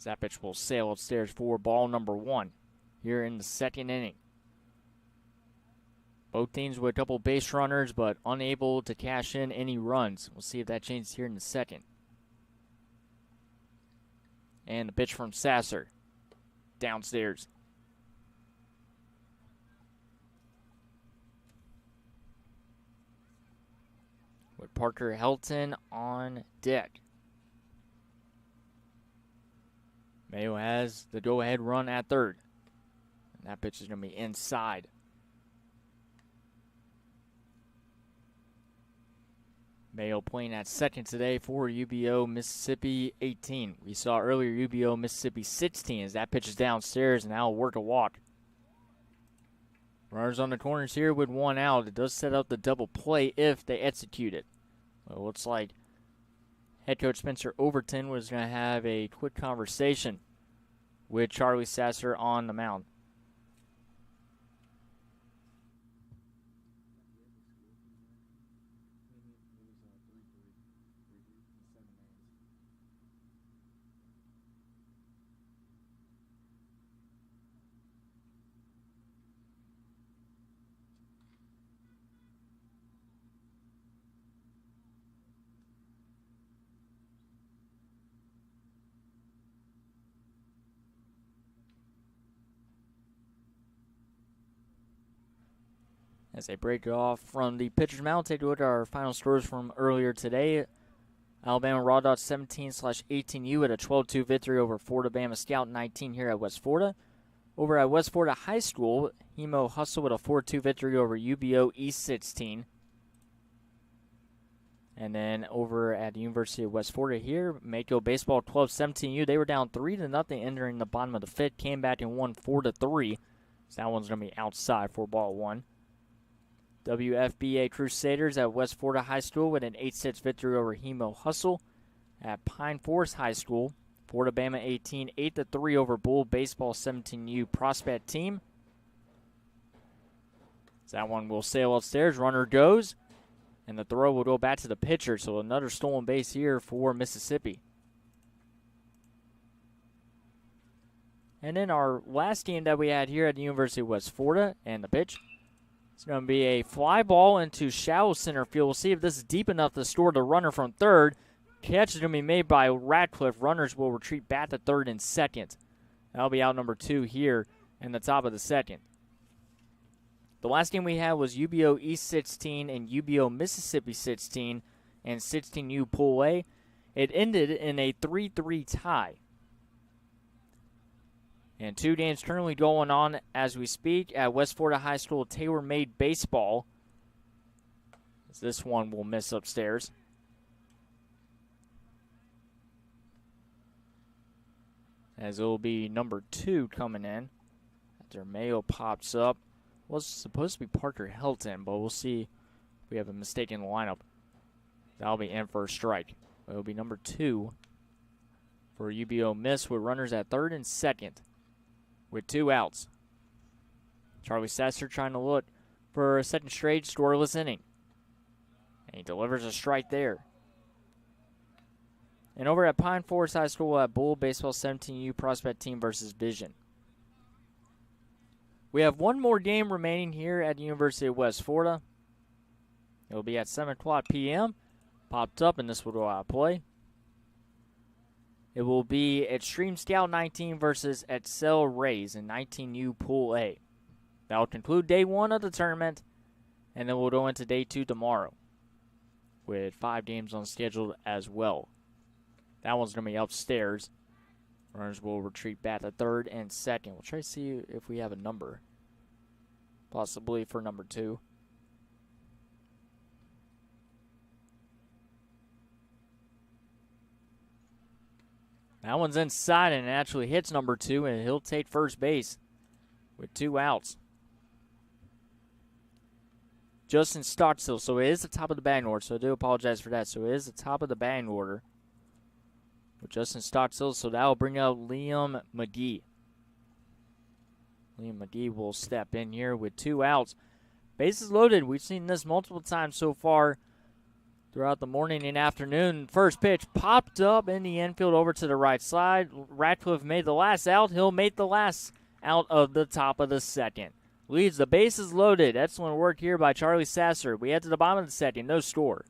That pitch will sail upstairs for ball number 1 here in the second inning. Both teams with a couple base runners, but unable to cash in any runs. We'll see if that changes here in the second. And the pitch from Sasser downstairs. With Parker Helton on deck. Mayo has the go-ahead run at third. And that pitch is going to be inside. Mayo playing at second today for UBO Mississippi 18. We saw earlier UBO Mississippi 16 as that pitch is downstairs and now will work a walk. Runners on the corners here with 1 out. It does set up the double play if they execute it. Well, it looks like head coach Spencer Overton was going to have a quick conversation with Charlie Sasser on the mound. As they break off from the pitcher's mound, take a look at our final scores from earlier today. Alabama Raw Dots 17/18U at a 12-2 victory over Florida Bama Scout 19 here at West Florida. Over at West Florida High School, Hemo Hustle with a 4-2 victory over UBO East 16. And then over at the University of West Florida here, Mako Baseball 12-17U. They were down 3-0 entering the bottom of the fifth. Came back and won 4-3. So that one's going to be outside for ball 1. WFBA Crusaders at West Florida High School with an 8-6 victory over Hemo Hustle. At Pine Forest High School, Florida Bama 18, 8-3 over Bull Baseball 17U Prospect Team. So that one will sail upstairs. Runner goes, and the throw will go back to the pitcher. So another stolen base here for Mississippi. And then our last game that we had here at the University of West Florida, and the pitch. It's going to be a fly ball into shallow center field. We'll see if this is deep enough to score the runner from third. Catch is going to be made by Radcliffe. Runners will retreat back to third and second. That'll be out number 2 here in the top of the second. The last game we had was UBO East 16 and UBO Mississippi 16 and 16U Pool A. It ended in a 3-3 tie. And 2 games currently going on as we speak at West Florida High School tailor-made baseball. This one will miss upstairs. As it will be number 2 coming in. After Mayo pops up. Was supposed to be Parker Hilton, but we'll see if we have a mistake in the lineup. That'll be in for a strike. It will be number 2 for UBO Miss with runners at third and second with 2 outs. Charlie Sasser trying to look for a second straight scoreless inning. And he delivers a strike there. And over at Pine Forest High School at Bull Baseball 17U Prospect Team versus Vision. We have one more game remaining here at the University of West Florida. It will be at 7 o'clock p.m. Popped up, and this will go out of play. It will be Extreme Scout 19 versus Excel Rays in 19U Pool A. That will conclude day 1 of the tournament, and then we'll go into day 2 tomorrow with 5 games on schedule as well. That one's going to be upstairs. Runners will retreat back to third and second. We'll try to see if we have a number, possibly for number 2. That one's inside and it actually hits number 2, and he'll take first base with 2 outs. Justin Stockstill. So it is the top of the batting order, so I do apologize for that. So it is the top of the batting order with Justin Stockstill, so that will bring out Liam McGee. Liam McGee will step in here with 2 outs. Bases loaded. We've seen this multiple times so far throughout the morning and afternoon. First pitch popped up in the infield over to the right side. Radcliffe made the last out. He'll make the last out of the top of the second. Leads the bases loaded. Excellent work here by Charlie Sasser. We head to the bottom of the second. No score.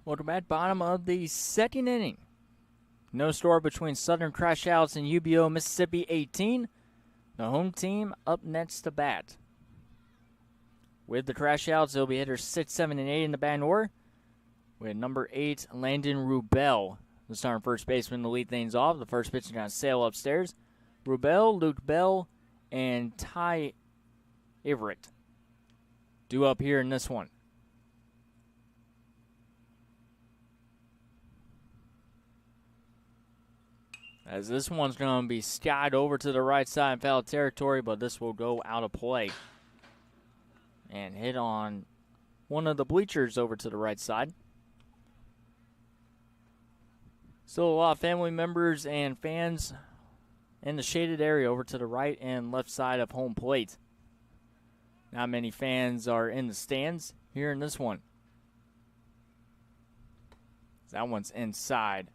Welcome back, bottom of the second inning. No score between Southern Crashouts and UBO Mississippi 18. The home team up next to bat. With the Crashouts, it'll be hitters 6, 7, and 8 in the batting order. With number 8, Landon Rubel, the starting first baseman, to lead things off. The first pitch is going to sail upstairs. Rubel, Luke Bell, and Ty Everett due up here in this one. As this one's going to be skied over to the right side in foul territory, but this will go out of play and hit on one of the bleachers over to the right side. Still a lot of family members and fans in the shaded area over to the right and left side of home plate. Not many fans are in the stands here in this one. That one's inside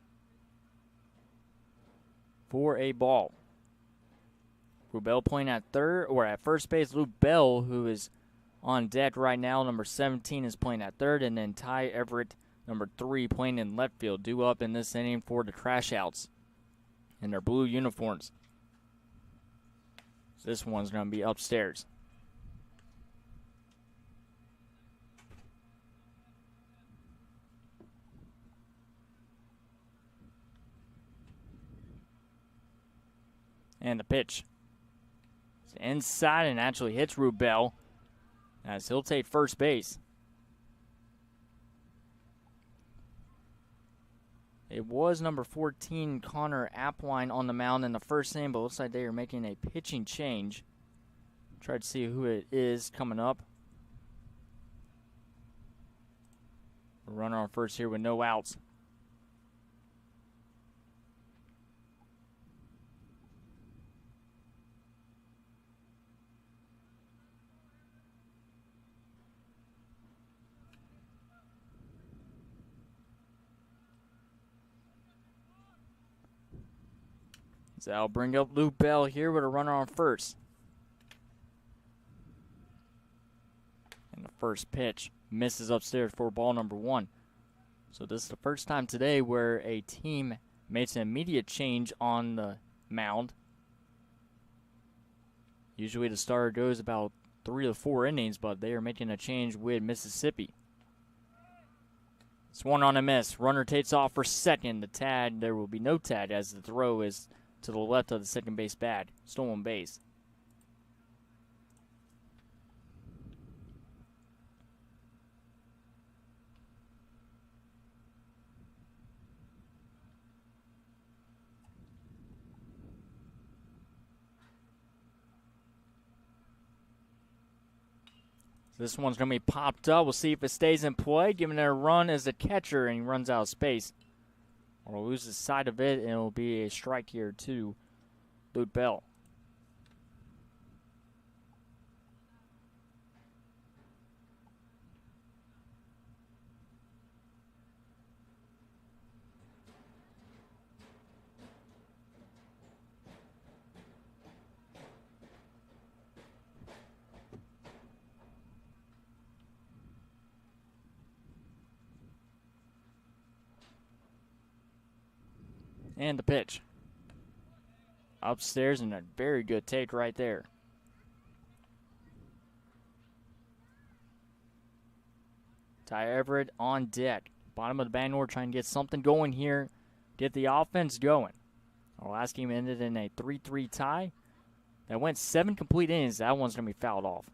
for a ball. Rubel playing at third, or at first base. Luke Bell, who is on deck right now, number 17, is playing at third, and then Ty Everett, number 3, playing in left field, due up in this inning for the Crashouts in their blue uniforms. So this one's going to be upstairs. And the pitch. It's inside and actually hits Rubel as he'll take first base. It was number 14, Connor Appline, on the mound in the first inning, but looks like they are making a pitching change. Try to see who it is coming up. A runner on first here with no outs. So I'll bring up Luke Bell here with a runner on first. And the first pitch misses upstairs for ball number 1. So this is the first time today where a team makes an immediate change on the mound. Usually the starter goes about 3 to 4 innings, but they are making a change with Mississippi. Swung on a miss. Runner takes off for second. The tag, there will be no tag as the throw is to the left of the second base pad. Stolen base. This one's going to be popped up. We'll see if it stays in play. Giving it a run as a catcher, and he runs out of space. Or loses sight of it, and it will be a strike here to Luke Bell. And the pitch. Upstairs, and a very good take right there. Ty Everett on deck. Bottom of the batting order, trying to get something going here. Get the offense going. Our last game ended in a 3-3 tie. That went 7 complete innings. That one's going to be fouled off.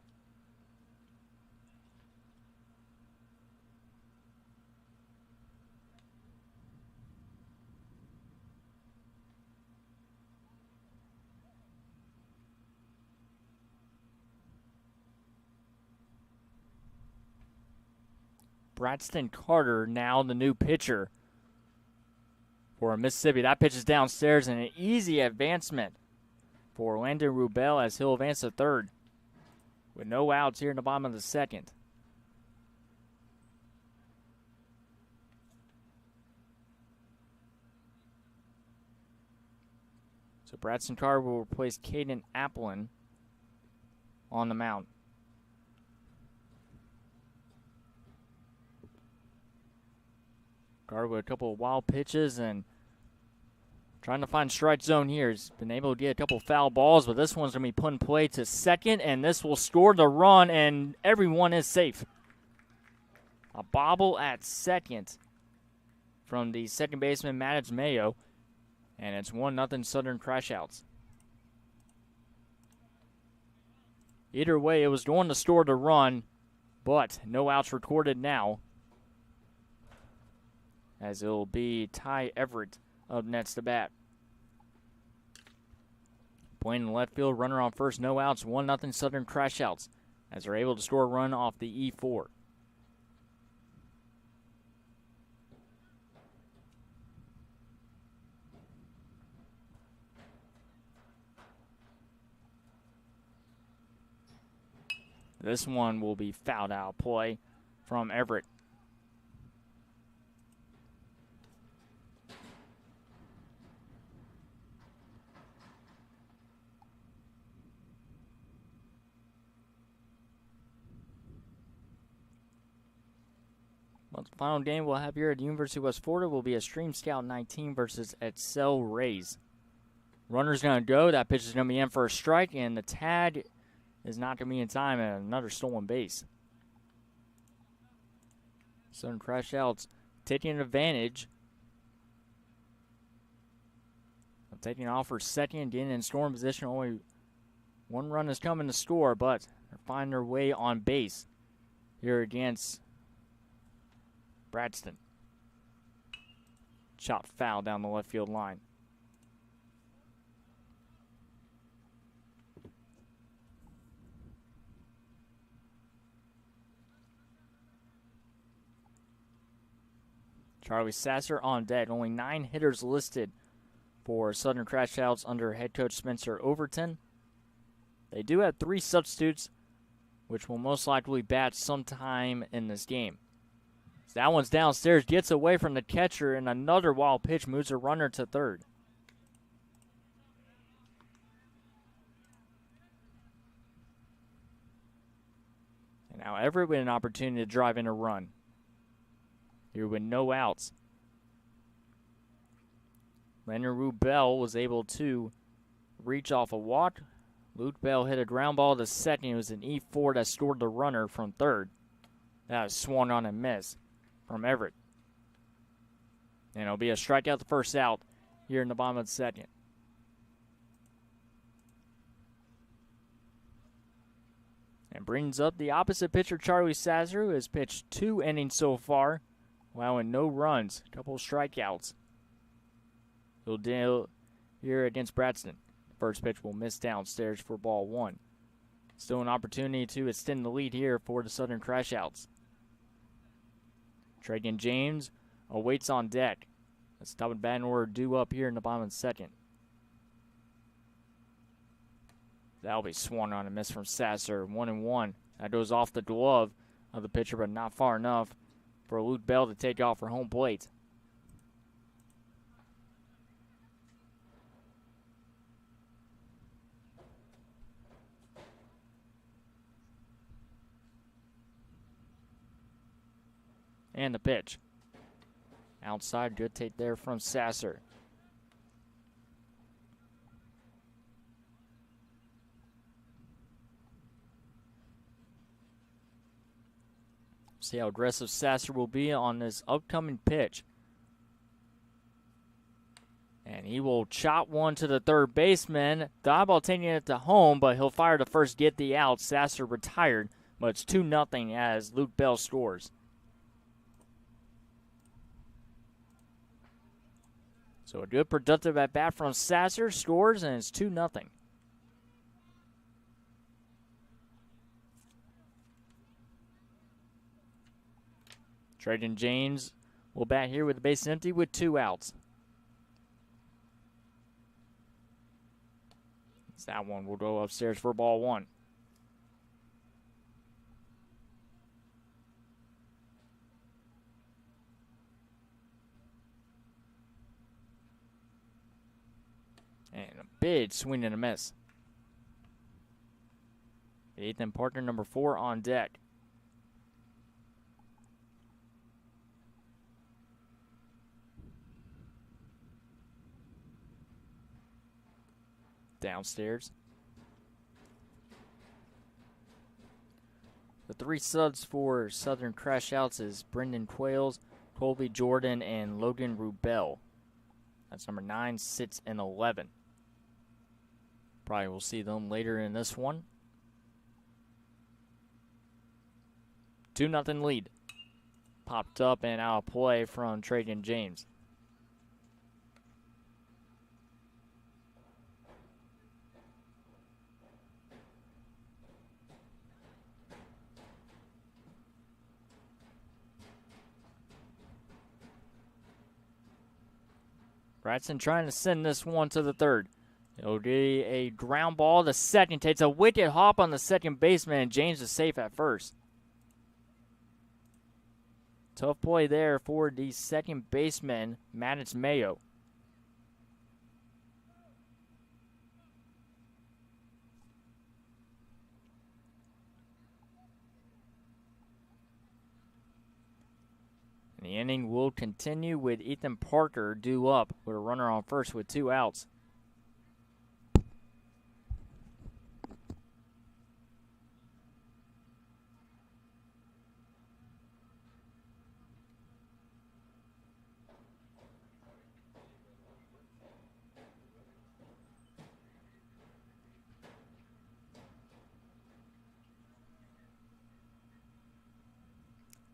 Braxton Carter, now the new pitcher for Mississippi. That pitch is downstairs, and an easy advancement for Landon Rubel as he'll advance to third with no outs here in the bottom of the second. So Braxton Carter will replace Caden Applin on the mound. Guard with a couple of wild pitches and trying to find strike zone here. He's been able to get a couple foul balls, but this one's going to be put in play to second, and this will score the run, and everyone is safe. A bobble at second from the second baseman, Maddox Mayo, and it's 1-0 Southern Crashouts. Either way, it was going to score the run, but no outs recorded now, as it will be Ty Everett up next to bat. Playing in left field, runner on first, no outs, 1-0 Southern Crashouts, as they're able to score a run off the E4. This one will be fouled out play from Everett. Well, the final game we'll have here at the University of West Florida will be a Stream Scout 19 versus Edsel Rays. Runner's going to go. That pitch is going to be in for a strike, and the tag is not going to be in time, and another stolen base. Southern Crashouts taking advantage of taking off for second, getting in scoring position. Only one run is coming to score, but they're finding their way on base here against Bradston. Shot foul down the left field line. Charlie Sasser on deck. Only 9 hitters listed for Southern Crashouts under head coach Spencer Overton. They do have 3 substitutes, which will most likely bat sometime in this game. So that one's downstairs, gets away from the catcher, and another wild pitch moves a runner to third. And now Everett with an opportunity to drive in a run here with no outs. Leonard Rubel was able to reach off a walk. Luke Bell hit a ground ball to second. It was an E4 that scored the runner from third. That was swung on and missed from Everett. And it'll be a strikeout the first out here in the bottom of the second. And brings up the opposite pitcher, Charlie Sasser, who has pitched 2 innings so far, allowing no runs, a couple of strikeouts. He'll deal here against Bradston. First pitch will miss downstairs for ball 1. Still an opportunity to extend the lead here for the Southern Crashouts. Tragan James awaits on deck. That's top of batting order due up here in the bottom of the second. That'll be swung on and missed from Sasser. 1-1. That goes off the glove of the pitcher, but not far enough for Luke Bell to take off for home plate. And the pitch. Outside, good take there from Sasser. See how aggressive Sasser will be on this upcoming pitch. And he will chop one to the third baseman. The eyeball taking it to home, but he'll fire to first, get the out. Sasser retired, but it's 2-0 as Luke Bell scores. So a good productive at bat from Sasser, scores, and it's 2-0. Trajan James will bat here with the base empty with 2 outs. That one will go upstairs for ball 1. And a big swing and a miss. Ethan Parker, number 4, on deck. downstairs. The 3 subs for Southern Crash Outs is Brendan Quails, Colby Jordan, and Logan Rubel. That's number 9, 6, and 11. Probably will see them later in this one. 2-0 lead. Popped up and out of play from Trajan James. Bratson trying to send this one to the third. It'll be a ground ball. The second takes a wicked hop on the second baseman, and James is safe at first. Tough play there for the second baseman, Maddox Mayo. The inning will continue with Ethan Parker due up with a runner on first with 2 outs.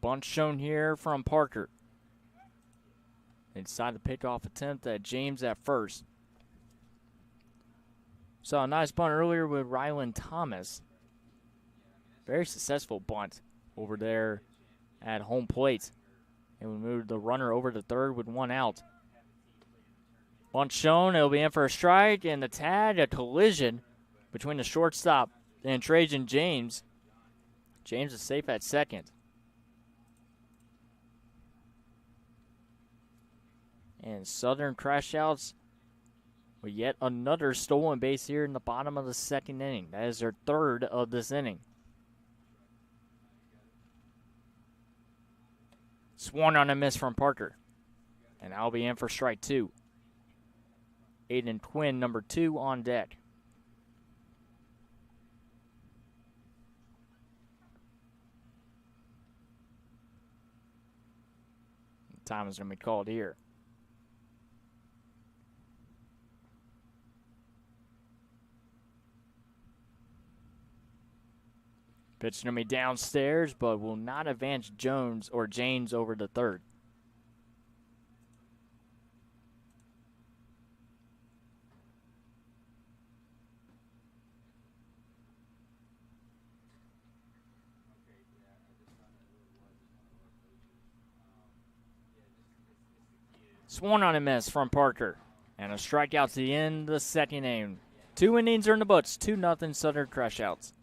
Bunt shown here from Parker. Inside the pickoff attempt at James at first. Saw a nice bunt earlier with Rylan Thomas. Very successful bunt over there at home plate. And we moved the runner over to third with 1 out. Bunt shown, it'll be in for a strike, and the tag, a collision between the shortstop and Trajan James. James is safe at second. And Southern Crash Outs with yet another stolen base here in the bottom of the second inning. That is their third of this inning. Swung on a miss from Parker. And I'll be in for strike 2. Aiden Quinn, number 2, on deck. Time is going to be called here. Pitch going to be downstairs, but will not advance James over to third. Swung on a miss from Parker. And a strikeout to the end of the second inning. 2 innings are in the books. 2-0 Southern Crash Outs.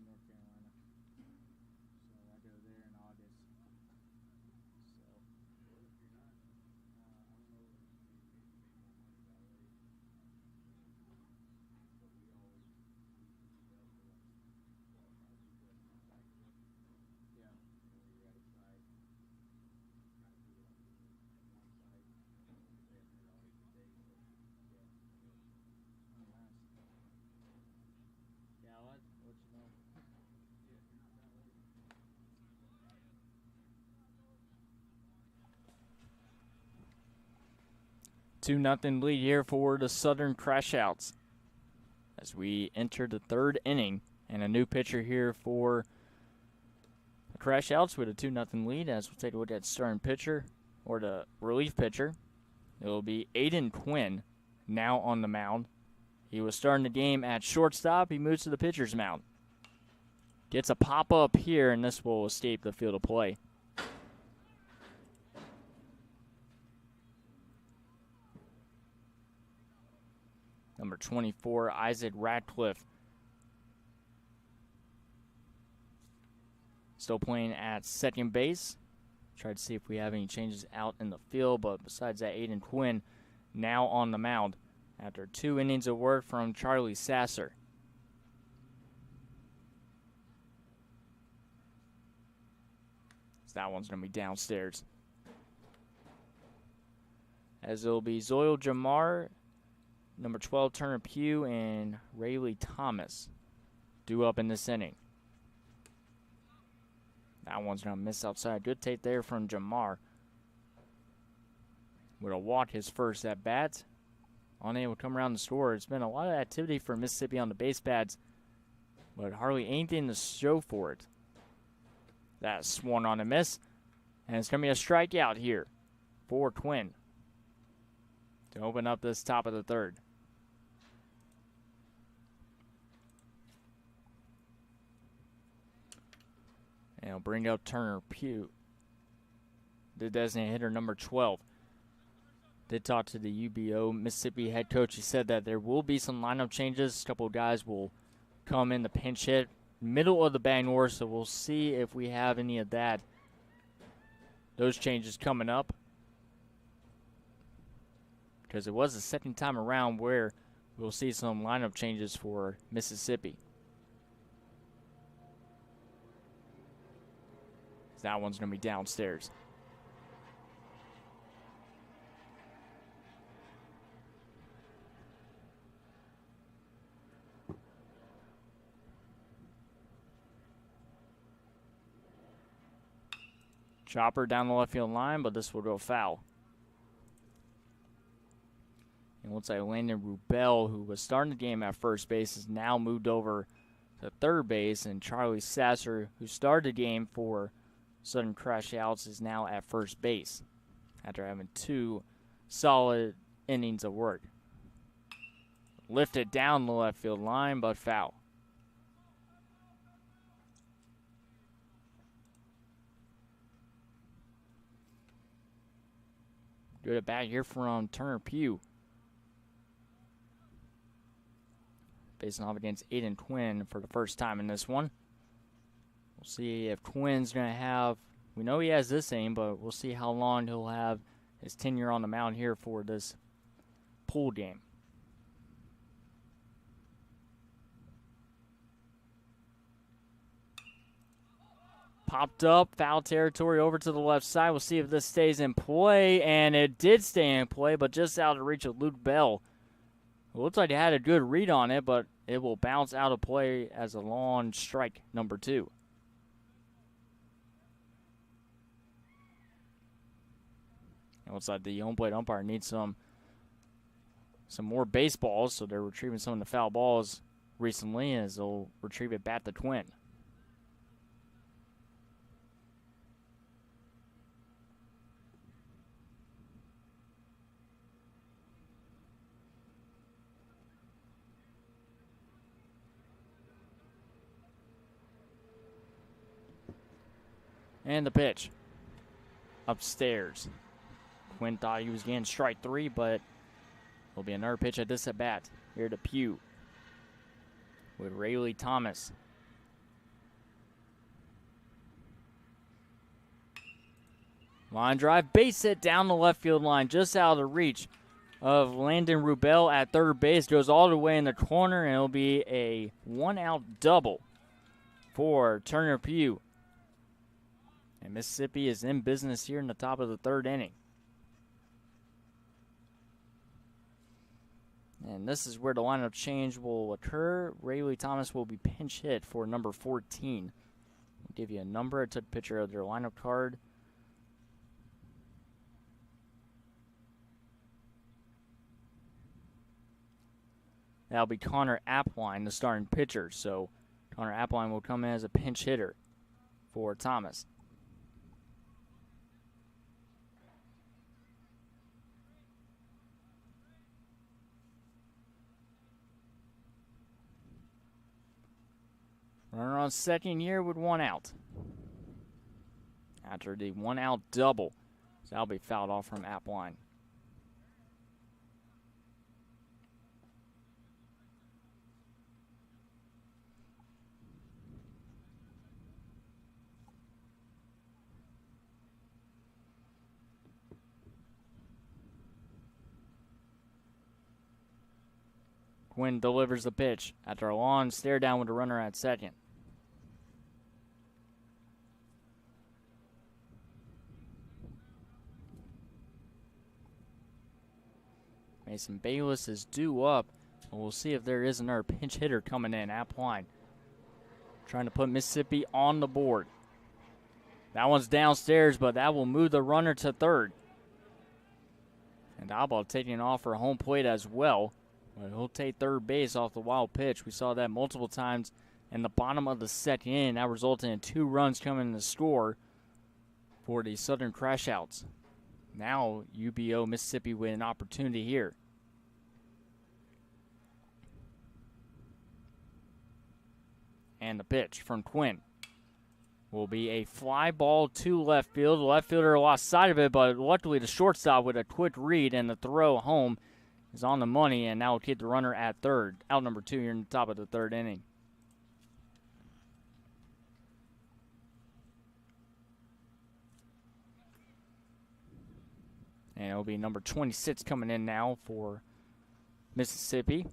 North Carolina. So I go there in August. Yeah, I'll let you know. 2-0 lead here for the Southern Crashouts as we enter the third inning, and a new pitcher here for the Crashouts with a 2-0 lead. As we'll take a look at starting pitcher, or the relief pitcher. It will be Aiden Quinn now on the mound. He was starting the game at shortstop. He moves to the pitcher's mound. Gets a pop-up here, and this will escape the field of play. Number 24, Isaac Radcliffe. Still playing at second base. Try to see if we have any changes out in the field, but besides that, Aiden Quinn now on the mound after 2 innings of work from Charlie Sasser. So that one's going to be downstairs. As it'll be Zoil Jamar, number 12, Turner Pugh, and Rayleigh Thomas due up in this inning. That one's going to miss outside. Good take there from Jamar. Would have walked his first at bat. Unable to come around the score. It's been a lot of activity for Mississippi on the base pads, but hardly anything to show for it. That's swung on a miss, and it's going to be a strikeout here for Quinn to open up this top of the third. And he'll bring up Turner Pugh, the designated hitter, number 12. Did talk to the UBO Mississippi head coach. He said that there will be some lineup changes. A couple of guys will come in the pinch hit, middle of the batting order, so we'll see if we have any of that. Those changes coming up, because it was the second time around where we'll see some lineup changes for Mississippi. That one's going to be downstairs. Chopper down the left field line, but this will go foul. And looks like Landon Rubel, who was starting the game at first base, has now moved over to third base, and Charlie Sasser, who started the game for Southern Crashouts, is now at first base after having 2 solid innings of work. Lifted down the left field line, but foul. Good at bat here from Turner Pugh. Facing off against Aiden Quinn for the first time in this one. We'll see if Quinn's going to have, we know he has this aim, but we'll see how long he'll have his tenure on the mound here for this pool game. Popped up, foul territory over to the left side. We'll see if this stays in play, and it did stay in play, but just out of reach of Luke Bell. It looks like he had a good read on it, but it will bounce out of play as a long strike, number 2. It looks like the home plate umpire needs some more baseballs, so they're retrieving some of the foul balls recently as they'll retrieve it back to Quinn. And the pitch. Upstairs. Quinn thought he was getting strike 3, but there'll be another pitch at this at bat. Here to Pugh with Rayleigh Thomas. Line drive, base hit down the left field line, just out of the reach of Landon Rubel at third base. Goes all the way in the corner, and it'll be a one-out double for Turner Pugh. And Mississippi is in business here in the top of the third inning. And this is where the lineup change will occur. Rayleigh Thomas will be pinch hit for number 14. I'll give you a number. I took a picture of their lineup card. That'll be Connor Appline, the starting pitcher. So Connor Appline will come in as a pinch hitter for Thomas. Runner on second here with one out. After the one-out double, so that'll be fouled off from Appline. Quinn delivers the pitch after a long stare down with the runner at second. Mason Bayless is due up. We'll see if there is another pinch hitter coming in. Appline trying to put Mississippi on the board. That one's downstairs, but that will move the runner to third. And Alba taking off for home plate as well. But he'll take third base off the wild pitch. We saw that multiple times in the bottom of the second inning. That resulted in 2 runs coming in the score for the Southern Crash Outs. Now UBO Mississippi with an opportunity here. And the pitch from Quinn will be a fly ball to left field. The left fielder lost sight of it, but luckily the shortstop with a quick read and the throw home is on the money, and now will keep the runner at third. Out number 2 here in the top of the third inning. And it'll be number 26 coming in now for Mississippi.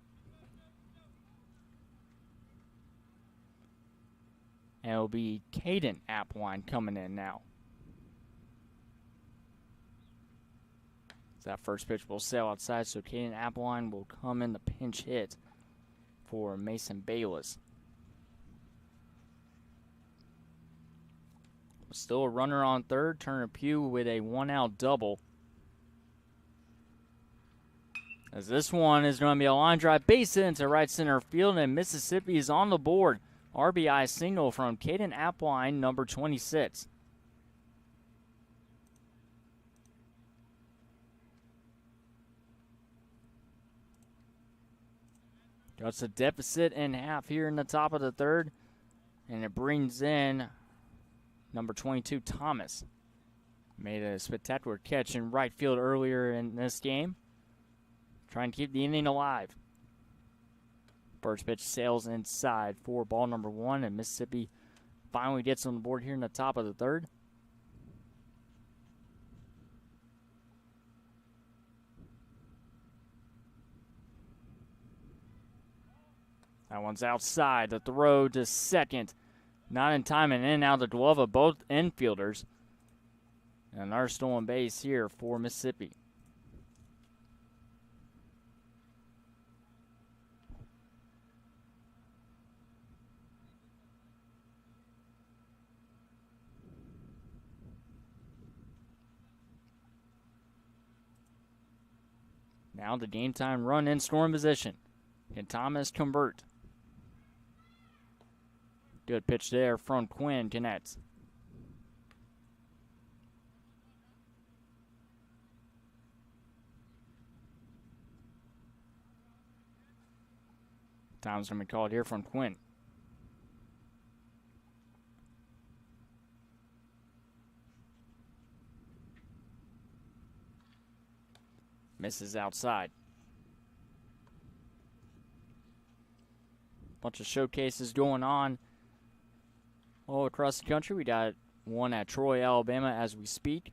And it'll be Caden Appline coming in now. That first pitch will sail outside, so Caden Appline will come in the pinch hit for Mason Bayless. Still a runner on third. Turner Pugh with a one-out double. As this one is going to be a line drive base hit into right center field, and Mississippi is on the board. RBI single from Caden Appline, number 26. Cuts a deficit in half here in the top of the third, and it brings in number 22, Thomas. Made a spectacular catch in right field earlier in this game. Trying to keep the inning alive. First pitch sails inside for ball number 1, and Mississippi finally gets on the board here in the top of the third. That one's outside. The throw to second. Not in time, and in and out of the glove of both infielders. And another stolen base here for Mississippi. Now the game time run in scoring position. Can Thomas convert? Good pitch there from Quinn. Connects. Time's going to be called here from Quinn. Misses outside. Bunch of showcases going on all across the country. We got one at Troy, Alabama as we speak.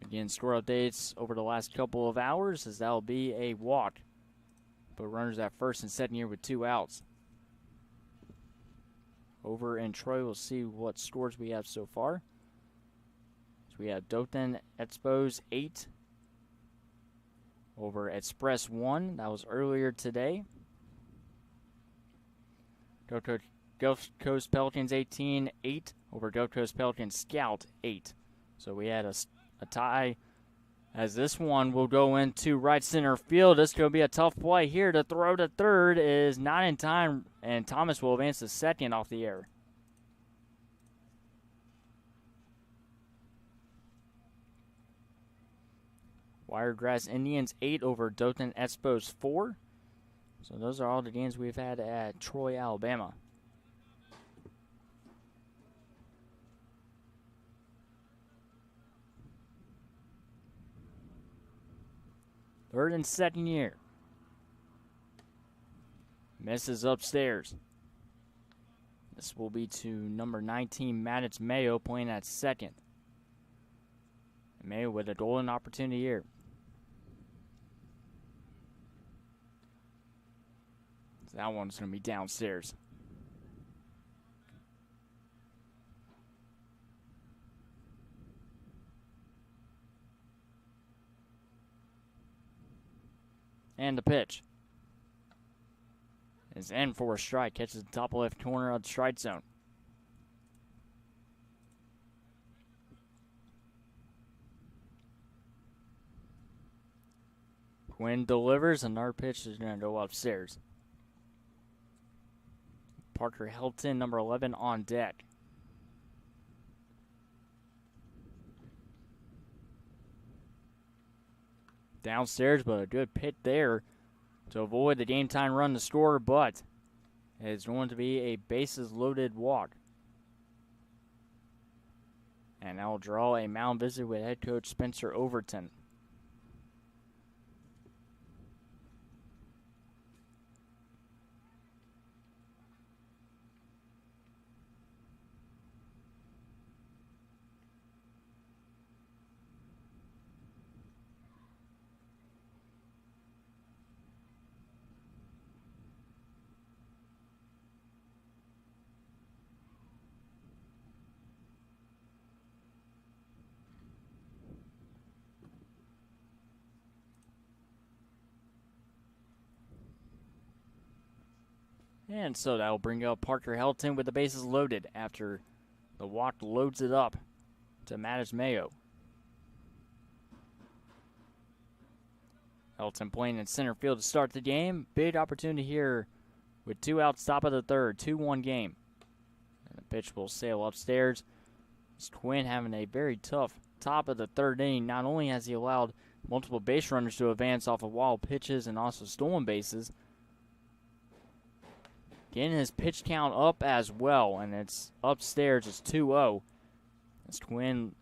Again, score updates over the last couple of hours, as that'll be a walk. But runners at first and second here with 2 outs. Over in Troy, we'll see what scores we have so far. So we have Dothan Expos 8. Over Express 1. That was earlier today. Gulf Coast Pelicans 18, 8 over Gulf Coast Pelicans Scout 8. So we had a tie, as this one will go into right center field. This could be a tough play here. To throw to third is not in time, and Thomas will advance to second off the air. Wiregrass Indians 8 over Dothan Expos 4. So those are all the games we've had at Troy, Alabama. Third and second year. Misses upstairs. This will be to number 19, Maddox Mayo, playing at second. Mayo with a golden opportunity here. That one's going to be downstairs. And the pitch is in for a strike. Catches the top left corner of the strike zone. Quinn delivers, and our pitch is going to go upstairs. Parker Helton, number 11, on deck. Downstairs, but a good pit there to avoid the game time run to score, but it's going to be a bases loaded walk. And that will draw a mound visit with head coach Spencer Overton. And so that will bring up Parker Helton with the bases loaded after the walk loads it up to Mattis Mayo. Helton playing in center field to start the game. Big opportunity here with 2 outs, top of the third, 2-1 game. And the pitch will sail upstairs. This Quinn having a very tough top of the third inning. Not only has he allowed multiple base runners to advance off of wild pitches and also stolen bases, getting his pitch count up as well, and it's upstairs. It's 2-0. As Quinn,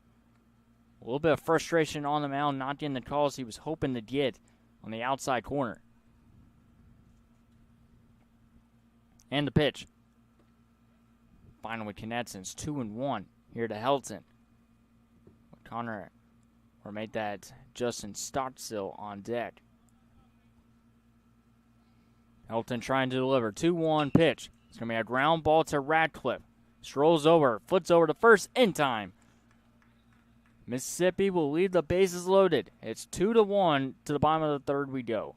a little bit of frustration on the mound, not getting the calls he was hoping to get on the outside corner. And the pitch. Finally connects, and it's 2-1 here to Helton. Connor, or made that Justin Stockstill on deck. Helton trying to deliver. 2-1 pitch. It's going to be a ground ball to Radcliffe. Strolls over, flips over to first in time. Mississippi will leave the bases loaded. It's 2-1 to the bottom of the third we go.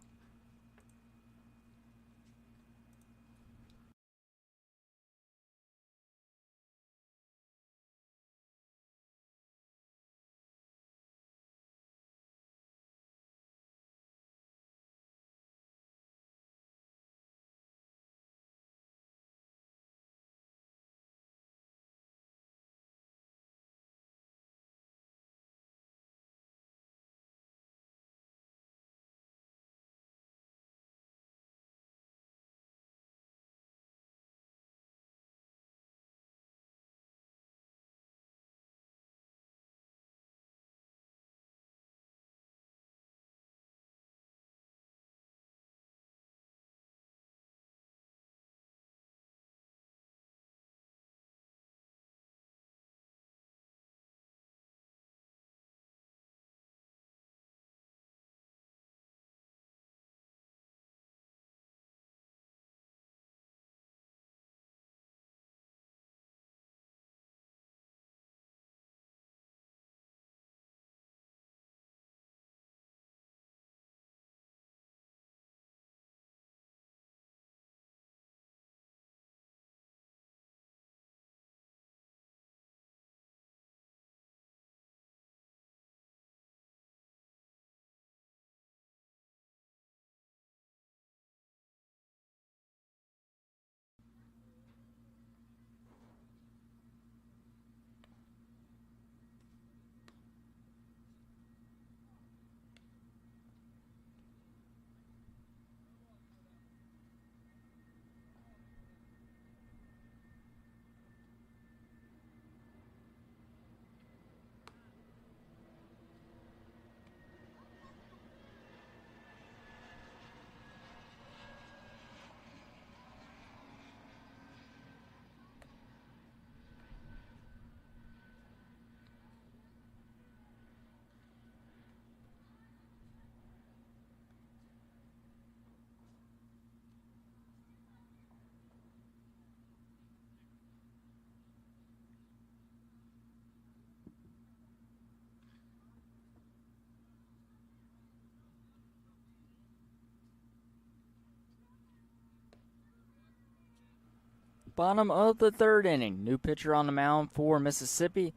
Bottom of the third inning. New pitcher on the mound for Mississippi.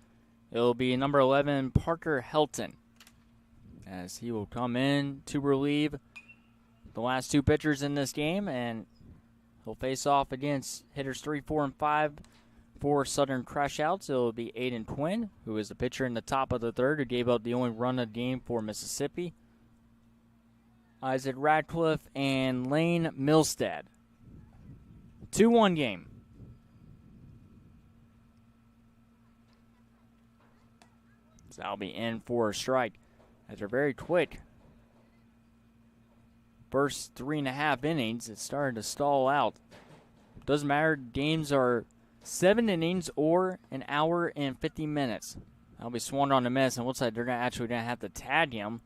It'll be number 11, Parker Helton, as he will come in to relieve the last two pitchers in this game, and he'll face off against hitters 3, 4, and 5 for Southern Crashouts. It'll be Aiden Quinn, who is the pitcher in the top of the third, who gave up the only run of the game for Mississippi. Isaac Radcliffe and Lane Milstead. 2-1 game. So that'll be in for a strike. As they're very quick. First 3.5 innings, it started to stall out. Doesn't matter, games are 7 innings or an hour and 50 minutes. That'll be swung on the miss, and it looks like they're actually going to have to tag him.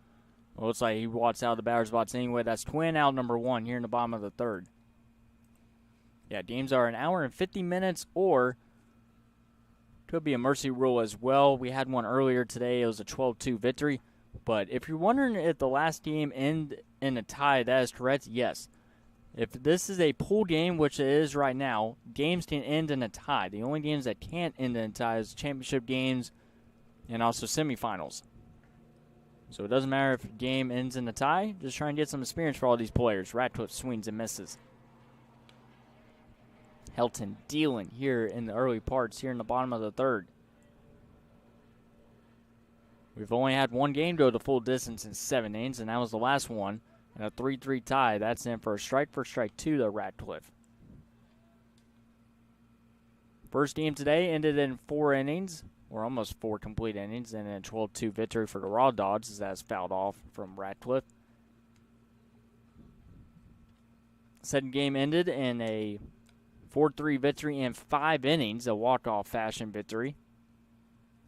Well, it looks like he walks out of the batter's box anyway. That's Quinn out number 1 here in the bottom of the third. Yeah, games are an hour and 50 minutes or could be a mercy rule as well. We had one earlier today. It was a 12-2 victory. But if you're wondering if the last game ended in a tie, that is correct, yes. If this is a pool game, which it is right now, games can end in a tie. The only games that can't end in a tie is championship games and also semifinals. So it doesn't matter if a game ends in a tie. Just try and get some experience for all these players. Radcliffe swings and misses. Helton dealing here in the early parts, here in the bottom of the third. We've only had one game go the full distance in 7 innings, and that was the last one. And a 3-3 tie. That's in for a strike two to Radcliffe. First game today ended in 4 innings, or almost 4 complete innings, and a 12-2 victory for the Raw Dogs as that's fouled off from Radcliffe. Second game ended in a 4-3 victory in 5 innings, a walk-off fashion victory.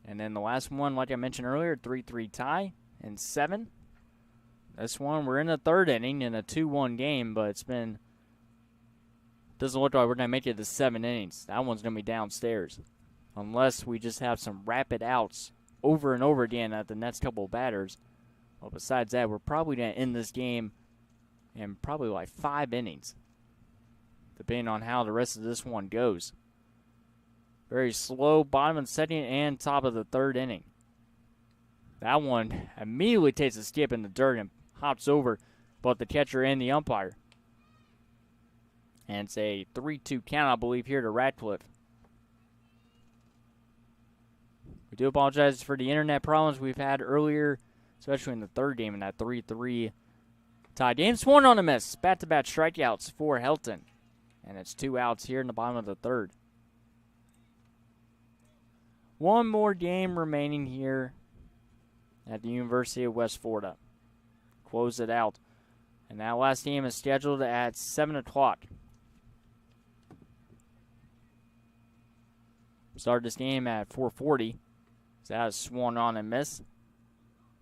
And then the last one, like I mentioned earlier, 3-3 tie in 7. This one, we're in the third inning in a 2-1 game, but doesn't look like we're going to make it to 7 innings. That one's going to be downstairs. Unless we just have some rapid outs over and over again at the next couple of batters. Well, besides that, we're probably going to end this game in probably like 5 innings, depending on how the rest of this one goes. Very slow, bottom of the second and top of the third inning. That one immediately takes a skip in the dirt and hops over both the catcher and the umpire. And it's a 3-2 count, I believe, here to Radcliffe. We do apologize for the internet problems we've had earlier, especially in the third game in that 3-3 tie game. Swung on a miss. Bat-to-bat strikeouts for Helton. And it's 2 outs here in the bottom of the third. One more game remaining here at the University of West Florida. Close it out. And that last game is scheduled at 7 o'clock. Start this game at 4:40. So that is swung on and miss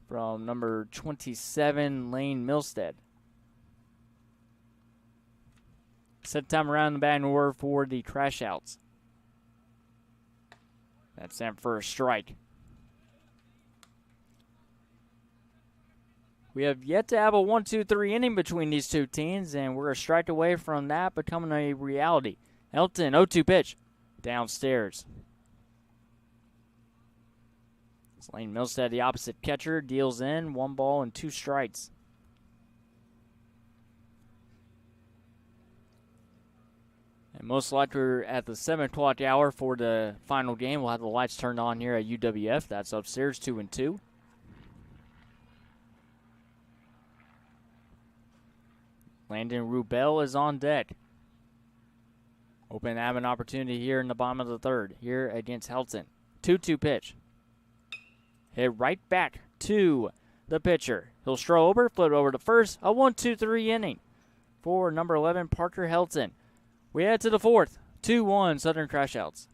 from number 27, Lane Milstead. Set time around the batting order for the crash outs. That's sent for a strike. We have yet to have a 1-2-3 inning between these two teams, and we're a strike away from that becoming a reality. Helton, 0-2 pitch, downstairs. Lane Milstead, the opposite catcher, deals in 1 ball and 2 strikes. And most likely at the 7 o'clock hour for the final game, we'll have the lights turned on here at UWF. That's upstairs, 2-2. Landon Rubel is on deck. Hoping to have an opportunity here in the bottom of the third, here against Helton. 2-2 pitch. Hit right back to the pitcher. He'll stroll over, flip over to first. A 1-2-3 inning for number 11, Parker Helton. We head to the fourth. 2-1 Southern Crashouts.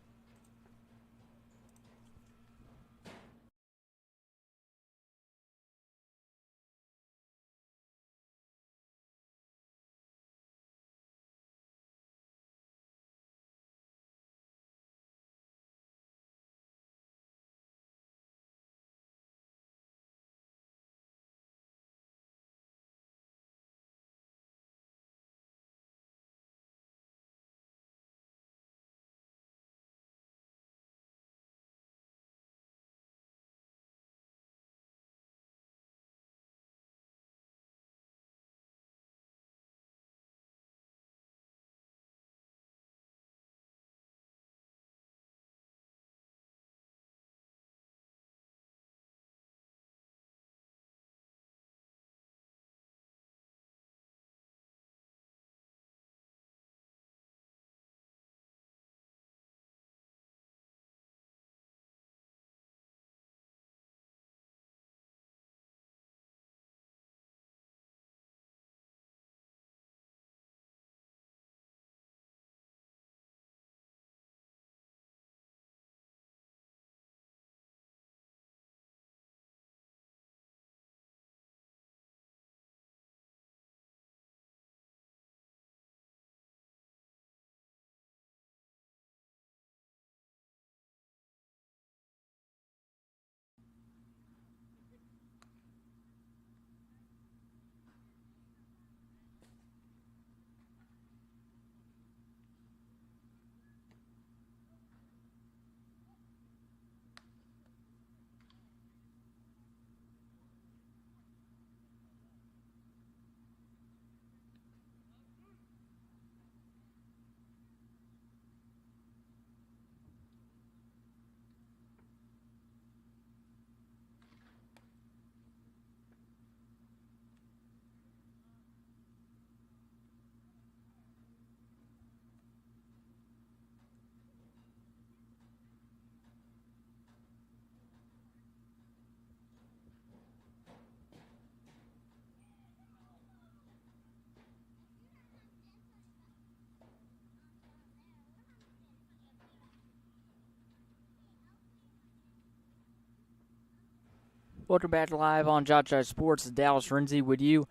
Welcome back live on JockJive Sports. Dallas Renzi with you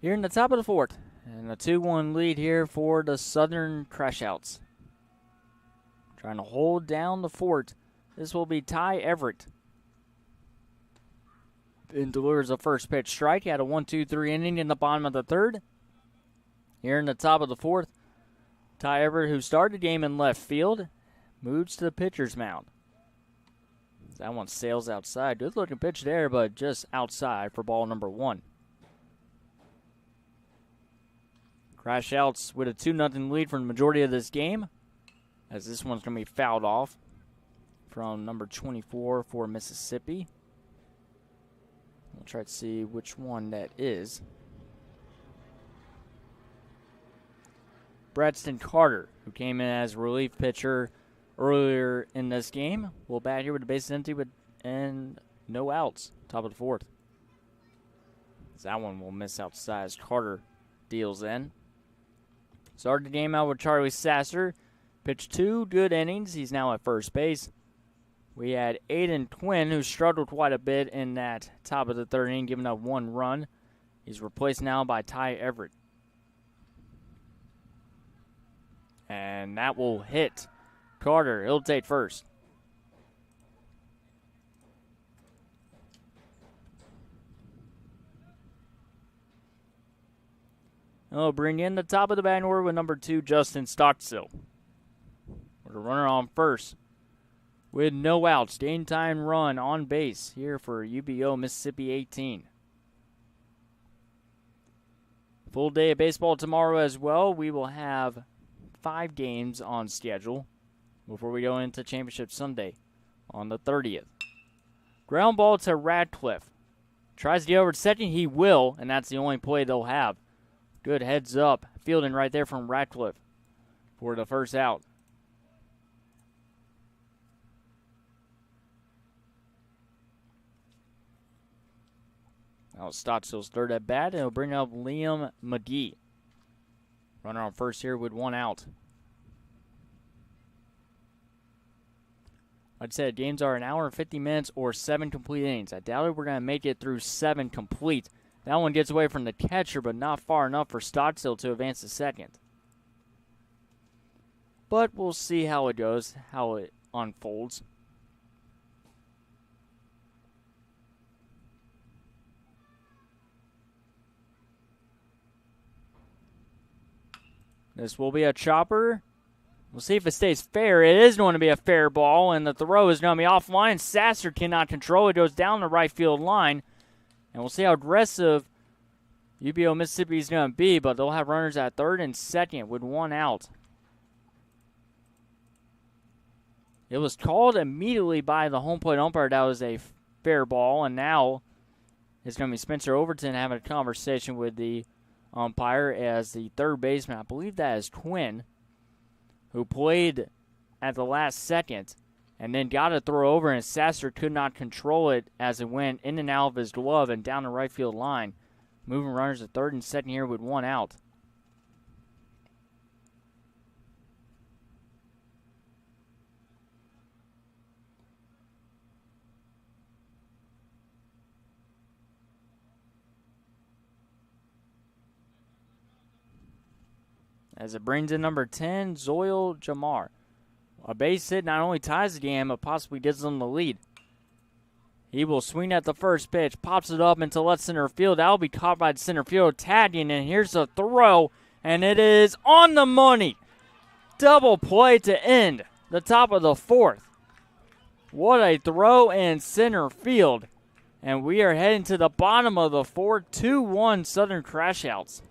here in the top of the fourth. And a 2-1 lead here for the Southern Crashouts. Trying to hold down the fort. This will be Ty Everett. And delivers a first pitch strike. He had a 1-2-3 inning in the bottom of the third. Here in the top of the fourth, Ty Everett, who started the game in left field, moves to the pitcher's mound. That one sails outside. Good looking pitch there, but just outside for ball number 1. Crashouts with a 2-0 lead for the majority of this game, as this one's going to be fouled off from number 24 for Mississippi. We'll try to see which one that is. Braxton Carter, who came in as relief pitcher earlier in this game, will bat here with the bases empty and no outs. Top of the fourth. That one will miss outside as Carter deals in. Started the game out with Charlie Sasser. Pitched 2 good innings. He's now at first base. We had Aiden Twin, who struggled quite a bit in that top of the third inning, giving up 1 run. He's replaced now by Ty Everett. And that will hit Carter. He'll take first. He'll bring in the top of the batting order with number 2, Justin Stockstill. With a runner on first. With no outs. Game time run on base here for UBO Mississippi 18. Full day of baseball tomorrow as well. We will have 5 games on schedule before we go into Championship Sunday on the 30th. Ground ball to Radcliffe. Tries to get over to second. He will, and that's the only play they'll have. Good heads up. Fielding right there from Radcliffe for the first out. Now Stockstill's third at bat, and he'll bring up Liam McGee. Runner on first here with 1 out. Like I said, games are an hour and 50 minutes or 7 complete innings. I doubt we're going to make it through 7 complete. That one gets away from the catcher, but not far enough for Stockstill to advance to second. But we'll see how it goes, how it unfolds. This will be a chopper. We'll see if it stays fair. It is going to be a fair ball, and the throw is going to be offline. Sasser cannot control it. Goes down the right field line. And we'll see how aggressive UBO Mississippi is going to be, but they'll have runners at third and second with 1 out. It was called immediately by the home plate umpire that was a fair ball, and now it's going to be Spencer Overton having a conversation with the umpire as the third baseman. I believe that is Twin, who played at the last second and then got a throw over, and Sasser could not control it as it went in and out of his glove and down the right field line. Moving runners at third and second here with 1 out. As it brings in number 10, Zoil Jamar. A base hit not only ties the game, but possibly gives them the lead. He will swing at the first pitch, pops it up into left center field. That will be caught by the center field, tagging, and here's a throw, and it is on the money. Double play to end the top of the fourth. What a throw in center field. And we are heading to the bottom of the fourth, 2-1 Southern Crashouts.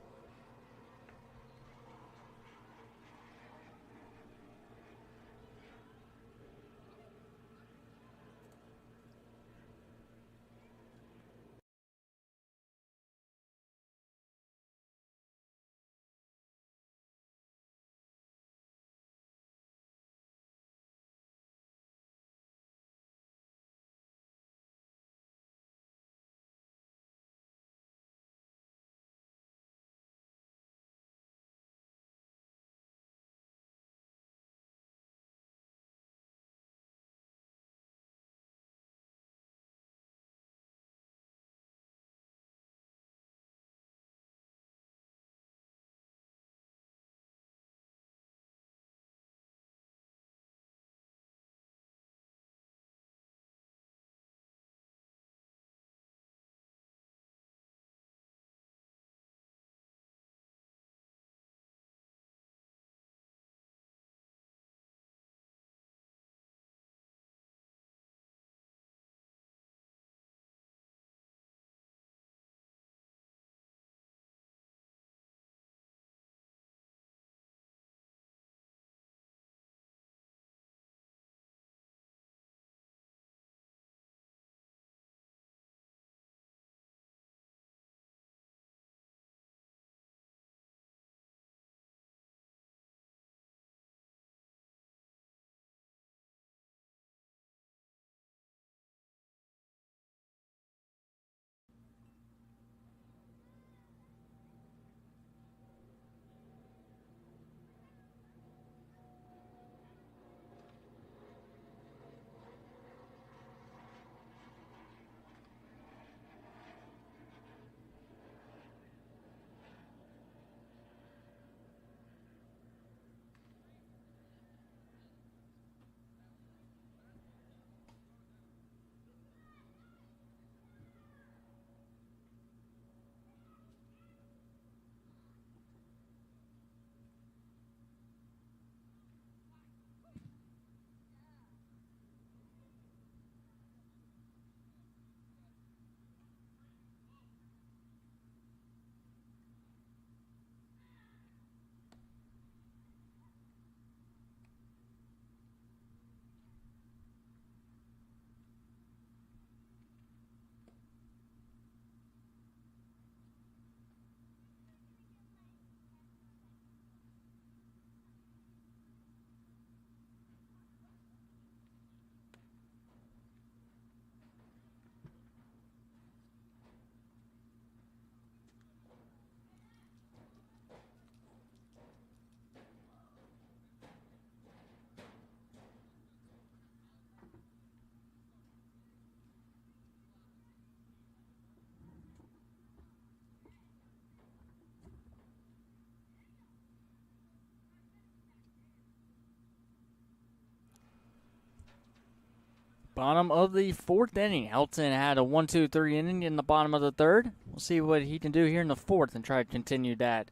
Bottom of the fourth inning. Helton had a 1-2-3 inning in the bottom of the third. We'll see what he can do here in the fourth and try to continue that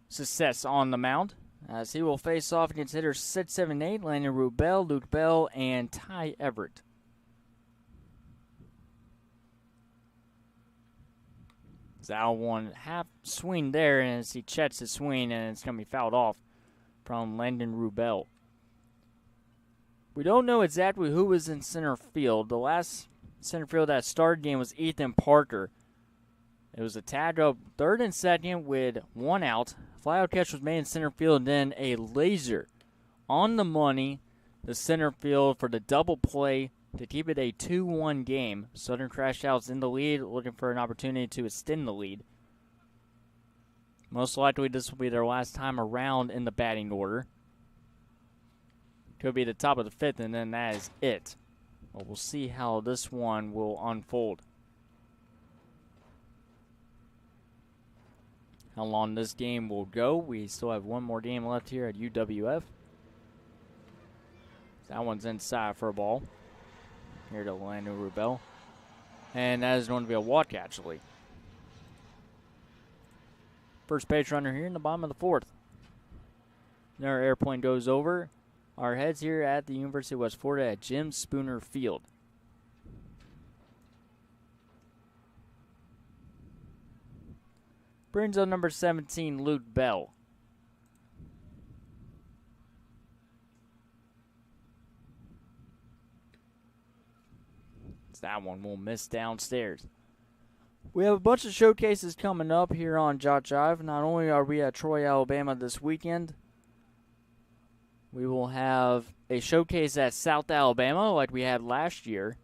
success on the mound, as he will face off against hitters 6, 7, 8, Landon Rubel, Luke Bell, and Ty Everett. Zal one half swing there, and as he checks the swing, and it's going to be fouled off from Landon Rubel. We don't know exactly who was in center field. The last center field that started game was Ethan Parker. It was a tag up third and second with one out. Flyout catch was made in center field, and then a laser on the money, the center field for the double play to keep it a 2-1 game. Southern Crash Outs in the lead, looking for an opportunity to extend the lead. Most likely this will be their last time around in the batting order. Could be the top of the fifth, and then that is it. But we'll see how this one will unfold. How long this game will go. We still have one more game left here at UWF. That one's inside for a ball. Here to Landon Rubel. And that is going to be a walk, actually. First base runner here in the bottom of the fourth. Another airplane goes over our heads here at the University of West Florida at Jim Spooner Field. Brings on number 17, Luke Bell. That one will miss downstairs. We have a bunch of showcases coming up here on JockJive. Not only are we at Troy, Alabama this weekend, we will have a showcase at South Alabama like we had last year.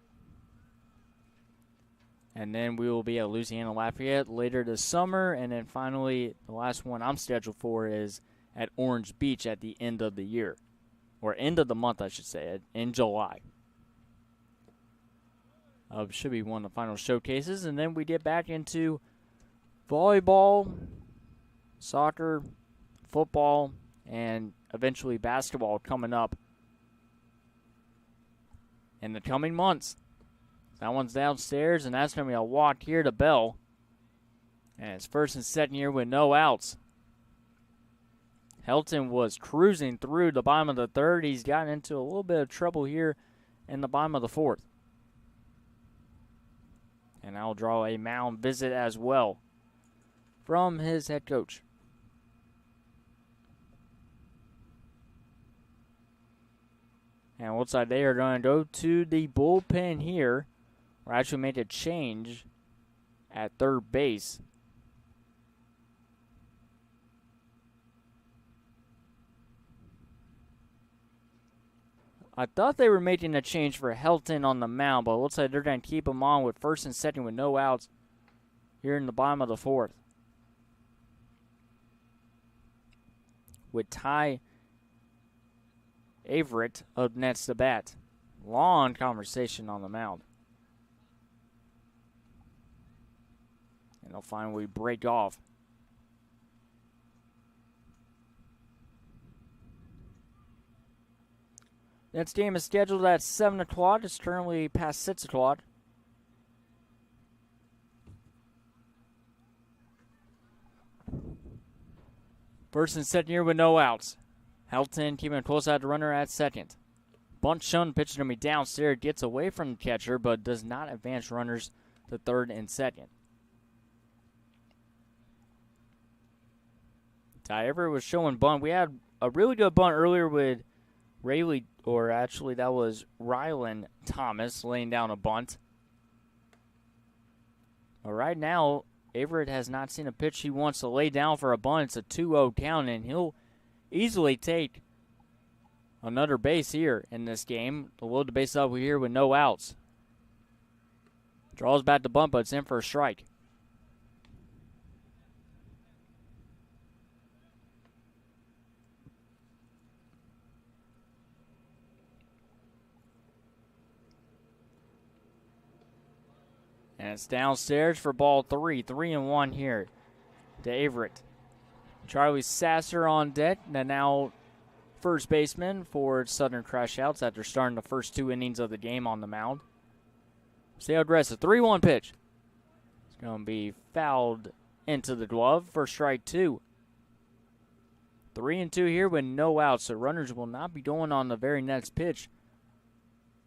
And then we will be at Louisiana Lafayette later this summer. And then finally, the last one I'm scheduled for is at Orange Beach at the end of the year. Or end of the month, I should say, in July. Should be one of the final showcases. And then we get back into volleyball, soccer, football, and eventually basketball coming up in the coming months. That one's downstairs, and that's going to be a walk here to Bell. And it's first and second here with no outs. Helton was cruising through the bottom of the third. He's gotten into a little bit of trouble here in the bottom of the fourth. And I'll draw a mound visit as well from his head coach. And looks like they are going to go to the bullpen here. Or actually make a change at third base. I thought they were making a change for Helton on the mound, but it looks like they're going to keep him on with first and second with no outs here in the bottom of the fourth. With Ty Everett up next to bat. Long conversation on the mound. And they'll finally break off. Next game is scheduled at 7 o'clock. It's currently past 6 o'clock. First and second here with no outs. Helton keeping a close eye to runner at second. Bunt shown, pitch is going to be downstairs. Gets away from the catcher, but does not advance runners to third and second. Ty Everett was showing bunt. We had a really good bunt earlier with Rayleigh, or actually that was Rylan Thomas laying down a bunt. But right now, Everett has not seen a pitch he wants to lay down for a bunt. It's a 2-0 count, and he'll easily take another base here in this game. To load the base up here with no outs. Draws back the bunt, but it's in for a strike. And it's downstairs for ball 3. 3-1 here to Everett. Charlie Sasser on deck. And now first baseman for Southern Crashouts after starting the first 2 innings of the game on the mound. See how aggressive. 3-1 pitch. It's going to be fouled into the glove for strike 2. 3-2 here with no outs, so runners will not be going on the very next pitch.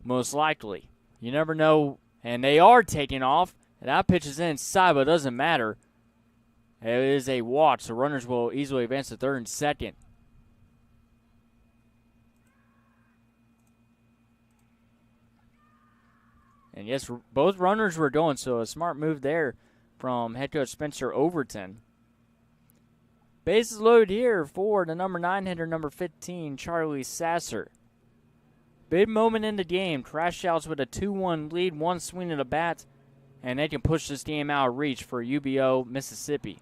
Most likely. You never know. And they are taking off. And that pitch is inside, but it doesn't matter. It is a walk, so runners will easily advance to third and second. And yes, both runners were going, so a smart move there from head coach Spencer Overton. Bases loaded here for the number 9 hitter, number 15, Charlie Sasser. Big moment in the game. Crashouts with a 2-1 lead, 1 swing of the bat, and they can push this game out of reach for UBO, Mississippi.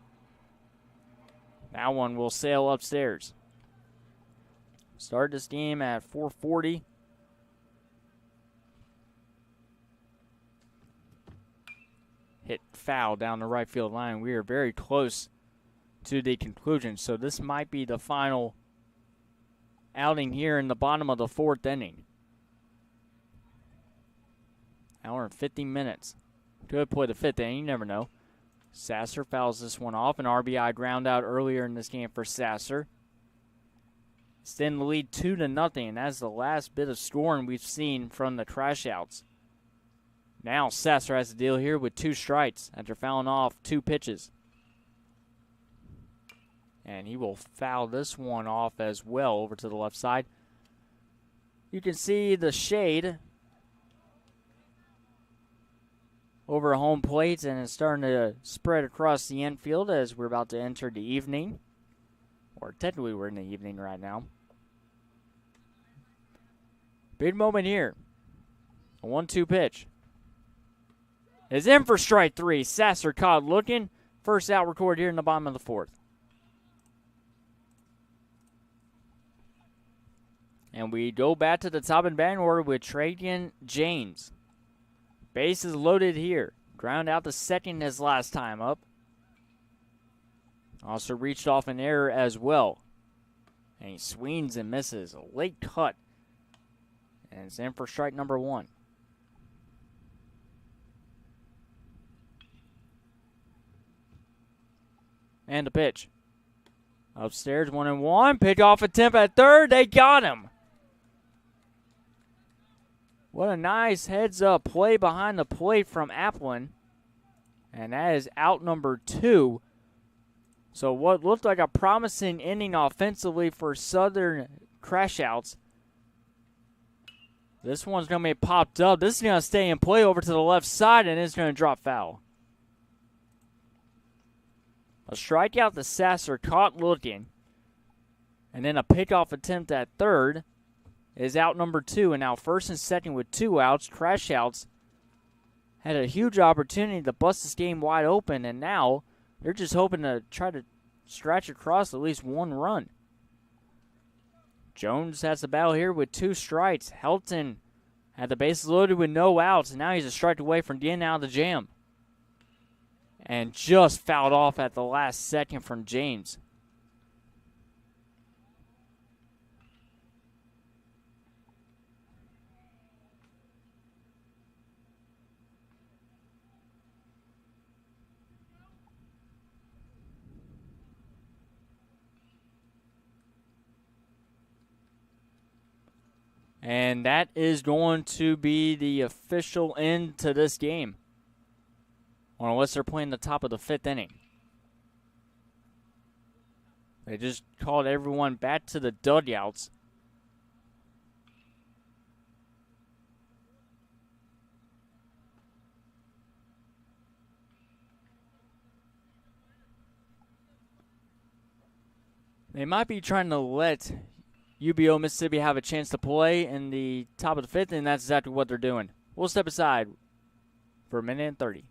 That one will sail upstairs. Start this game at 4:40. Hit foul down the right field line. We are very close to the conclusion, so this might be the final outing here in the bottom of the 4th inning. Hour and 50 minutes. Could play the 5th inning, you never know. Sasser fouls this one off. An RBI ground out earlier in this game for Sasser. Extend the lead 2-0, and that's the last bit of scoring we've seen from the Crashouts. Now Sasser has to deal here with 2 strikes after fouling off 2 pitches. And he will foul this one off as well over to the left side. You can see the shade over home plate, and it's starting to spread across the infield as we're about to enter the evening. Or technically we're in the evening right now. Big moment here. A 1-2 pitch. Is in for strike 3. Sasser caught looking. First out recorded here in the bottom of the 4th. And we go back to the top of the batting order with Trajan James. Bases loaded here. Ground out to second his last time up. Also reached off an error as well. And he swings and misses. A late cut. And it's in for strike number 1. And the pitch. Upstairs, 1-1. Pick off attempt at third. They got him. What a nice heads-up play behind the plate from Applin. And that is out number 2. So what looked like a promising inning offensively for Southern Crashouts. This one's going to be popped up. This is going to stay in play over to the left side, and it's going to drop foul. A strikeout to Sasser, caught looking. And then a pickoff attempt at third is out number 2. And now first and second with 2 outs. Crashouts had a huge opportunity to bust this game wide open, and now they're just hoping to try to scratch across at least 1 run. Jones has the battle here with 2 strikes. Helton had the bases loaded with no outs, and now he's a strike away from getting out of the jam. And just fouled off at the last second from James. And that is going to be the official end to this game. Or unless they're playing the top of the 5th inning. They just called everyone back to the dugouts. They might be trying to let UBO Mississippi have a chance to play in the top of the 5th, and that's exactly what they're doing. We'll step aside for 1:30.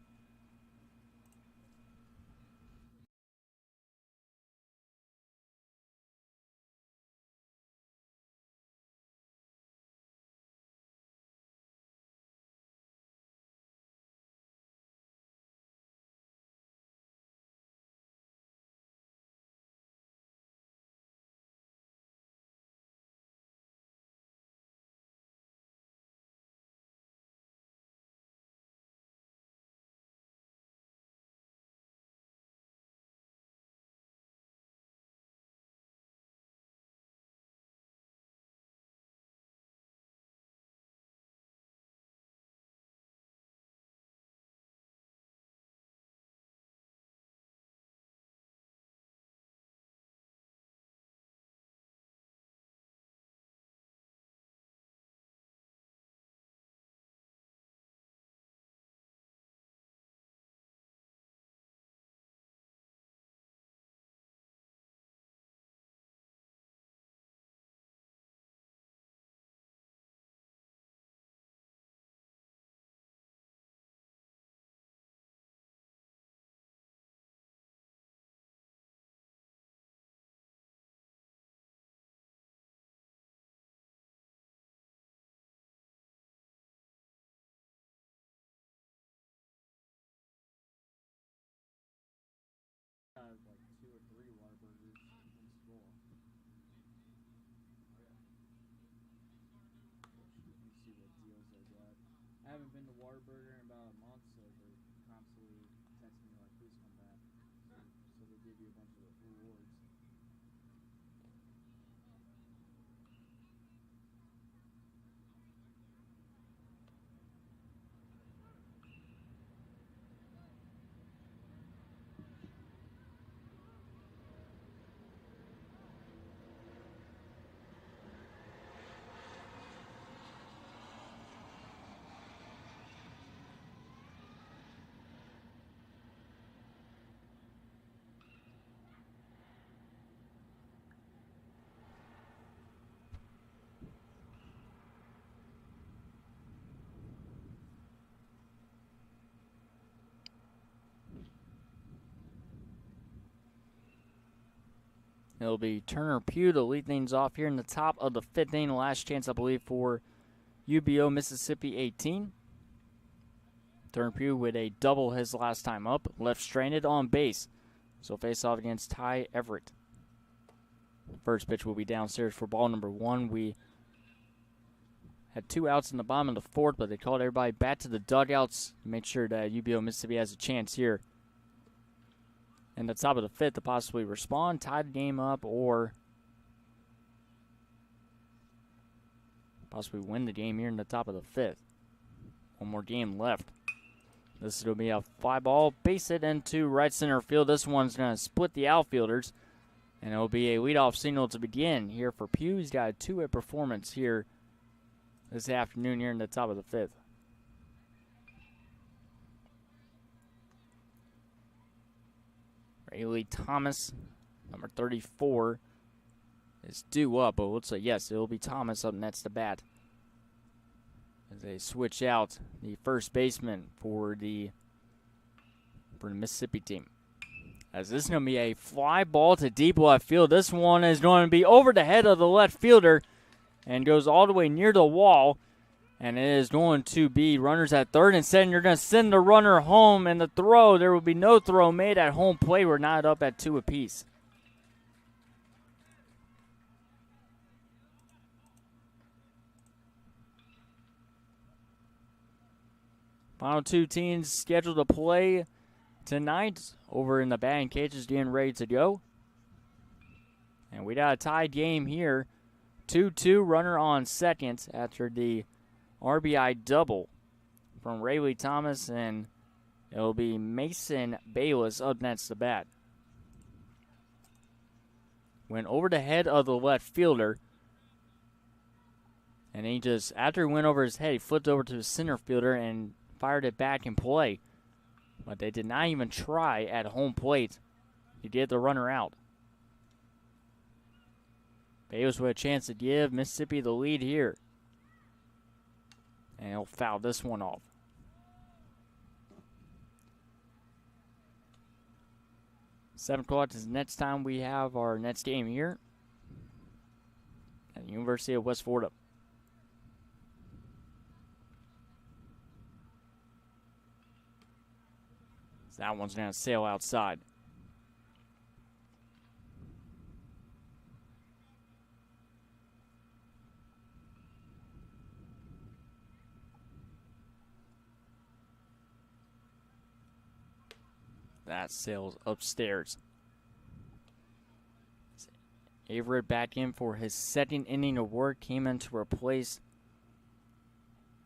It'll be Turner Pugh to lead things off here in the top of the 5th inning. Last chance, I believe, for UBO Mississippi 18. Turner Pugh with a double his last time up. Left stranded on base. So face off against Ty Everett. First pitch will be downstairs for ball number 1. We had 2 outs in the bottom of the 4th, but they called everybody back to the dugouts to make sure that UBO Mississippi has a chance here in the top of the 5th to possibly respond, tie the game up, or possibly win the game here in the top of the 5th. One more game left. This is going to be a fly ball, base hit into right center field. This one's going to split the outfielders, and it'll be a leadoff single to begin here for Pugh. He's got a 2-hit performance here this afternoon here in the top of the 5th. Rayleigh Thomas, number 34, is due up, but it looks like, yes, it'll be Thomas up next to bat as they switch out the first baseman for the Mississippi team. As this is going to be a fly ball to deep left field. This one is going to be over the head of the left fielder and goes all the way near the wall. And it is going to be runners at third and second. You're going to send the runner home, and the throw, there will be no throw made at home plate. We're not up at 2 apiece. Final 2 teams scheduled to play tonight over in the batting cages, getting ready to go. And we got a tied game here. 2-2, runner on second after the RBI double from Rayleigh Thomas, and it'll be Mason Bayless up next to bat. Went over the head of the left fielder, and he just, after he went over his head, he flipped over to the center fielder and fired it back in play. But they did not even try at home plate to get the runner out. Bayless with a chance to give Mississippi the lead here. And he'll foul this one off. 7 o'clock is the next time we have our next game here at the University of West Florida. So that one's going to sail outside. That sails upstairs. Everett back in for his 2nd inning of work. Came in to replace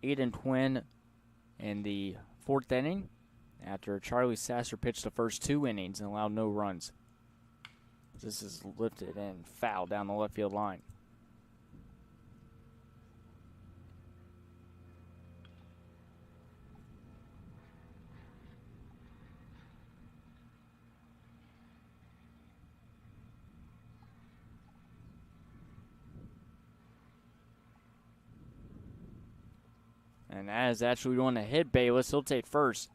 Aiden Twin in the 4th inning after Charlie Sasser pitched the first 2 innings and allowed no runs. This is lifted and fouled down the left field line. And that is actually going to hit Bayless. He'll take first.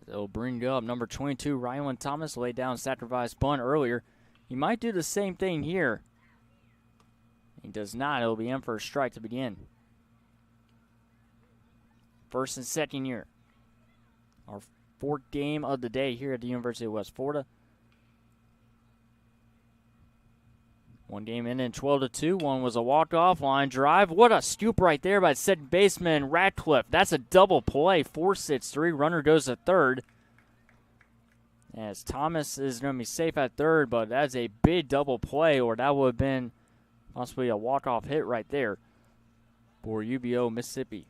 They'll bring up number 22, Rylan Thomas, laid down sacrifice bunt earlier. He might do the same thing here. He does not. It'll be in for a strike to begin. 1st and 2nd year. Our 4th game of the day here at the University of West Florida. 1 game in and 12-2. One was a walk-off line drive. What a scoop right there by second baseman Ratcliffe. That's a double play. 4-6-3. Runner goes to third. As Thomas is going to be safe at third, but that's a big double play, or that would have been possibly a walk-off hit right there for UBO Mississippi.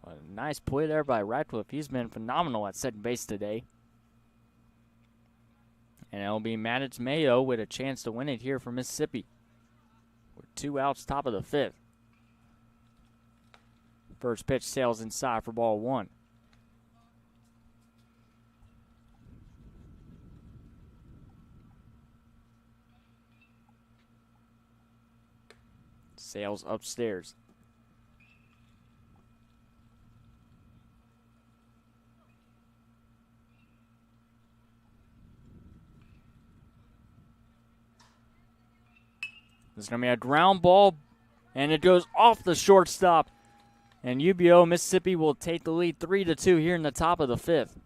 A nice play there by Ratcliffe. He's been phenomenal at second base today. And it'll be Maddox Mayo with a chance to win it here for Mississippi. With 2 outs, top of the 5th. First pitch sails inside for ball 1. sails upstairs. This is going to be a ground ball, and it goes off the shortstop. And UBO Mississippi will take the lead 3-2 here in the top of the fifth.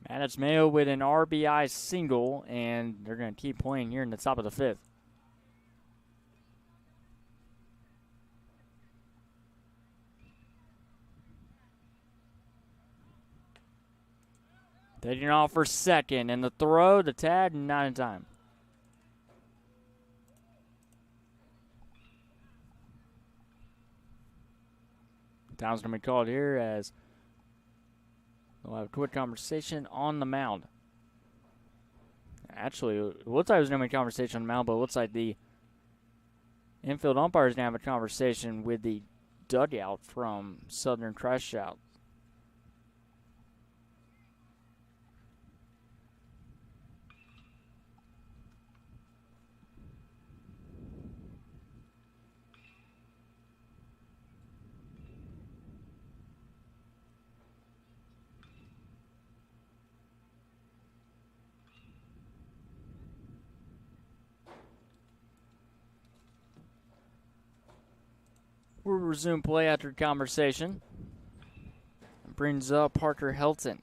Maddox Mayo with an RBI single, and they're going to keep playing here in the top of the fifth. Taking off for second, and the throw, the tag, not in time. Time's going to be called here as we'll have a quick conversation on the mound. Actually, it looks like it was going to be a conversation on the mound, but it looks like the infield umpire is going to have a conversation with the dugout from Southern Crash Out. We'll resume play after conversation. It brings up Parker Helton,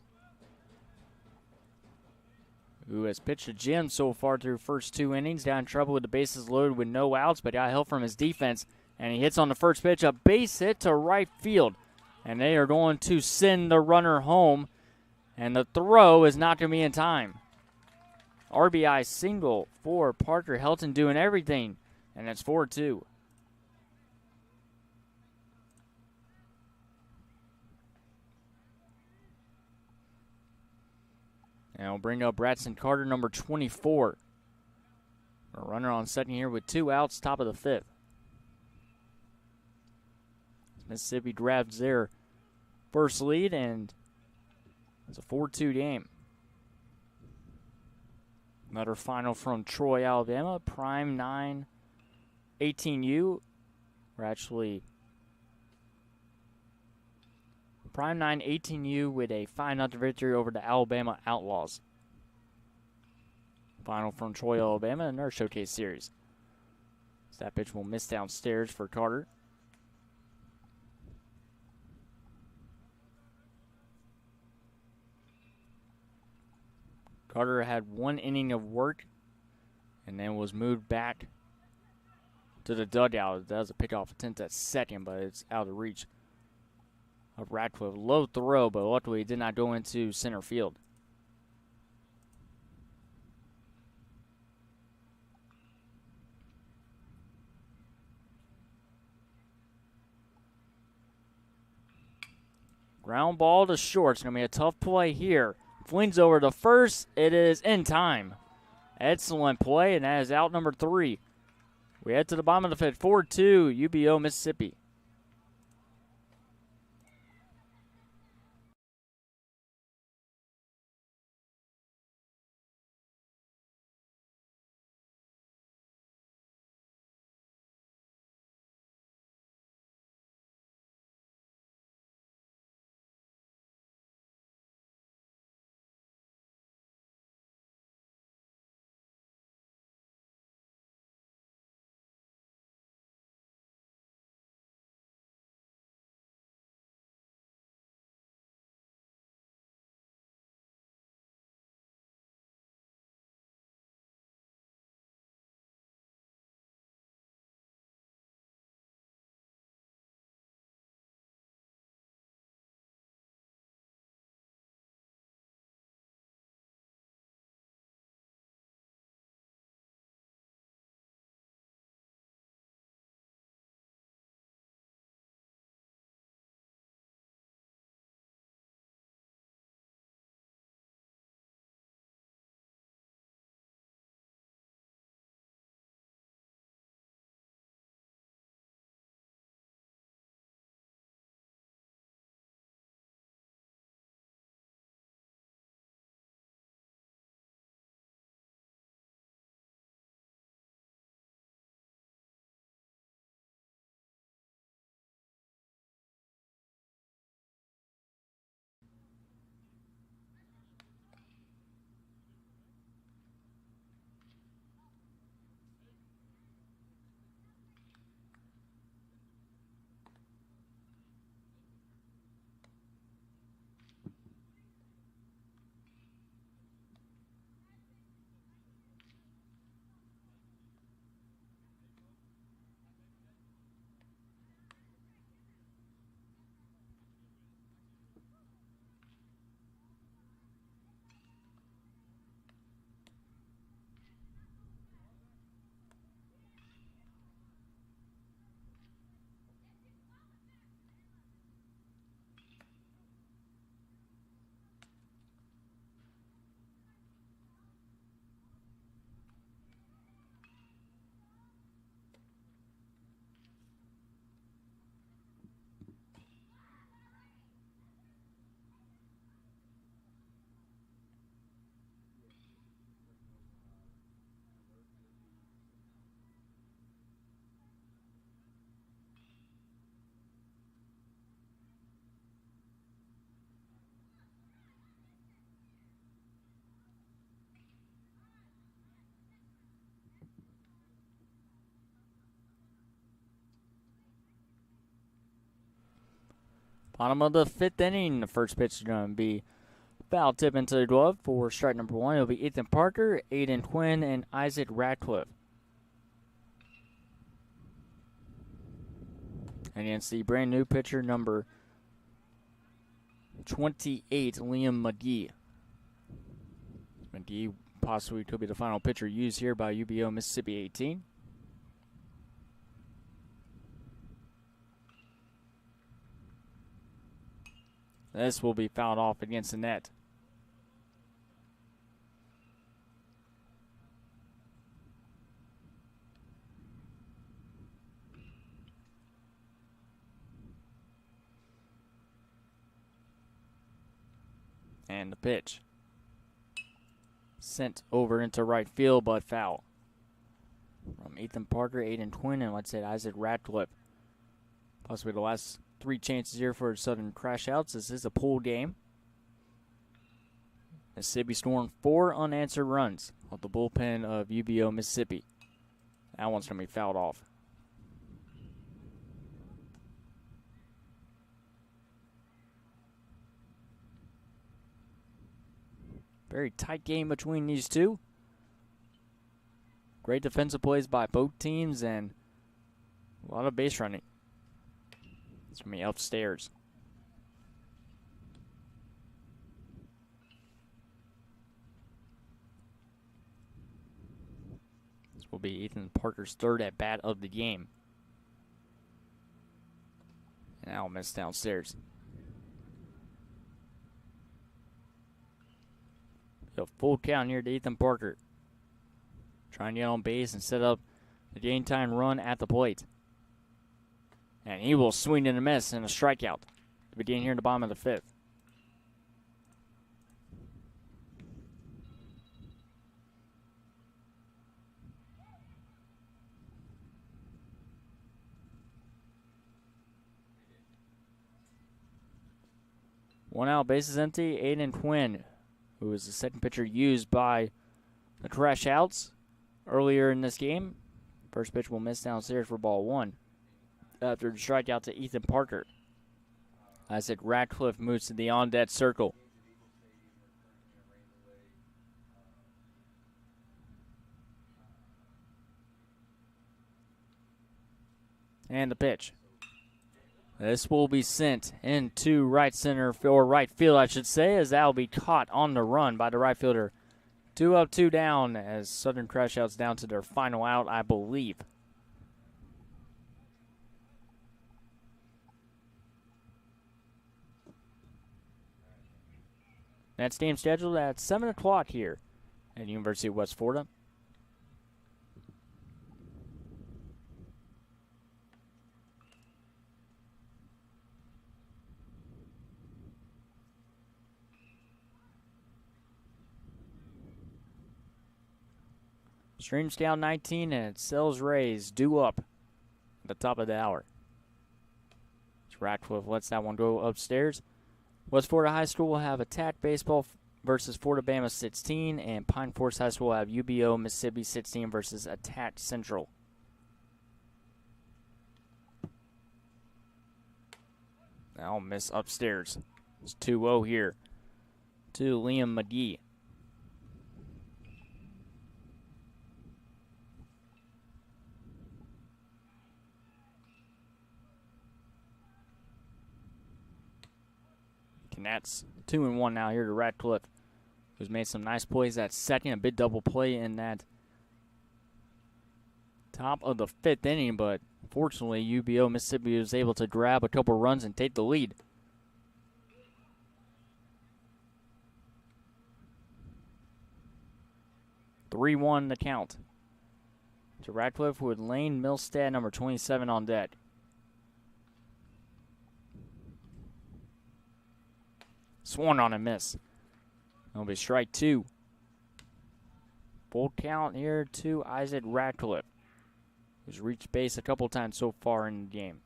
who has pitched a gem so far through first 2 innings. Down in trouble with the bases loaded with no outs, but got help from his defense. And he hits on the first pitch, a base hit to right field. And they are going to send the runner home. And the throw is not going to be in time. RBI single for Parker Helton, doing everything. And it's 4-2. And we'll bring up Bradson Carter, number 24. A runner on second here with 2 outs, top of the fifth. Mississippi grabs their first lead, and it's a 4-2 game. Another final from Troy, Alabama. Prime 9, 18U. We're actually Prime 9, 18U with a 5-0 victory over the Alabama Outlaws. Final from Troy, Alabama in our showcase series. So that pitch will miss downstairs for Carter. Carter had 1 inning of work and then was moved back to the dugout. That was a pickoff attempt at second, but it's out of reach of Radcliffe. Low throw, but luckily it did not go into center field. Ground ball to short. It's going to be a tough play here. Flings over to first. It is in time. Excellent play, and that is out number 3. We head to the bottom of the fifth. 4-2, UBO, Mississippi. Bottom of the 5th inning. The first pitch is going to be foul tip into the glove for strike number 1. It'll be Ethan Parker, Aiden Quinn, and Isaac Radcliffe. Against the brand new pitcher number 28, Liam McGee. McGee possibly could be the final pitcher used here by UBO Mississippi 18. This will be fouled off against the net. And the pitch. Sent over into right field, but foul. From Ethan Parker, Aiden Quinn, and let's say Isaac Radcliffe. Possibly the last 3 chances here for Southern Crash Outs. This is a pool game. Mississippi scoring 4 unanswered runs off the bullpen of UBO Mississippi. That one's going to be fouled off. Very tight game between these two. Great defensive plays by both teams and a lot of base running. It's going to be upstairs. This will be Ethan Parker's 3rd at bat of the game. And now miss downstairs. A full count here to Ethan Parker. Trying to get on base and set up the game time run at the plate. And he will swing and a miss and a strikeout to begin here in the bottom of the 5th. One out, bases empty. Aiden Quinn, who was the second pitcher used by the Crash Outs earlier in this game. First pitch will miss downstairs for ball 1. After the strikeout to Ethan Parker. Isaac Radcliffe moves to the on-deck circle. And the pitch. This will be sent into right center, or right field, I should say, as that will be caught on the run by the right fielder. 2 up, 2 down, as Southern Crash Outs down to their final out, I believe. Next game scheduled at 7 o'clock here at University of West Florida. Stream Scout 19 and Cells Rays due up at the top of the hour. Radcliffe lets that one go upstairs. West Florida High School will have Attack Baseball versus Florida Bama 16, and Pine Forest High School will have UBO Mississippi 16 versus Attack Central. Now miss upstairs. It's 2-0 here to Liam McGee. And that's 2-1 now here to Radcliffe, who's made some nice plays at second. A big double play in that top of the 5th inning, but fortunately UBO Mississippi was able to grab a couple runs and take the lead. (3-1) the count to Radcliffe with Lane Milstead, number 27, on deck. Swung on a miss. It'll be strike 2. Full count here to Isaac Radcliffe, who's reached base a couple times so far in the game.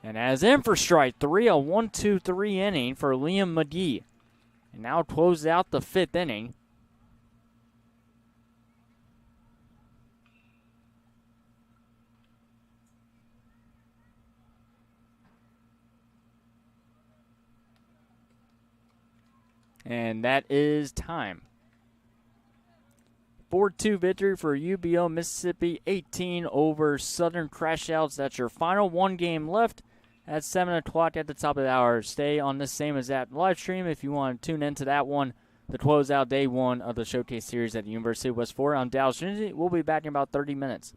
And as in for strike 3, a 1-2-3 inning for Liam McGee. And now closes out the 5th inning. And that is time. 4-2 victory for UBO Mississippi, 18 over Southern Crashouts. That's your final. One game left at 7 o'clock at the top of the hour. Stay on this same as that live stream if you want to tune into that one to close out day one of the Showcase Series at the University of West Florida. I'm Dallas Trinity. We'll be back in about 30 minutes.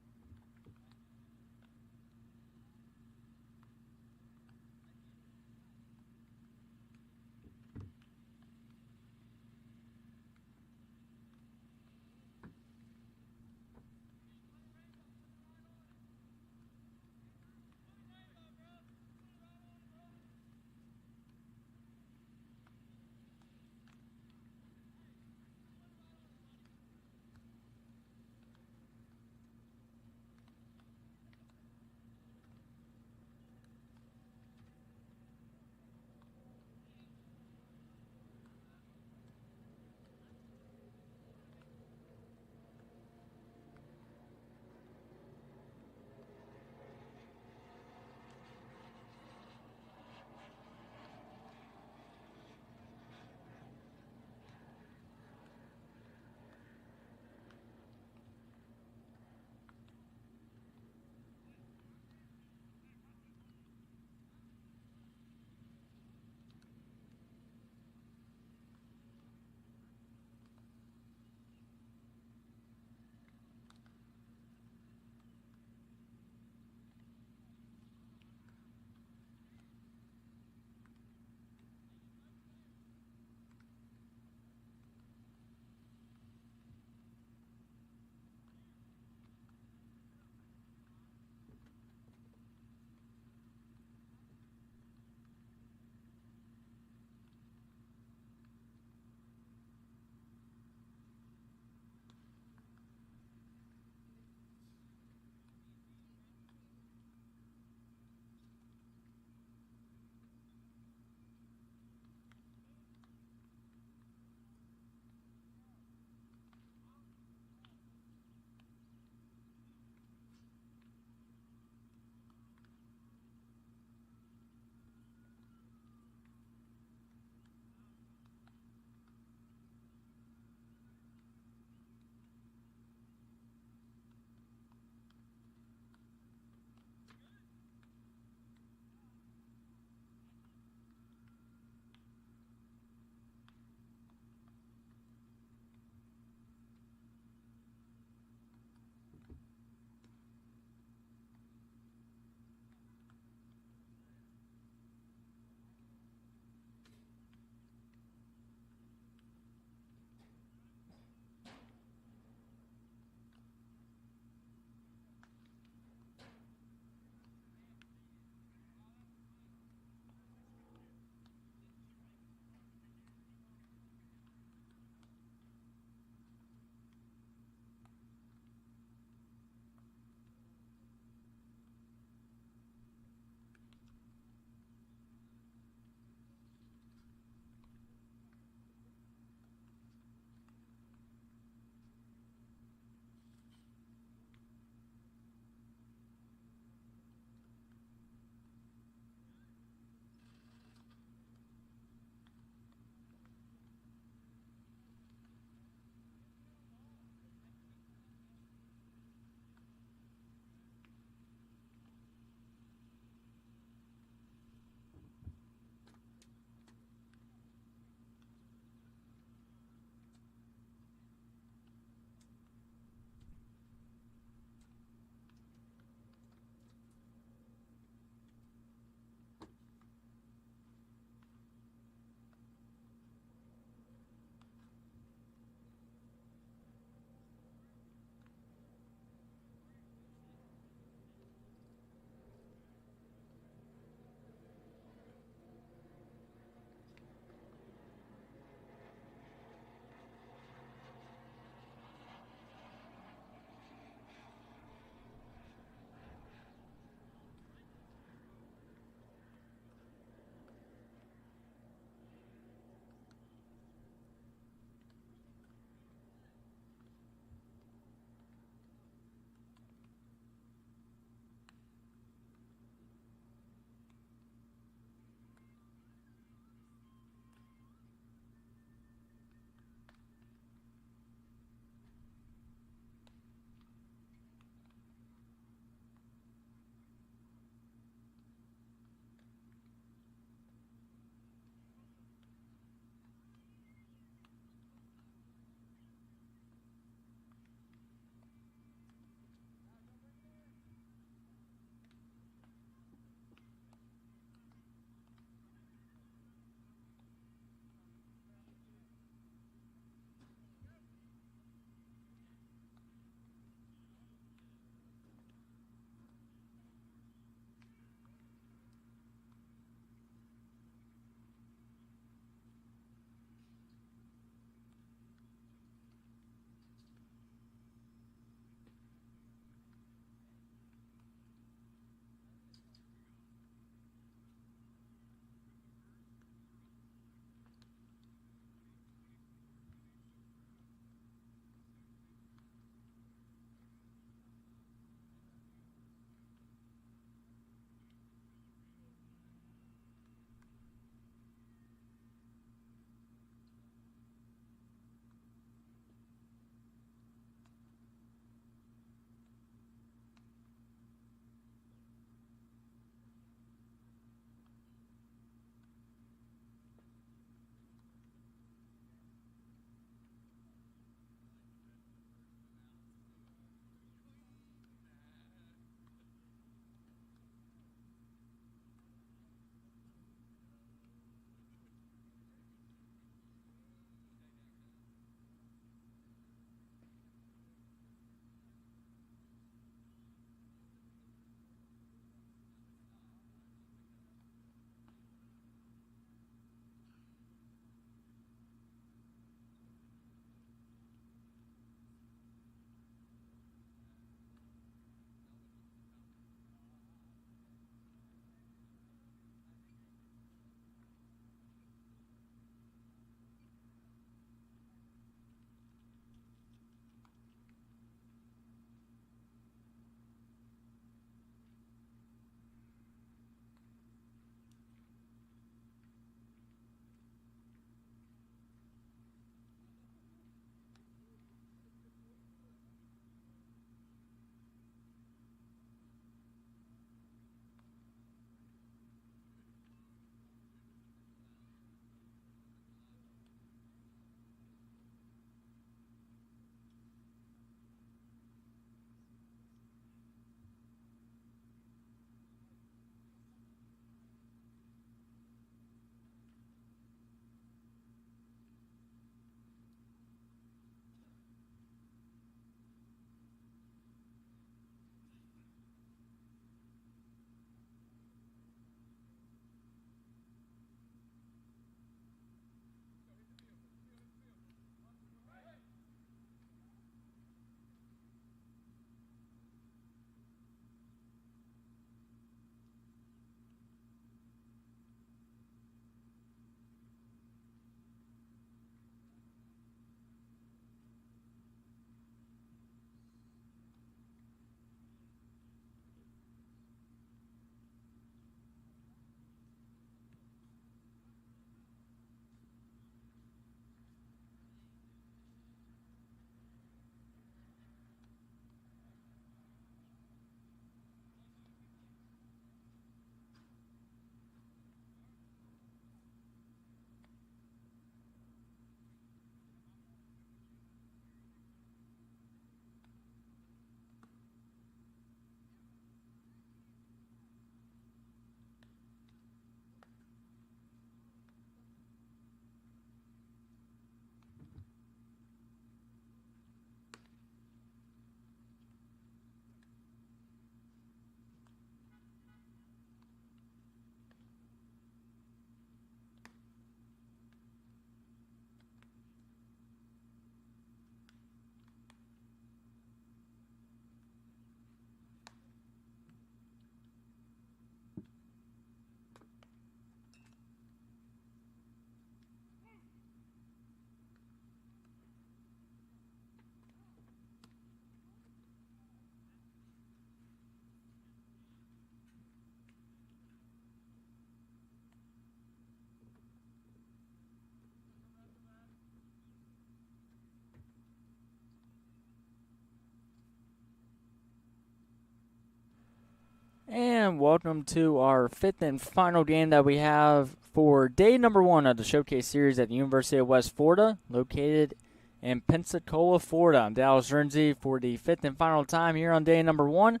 and welcome to our fifth and final game that we have for day number 1 of the Showcase Series at the University of West Florida, located in Pensacola, Florida. I'm Dallas Renzi for the fifth and final time here on day number 1,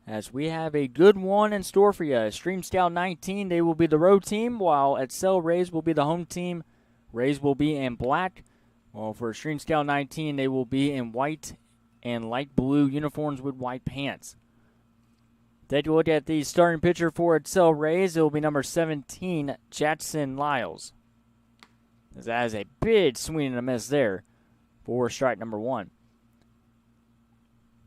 as we have a good one in store for you. Stream Scout 19, they will be the road team, while Excel Rays will be the home team. Rays will be in black, while for Stream Scout 19, they will be in white and light blue uniforms with white pants. Take a look at the starting pitcher for Excel Rays. It will be number 17, Jackson Lyles. That is a big swing and a miss there for strike number 1.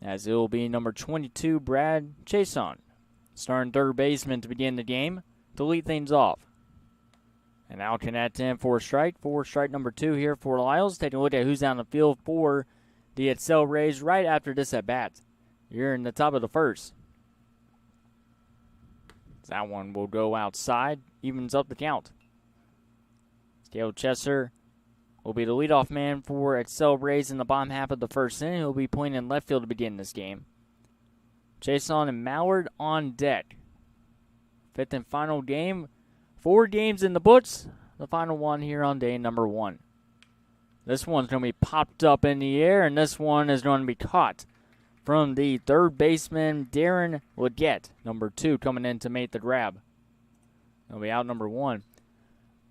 As it will be number 22, Brad Chason, starting third baseman to begin the game to lead things off. And now connect in for strike number 2 here for Lyles. Take a look at who's down the field for the Excel Rays right after this at bat. You're in the top of the first. That one will go outside, evens up the count. Caleb Chesser will be the leadoff man for Excel Rays in the bottom half of the first inning. He'll be playing in left field to begin this game. Jason and Mallard on deck. Fifth and final game. 4 games in the books. The final one here on day number 1. This one's going to be popped up in the air, and this one is going to be caught from the third baseman, Darren Leggett, number 2, coming in to make the grab. He'll be out number 1.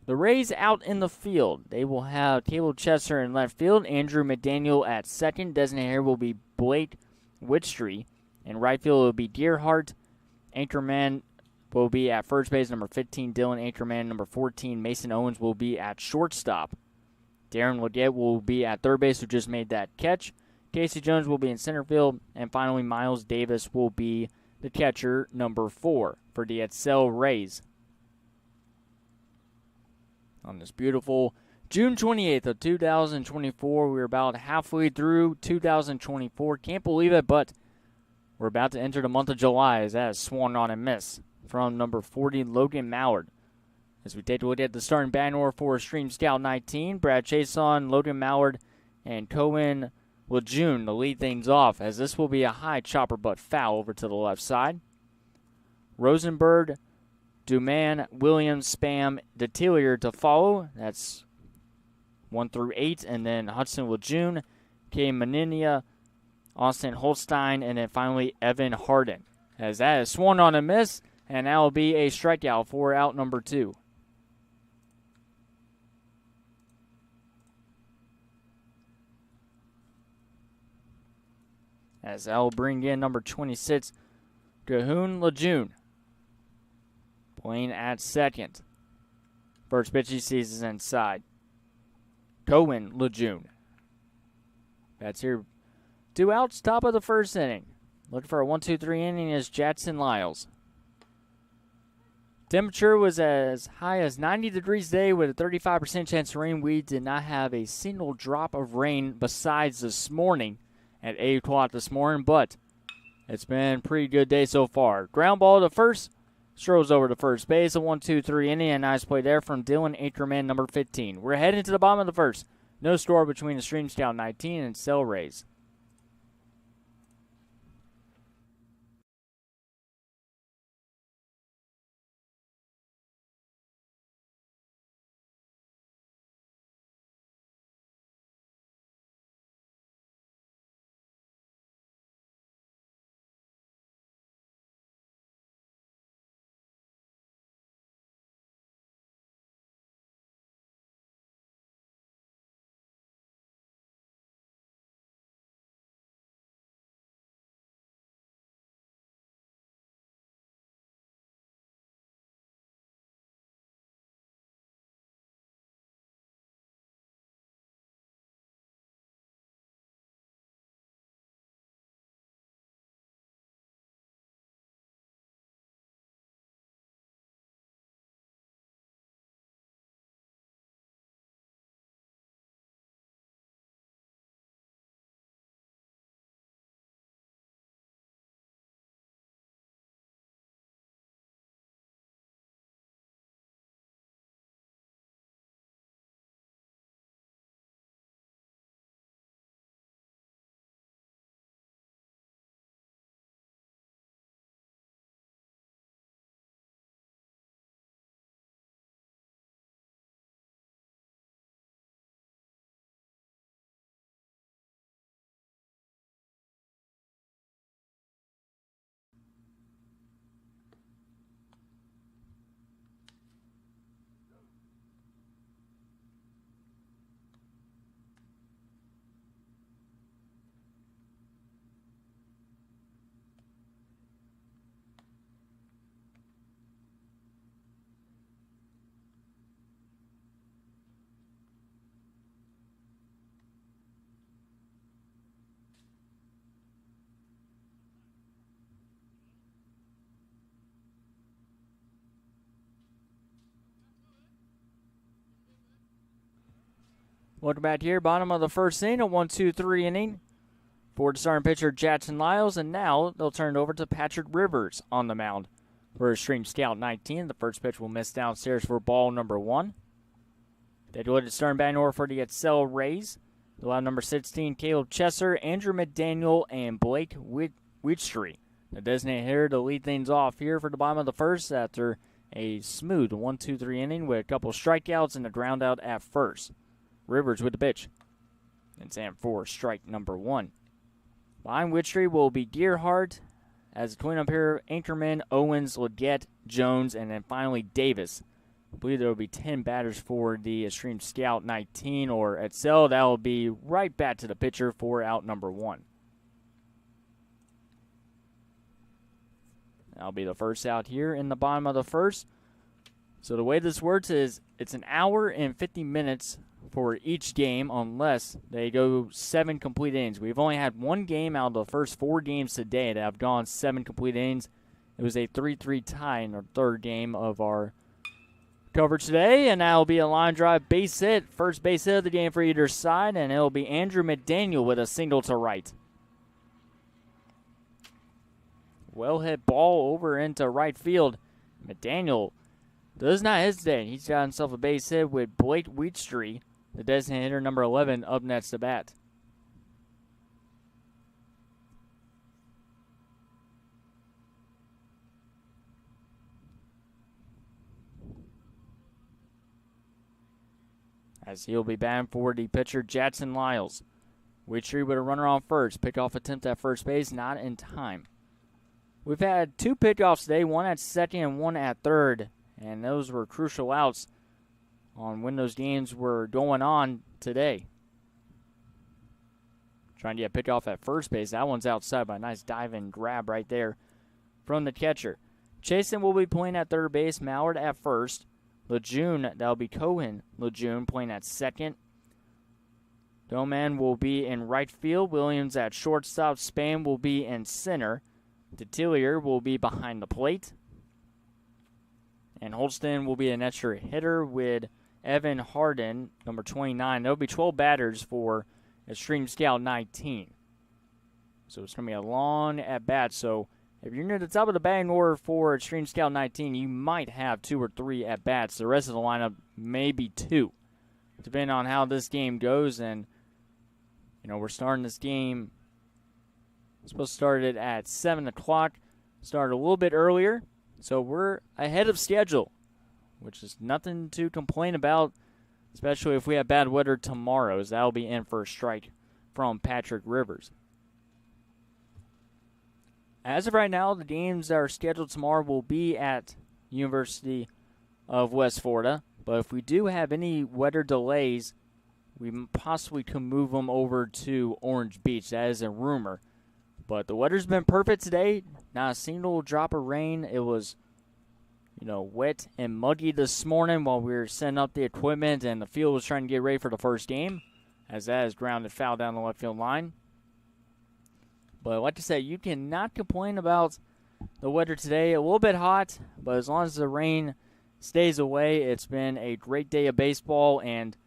The Rays out in the field. They will have Caleb Chesser in left field, Andrew McDaniel at second. Designated here will be Blake Whitstree. In right field, it will be Deerhart. Anchorman will be at first base, number 15, Dylan Anchorman. Number 14, Mason Owens will be at shortstop. Darren Leggett will be at third base, who just made that catch. Casey Jones will be in center field, and finally Miles Davis will be the catcher, number 4, for the Excel Rays. On this beautiful June 28th of 2024, we're about halfway through 2024. Can't believe it, but we're about to enter the month of July, as that is swung on and miss from number 40, Logan Mallard. As we take a look at the starting batting order for Stream Scout 19, Brad Chason, Logan Mallard, and Cohen Lejeune to lead things off, as this will be a high chopper but foul over to the left side. Rosenberg, Duman, Williams, Spam, Detillier to follow. That's 1 through 8. And then Hudson Lejeune, K. Maninia, Austin Holstein, and then finally Evan Harden. As that is swung on a miss, and that will be a strikeout for out number 2. As I'll bring in number 26, Cahoon Lejeune, playing at second. First pitch he sees is inside. Cohen Lejeune. That's here. 2 outs, top of the first inning. Looking for a 1-2-3 inning is Jackson Lyles. Temperature was as high as 90 degrees today with a 35% chance of rain. We did not have a single drop of rain besides this morning at 8 o'clock this morning, but it's been a pretty good day so far. Ground ball to first, strolls over to first base, a 1-2-3 inning, and nice play there from Dylan Anchorman, number 15. We're heading to the bottom of the first. No score between the Stream Scout 19 and Excel Rays. Welcome back here, bottom of the first inning, a 1-2-3 inning. For the starting pitcher, Jackson Lyles, and now they'll turn it over to Patrick Rivers on the mound for Extreme Scout 19. The first pitch will miss downstairs for ball number 1. They do it at starting batting order for the Excel Rays. They'll have number 16, Caleb Chesser, Andrew McDaniel, and Blake Wheatstreet. The designated hitter to lead things off here for the bottom of the first after a smooth 1-2-3 inning with a couple strikeouts and a ground out at first. Rivers with the pitch. And Sam for strike number 1. Behind Wheatstreet will be Gearhart. As a cleanup here, Anchorman, Owens, Leggett, Jones, and then finally Davis. I believe there will be 10 batters for the Extreme Scout 19 or Excel. That will be right back to the pitcher for out number 1. That'll be the first out here in the bottom of the first. So the way this works is it's an hour and 50 minutes for each game unless they go 7 complete innings. We've only had one game out of the first 4 games today that have gone 7 complete innings. It was a 3-3 tie in our third game of our coverage today, and that'll be a line drive base hit. First base hit of the game for either side, and it'll be Andrew McDaniel with a single to right. Well hit ball over into right field. McDaniel does not hesitate. He's got himself a base hit with Blake Wheatstreet, the designated hitter number 11, up next to bat. As he'll be batting for the pitcher, Jackson Lyles. Wheatstreet with a runner on first. Pickoff attempt at first base, not in time. We've had 2 pickoffs today, one at second and one at third, and those were crucial outs on when those games were going on today. Trying to get a pickoff at first base. That one's outside by a nice dive and grab right there from the catcher. Chasen will be playing at third base, Mallard at first. Lejeune, that'll be Cohen Lejeune playing at second. Doman will be in right field. Williams at shortstop. Spain will be in center. Detillier will be behind the plate. And Holston will be an extra hitter with Evan Harden, number 29. There'll be 12 batters for Extreme Scout 19. So it's going to be a long at-bat. So if you're near the top of the batting order for Extreme Scout 19, you might have 2 or 3 at-bats. The rest of the lineup may be 2, depending on how this game goes. And, we're starting this game. We're supposed to start it at 7 o'clock. Started a little bit earlier. So we're ahead of schedule, which is nothing to complain about, especially if we have bad weather tomorrow, as that'll be in for a strike from Patrick Rivers. As of right now, the games that are scheduled tomorrow will be at University of West Florida. But if we do have any weather delays, we possibly could move them over to Orange Beach. That is a rumor. But the weather's been perfect today. Not a single drop of rain. It was, wet and muggy this morning while we were setting up the equipment and the field was trying to get ready for the first game, as that is grounded foul down the left field line. But like I said, you cannot complain about the weather today. A little bit hot, but as long as the rain stays away, it's been a great day of baseball. And,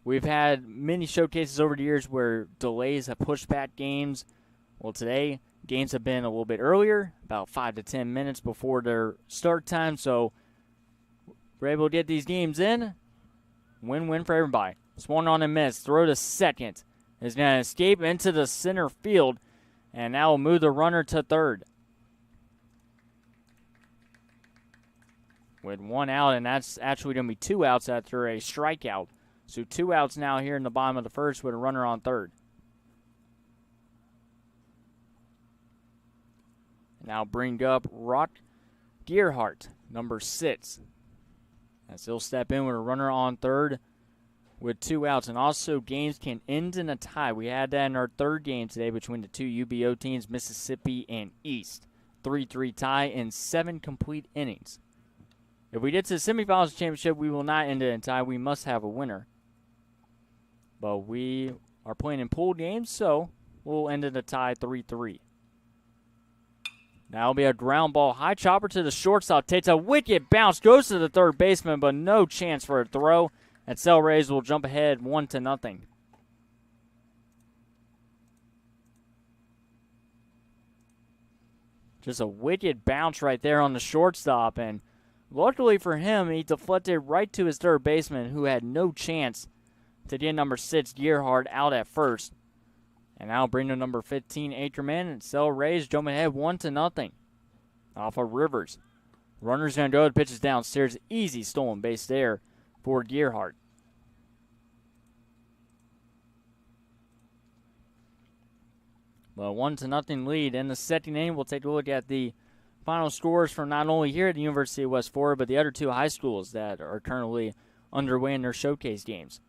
we've had many showcases over the years where delays have pushed back games. Well, today, games have been a little bit earlier, about 5 to 10 minutes before their start time. So we're able to get these games in. Win-win for everybody. Swung on and missed. Throw to second. Is going to escape into the center field, and now will move the runner to third. With 1 out, and that's actually going to be 2 outs after a strikeout. So 2 outs now here in the bottom of the first with a runner on third. Now bring up Rock Gearhart, number 6. As he'll step in with a runner on third with 2 outs. And also games can end in a tie. We had that in our third game today between the 2 UBO teams, Mississippi and East. 3-3 tie in 7 complete innings. If we get to the semifinals championship, we will not end it in a tie. We must have a winner. But we are playing in pool games, so we'll end in a tie 3-3. Now it'll be a ground ball. High chopper to the shortstop. Takes a wicked bounce. Goes to the third baseman, but no chance for a throw. And Cell Rays will jump ahead 1-0. Just a wicked bounce right there on the shortstop, and luckily for him, he deflected right to his third baseman, who had no chance to get number 6, Gerhardt, out at first. And now bring to number 15, Ackerman, and Cell Rays jump ahead 1-0 off of Rivers. Runner's going to go. The pitch is downstairs. Easy stolen base there for Gerhardt. Well, 1-0 lead in the second inning. We'll take a look at the final scores from not only here at the University of West Florida, but the other two high schools that are currently underway in their showcase games.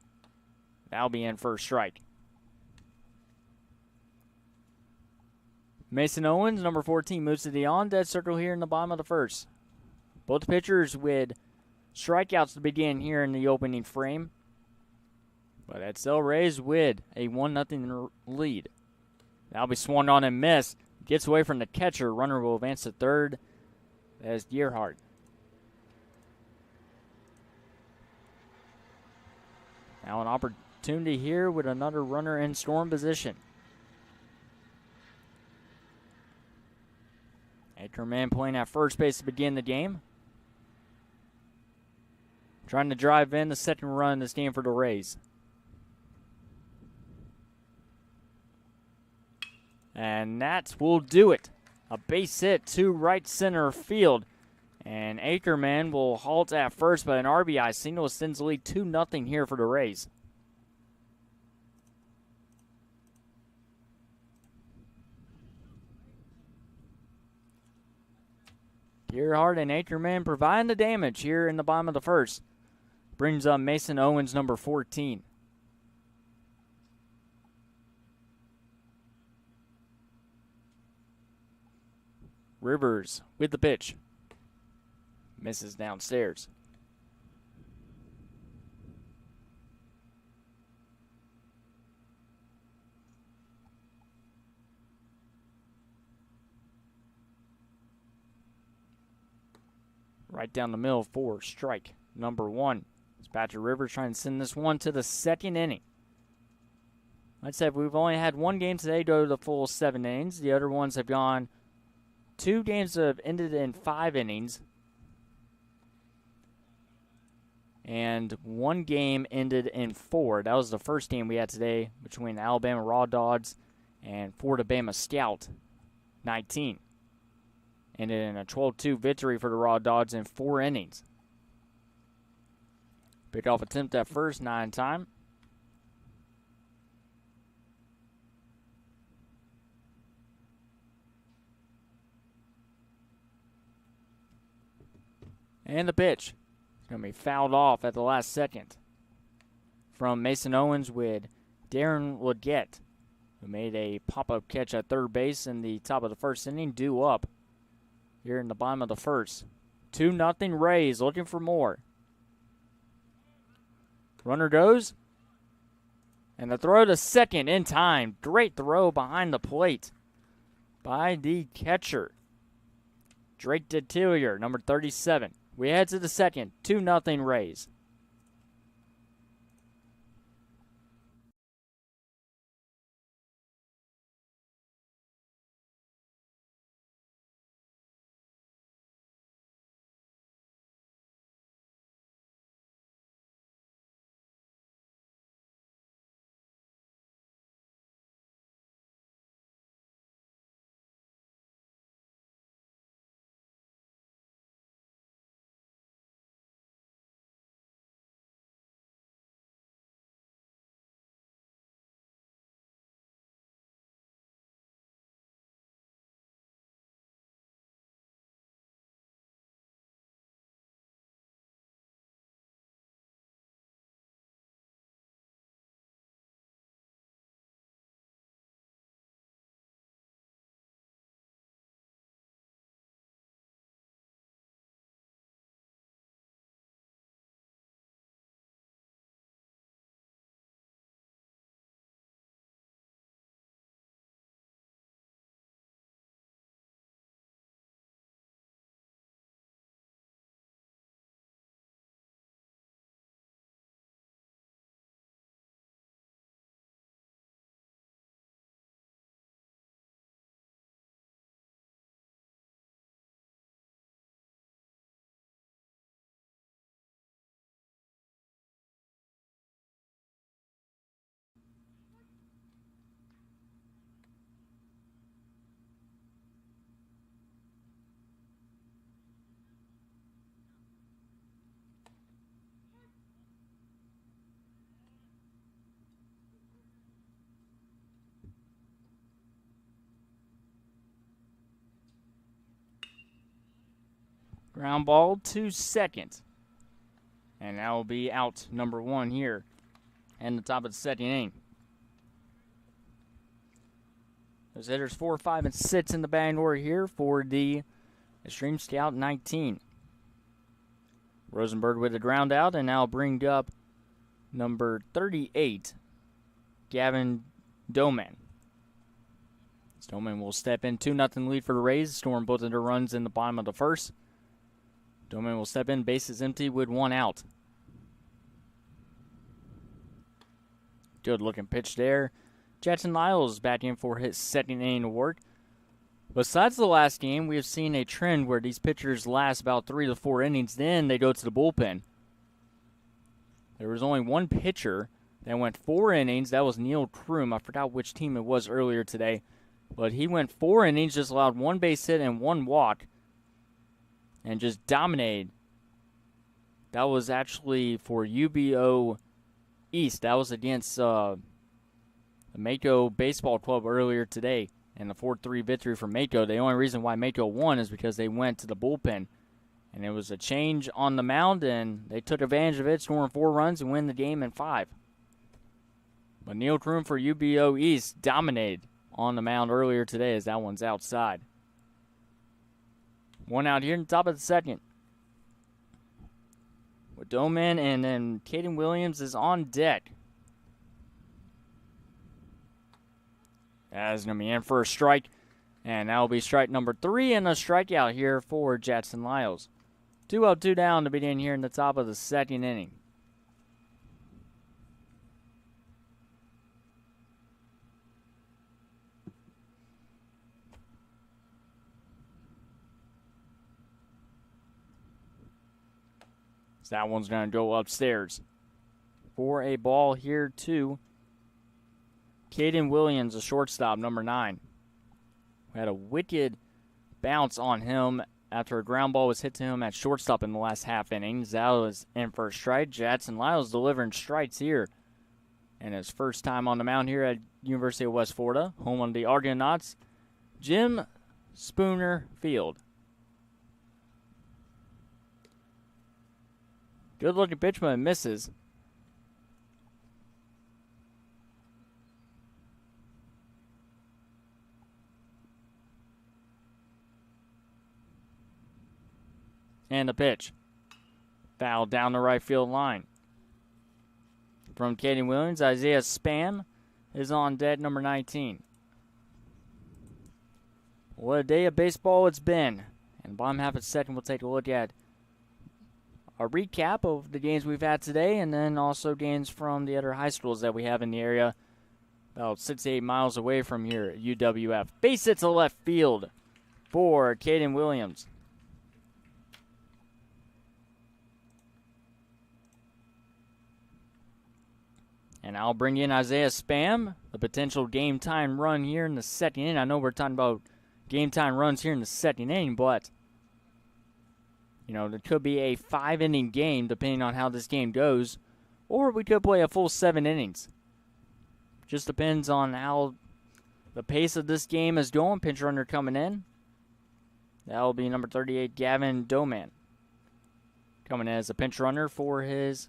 That'll be in first strike. Mason Owens, number 14, moves to the on-dead circle here in the bottom of the first. Both pitchers with strikeouts to begin here in the opening frame. But that's Cell Rays with a 1-0 lead. That'll be swung on and missed. Gets away from the catcher. Runner will advance to third. That's Gerhardt. Now an opportunity here with another runner in scoring position. Ackerman playing at first base to begin the game. Trying to drive in the second run in this game for the Rays. And that will do it. A base hit to right center field. And Ackerman will halt at first, but an RBI single extends the lead 2-0 here for the Rays. Gerhardt and Ackerman providing the damage here in the bottom of the first. Brings up Mason Owens, number 14. Rivers with the pitch. Misses downstairs. Right down the middle for strike number 1. Dispatcher Rivers trying to send this one to the second inning. Like I said, we've only had one game today go to the full 7 innings. The other ones have gone 2 games that have ended in 5 innings. And 1 game ended in 4. That was the first game we had today between Alabama Raw Dogs and Florida Bama Scout 19. Ended in a 12-2 victory for the Raw Dogs in 4 innings. Pickoff attempt at first, 9 time. And the pitch. It's going to be fouled off at the last second. From Mason Owens with Darren Leggett, who made a pop-up catch at third base in the top of the first inning, due up here in the bottom of the first. 2-0 Rays, looking for more. Runner goes. And the throw to second in time. Great throw behind the plate by the catcher, Drake Detillier, number 37. We head to the second, 2-0 Rays. Ground ball to second. And that will be out number 1 here in the top of the second inning. Those hitters 4, 5, and 6 in the batting order here for the Extreme Scout 19. Rosenberg with a ground out, and now bring up number 38, Gavin Doman. Doman will step in, 2-0 lead for the Rays, scoring both of their runs in the bottom of the first. Doman will step in, bases empty with 1 out. Good looking pitch there. Jackson Lyles back in for his second inning of work. Besides the last game, we have seen a trend where these pitchers last about 3 to 4 innings, then they go to the bullpen. There was only one pitcher that went 4 innings. That was Neil Kroom. I forgot which team it was earlier today. But he went 4 innings, just allowed 1 base hit and 1 walk, and just dominated. That was actually for UBO East. That was against the Mako Baseball Club earlier today, and the 4-3 victory for Mako. The only reason why Mako won is because they went to the bullpen, and it was a change on the mound, and they took advantage of it, scoring 4 runs and win the game in 5. But Neil Kroom for UBO East dominated on the mound earlier today as that one's outside. 1 out here in the top of the second. With Doman, and then Caden Williams is on deck. That's going to be in for a strike, and that will be strike number 3 and a strikeout here for Jackson Lyles. 2 up, 2 down to begin here in the top of the second inning. So that one's going to go upstairs for a ball here to Caden Williams, a shortstop, number 9. We had a wicked bounce on him after a ground ball was hit to him at shortstop in the last half inning. That was in for a strike. Jackson Lyles delivering strikes here. And his first time on the mound here at University of West Florida, home of the Argonauts, Jim Spooner Field. Good looking pitch, but it misses. And the pitch. Foul down the right field line. From Caden Williams, Isaiah Spam is on deck, number 19. What a day of baseball it's been. And bottom half of the second, we'll take a look at a recap of the games we've had today, and then also games from the other high schools that we have in the area, about 6 to 8 miles away from here at UWF. Base hit to left field for Caden Williams. And I'll bring in Isaiah Spam, the potential game-time run here in the second inning. I know we're talking about game-time runs here in the second inning, but you know, there could be a 5-inning game depending on how this game goes, or we could play a full 7 innings. Just depends on how the pace of this game is going. Pinch runner coming in. That will be number 38, Gavin Doman, coming in as a pinch runner for his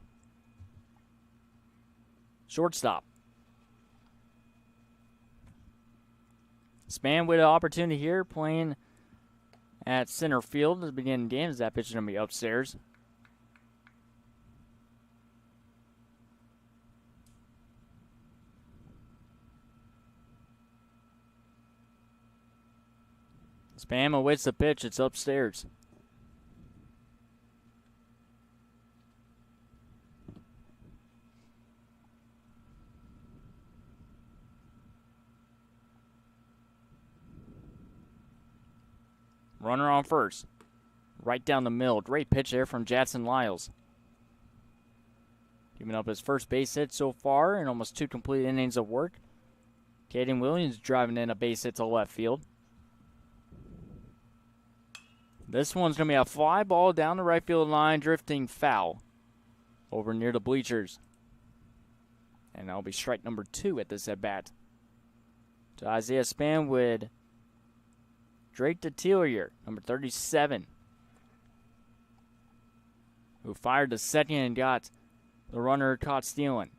shortstop. Span with an opportunity here, playing at center field at the beginning of the game. That pitch is going to be upstairs. Spam awaits the pitch. It's upstairs. Runner on first. Right down the middle. Great pitch there from Jackson Lyles. Giving up his first base hit so far in almost 2 complete innings of work. Caden Williams driving in a base hit to left field. This one's going to be a fly ball down the right field line, drifting foul over near the bleachers. And that'll be strike number 2 at this at-bat. To Isaiah Span with Drake DeTillier, number 37. who fired the second and got the runner caught stealing.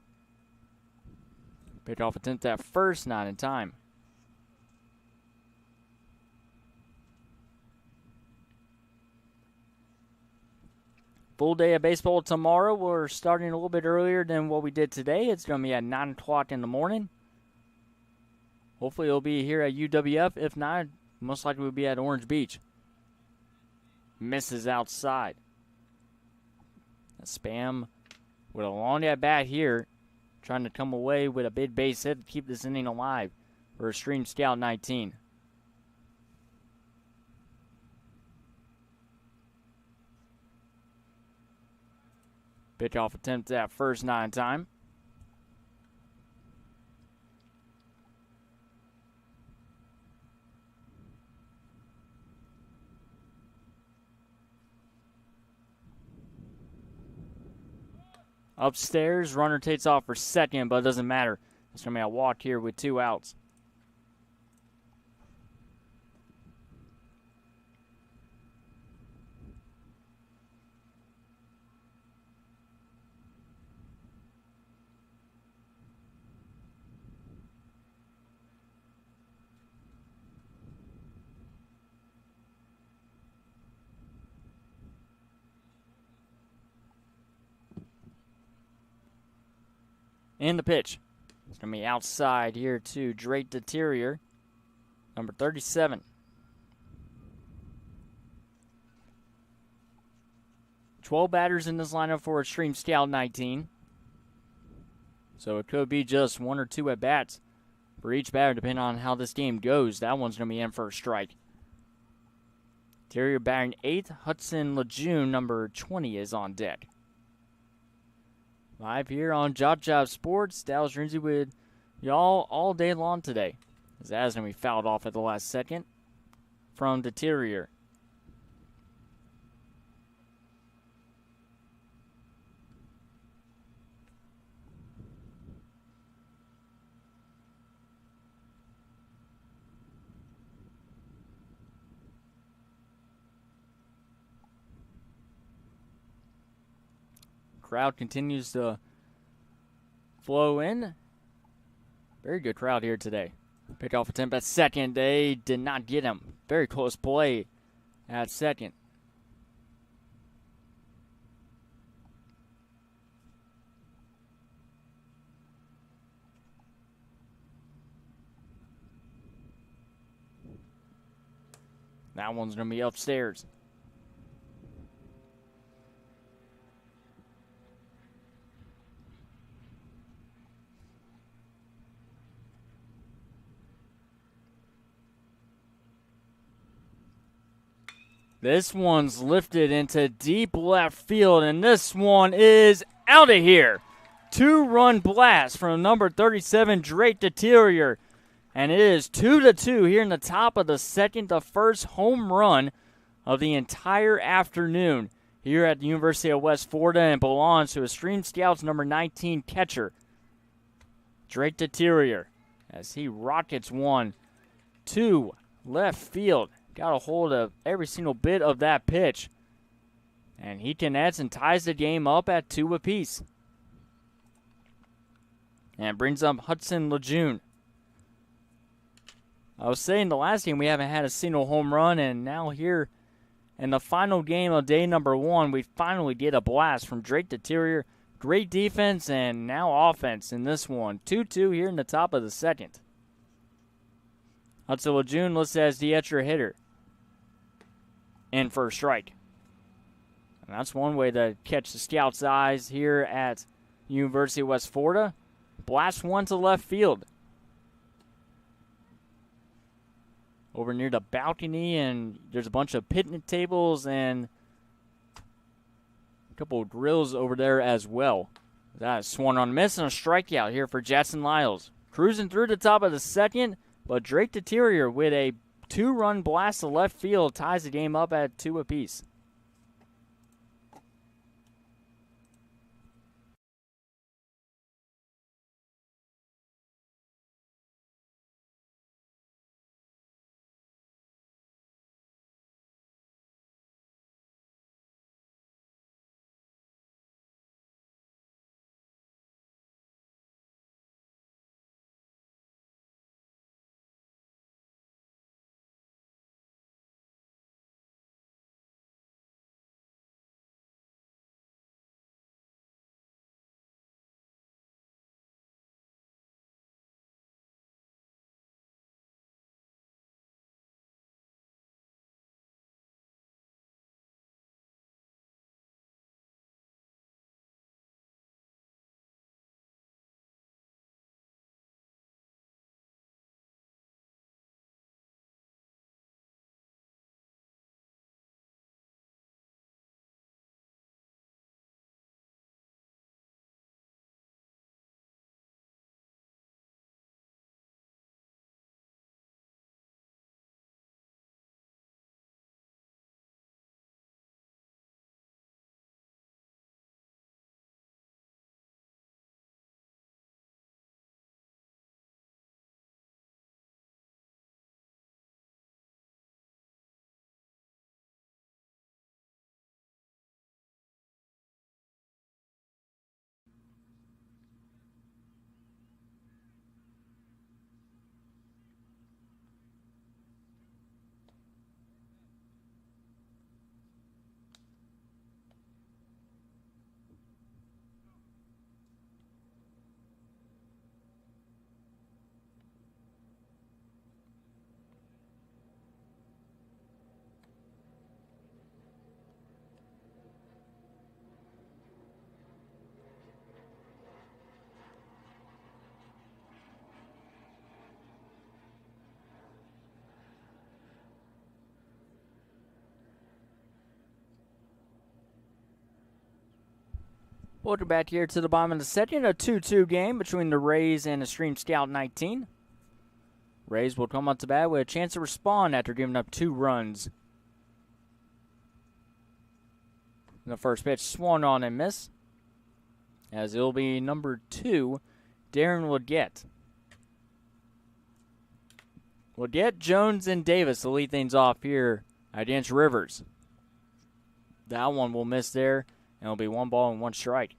Pickoff attempt at first, not in time. Full day of baseball tomorrow. We're starting a little bit earlier than what we did today. It's going to be at 9 o'clock in the morning. Hopefully it'll be here at UWF. If not, most likely we'll be at Orange Beach. Misses outside. Spam with a long at bat here, trying to come away with a big base hit to keep this inning alive for Extreme Scout 19. Pitch off attempt at first, not in time. Upstairs, runner takes off for second, but it doesn't matter. It's going to be a walk here with 2 outs. In the pitch. It's going to be outside here to Drake Deterior, number 37. 12 batters in this lineup for Extreme Scout 19. So it could be just 1 or 2 at-bats for each batter, depending on how this game goes. That one's going to be in for a strike. Terrier batting 8th. Hudson Lejeune, number 20, is on deck. Live here on JockJive Sports. Dallas Renzi with y'all all day long today. As that's going to be fouled off at the last second from Deterior. Crowd continues to flow in. Very good crowd here today. Pick off attempt at second. They did not get him. Very close play at second. That one's going to be upstairs. This one's lifted into deep left field, and this one is out of here. 2-run blast from number 37, Drake Deterior. And it is 2-2 here in the top of the second, the first home run of the entire afternoon here at the University of West Florida, and belongs to Extreme Scouts number 19 catcher, Drake Deterior, as he rockets one to left field. Got a hold of every single bit of that pitch. And he connects and ties the game up at 2 apiece. And brings up Hudson Lejeune. I was saying the last game we haven't had a single home run, and now here in the final game of day number 1, we finally get a blast from Drake Deterior. Great defense and now offense in this one. 2-2 here in the top of the second. Hudson Lejeune listed as the extra hitter. In for a strike. And that's one way to catch the Scouts' eyes here at University of West Florida. Blast one to left field. Over near the balcony, and there's a bunch of picnic tables and a couple of grills over there as well. That is swung on miss and a strikeout here for Jackson Lyles. Cruising through the top of the second, but Drake Deterior with a 2-run blast to left field ties the game up at 2 apiece. Welcome back here to the bottom of the second, a 2-2 game between the Rays and Extreme Scout 19. Rays will come up to bat with a chance to respond after giving up 2 runs. The first pitch swung on and missed, as it'll be number 2, Darren Woodgett. Woodgett, Jones, and Davis will lead things off here against Rivers. That one will miss there, and it'll be 1 ball and 1 strike.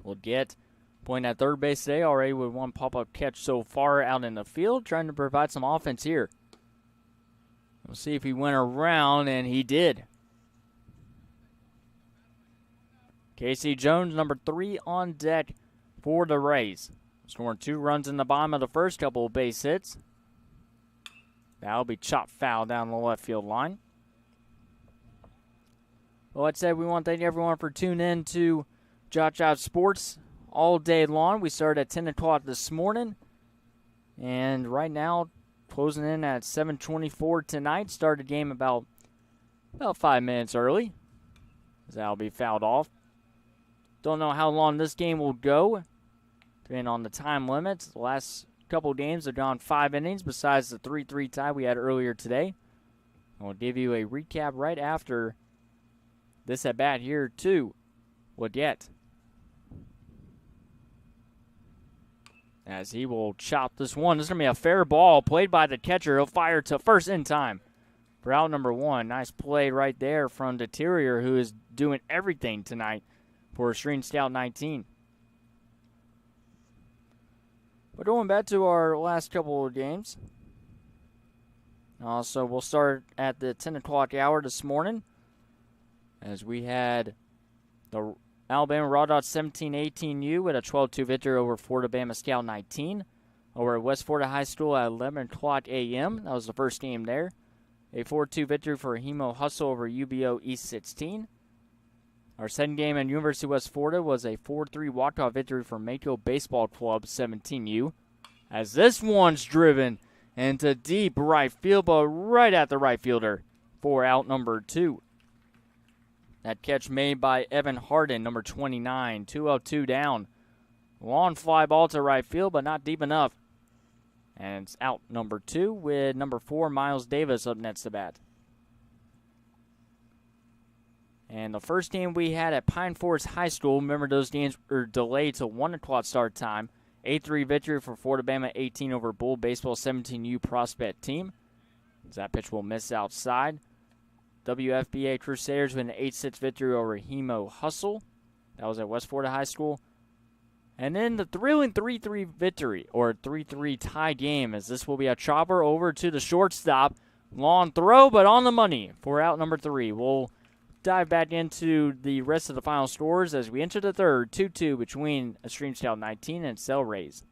Woodgett playing at third base today, already with 1 pop-up catch so far out in the field, trying to provide some offense here. We'll see if he went around, and he did. Casey Jones, number 3 on deck for the Rays. Scoring 2 runs in the bottom of the first, couple of base hits. That'll be chopped foul down the left field line. Well, like I said, we want to thank everyone for tuning in to JockJive Sports all day long. We started at 10 o'clock this morning. And right now, closing in at 7:24 tonight. Started the game about 5 minutes early. That'll be fouled off. Don't know how long this game will go, depending on the time limits. The last couple games have gone 5 innings, besides the 3-3 tie we had earlier today. I'll give you a recap right after this at bat here to Woodgett, as he will chop this one. This is going to be a fair ball played by the catcher. He'll fire to first in time for out number 1. Nice play right there from the Terrier, who is doing everything tonight for Extreme Scout 19. But going back to our last couple of games. So we'll start at the 10 o'clock hour this morning, as we had the Alabama Raw Dots 17-18U with a 12-2 victory over Florida Bama Scout 19 over at West Florida High School at 11 o'clock a.m. That was the first game there. A 4-2 victory for Hemo Hustle over UBO East 16. Our second game at University of West Florida was a 4-3 walk-off victory for Mako Baseball Club 17U. As this one's driven into deep right field, but right at the right fielder for out number 2. That catch made by Evan Harden, number 29, 2-2 down. Long fly ball to right field, but not deep enough. And it's out number 2 with number 4, Miles Davis, up next to bat. And the first game we had at Pine Forest High School, remember those games were delayed to 1 o'clock start time. 8-3 victory for Florida Bama 18 over Bull Baseball 17U Prospect team. That pitch will miss outside. WFBA Crusaders with an 8-6 victory over Hemo Hustle. That was at West Florida High School. And then the thrilling 3-3 victory, or 3-3 tie game, as this will be a chopper over to the shortstop. Long throw, but on the money for out number 3. We'll dive back into the rest of the final scores as we enter the third, 2-2 between Extreme Scout 19 and Cell Rays.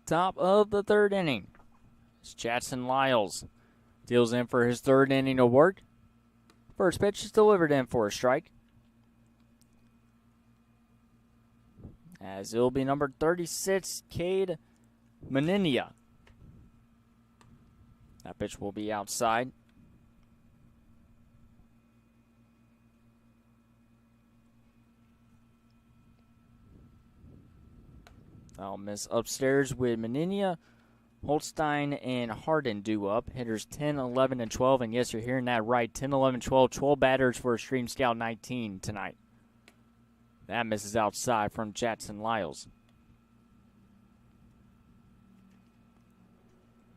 Top of the third inning. It's Jackson Lyles. Deals in for his third inning of work. First pitch is delivered in for a strike. As it'll be number 36, Cade Meninia. That pitch will be outside. I'll miss upstairs with Meninia. Holstein and Hardin do up. Hitters 10, 11, and 12. And yes, you're hearing that right. 10, 11, 12. 12 batters for Extreme Scout 19 tonight. That misses outside from Jackson Lyles.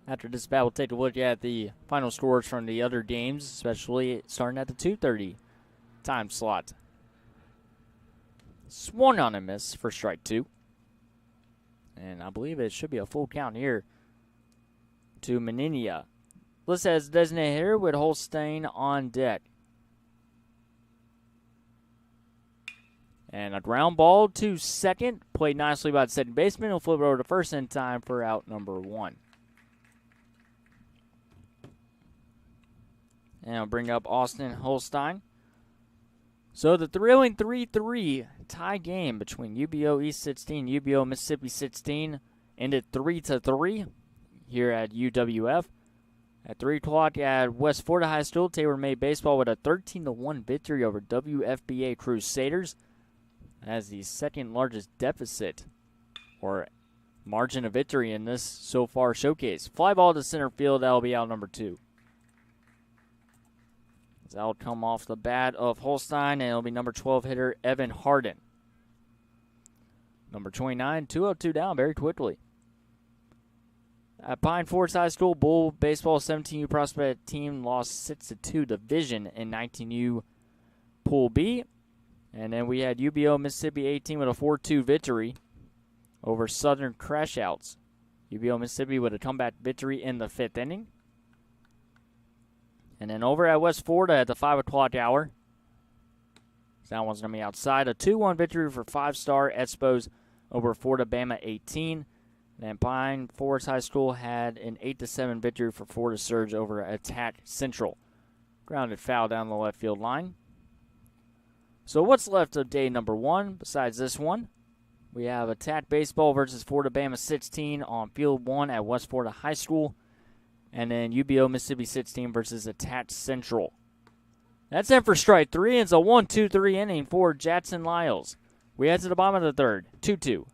After this bat, we'll take a look at the final scores from the other games, especially starting at the 2:30 time slot. Swung on a miss for strike two. And I believe it should be a full count here to Meninia. Listed as designated hitter with Holstein on deck. And a ground ball to second. Played nicely by the second baseman. He'll flip it over to first in time for out number one. And I'll bring up Austin Holstein. So the thrilling 3-3 tie game between UBO East 16 and UBO Mississippi 16 ended 3-3 here at UWF. At 3 o'clock at West Florida High School, Taylor made baseball with a 13-1 victory over WFBA Crusaders. As the second largest deficit or margin of victory in this so far showcase. Fly ball to center field, that'll be out number two. That'll come off the bat of Holstein, and it'll be number 12 hitter Evan Hardin. Number 29, 2-0-2 down very quickly. At Pine Forest High School, Bull Baseball 17U prospect team lost 6-2 division in 19U Pool B. And then we had UBO Mississippi 18 with a 4-2 victory over Southern Crashouts. UBO Mississippi with a comeback victory in the fifth inning. And then over at West Florida at the 5 o'clock hour, that one's going to be outside. A 2-1 victory for five-star Expos over Florida Bama 18. And Pine Forest High School had an 8-7 victory for Florida Surge over Attack Central. Grounded foul down the left field line. So what's left of day number one besides this one? We have Attack Baseball versus Florida Bama 16 on Field 1 at West Florida High School. And then UBO Mississippi 16 versus Attack Central. That's it for strike three. It's a 1-2-3 inning for Jackson Lyles. We head to the bottom of the third, 2-2.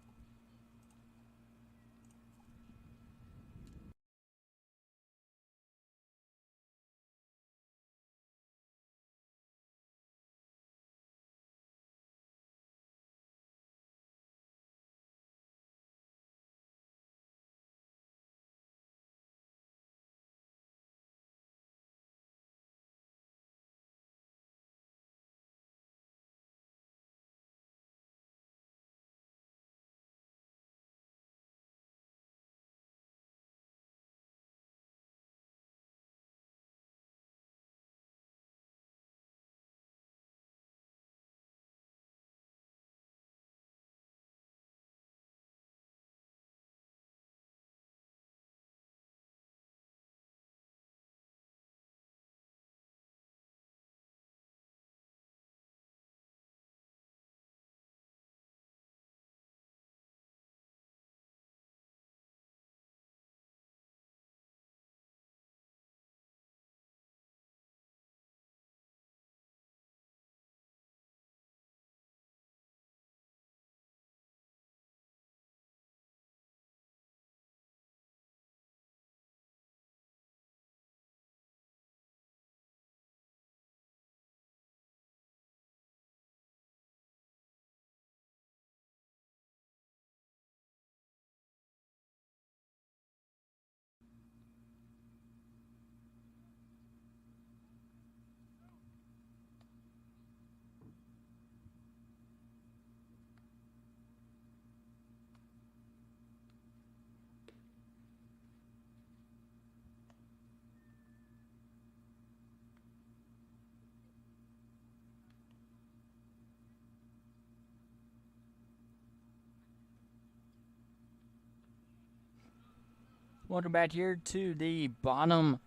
Welcome back here to the bottom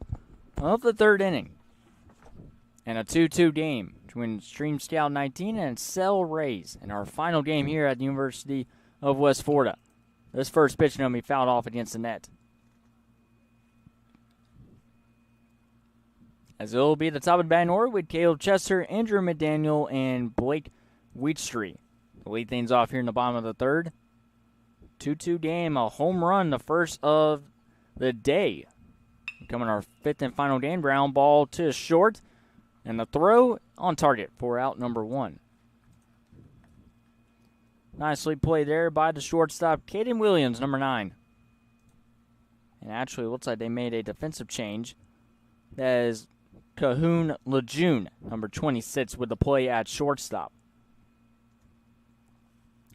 of the third inning. And a 2-2 game between Stream Scout 19 and Cell Rays in our final game here at the University of West Florida. This first pitch going to be fouled off against the net. As it will be the top of the batting order with Caleb Chester, Andrew McDaniel, and Blake Wheatstreet. To lead things off here in the bottom of the third. 2-2 game, a home run, the first of the day. Coming our fifth and final game, ground ball to short, and the throw on target for out number 1. Nicely played there by the shortstop, Caden Williams, number 9. And actually, it looks like they made a defensive change. That is Cahoon Lejeune, number 26, with the play at shortstop.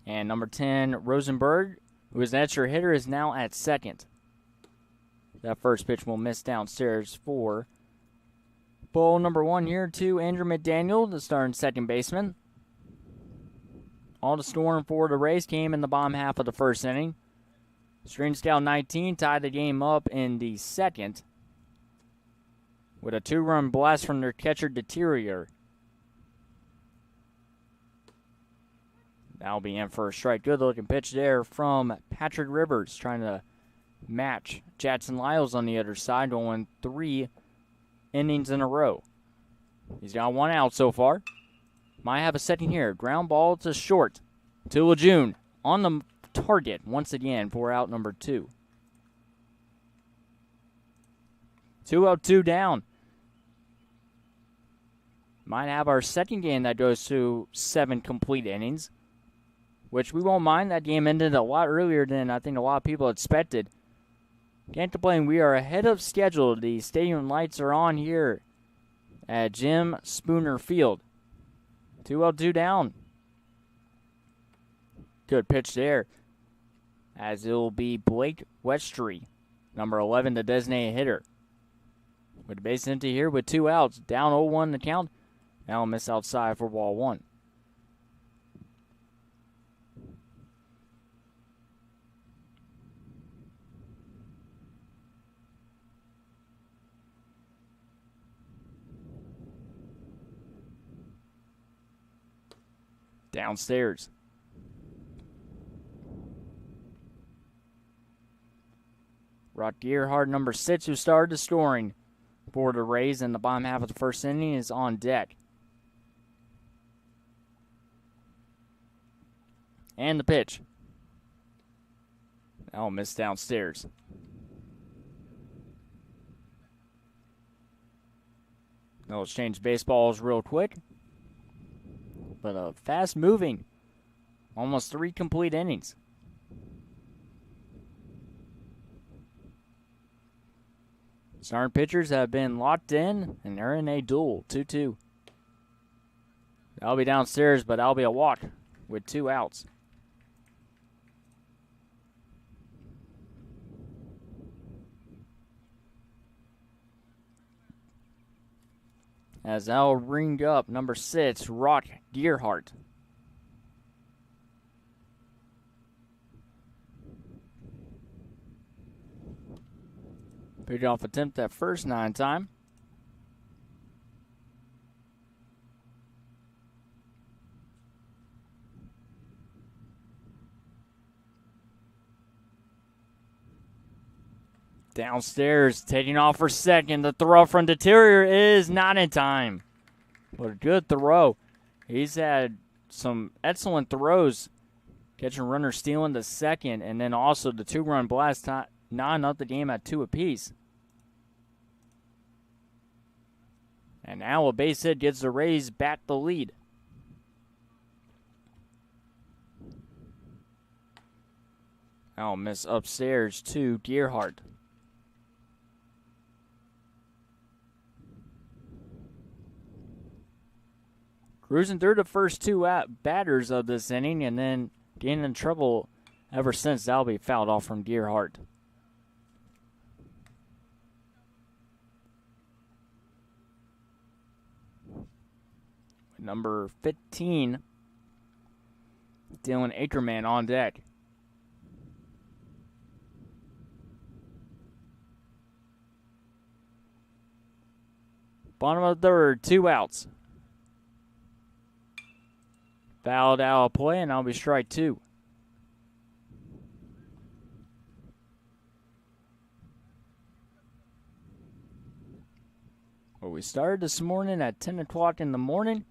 And number 10, Rosenberg, who is an extra hitter, is now at second. That first pitch will miss downstairs for ball number 1 here to Andrew McDaniel, the starting second baseman. All the scoring for the Rays came in the bottom half of the first inning. Stream Scout 19 tied the game up in the second with a 2-run blast from their catcher, Deterior. That'll be in for a strike. Good-looking pitch there from Patrick Rivers, trying to match Jackson Lyles on the other side, going 3 innings in a row. He's got 1 out so far. Might have a second here. Ground ball to short to Lejeune on the target once again for out number 2. 2 up, 2 down. Might have our second game that goes to 7 complete innings, which we won't mind. That game ended a lot earlier than I think a lot of people expected. Can't complain. We are ahead of schedule. The stadium lights are on here at Jim Spooner Field. 2 up, 2 down. Good pitch there, as it will be Blake Westry, number 11, the designated hitter. With the base empty here with 2 outs. Down 0-1 the count. Now a miss outside for ball 1. Downstairs. Rock Gearhart, number 6, who started the scoring for the Rays in the bottom half of the first inning, is on deck. And the pitch. Now miss downstairs. Now let's change baseballs real quick. But a fast-moving, almost 3 complete innings. Starting pitchers have been locked in, and they're in a duel, 2-2. That'll be downstairs, but that'll be a walk with 2 outs. As that'll ring up number 6, Rock Gearhart. Pitch off attempt at first 9 time. Downstairs, taking off for second. The throw from Deterior is not in time. What a good throw. He's had some excellent throws, catching runner stealing to second, and then also the 2-run blast, nine up the game at 2 apiece. And now a base hit gets the Rays back the lead. Now miss upstairs to Gearhart. Cruising through the first 2 batters of this inning, and then getting in trouble ever since. That'll be fouled off from Gearhart. Number 15, Dylan Ackerman on deck. Bottom of the third, 2 outs. Fouled out of play, and that'll be strike 2. Well, we started this morning at 10 o'clock in the morning.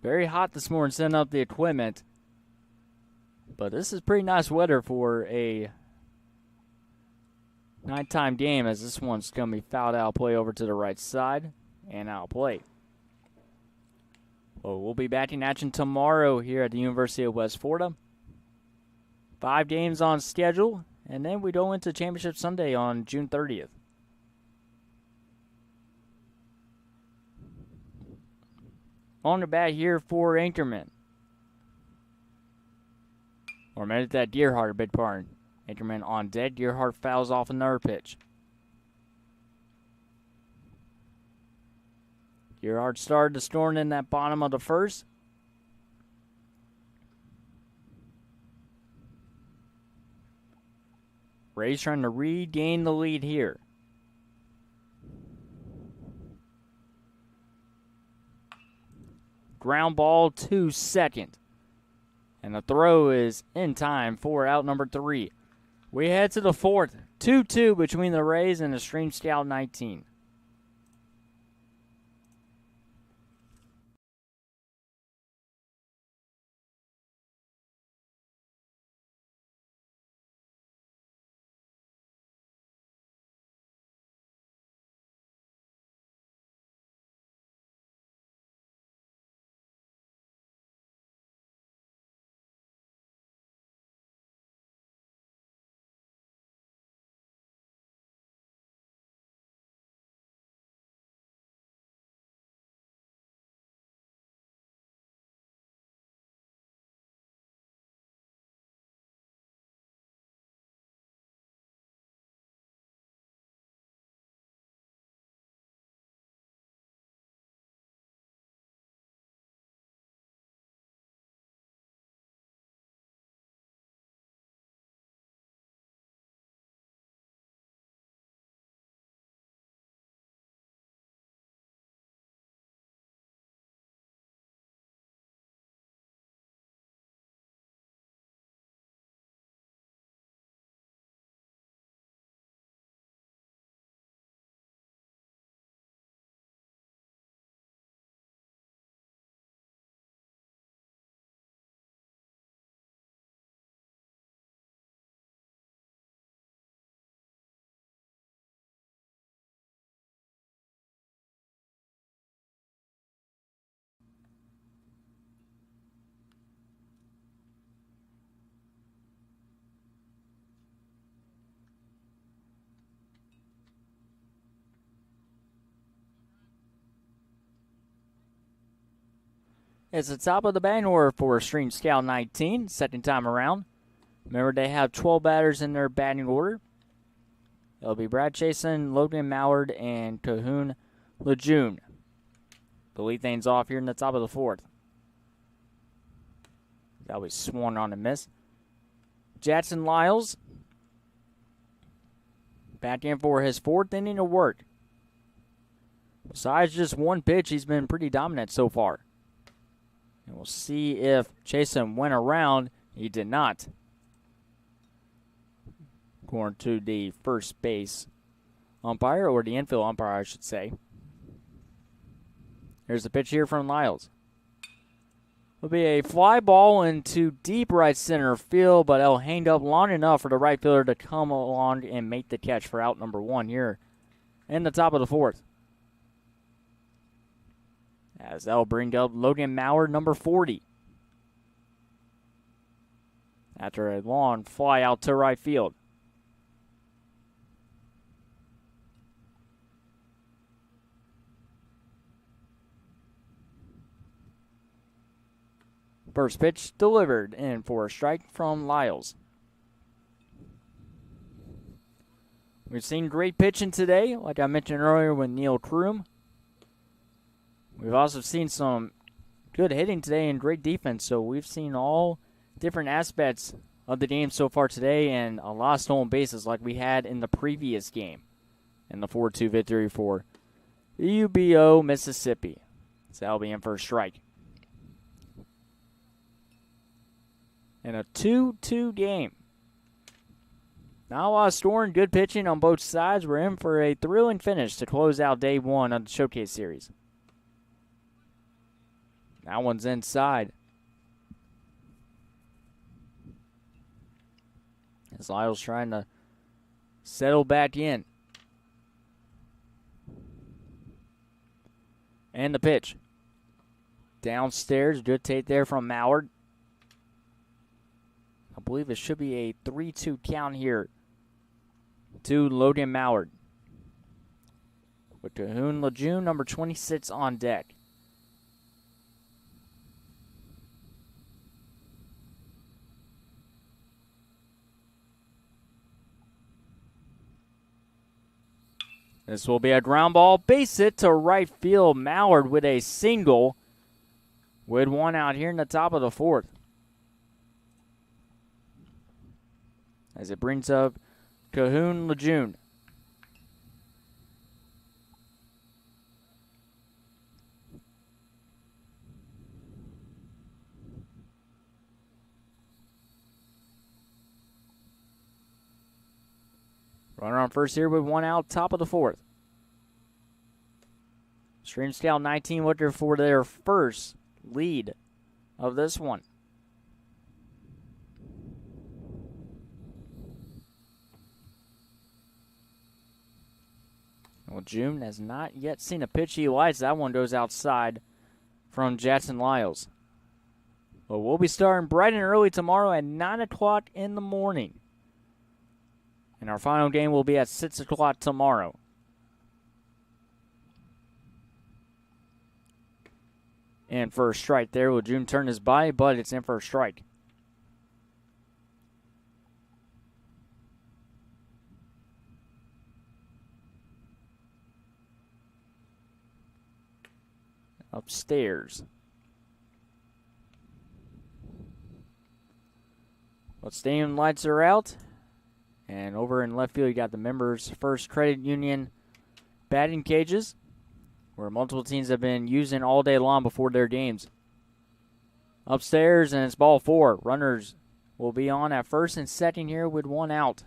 Very hot this morning, setting up the equipment. But this is pretty nice weather for a nighttime game, as this one's going to be fouled out of play over to the right side and out of play. Well, we'll be back in action tomorrow here at the University of West Florida. 5 games on schedule, and then we go into Championship Sunday on June 30th. On the bat here for Anchorman. Or maybe that Gearhart, big pardon. Anchorman on deck. Gearhart fouls off another pitch. Gearhart started the storm in that bottom of the first. Ray's trying to regain the lead here. Ground ball to second. And the throw is in time for out number 3. We head to the fourth. 2-2 between the Rays and the Stream Scout 19. It's the top of the batting order for Stream Scout 19, second time around. Remember, they have 12 batters in their batting order. It'll be Brad Chasen, Logan Mallard, and Cahoon Lejeune. The lead things off here in the top of the fourth. That'll be swung on a miss. Jackson Lyles back in for his 4th inning of work. Besides just one pitch, he's been pretty dominant so far. And we'll see if Chasen went around. He did not. According to the first base umpire, or the infield umpire, I should say. Here's the pitch here from Lyles. Will be a fly ball into deep right center field, but it'll hang up long enough for the right fielder to come along and make the catch for out number 1 here in the top of the fourth. As that'll bring up Logan Mallard, number 40. After a long fly out to right field. First pitch delivered in for a strike from Lyles. We've seen great pitching today, like I mentioned earlier with Neil Kroom. We've also seen some good hitting today and great defense, so we've seen all different aspects of the game so far today and a lot of stolen bases like we had in the previous game in the 4-2 victory for UBO, Mississippi. So that'll be in for a strike. And a 2-2 game. Not a lot of scoring, good pitching on both sides. We're in for a thrilling finish to close out day one of the Showcase Series. That one's inside. As Lyle's trying to settle back in. And the pitch. Downstairs, good take there from Mallard. I believe it should be a 3-2 count here to Logan Mallard. With Cahoon Lejeune, number 26, on deck. This will be a ground ball, base hit to right field. Mallard with a single with one out here in the top of the fourth. As it brings up Cahoon Lejeune. Runner on first here with one out, top of the fourth. Stream Scout 19 looking for their first lead of this one. Well, June has not yet seen a pitch he likes. That one goes outside from Jackson Lyles. Well, we'll be starting bright and early tomorrow at 9 o'clock in the morning. And our final game will be at 6 o'clock tomorrow. And for a strike there, will June turn his body, but it's in for a strike. Upstairs. Well, stadium lights are out. And over in left field, you got the Members First Credit Union batting cages, where multiple teams have been using all day long before their games. Upstairs, and it's ball four. Runners will be on at first and second here with one out.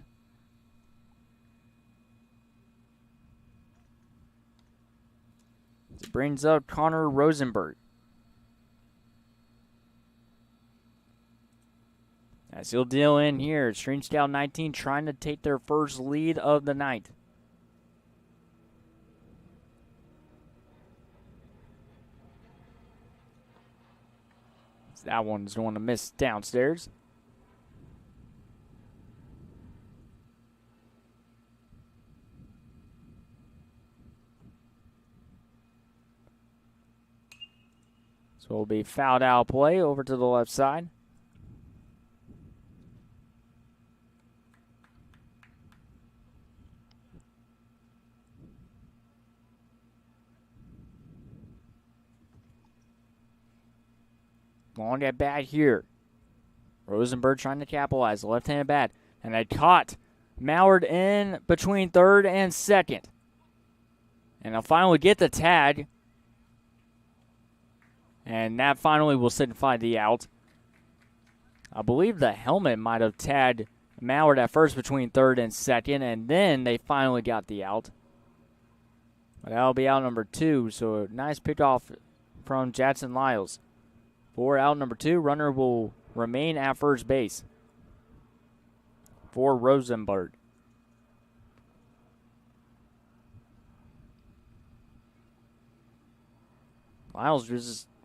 It brings up Connor Rosenberg. As he'll deal in here, Stream Scout 19 trying to take their first lead of the night. That one's going to miss downstairs. So it'll be fouled out play over to the left side. Long at bat here. Rosenberg trying to capitalize. Left-handed bat. And they caught Mallard in between third and second. And they'll finally get the tag. And that finally will signify the out. I believe the helmet might have tagged Mallard at first between third and second. And then they finally got the out. But that'll be out number two. So a nice pickoff from Jackson Lyles. For out number two, runner will remain at first base for Rosenberg. Lyles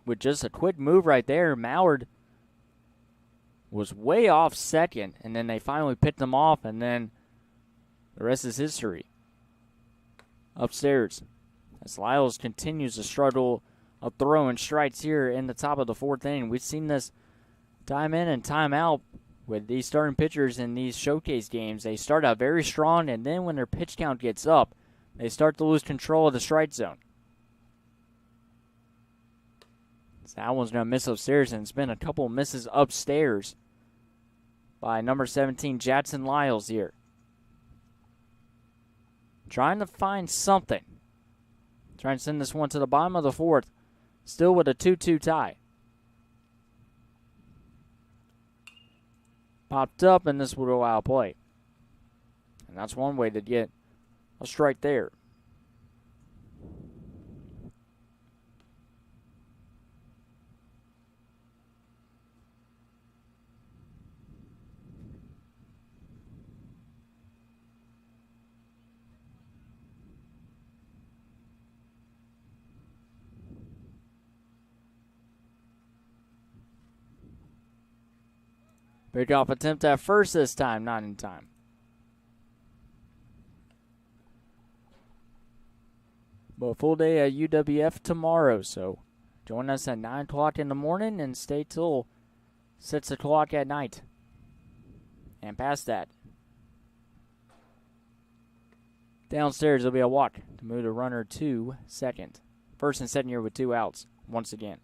with just a quick move right there. Mallard was way off second, and then they finally picked him off, and then the rest is history. Upstairs, as Lyles continues to struggle of throwing strikes here in the top of the fourth inning. We've seen this time in and time out with these starting pitchers in these showcase games. They start out very strong, and then when their pitch count gets up, they start to lose control of the strike zone. So that one's going to miss upstairs, and it's been a couple of misses upstairs by number 17, Jackson Lyles here. Trying to find something Trying to send this one to the bottom of the fourth. Still with a 2-2 tie. Popped up, and this will go out of play. And that's one way to get a strike there. Pickoff attempt at first this time, not in time. But a full day at UWF tomorrow, so join us at 9 o'clock in the morning and stay till 6 o'clock at night. And past that. Downstairs, there'll be a walk to move the runner to second. First and second here with 2 outs once again.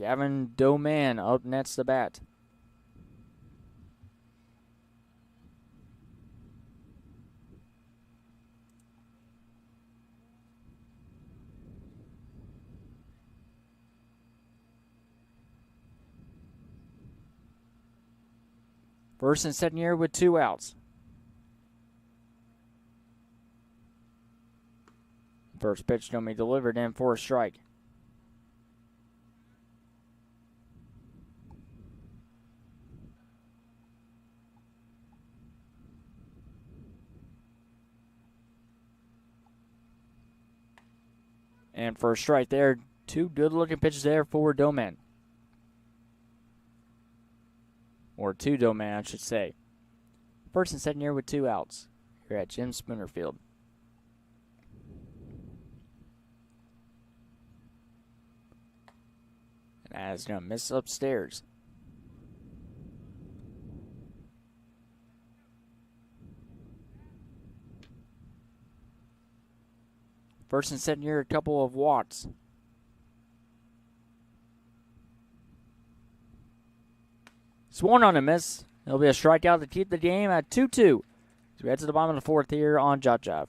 Gavin Doman up next to bat. First and second here with 2 outs. First pitch going to be delivered in for a strike. And for a strike there, 2 good-looking pitches there for Doman. Or 2 Doman, I should say. First and second here with 2 outs here at Jim Spooner Field. And that is going to miss upstairs. First and second here, a couple of walks. Swung on a miss. It'll be a strikeout to keep the game at 2-2. So we head to the bottom of the fourth here on JockJive.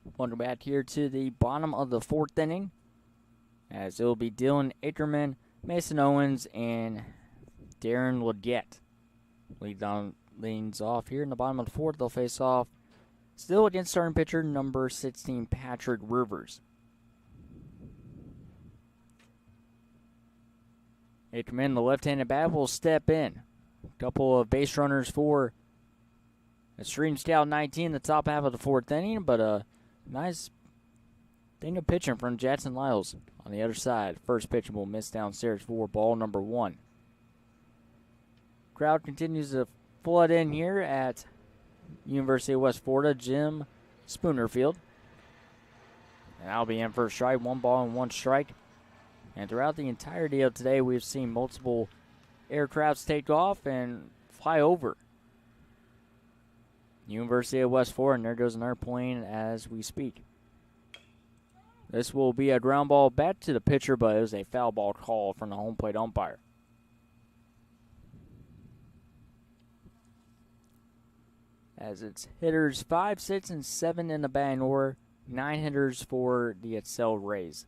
Welcome back here to the bottom of the 4th inning, as it will be Dylan Ackerman, Mason Owens, and Darren Leggett. Leans off here in the bottom of the 4th. They'll face off still against starting pitcher number 16, Patrick Rivers. Ackerman, the left-handed bat, will step in. A couple of base runners for Extreme Scout 19, the top half of the 4th inning, but a nice thing of pitching from Jackson Lyles on the other side. First pitch will miss downstairs for ball number 1. Crowd continues to flood in here at University of West Florida, Jim Spooner Field. And that'll be in for a strike, 1 ball and 1 strike. And throughout the entirety of today, we've seen multiple aircrafts take off and fly over University of West Florida, and there goes another plane as we speak. This will be a ground ball back to the pitcher, but it was a foul ball call from the home plate umpire. As it's hitters 5, 6, and 7 in the batting order, 9 hitters for the Excel Rays.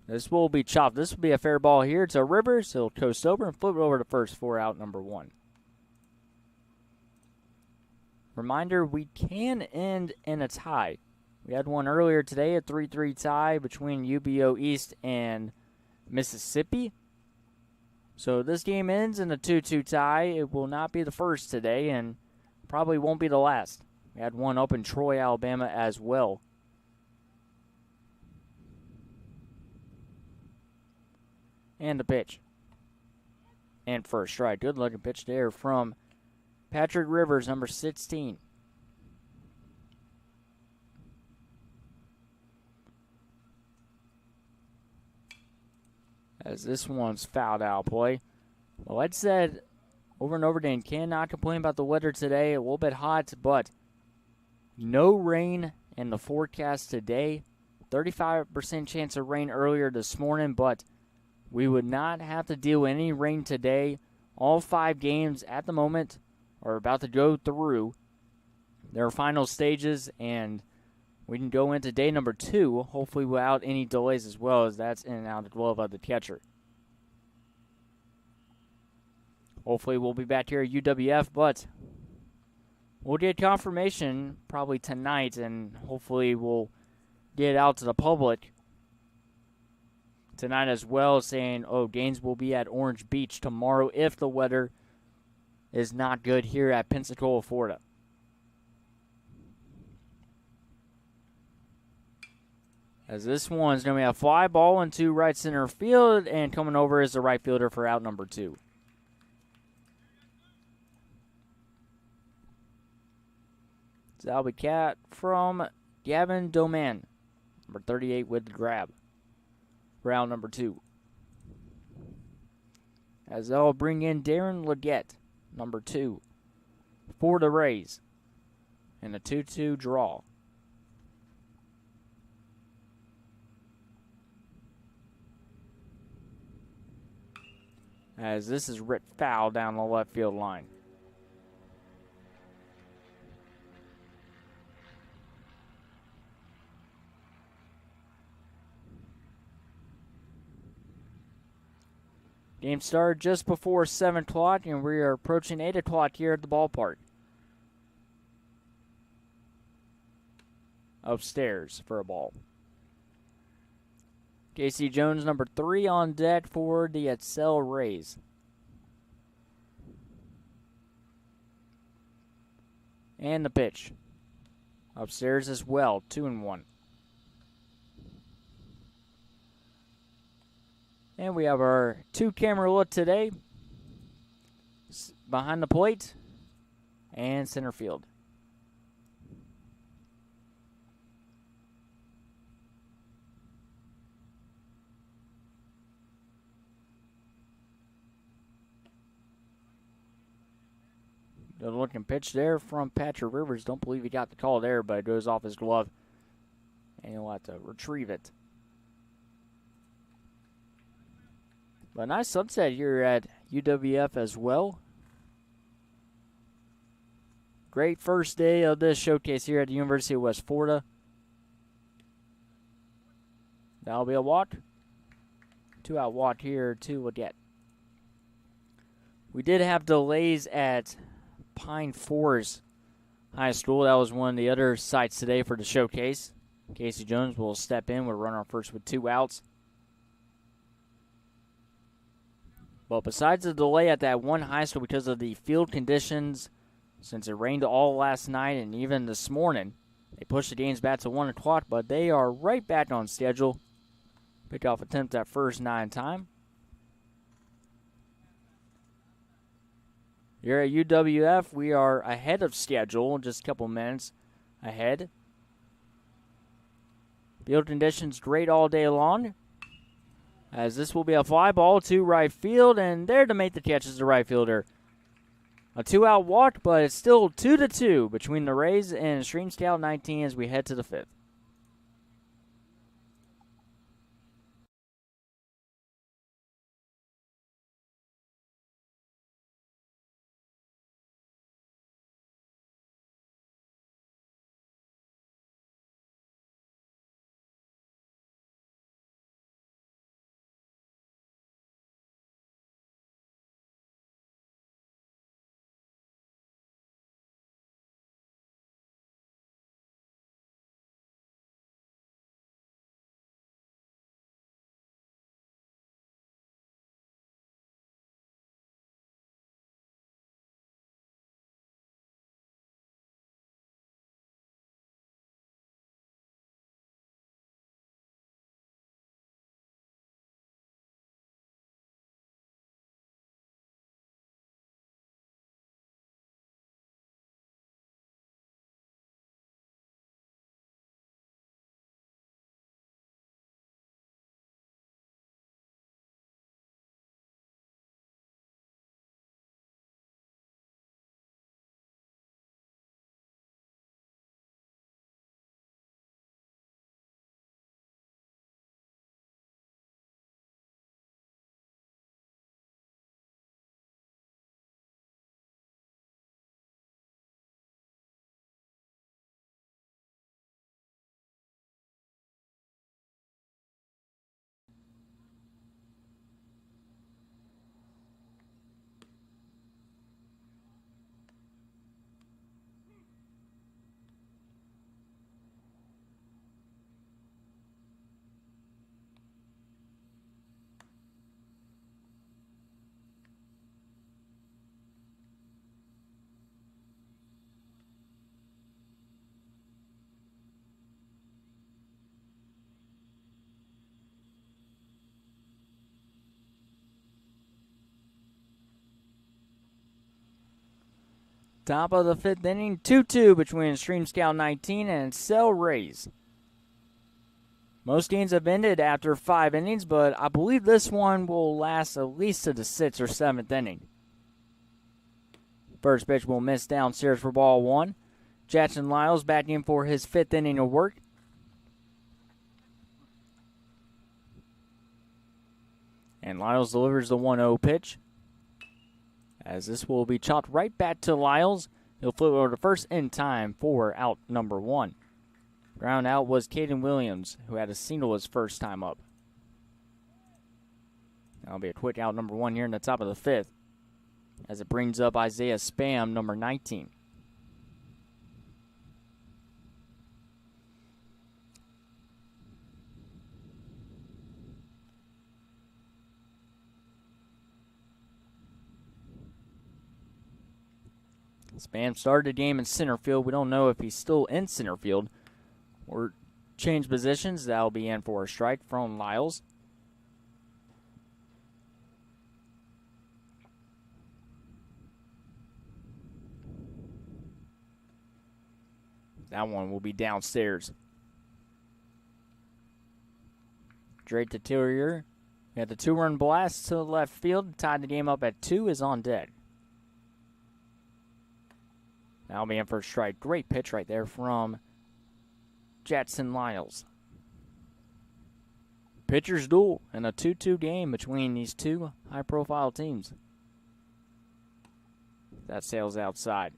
This will be chopped. This will be a fair ball here to Rivers. He'll coast over and flip it over to first for out number 1. Reminder, we can end in a tie. We had one earlier today, a 3-3 tie between UBO East and Mississippi. So this game ends in a 2-2 tie. It will not be the first today and probably won't be the last. We had one up in Troy, Alabama as well. And the pitch. And for a strike. Good looking pitch there from Patrick Rivers, number 16. As this one's fouled out play. Well, like I said over and over again, cannot complain about the weather today. A little bit hot, but no rain in the forecast today. 35% chance of rain earlier this morning, but we would not have to deal with any rain today. All 5 games at the moment are about to go through their final stages, and we can go into day number 2, hopefully without any delays as well, as that's in and out of the glove of the catcher. Hopefully we'll be back here at UWF, but we'll get confirmation probably tonight, and hopefully we'll get it out to the public tonight as well, saying, games will be at Orange Beach tomorrow if the weather is not good here at Pensacola, Florida. As this one's going to be a fly ball into right center field, and coming over is the right fielder for out number 2. That'll be cat from Gavin Doman, number 38 with the grab. Round number 2. As they'll bring in Darren Leggett, number 2, for the Rays, in a 2-2 draw. As this is ripped foul down the left field line. Game started just before 7 o'clock, and we are approaching 8 o'clock here at the ballpark. Upstairs for a ball. Casey Jones, number 3, on deck for the Excel Rays. And the pitch. Upstairs as well, 2-1. And we have our 2-camera look today. Behind the plate and center field. Good looking pitch there from Patrick Rivers. Don't believe he got the call there, but it goes off his glove. And he'll have to retrieve it. But a nice sunset here at UWF as well. Great first day of this showcase here at the University of West Florida. That'll be a walk. 2-out walk here to Leggett. We did have delays at Pine Forest High School. That was one of the other sites today for the showcase. Casey Jones will step in. We'll run our first with 2 outs. But besides the delay at that one high school because of the field conditions, since it rained all last night and even this morning, they pushed the games back to 1 o'clock, but they are right back on schedule. Pickoff attempt at first 9 time. Here at UWF, we are ahead of schedule, just a couple minutes ahead. Field conditions great all day long, as this will be a fly ball to right field, and there to make the catch is the right fielder. A 2-out walk, but it's still 2-2 between the Rays and Stream Scout 19 as we head to the 5th. Top of the 5th inning, 2-2 between Stream Scout 19 and Cell Rays. Most games have ended after 5 innings, but I believe this one will last at least to the 6th or 7th inning. First pitch will miss downstairs for ball 1. Jackson Lyles back in for his 5th inning of work. And Lyles delivers the 1-0 pitch, as this will be chopped right back to Lyles. He'll flip over to first in time for out number 1. Ground out was Caden Williams, who had a single his first time up. That'll be a quick out number 1 here in the top of the 5th, as it brings up Isaiah Spam, number 19. Spam started the game in center field. We don't know if he's still in center field or change positions. That'll be in for a strike from Lyles. That one will be downstairs. Drake to Tillier. We had the 2-run blast to the left field. Tied the game up at 2 is on deck. That'll be in for a strike. Great pitch right there from Jackson Lyles. Pitchers duel in a 2-2 game between these two high-profile teams. That sails outside.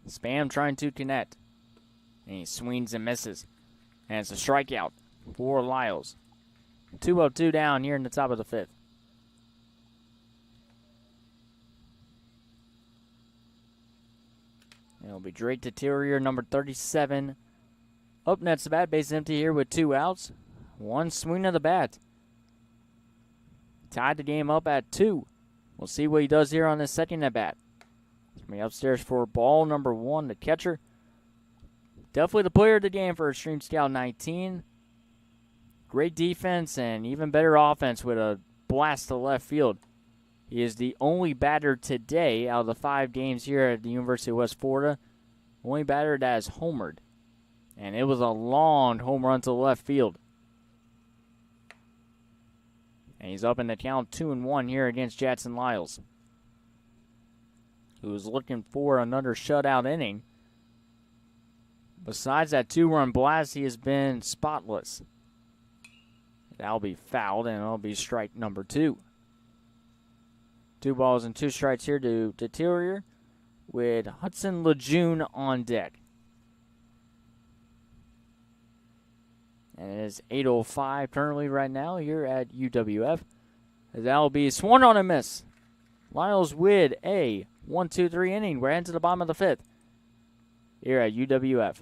Spam trying to connect. And he swings and misses. And it's a strikeout for Lyles. 2-2 down here in the top of the 5th. It'll be Drake Deterior, number 37. Up next, the bat, base empty here with 2 outs. 1 swing of the bat. Tied the game up at 2. We'll see what he does here on this second at bat. He's going to be upstairs for ball number 1, the catcher. Definitely the player of the game for Extreme Scout 19. Great defense and even better offense with a blast to left field. He is the only batter today out of the 5 games here at the University of West Florida. Only batter that has homered. And it was a long home run to left field. And he's up in the count 2-1 here against Jackson Lyles, who is looking for another shutout inning. Besides that 2-run blast, he has been spotless. That'll be fouled, and it'll be strike number 2. 2 balls and 2 strikes here to Deterior with Hudson Lejeune on deck. And it is 8:05 currently right now here at UWF. That'll be swung on and miss. Lyles with a 1-2-3 inning. We're heading to the bottom of the 5th here at UWF.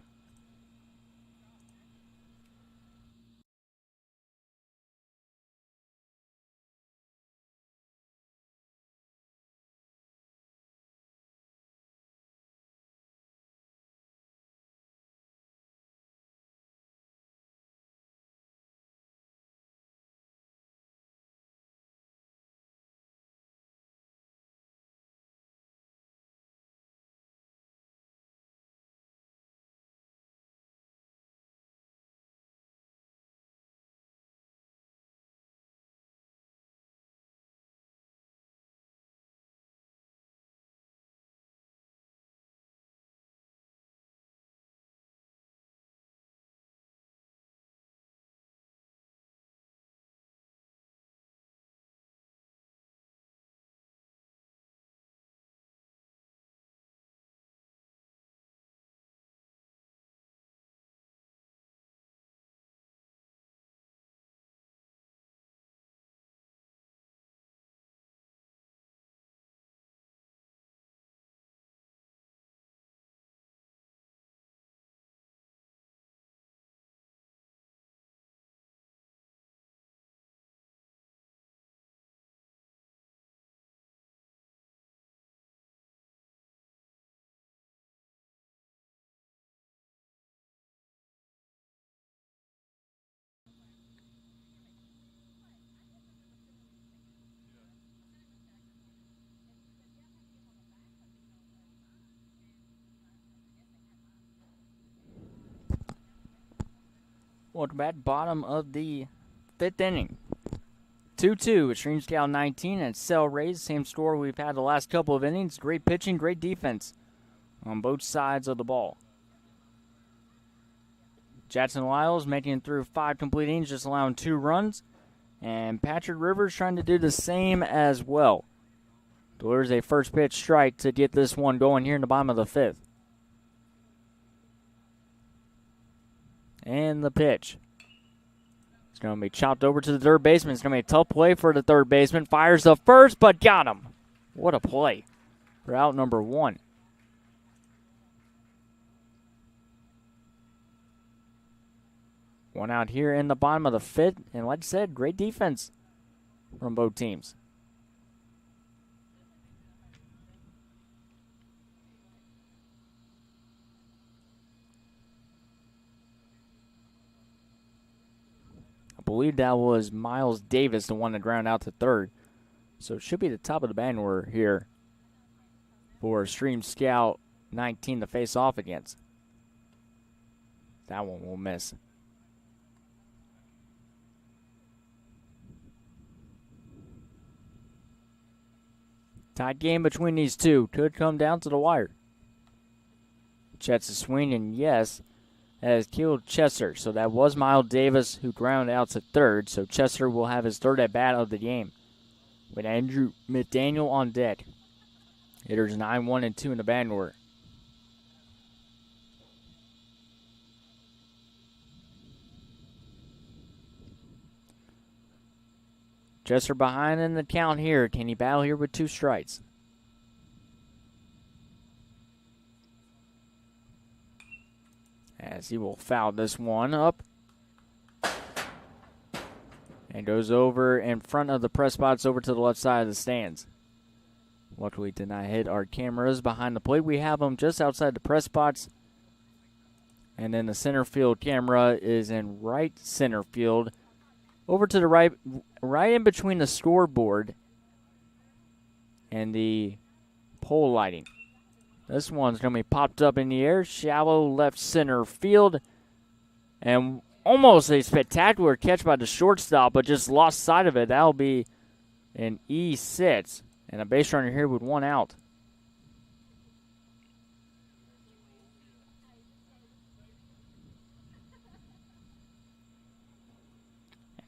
Welcome back, bottom of the 5th inning. 2-2, Extreme Scout 19 and Cell Rays. Same score we've had the last couple of innings. Great pitching, great defense on both sides of the ball. Jackson Lyles making it through 5 complete innings, just allowing 2 runs. And Patrick Rivers trying to do the same as well. Delivers a first pitch strike to get this one going here in the bottom of the 5th. And the pitch. It's going to be chopped over to the third baseman. It's going to be a tough play for the third baseman. Fires the first, but got him. What a play for out number 1. One out here in the bottom of the 5th. And like I said, great defense from both teams. I believe that was Miles Davis, the one that ground out to third. So it should be the top of the band we're here for Extreme Scout 19 to face off against. That one will miss. Tight game between these two. Could come down to the wire. Chets a swing, and yes, has killed Chester. So that was Miles Davis who grounded out to third. So Chester will have his third at bat of the game with Andrew McDaniel on deck. Hitters 9-1 and 2 in the batting order. Chester behind in the count here. Can he battle here with 2 strikes? As he will foul this one up. And goes over in front of the press spots over to the left side of the stands. Luckily did not hit our cameras behind the plate. We have them just outside the press spots. And then the center field camera is in right center field. Over to the right in between the scoreboard and the pole lighting. This one's going to be popped up in the air. Shallow left center field. And almost a spectacular catch by the shortstop, but just lost sight of it. That'll be an E6. And a base runner here with 1 out.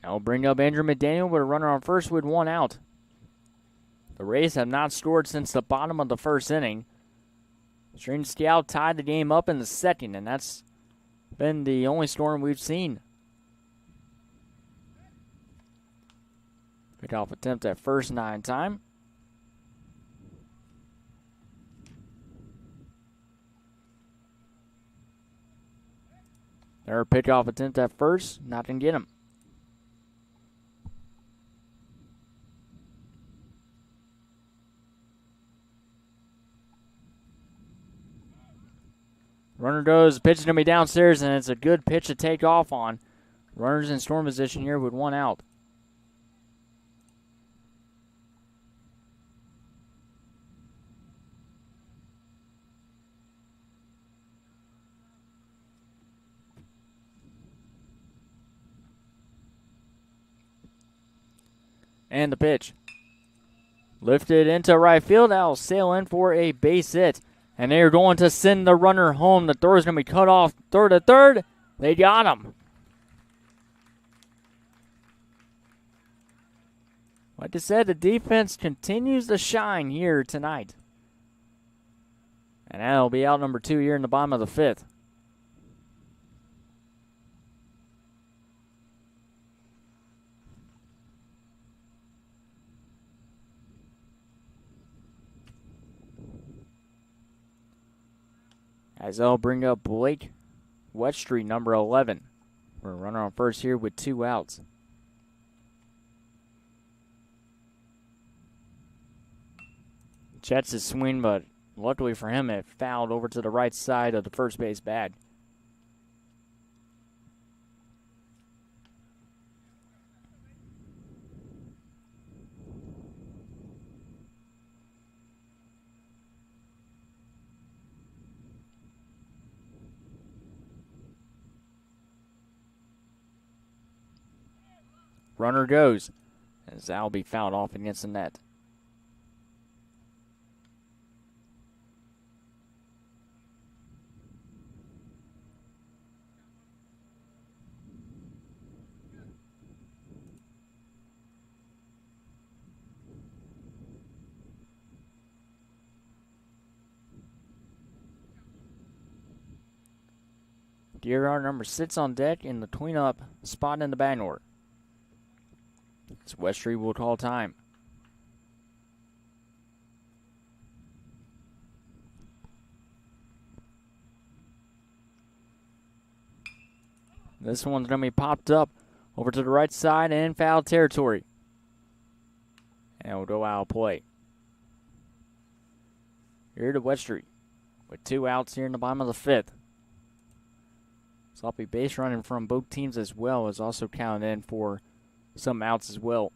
I'll bring up Andrew McDaniel with a runner on first with 1 out. The Rays have not scored since the bottom of the first inning. Strange Scout tied the game up in the second, and that's been the only scoring we've seen. Pickoff attempt at first 9 time. Their pickoff attempt at first, not going to get him. Runner goes, pitch is going to be downstairs, and it's a good pitch to take off on. Runners in scoring position here with 1 out. And the pitch. Lifted into right field. That'll sail in for a base hit. And they're going to send the runner home. The throw is going to be cut off. Throw to third. They got him. Like I said, the defense continues to shine here tonight. And that'll be out number 2 here in the bottom of the 5th. As they'll bring up Blake Weststreet, number 11. We're a runner on first here with 2 outs. Checks his swing, but luckily for him, it fouled over to the right side of the first base bag. Runner goes, as that'll be fouled off against the net. Gearhart number 6 on deck in the cleanup spot in the batting order. As Weststreet will call time. This one's going to be popped up over to the right side and in foul territory. And it will go out of play. Here to Weststreet with 2 outs here in the bottom of the 5th. Sloppy base running from both teams as well is also counted in for some outs as well.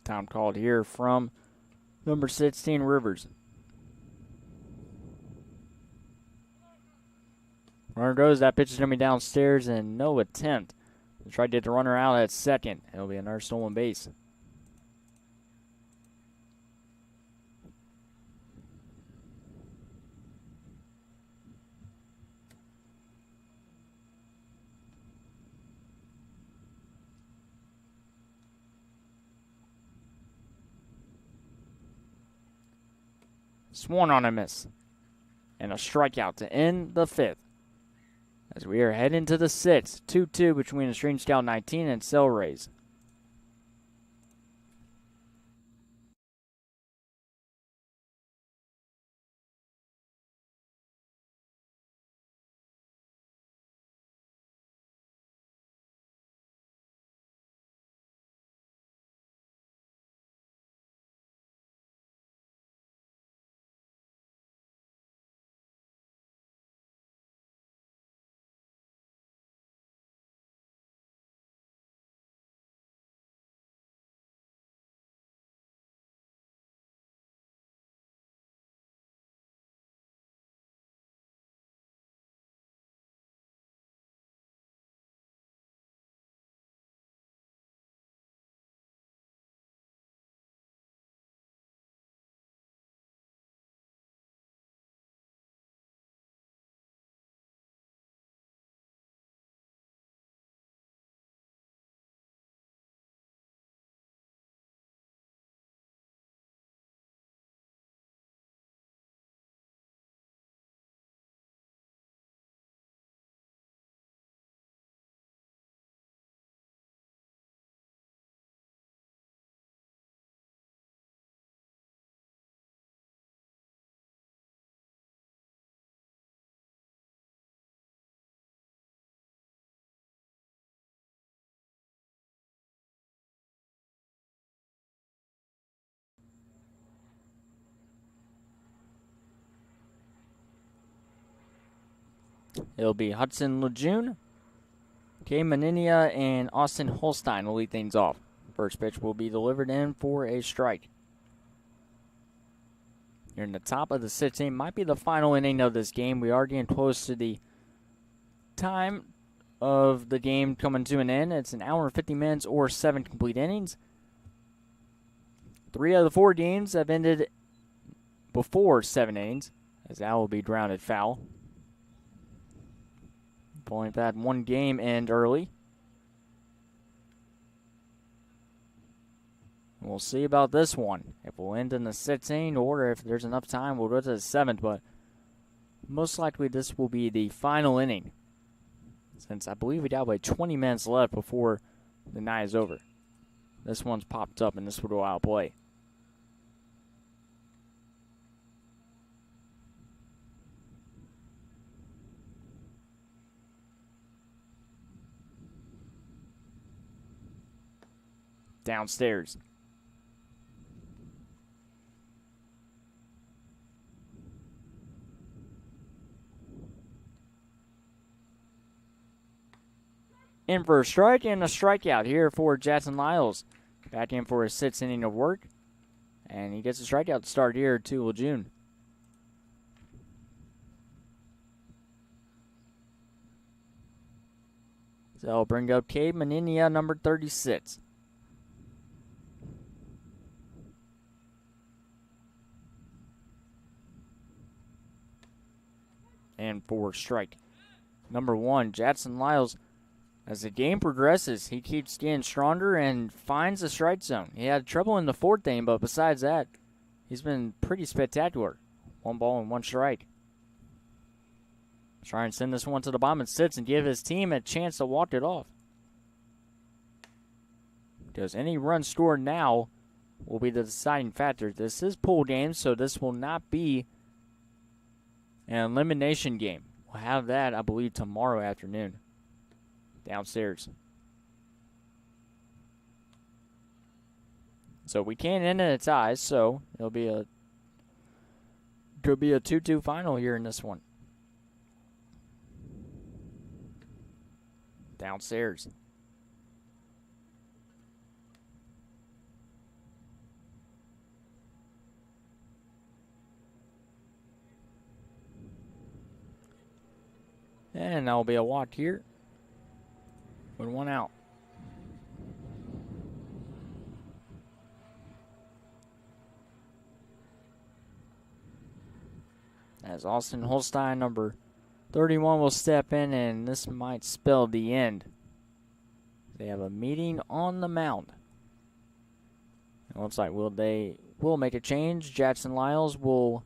Time called here from number 16, Rivers. Runner goes. That pitch is going to be downstairs and no attempt to try to get the runner out at second. It'll be another stolen base. Swung on a miss. And a strikeout to end the 5th. As we are heading to the 6th. 2-2 between Extreme Scout 19 and Cell Rays. It'll be Hudson Lejeune, Kay Maninia, and Austin Holstein will lead things off. First pitch will be delivered in for a strike. You're in the top of the 6th. Might be the final inning of this game. We are getting close to the time of the game coming to an end. It's an hour and 50 minutes or 7 complete innings. 3 of the 4 games have ended before 7 innings, as that will be grounded foul. We've only had 1 game end early. We'll see about this one. If we'll end in the 6th inning or if there's enough time, we'll go to the 7th. But most likely this will be the final inning, since I believe we got like 20 minutes left before the night is over. This one's popped up and this will go out of play. Downstairs. In for a strike and a strikeout here for Jackson Lyles. Back in for his 6th inning of work. And he gets a strikeout to start here to Lejeune. So I'll bring up Cade Maninia, number 36. And for strike number 1, Jackson Lyles. As the game progresses, he keeps getting stronger and finds the strike zone. He had trouble in the 4th inning, but besides that, he's been pretty spectacular. 1 ball and 1 strike. Try and send this one to the bottom and sits and give his team a chance to walk it off. Because any run scored now will be the deciding factor. This is pool game, so this will not be an elimination game. We'll have that, I believe, tomorrow afternoon. Downstairs. So we can't end in a tie, so it'll be could be a 2-2 final here in this one. Downstairs. And that'll be a walk here. With 1 out. As Austin Holstein, number 31, will step in, and this might spell the end. They have a meeting on the mound. It looks like they will make a change. Jackson Lyles will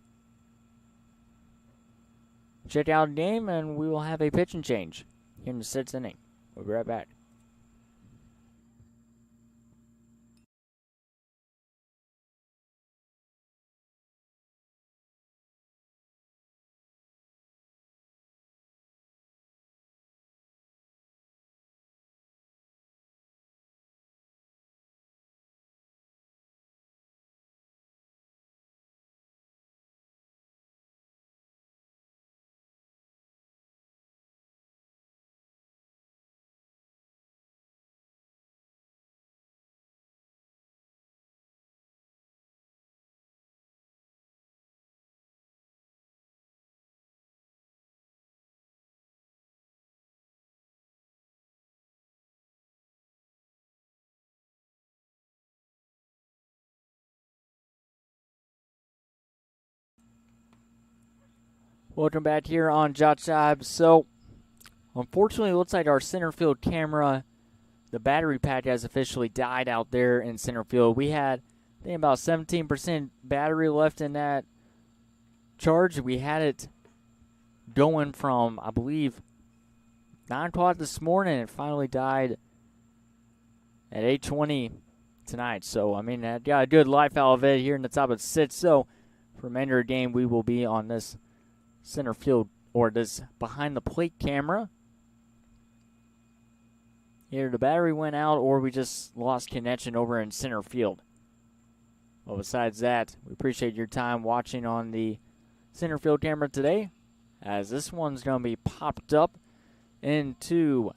check out the game, and we will have a pitching change here in the 6th inning. We'll be right back. Welcome back here on JockJive. So, unfortunately, it looks like our center field camera, the battery pack has officially died out there in center field. We had, I think, about 17% battery left in that charge. We had it going from, I believe, 9 o'clock this morning. It finally died at 8:20 tonight. So, I mean, I got a good life out of it here in the top of the 6th. So, for the remainder of the game, we will be on this center field, or this behind the plate camera. Either the battery went out or we just lost connection over in center field. Well, besides that, we appreciate your time watching on the center field camera today, as this one's going to be popped up into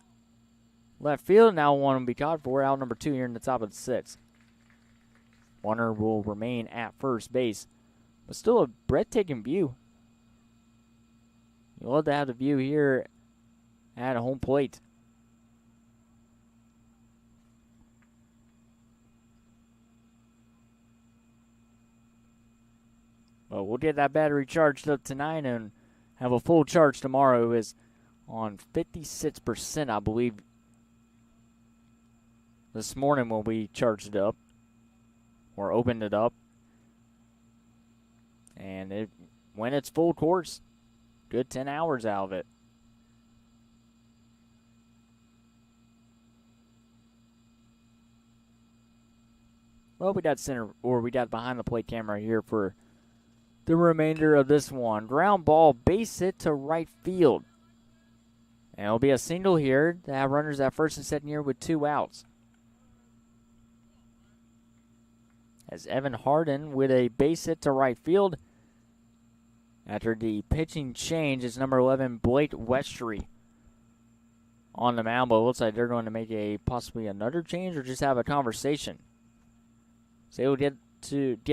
left field. Now one will be caught for out number 2 here in the top of the 6th. Warner will remain at first base, but still a breathtaking view. You love to have the view here at home plate. Well, we'll get that battery charged up tonight and have a full charge tomorrow. It is on 56%, I believe, this morning when we charged it up or opened it up. And it went its full course. Good 10 hours out of it. Well, we got behind the plate camera here for the remainder of this one. Ground ball, base hit to right field. And it'll be a single here to have runners at first and second here with 2 outs. As Evan Harden with a base hit to right field. After the pitching change, it's number 11, Blake Westry on the mound. But it looks like they're going to make possibly another change or just have a conversation. So we'll get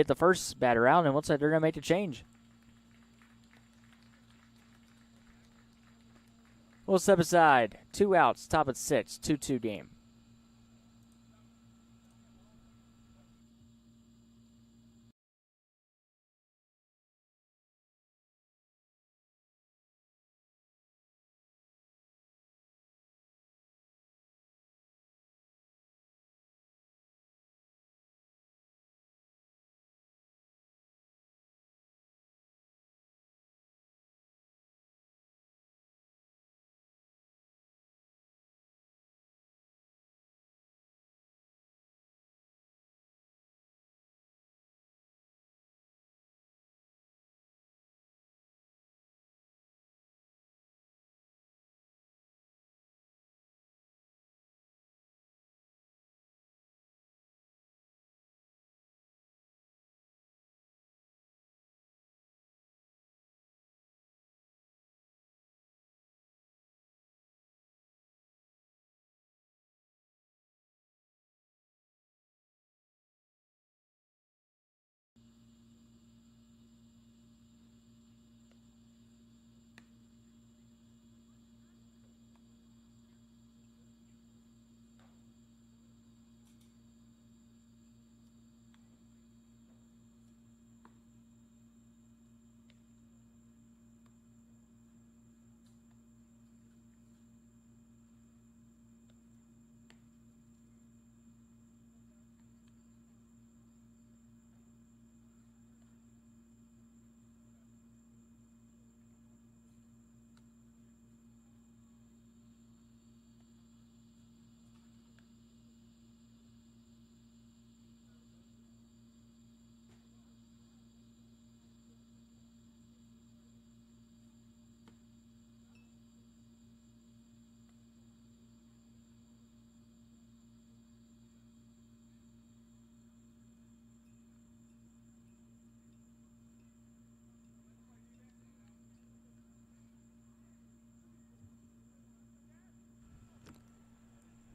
the first batter out, and it looks like they're going to make a change. We'll step aside. 2 outs, top of 6, 2-2 game.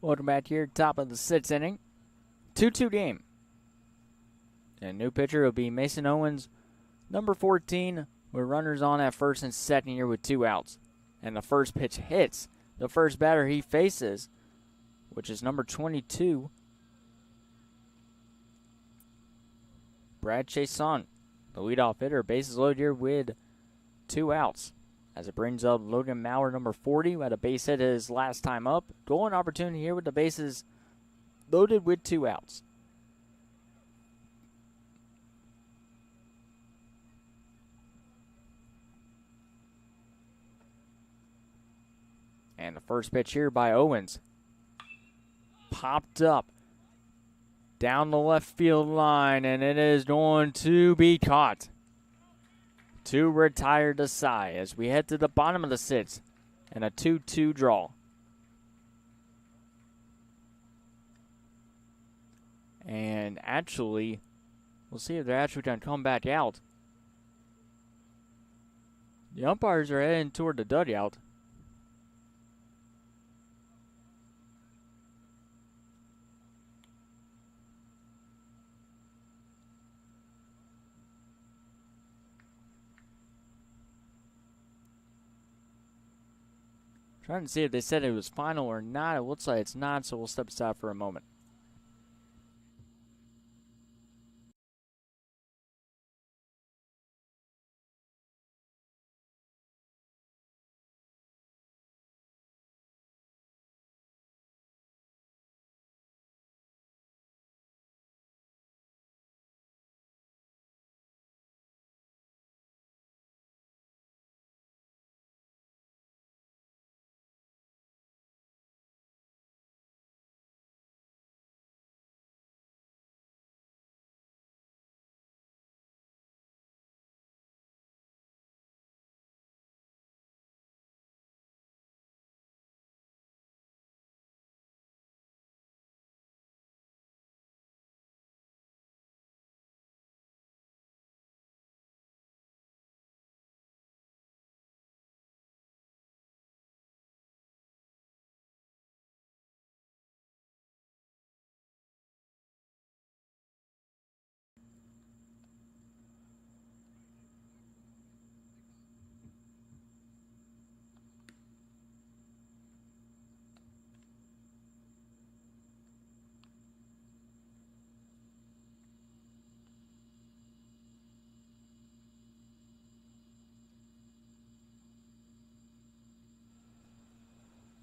Welcome back here, top of the 6th inning. 2-2 game. And new pitcher will be Mason Owens, number 14, with runners on at first and second here with 2 outs. And the first pitch hits the first batter he faces, which is number 22, Brad Chason, the leadoff hitter. Bases loaded here with 2 outs. As it brings up Logan Maurer, number 40, who had a base hit his last time up. Goal and opportunity here with the bases loaded with 2 outs. And the first pitch here by Owens. Popped up down the left field line, and it is going to be caught. To retire the side as we head to the bottom of the 6th and a 2-2 draw. And actually, we'll see if they're actually going to come back out. The umpires are heading toward the dugout. Trying to see if they said it was final or not. It looks like it's not, so we'll step aside for a moment.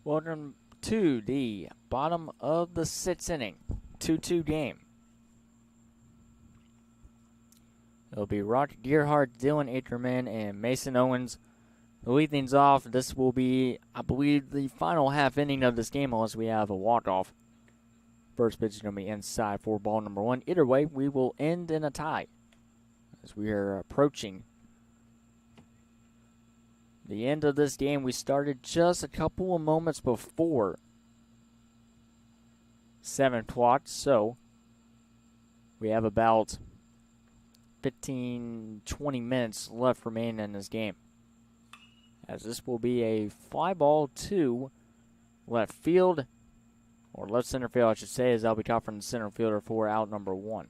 Welcome to the bottom of the 6th inning, 2-2 game. It'll be Rock Gearhart, Dylan Ackerman, and Mason Owens. To lead things off, this will be, I believe, the final half inning of this game unless we have a walk-off. First pitch is going to be inside for ball number 1. Either way, we will end in a tie as we are approaching the end of this game. We started just a couple of moments before 7 o'clock, so we have about 15-20 minutes left remaining in this game. As this will be a fly ball to left field, or left center field, I should say, as that'll be caught from the center fielder for out number 1.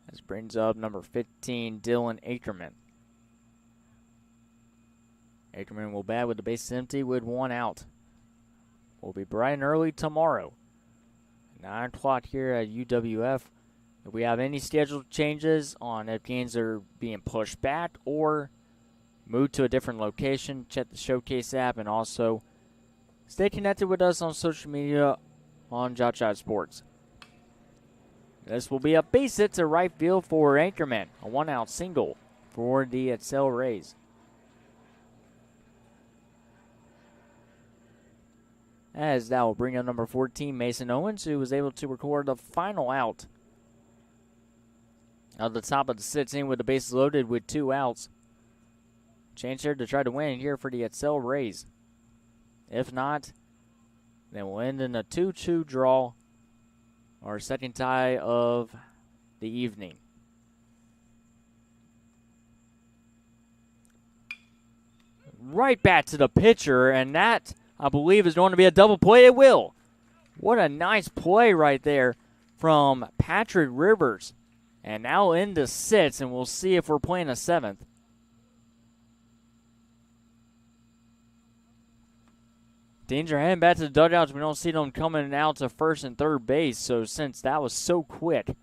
This brings up number 15, Dylan Ackerman. Ackerman will bat with the bases empty with 1 out. We'll be bright and early tomorrow. 9 o'clock here at UWF. If we have any scheduled changes on if games are being pushed back or moved to a different location, check the Showcase app, and also stay connected with us on social media on JockJive Sports. This will be a base hit to right field for Anchorman. A 1-out single for the Excel Rays. As that will bring up number 14, Mason Owens, who was able to record the final out at the top of the 6th inning with the bases loaded with 2 outs. Chance here to try to win here for the Excel Rays. If not, then we'll end in a 2-2 draw. Our second tie of the evening. right back to the pitcher, and that, I believe, is going to be a double play. It will. What a nice play right there from Patrick Rivers. And now into 6, and we'll see if we're playing a 7th. Teams are heading back to the dugouts. We don't see them coming out to first and third base, so since that was so quick,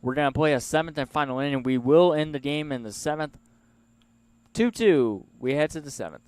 we're going to play a 7th and final inning. We will end the game in the 7th. 2-2. We head to the 7th.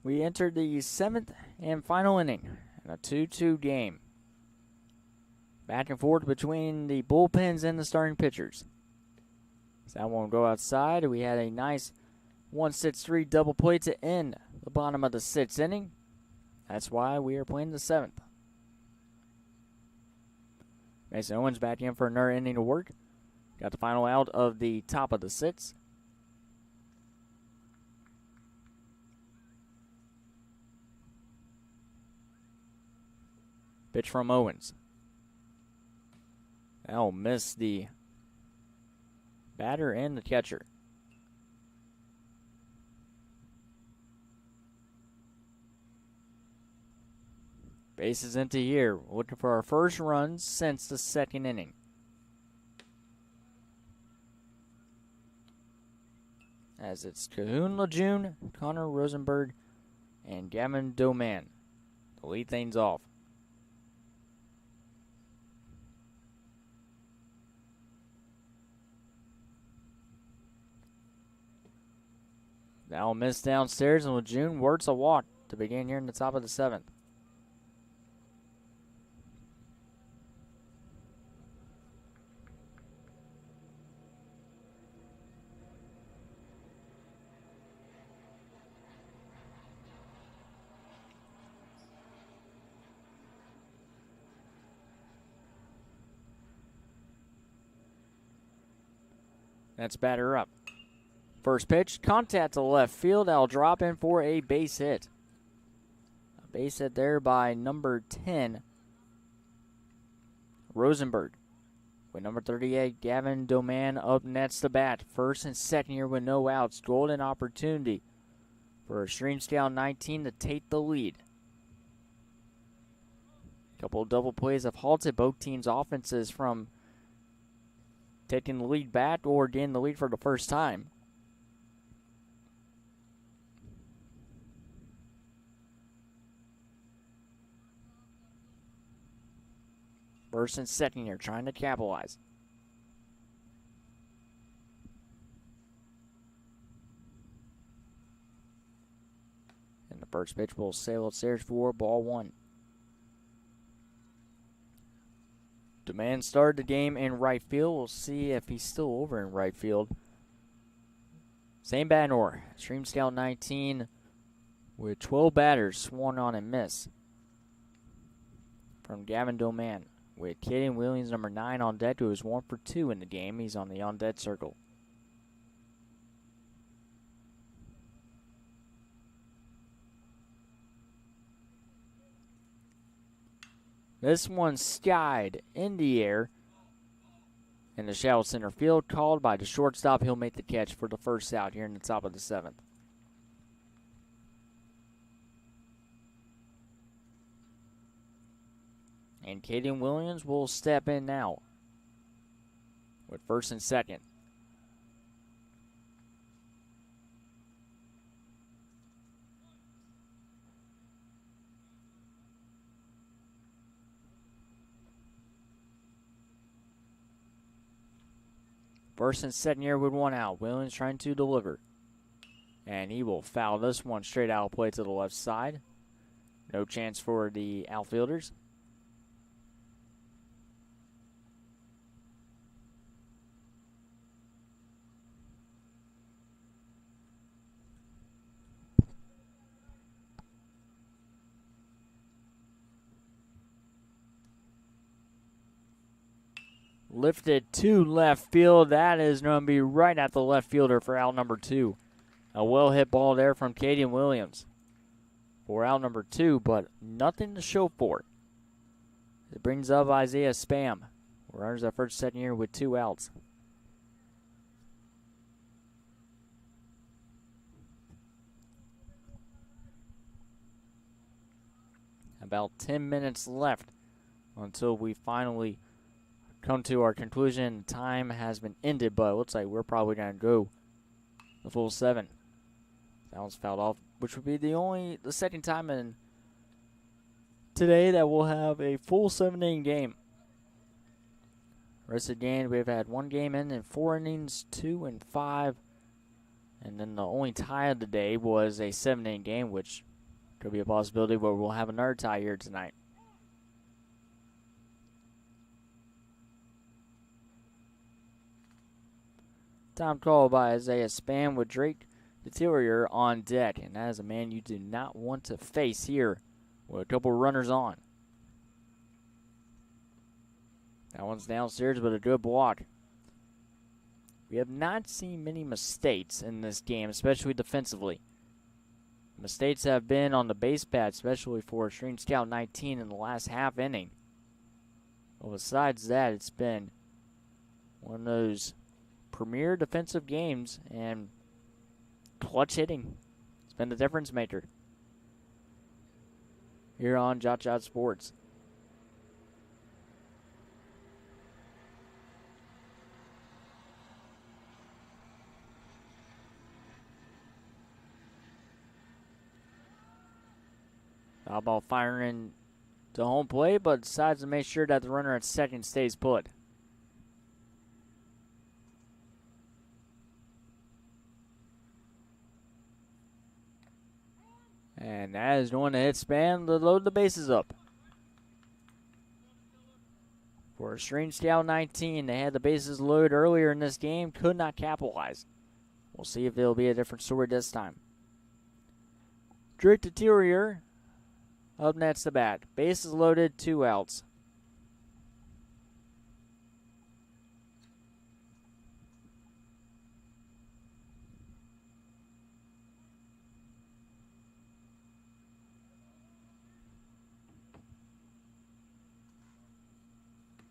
We entered the 7th and final inning in a 2-2 game. Back and forth between the bullpens and the starting pitchers. So that won't go outside. We had a nice 1-6-3 double play to end the bottom of the 6th inning. That's why we are playing the 7th. Mason Owens back in for another inning to work. Got the final out of the top of the 6th. Pitch from Owens. That'll miss the batter and the catcher. Base is empty here. Looking for our first run since the 2nd inning. As it's Cahoon Lejeune, Connor Rosenberg, and Gavin Doman to lead things off. Now a miss downstairs, and Lejeune works a walk to begin here in the top of the 7th. That's batter up. First pitch, contact to left field. That'll drop in for a base hit. A base hit there by number 10, Rosenberg. With number 38, Gavin Doman up next to bat. First and second here with no outs. Golden opportunity for Stream Scout 19 to take the lead. A couple of double plays have halted both teams' offenses from taking the lead back or getting the lead for the first time. First and second here, trying to capitalize. And the first pitch will sail upstairs for ball one. Demand started the game in right field. We'll see if he's still over in right field. Same batting order. Stream Scout 19 with 12 batters, swung on and miss. From Gavin Doman with Caden Williams, number 9, on deck, who is 1 for 2 in the game. He's on the on-deck circle. This one skied in the air in the shallow center field, called by the shortstop. He'll make the catch for the first out here in the top of the 7th. And Caden Williams will step in now with first and second. First and second here with 1 out. Williams trying to deliver. And he will foul this one straight out play to the left side. No chance for the outfielders. Lifted to left field. That is going to be right at the left fielder for out number 2. A well-hit ball there from Caden Williams for out number 2, but nothing to show for it. It brings up Isaiah Spam. Runners at first, second here with 2 outs. About 10 minutes left until we finally come to our conclusion. Time has been ended, but it looks like we're probably going to go the full 7. That one's fouled off, which would be the second time in today that we'll have a full 7-inning game. Rest of the game, we've had 1 game in 4 innings, 2 and 5. And then the only tie of the day was a 7-inning game, which could be a possibility, but we'll have another tie here tonight. Time call by Isaiah Spam with Drake Deterior on deck. And that is a man you do not want to face here with a couple runners on. That one's downstairs, but a good block. We have not seen many mistakes in this game, especially defensively. Mistakes have been on the base pad, especially for Stream Scout 19 in the last half inning. Well, besides that, it's been one of those premier defensive games and clutch hitting. It's been the difference maker here on JockJive Sports. Foul ball firing to home plate, but decides to make sure that the runner at second stays put. And that is going to hit Span to load the bases up. For Stream Scout 19, they had the bases loaded earlier in this game, could not capitalize. We'll see if it'll be a different story this time. Drake Deterior up next to bat. Bases loaded, 2 outs.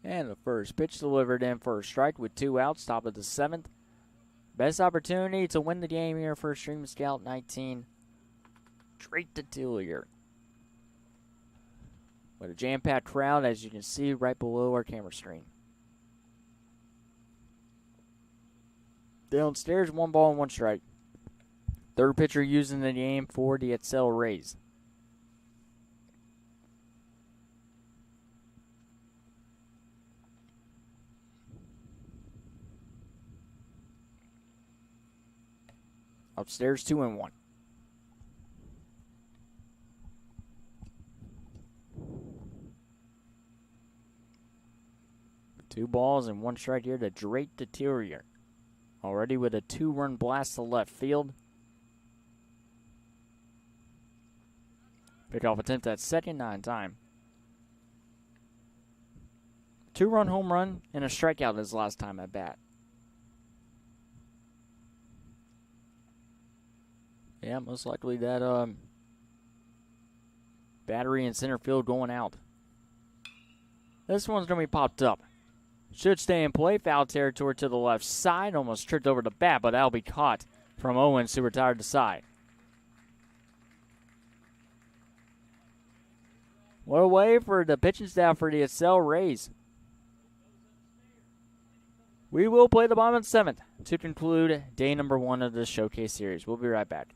And the first pitch delivered in for a strike with 2 outs, top of the 7th. Best opportunity to win the game here for Stream Scout 19. Drake Deterior. With a jam-packed crowd, as you can see right below our camera screen. Downstairs, 1 ball and 1 strike. Third pitcher used in the game for the Excel Rays. Upstairs 2-1. 2 balls and 1 strike here to Drake Deterior. Already with a 2-run blast to left field. Pickoff attempt at second, not in time. 2-run home run and a strikeout his last time at bat. Yeah, most likely that battery in center field going out. This one's going to be popped up. Should stay in play. Foul territory to the left side. Almost tripped over the bat, but that'll be caught from Owens, who retired to side. What a way for the pitching staff for the Excel Rays. We will play the bottom of the 7th to conclude day number 1 of this showcase series. We'll be right back.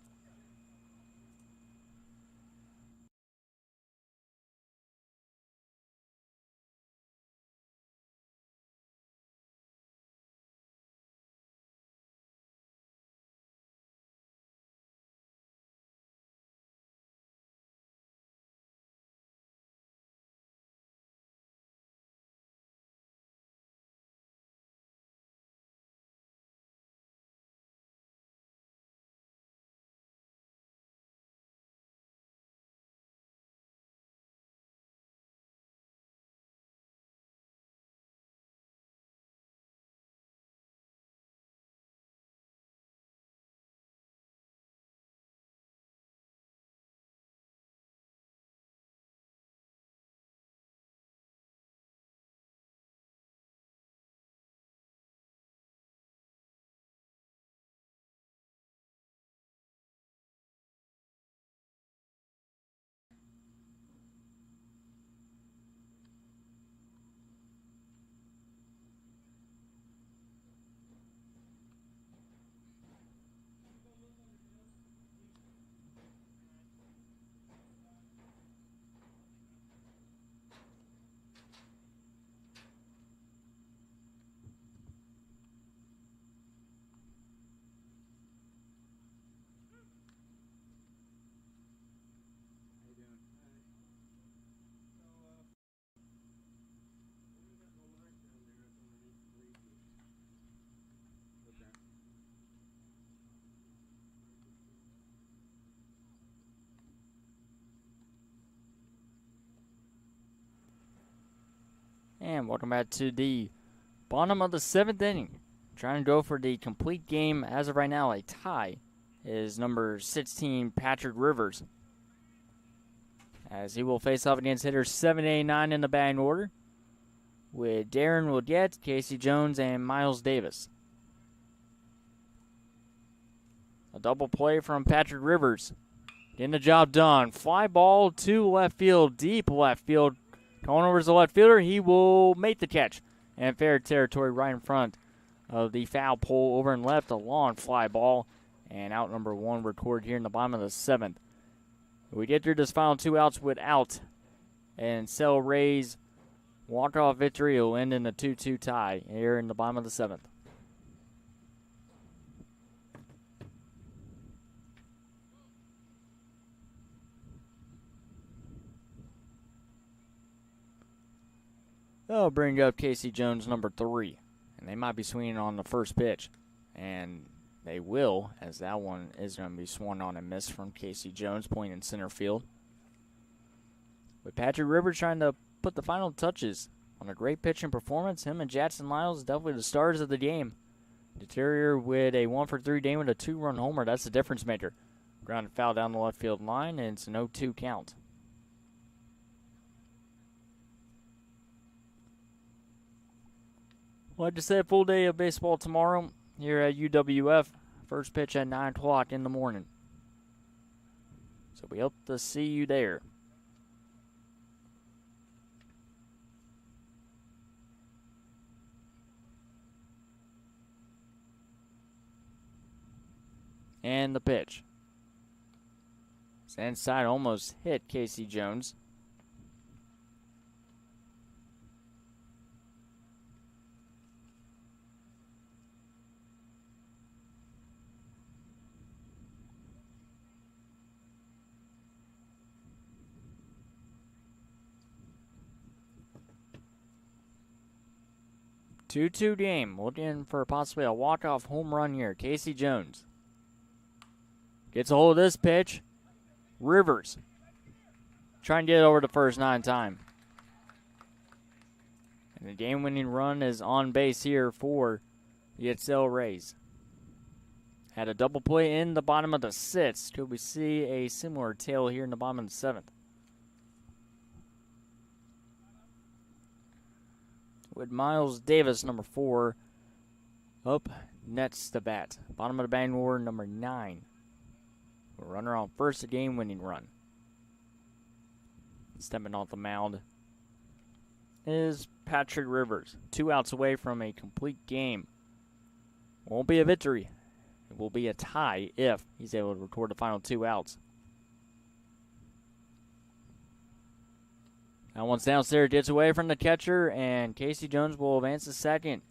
And welcome back to the bottom of the 7th inning. Trying to go for the complete game as of right now, a tie, is number 16, Patrick Rivers. As he will face off against hitters 7, 8, 9 in the batting order, with Darren Woodgett, Casey Jones, and Miles Davis. A double play from Patrick Rivers. Getting the job done. Fly ball to left field, deep left field. Going over to the left fielder, he will make the catch. And fair territory right in front of the foul pole over and left. A long fly ball. And out number 1 recorded here in the bottom of the 7th. We get through this final 2 outs without. And Cell Rays walk-off victory will end in a 2-2 tie here in the bottom of the 7th. They'll bring up Casey Jones, number 3. And they might be swinging on the first pitch. And they will, as that one is going to be swung on and missed from Casey Jones, playing in center field. With Patrick Rivers trying to put the final touches on a great pitching performance. Him and Jackson Lyles definitely the stars of the game. Deterior with a 1-for-3 game with a 2-run homer. That's the difference maker. Grounded foul down the left field line, and it's an 0-2 count. Like to say, a full day of baseball tomorrow here at UWF. First pitch at 9 o'clock in the morning. So we hope to see you there. And the pitch. It's inside, almost hit Casey Jones. 2-2 game. Looking for possibly a walk-off home run here. Casey Jones gets a hold of this pitch. Rivers trying to get it over to first 9 time. And the game-winning run is on base here for the Edsel Rays. Had a double play in the bottom of the 6th. Could we see a similar tale here in the bottom of the 7th? With Miles Davis, number 4, up next to bat. Bottom of the batting order, number 9. A runner on first, a game-winning run. Stepping off the mound is Patrick Rivers. 2 outs away from a complete game. Won't be a victory. It will be a tie if he's able to record the final 2 outs. That one's downstairs, gets away from the catcher, and Casey Jones will advance to second.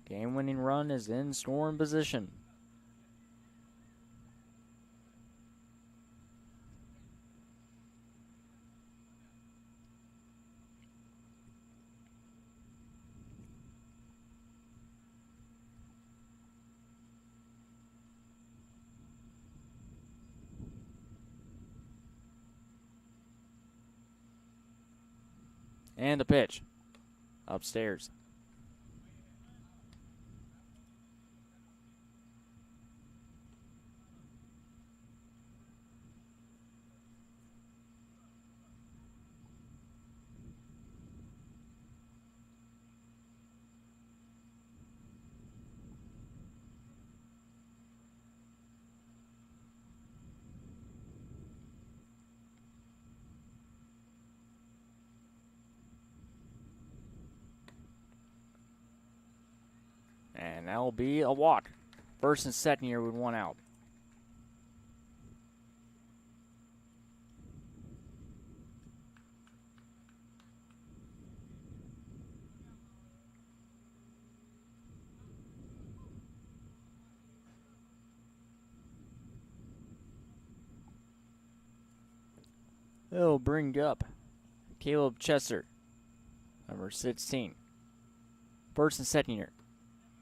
Game-winning run is in scoring position. And the pitch. Upstairs. And that will be a walk. First and second here with 1 out. It'll bring up Caleb Chester, number 16. First and second here.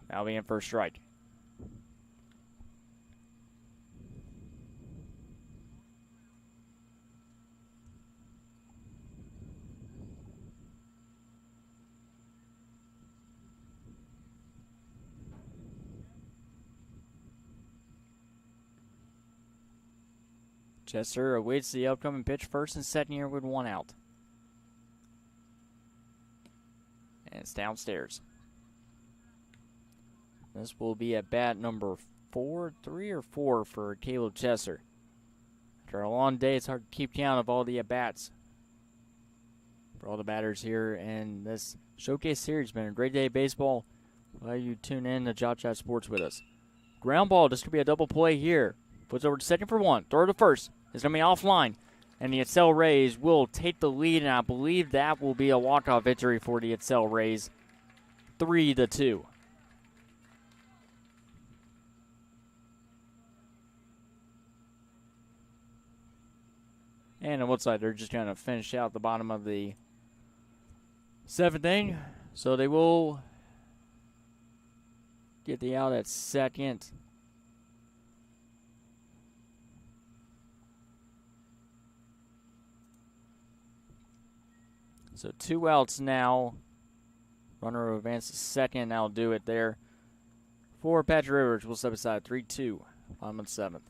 That'll be in for a strike. Chester awaits the upcoming pitch, first and second here with 1 out. And it's downstairs. This will be at bat number 3 or 4 for Caleb Chester. After a long day, it's hard to keep count of all the at-bats for all the batters here in this showcase series. It's been a great day of baseball. Glad you tune in to JockJive Sports with us. Ground ball, this could be a double play here. Puts over to second for 1. Throw to first. It's going to be offline. And the Edsel Rays will take the lead, and I believe that will be a walk-off victory for the Edsel Rays. 3-2. And it looks like they're just going to finish out the bottom of the 7th inning. So they will get the out at second. So 2 outs now. Runner will advance to second. That'll do it there. For Patrick Rivers, we'll step aside 3-2. Bottom of the 7th.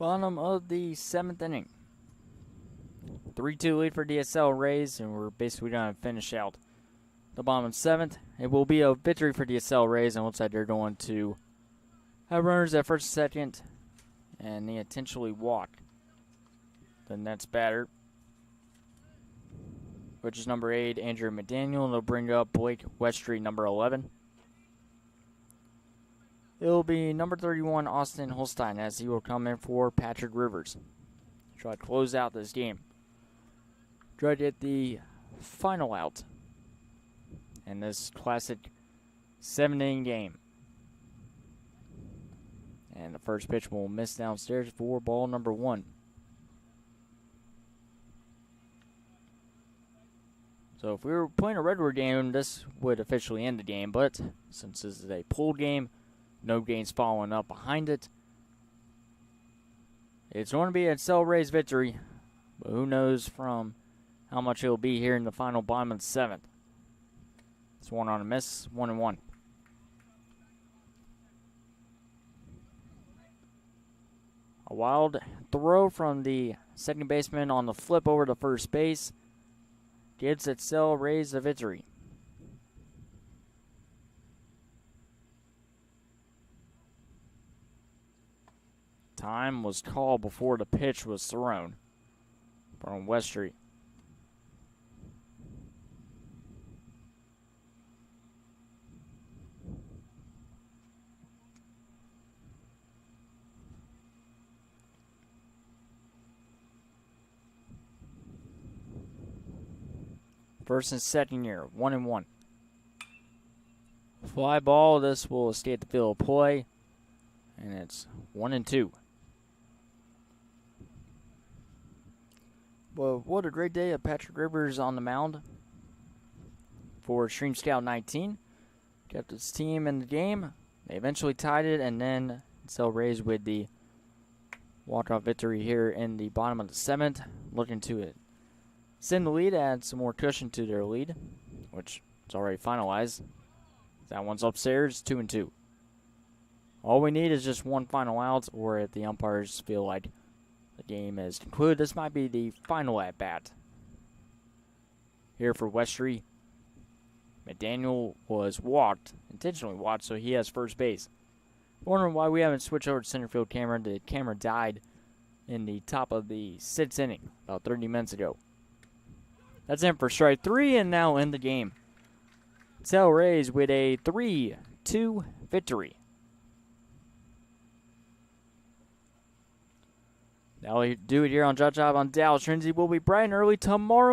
Bottom of the 7th inning. 3-2 lead for DSL Rays, and we're basically going to finish out the bottom of the 7th. It will be a victory for DSL Rays, and looks like they're going to have runners at first and second, and they intentionally walk the Nets batter, which is number 8, Andrew McDaniel, and they'll bring up Blake Westry, number 11. It'll be number 31, Austin Holstein, as he will come in for Patrick Rivers. Try to close out this game. Try to get the final out in this classic 7-inning game. And the first pitch will miss downstairs for ball number 1. So if we were playing a Redwood game, this would officially end the game. But since this is a pulled game, no gains following up behind it, it's going to be a Cell Rays victory. But who knows from how much it'll be here in the final bottom of the 7th. It's 1 on a miss, 1-1. A wild throw from the second baseman on the flip over to first base gives Cell Rays the victory. Time was called before the pitch was thrown from Westry. First and second year, 1-1. Fly ball, this will escape the field of play, and it's 1-2. Well, what a great day of Patrick Rivers on the mound for Stream Scout 19. Kept his team in the game. They eventually tied it, and then Cell Rays with the walk-off victory here in the bottom of the 7th, looking to it. Send the lead, add some more cushion to their lead, which is already finalized. That one's upstairs, 2-2. All we need is just one final out, or if the umpires feel like the game is concluded, this might be the final at-bat. Here for Westry, McDaniel was walked, intentionally walked, so he has first base. Wondering why we haven't switched over to center field camera. The camera died in the top of the 6th inning about 30 minutes ago. That's in for strike 3, and now in the game. Cell Rays with a 3-2 victory. Now we do it here on JockJive on Dallas. Trinity will be bright and early tomorrow.